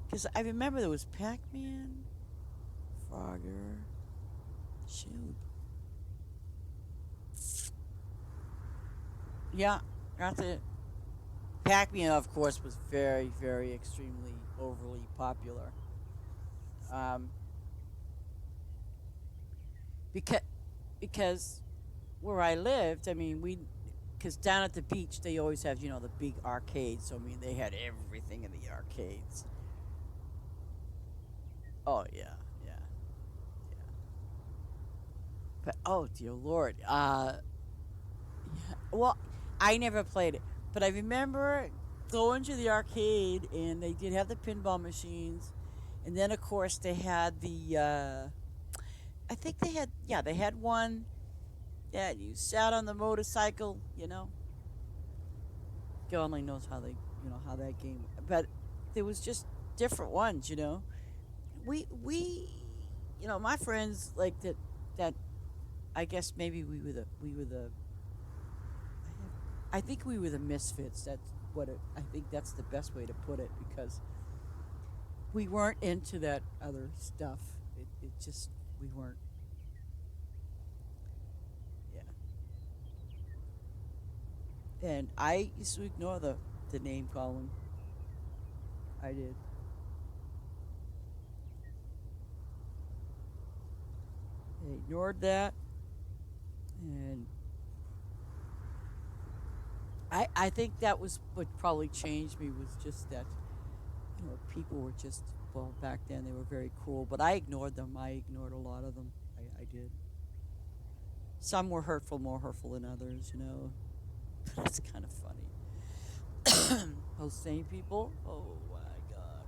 because I remember there was Pac-Man, Frogger, shoot, yeah, that's it. Pac-Man, of course, was very, very extremely overly popular. Um, because because where I lived, I mean, because down at the beach they always have the big arcades. So I mean, they had everything in the arcades. Oh yeah, yeah, yeah. But oh dear Lord, yeah, well, I never played it, but I remember going to the arcade and they did have the pinball machines, and then of course they had the. I think they had, yeah, they had one that you sat on the motorcycle. God only knows how how that game. But there was just different ones. We, my friends like that. That I guess maybe we were the. I think we were the misfits. I think that's the best way to put it because we weren't into that other stuff. It just we weren't. Yeah, and I used to ignore the name calling. I did. I ignored that, and I think that was what probably changed me was just that people were just, well, back then they were very cruel, but I ignored them. I ignored a lot of them. I did. Some were hurtful, more hurtful than others. That's kind of funny. Those same people. Oh my god.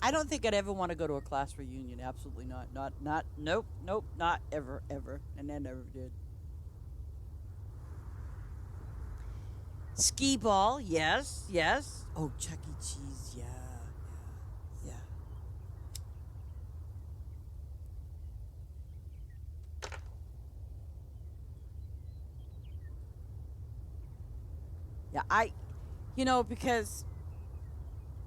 I don't think I'd ever want to go to a class reunion. Absolutely not. Not. Nope. Nope. Not ever. Ever. And I never did. Skee ball. Yes. Yes. Oh, Chuck E. Cheese. Yeah. Yeah. Yeah. Yeah. Because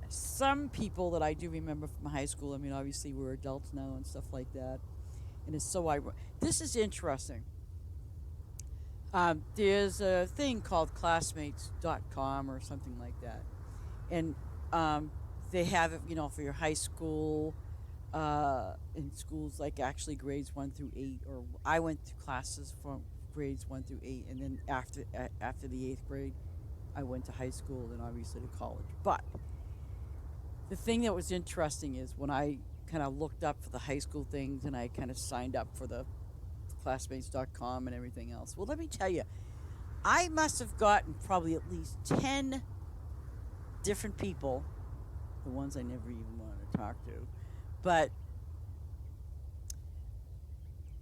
some people that I do remember from high school, I mean, obviously we're adults now and stuff like that. And it's so ironic. This is interesting. There's a thing called classmates.com or something like that. And they have it, for your high school, in schools like actually grades 1 through 8, or I went to classes from grades 1 through 8, and then after the 8th grade, I went to high school and obviously to college. But the thing that was interesting is when I kind of looked up for the high school things and I kind of signed up for the classmates.com and everything else. Well, let me tell you, I must have gotten probably at least 10 different people, the ones I never even wanted to talk to. But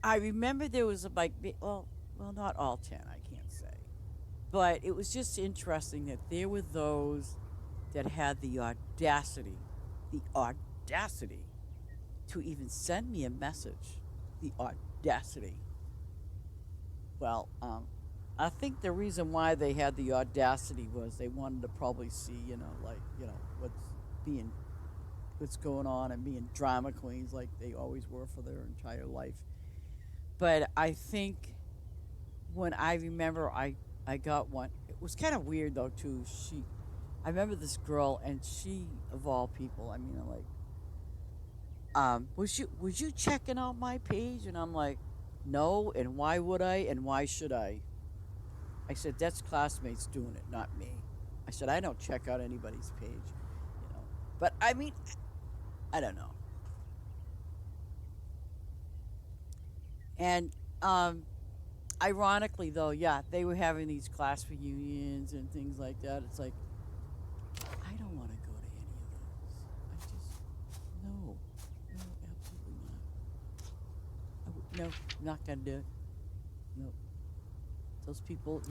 I remember there was like, well, not all 10, I can't say. But it was just interesting that there were those that had the audacity to even send me a message. The audacity. Well, I think the reason why they had the audacity was they wanted to probably see, like, being, what's going on and being drama queens like they always were for their entire life. But I think when I remember I got one, it was kind of weird though too. I remember this girl and she, of all people, I mean, like, was you checking out my page? And I'm like, no, and why would I and why should I said that's classmates doing it, not me. I said I don't check out anybody's page. But I mean, I don't know. And ironically though, yeah, they were having these class reunions and things like that. It's like I don't want to go to any of those. I just no, no, absolutely not. No, I'm not gonna do it. No, those people,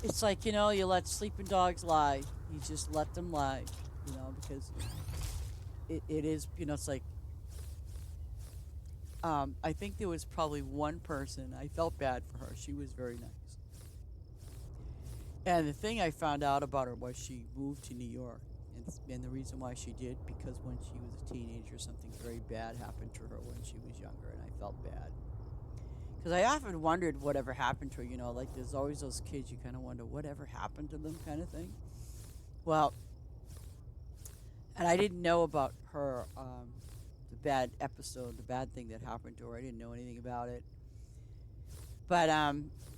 it's like you let sleeping dogs lie. You just let them lie, because it is, it's like I think there was probably one person. I felt bad for her. She was very nice. And the thing I found out about her was she moved to New York. And the reason why she did, because when she was a teenager, something very bad happened to her when she was younger, and I felt bad. Because I often wondered whatever happened to her, like there's always those kids you kind of wonder whatever happened to them kind of thing. Well, and I didn't know about her the bad episode, the bad thing that happened to her. I didn't know anything about it. But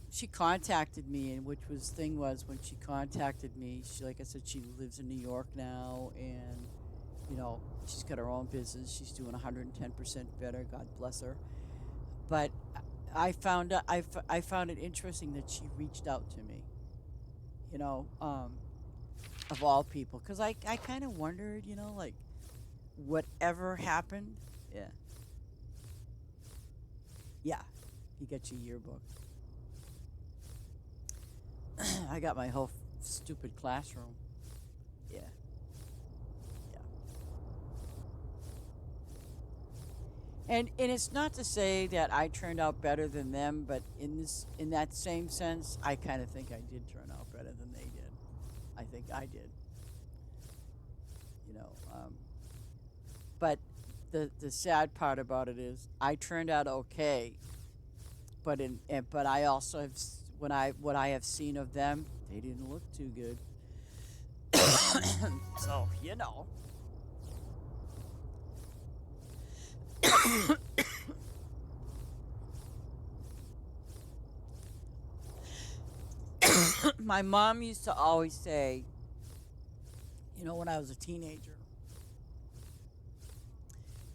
she contacted me, and which was thing was when she contacted me, she, like I said, she lives in New York now, and she's got her own business. She's doing 110% better. God bless her. But I found it interesting that she reached out to me. You know, of all people, because I kind of wondered, like whatever happened. Yeah, yeah. You get your yearbook. I got my whole stupid classroom. Yeah, yeah. And it's not to say that I turned out better than them, but in that same sense, I kind of think I did turn out better than they did. I think I did. You know, um, but the sad part about it is I turned out okay, but I also when I what I have seen of them, they didn't look too good. So my mom used to always say, when I was a teenager,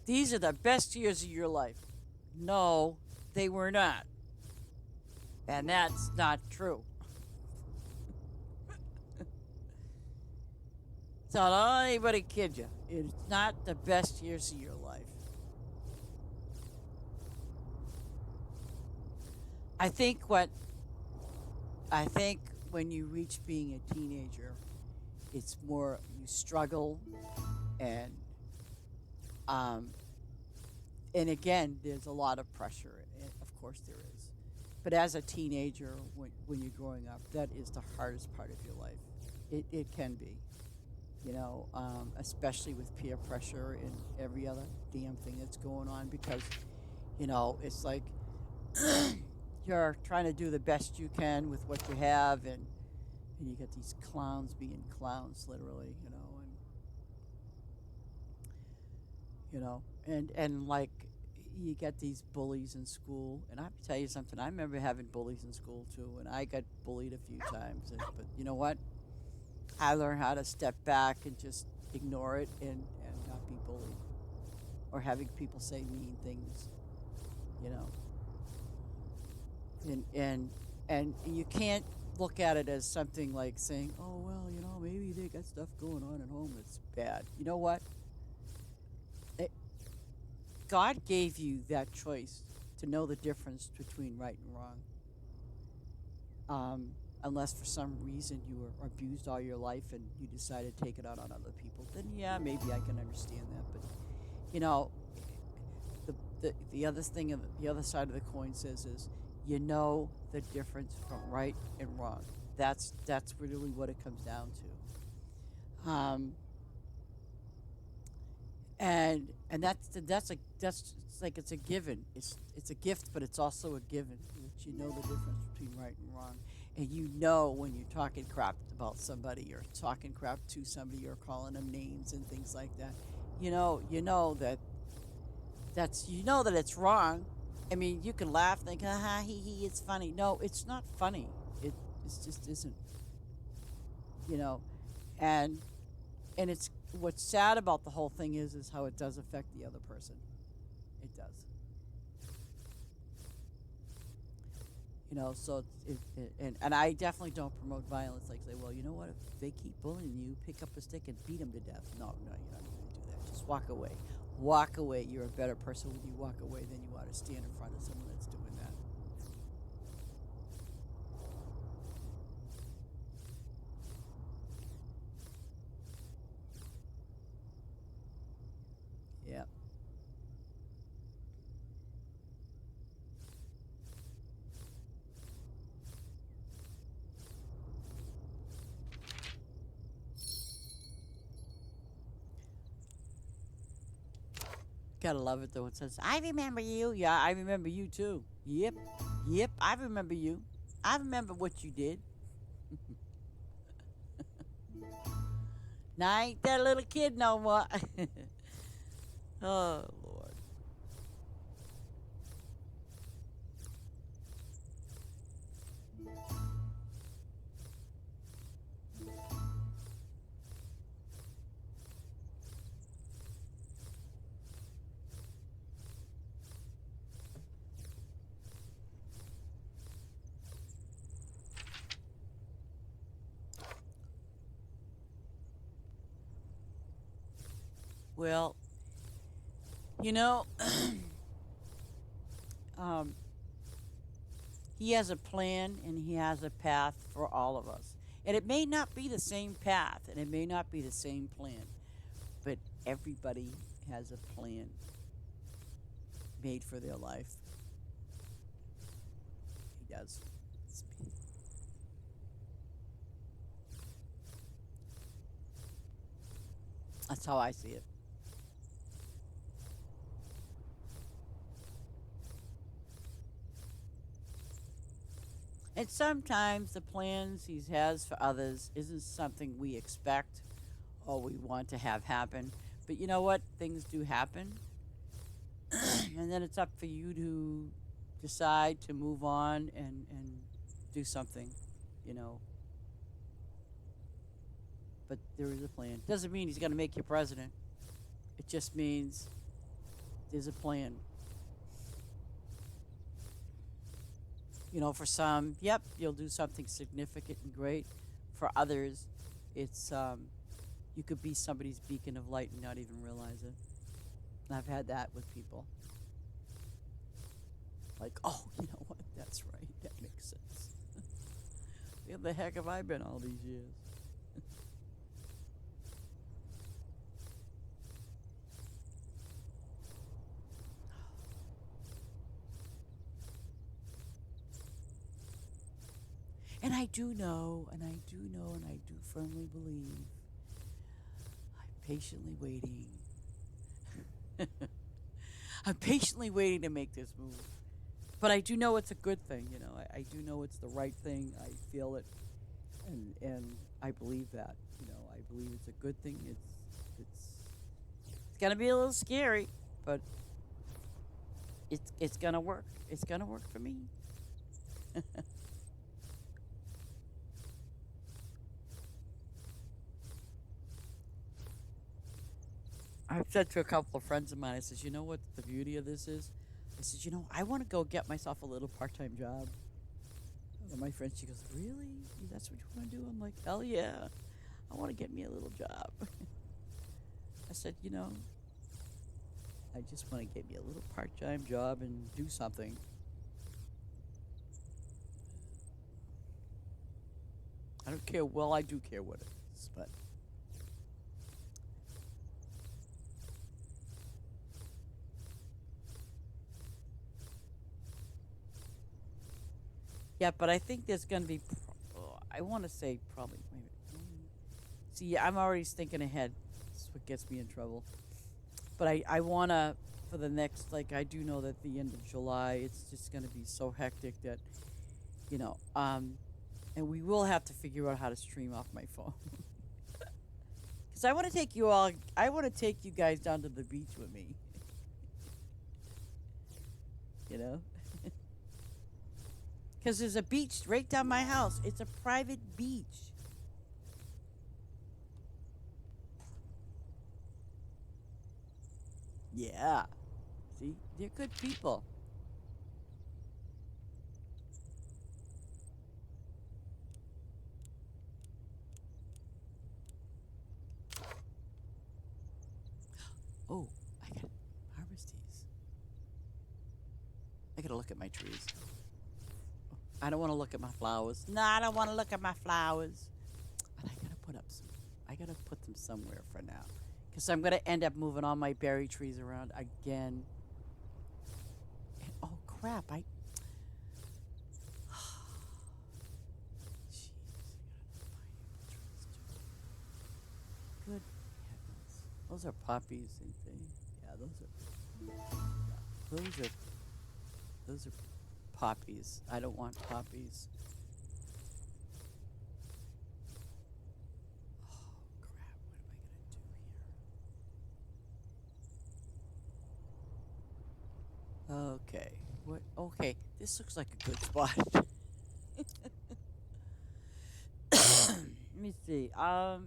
these are the best years of your life. No, they were not. And that's not true. So don't let anybody kid you. It's not the best years of your life. I think what I think when you reach being a teenager, it's more you struggle and um and again there's a lot of pressure. Of course there is. But as a teenager, when you're growing up, that is the hardest part of your life. It can be, especially with peer pressure and every other damn thing that's going on because, it's like you're trying to do the best you can with what you have, and you get these clowns being clowns, literally, and like you get these bullies in school, and I have to tell you something. I remember having bullies in school too, and I got bullied a few times. But you know what? I learned how to step back and just ignore it and not be bullied or having people say mean things, you know. And you can't look at it as something like saying, "Oh well, maybe they got stuff going on at home that's bad." You know what? It, God gave you that choice to know the difference between right and wrong. Unless for some reason you were abused all your life and you decided to take it out on other people, then yeah, maybe I can understand that. But you know, the other thing, the other side of the coin says is you know the difference from right and wrong. That's really what it comes down to. And that's it's like it's a given. It's a gift, but it's also a given that you know the difference between right and wrong, and you know when you're talking crap about somebody or talking crap to somebody or calling them names and things like that. You know that it's wrong. I mean, you can laugh, think, ha he it's funny. No, it's not funny. It just isn't. You know, and it's what's sad about the whole thing is how it does affect the other person. It does. So and I definitely don't promote violence. Like say, well, you know what? If they keep bullying you, pick up a stick and beat them to death. No, you're not going to do that. Just walk away. Walk away. You're a better person when you walk away than you are to stand in front of someone that's doing that. Yeah. Gotta love it though. It says, "I remember you." Yeah, I remember you too. Yep, yep. I remember you. I remember what you did. Now I ain't that little kid no more. Oh Lord. Well, you know, um, he has a plan and he has a path for all of us. And it may not be the same path and it may not be the same plan, but everybody has a plan made for their life. He does. That's how I see it. And sometimes the plans he has for others isn't something we expect or we want to have happen. But you know what? Things do happen. And then it's up for you to decide to move on and do something, you know. But there is a plan. Doesn't mean he's going to make you president. It just means there's a plan. You know, for some, yep, you'll do something significant and great. For others, it's you could be somebody's beacon of light and not even realize it. And I've had that with people. Like, oh, you know what? That's right. That makes sense. Where the heck have I been all these years? And I do know, and I do know, and I do firmly believe I'm patiently waiting. I'm patiently waiting to make this move. But I do know it's a good thing, you know. I do know it's the right thing. I feel it, and I believe that. You know, I believe it's a good thing. It's gonna be a little scary, but it's gonna work. It's gonna work for me. I've said to a couple of friends of mine, I says, you know what the beauty of this is? I said, you know, I want to go get myself a little part-time job. And my friend, she goes, really? That's what you want to do? I'm like, hell yeah. I want to get me a little job. I said, you know, I just want to get me a little part-time job and do something. I don't care. Well, I do care what it is, but yeah, but I think there's going to be, I want to say probably, maybe. See, I'm already thinking ahead. That's what gets me in trouble. But I want to, for the next, like, I do know that the end of July, it's just going to be so hectic that, you know, and we will have to figure out how to stream off my phone. Because I want to take you all, I want to take you guys down to the beach with me. You know? Because there's a beach right down my house. It's a private beach. Yeah. See, they're good people. Oh, I got harvest these. I gotta look at my trees. I don't want to look at my flowers. No, I don't want to look at my flowers. But I gotta put up some. I gotta put them somewhere for now, because I'm gonna end up moving all my berry trees around again. And, oh crap! Jeez, I gotta find trees too. Good heavens! Those are poppies and things. Yeah, those are poppies. I don't want poppies. Oh crap! What am I gonna do here? Okay. What? Okay. This looks like a good spot. Let me see. Oh.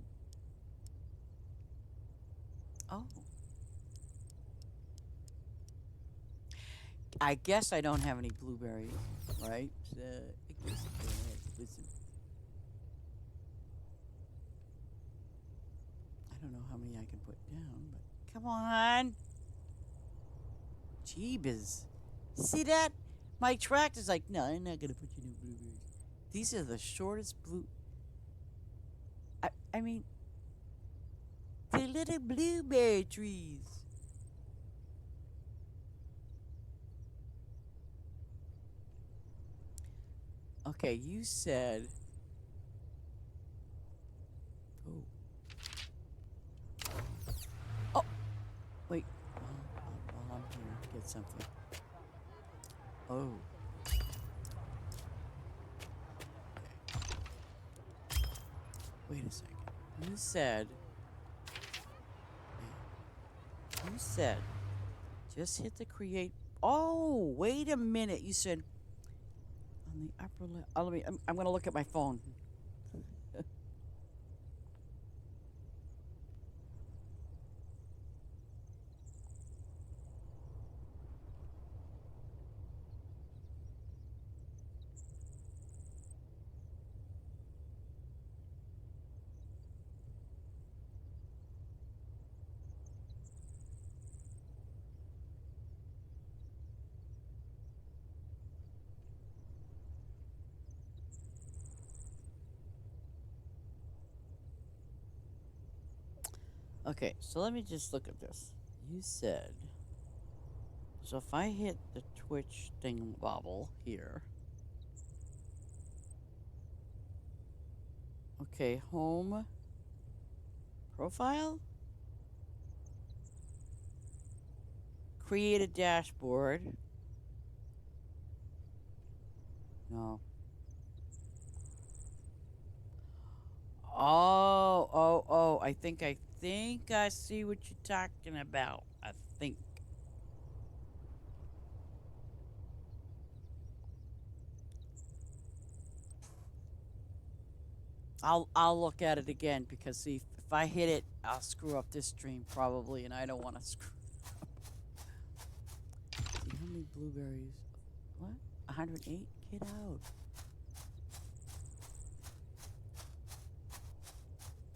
I guess I don't have any blueberries, right? I guess I I don't know how many I can put down, but Come on. Jeebus. See that? My tractor's like, no, I'm not going to put you in blueberries. These are the shortest blue... I mean, they're little blueberry trees. Okay, you said... Oh. Oh! Wait. While I'm here, get something. Oh. Wait a second. You said... just hit the create... Oh, wait a minute. You said... on the upper left... Oh, let me... I'm going to look at my phone. Okay, so let me just look at this. You said... So if I hit the Twitch thing bobble here... Okay, home... Profile? Create a dashboard. No. Oh, I think I see what you're talking about. I think. I'll look at it again because see if I hit it, I'll screw up this stream probably, and I don't want to screw up. See how many blueberries? What? 108? Get out.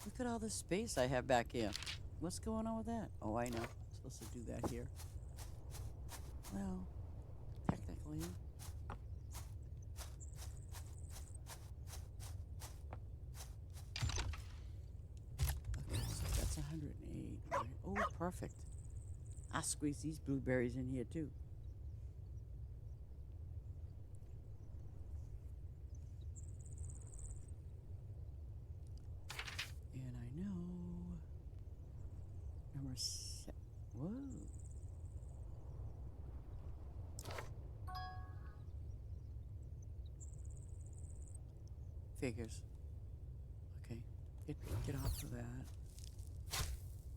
Look at all the space I have back here. What's going on with that? Oh, I know. I'm supposed to do that here. Well, technically. Okay, so that's 108. Right? Oh, perfect. I'll squeeze these blueberries in here too. And I know number 7. Whoa. Figures. Okay. Get off of that.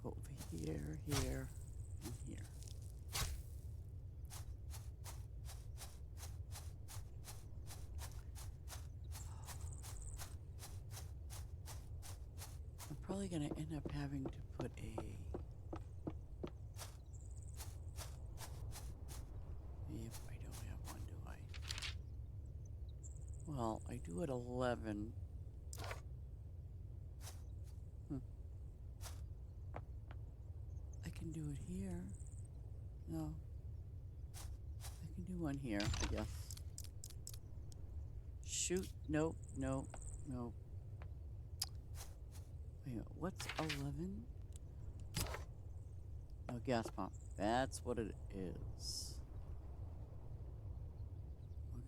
Go over here, here, and here. I'm probably going to end up having to put a... If I don't have one, do I? Well, I do at 11. I can do it here. No. I can do one here, I guess. Shoot. Nope, nope, nope. Wait, what's 11? Oh, gas pump. That's what it is.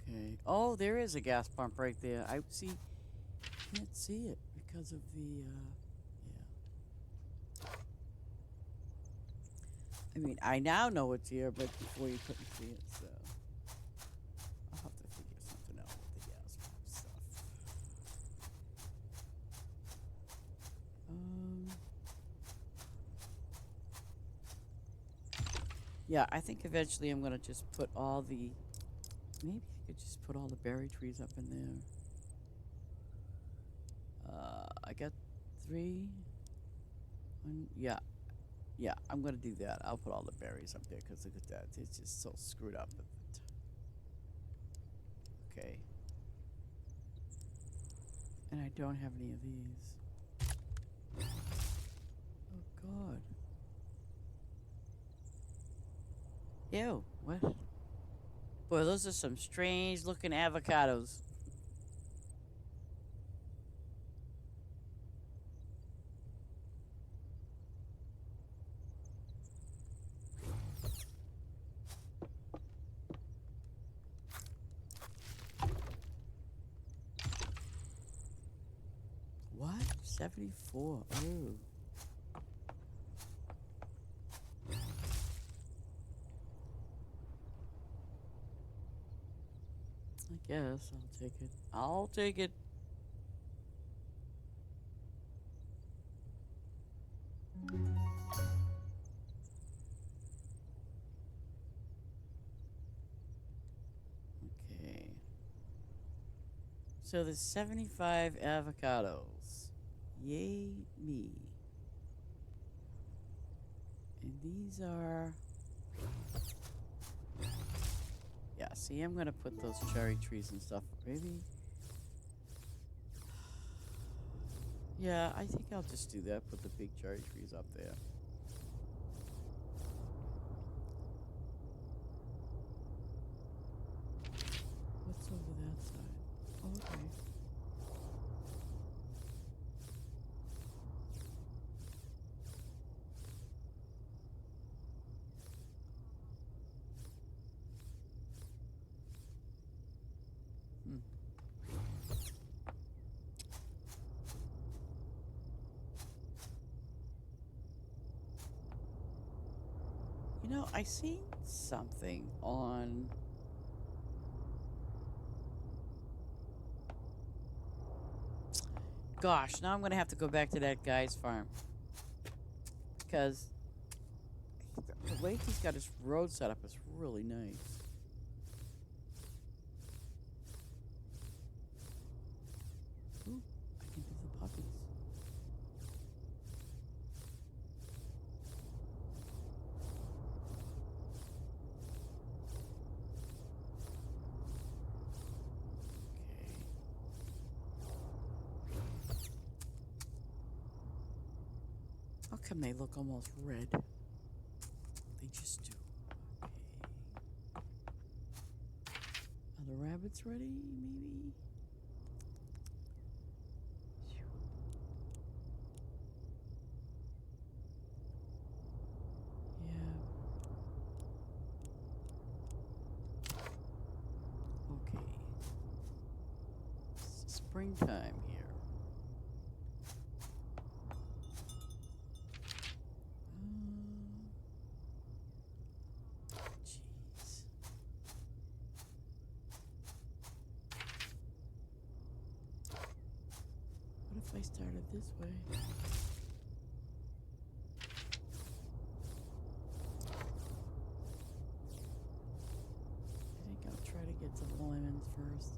Okay. Oh, there is a gas pump right there. I see. Can't see it because of the, yeah. I mean, I now know it's here, but before you couldn't see it, so. I'll have to figure something out with the gas pump stuff. Yeah, I think eventually I'm going to just put all the... Maybe I could just put all the berry trees up in there. I got 3. Yeah. Yeah, I'm going to do that. I'll put all the berries up there because look at that. It's just so screwed up. Okay. And I don't have any of these. Oh, God. Ew, what? Boy, those are some strange looking avocados. What? 74. Oh. I guess I'll take it. I'll take it. Okay. So there's 75 avocados. Yay me. And these are... Yeah, see, I'm going to put those cherry trees and stuff. Maybe... Yeah, I think I'll just do that. Put the big cherry trees up there. What's over that side? Oh, okay. Hmm. You know, I seen something on... Gosh, now I'm going to have to go back to that guy's farm. Because the way he's got his road set up is really nice. Ooh, I can do the puppies. How come they look almost red? They just do. Okay. Are the rabbits ready, maybe? Yeah. Okay. It's springtime here. Jeez. What if I started this way? I think I'll try to get to the lemons first.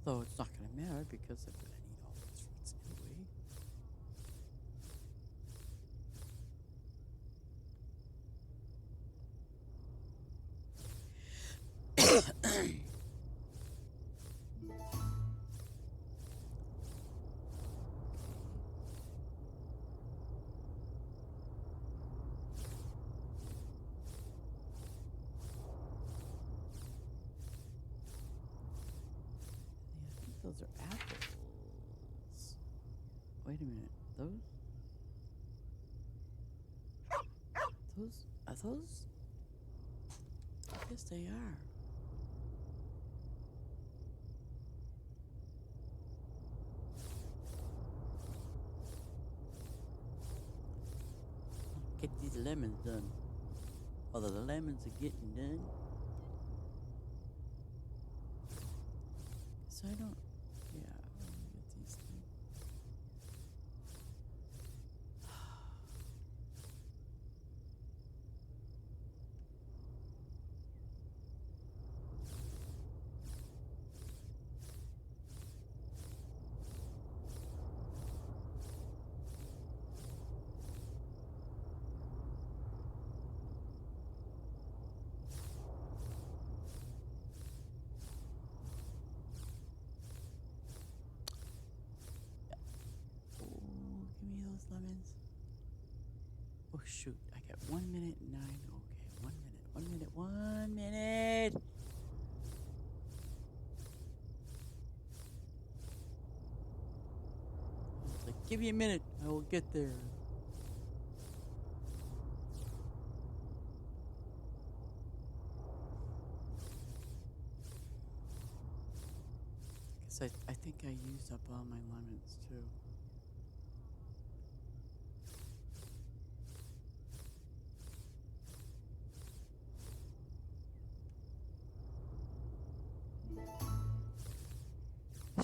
Though it's not going to matter because I'm going to need all those fruits anyway. I think those are apples. Wait a minute. Are those? I guess they are. Get these lemons done. Although the lemons are getting done. So I don't. Yeah, let me get these things. 1 minute and 9. Okay, 1 minute. 1 minute. 1 minute. It's like, give me a minute. I will get there. Because I think I used up all my lemons too.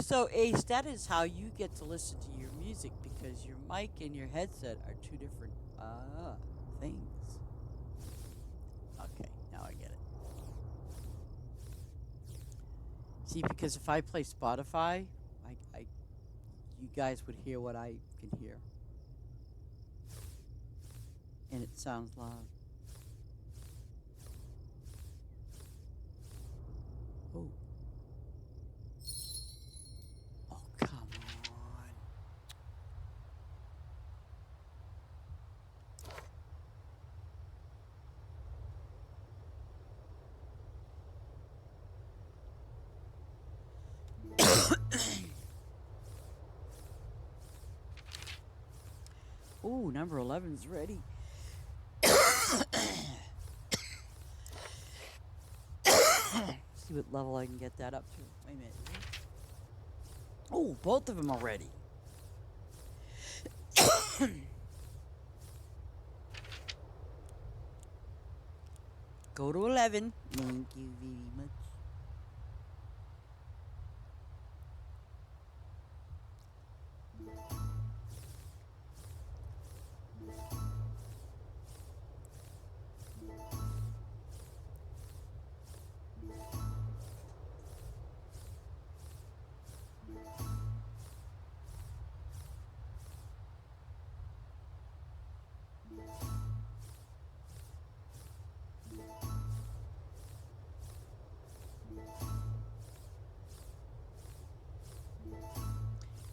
So, Ace, that is how you get to listen to your music because your mic and your headset are two different things. Okay, now I get it. See, because if I play Spotify, you guys would hear what I can hear, and it sounds loud. Oh, oh, come on. Oh, number 11's ready. See what level I can get that up to. Wait a minute. Oh, both of them are ready. Go to 11. Thank you very much.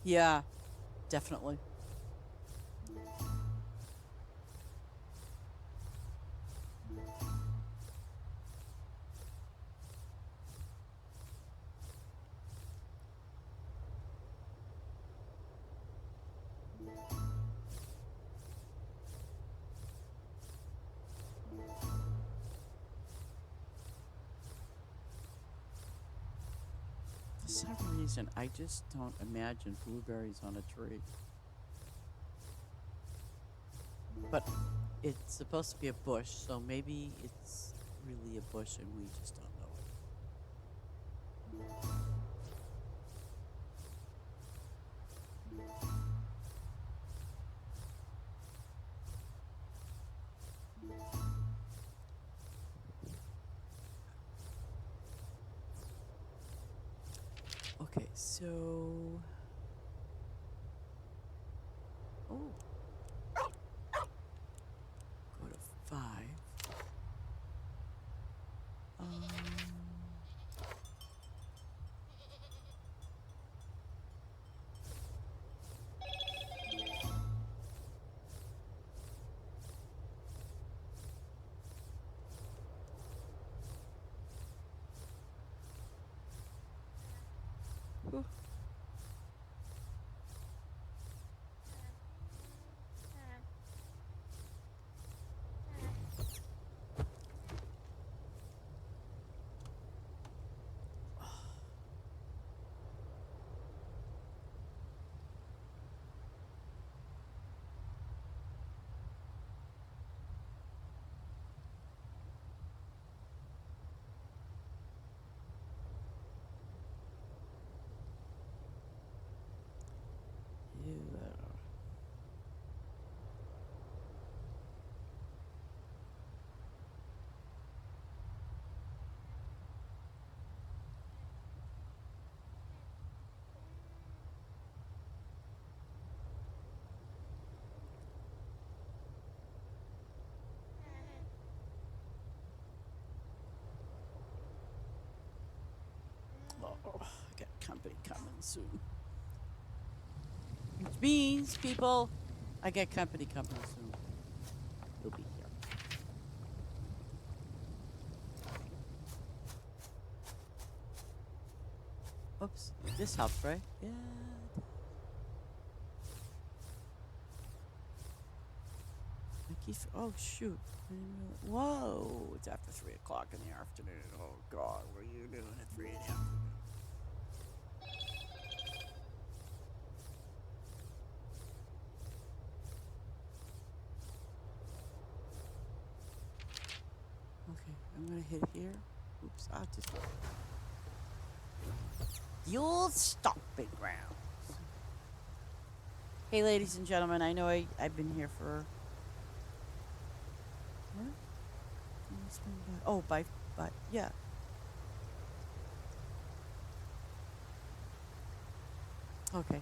Yeah, definitely. For some reason, I just don't imagine blueberries on a tree. But it's supposed to be a bush, so maybe it's really a bush and we just don't know it. Okay, so. Oh, go to 5. Um. Whew. Yeah. Oh, I got company coming soon. Which means, people, I get company coming soon. He'll be here. Oops. This helps, right? Yeah. Oh shoot! I didn't Whoa! It's after 3 o'clock in the afternoon. Oh God, what are you doing at 3 a.m.? Okay, I'm gonna hit here. Oops! I'll just the old stomping grounds. Hey, ladies and gentlemen, I know I've been here for. What? Oh, by yeah. Okay.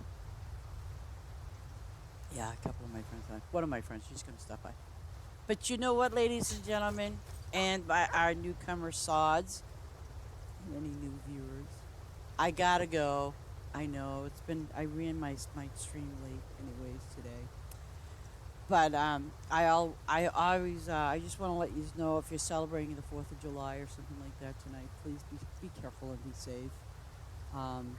Yeah, a couple of my friends. One of my friends, she's gonna stop by. But you know what, ladies and gentlemen, and by our newcomer sods, and any new viewers, I gotta go. I know it's been. I ran my stream late, anyways, today. But I always I just want to let you know if you're celebrating the 4th of July or something like that tonight, please be careful and be safe. Um,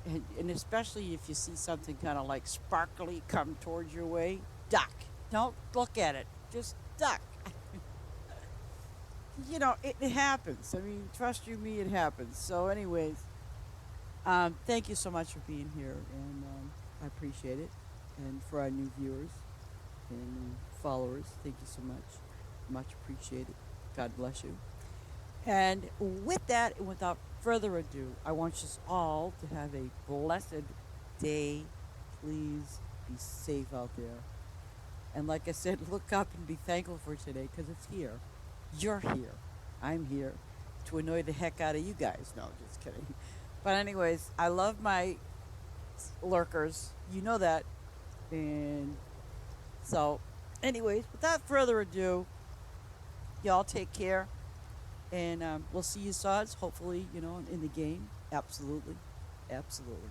and especially if you see something kind of like sparkly come towards your way, duck. Don't look at it. Just duck. It happens. I mean, trust you me, it happens. So, anyways, thank you so much for being here, and I appreciate it. And for our new viewers and new followers, thank you so much. Much appreciated. God bless you. And with that, and without further ado, I want us all to have a blessed day. Please be safe out there. And like I said, look up and be thankful for today because it's here. You're here. I'm here to annoy the heck out of you guys. No, just kidding. But anyways, I love my lurkers. You know that. And so, anyways, without further ado, y'all take care. And we'll see you sods, hopefully, in the game. Absolutely. Absolutely.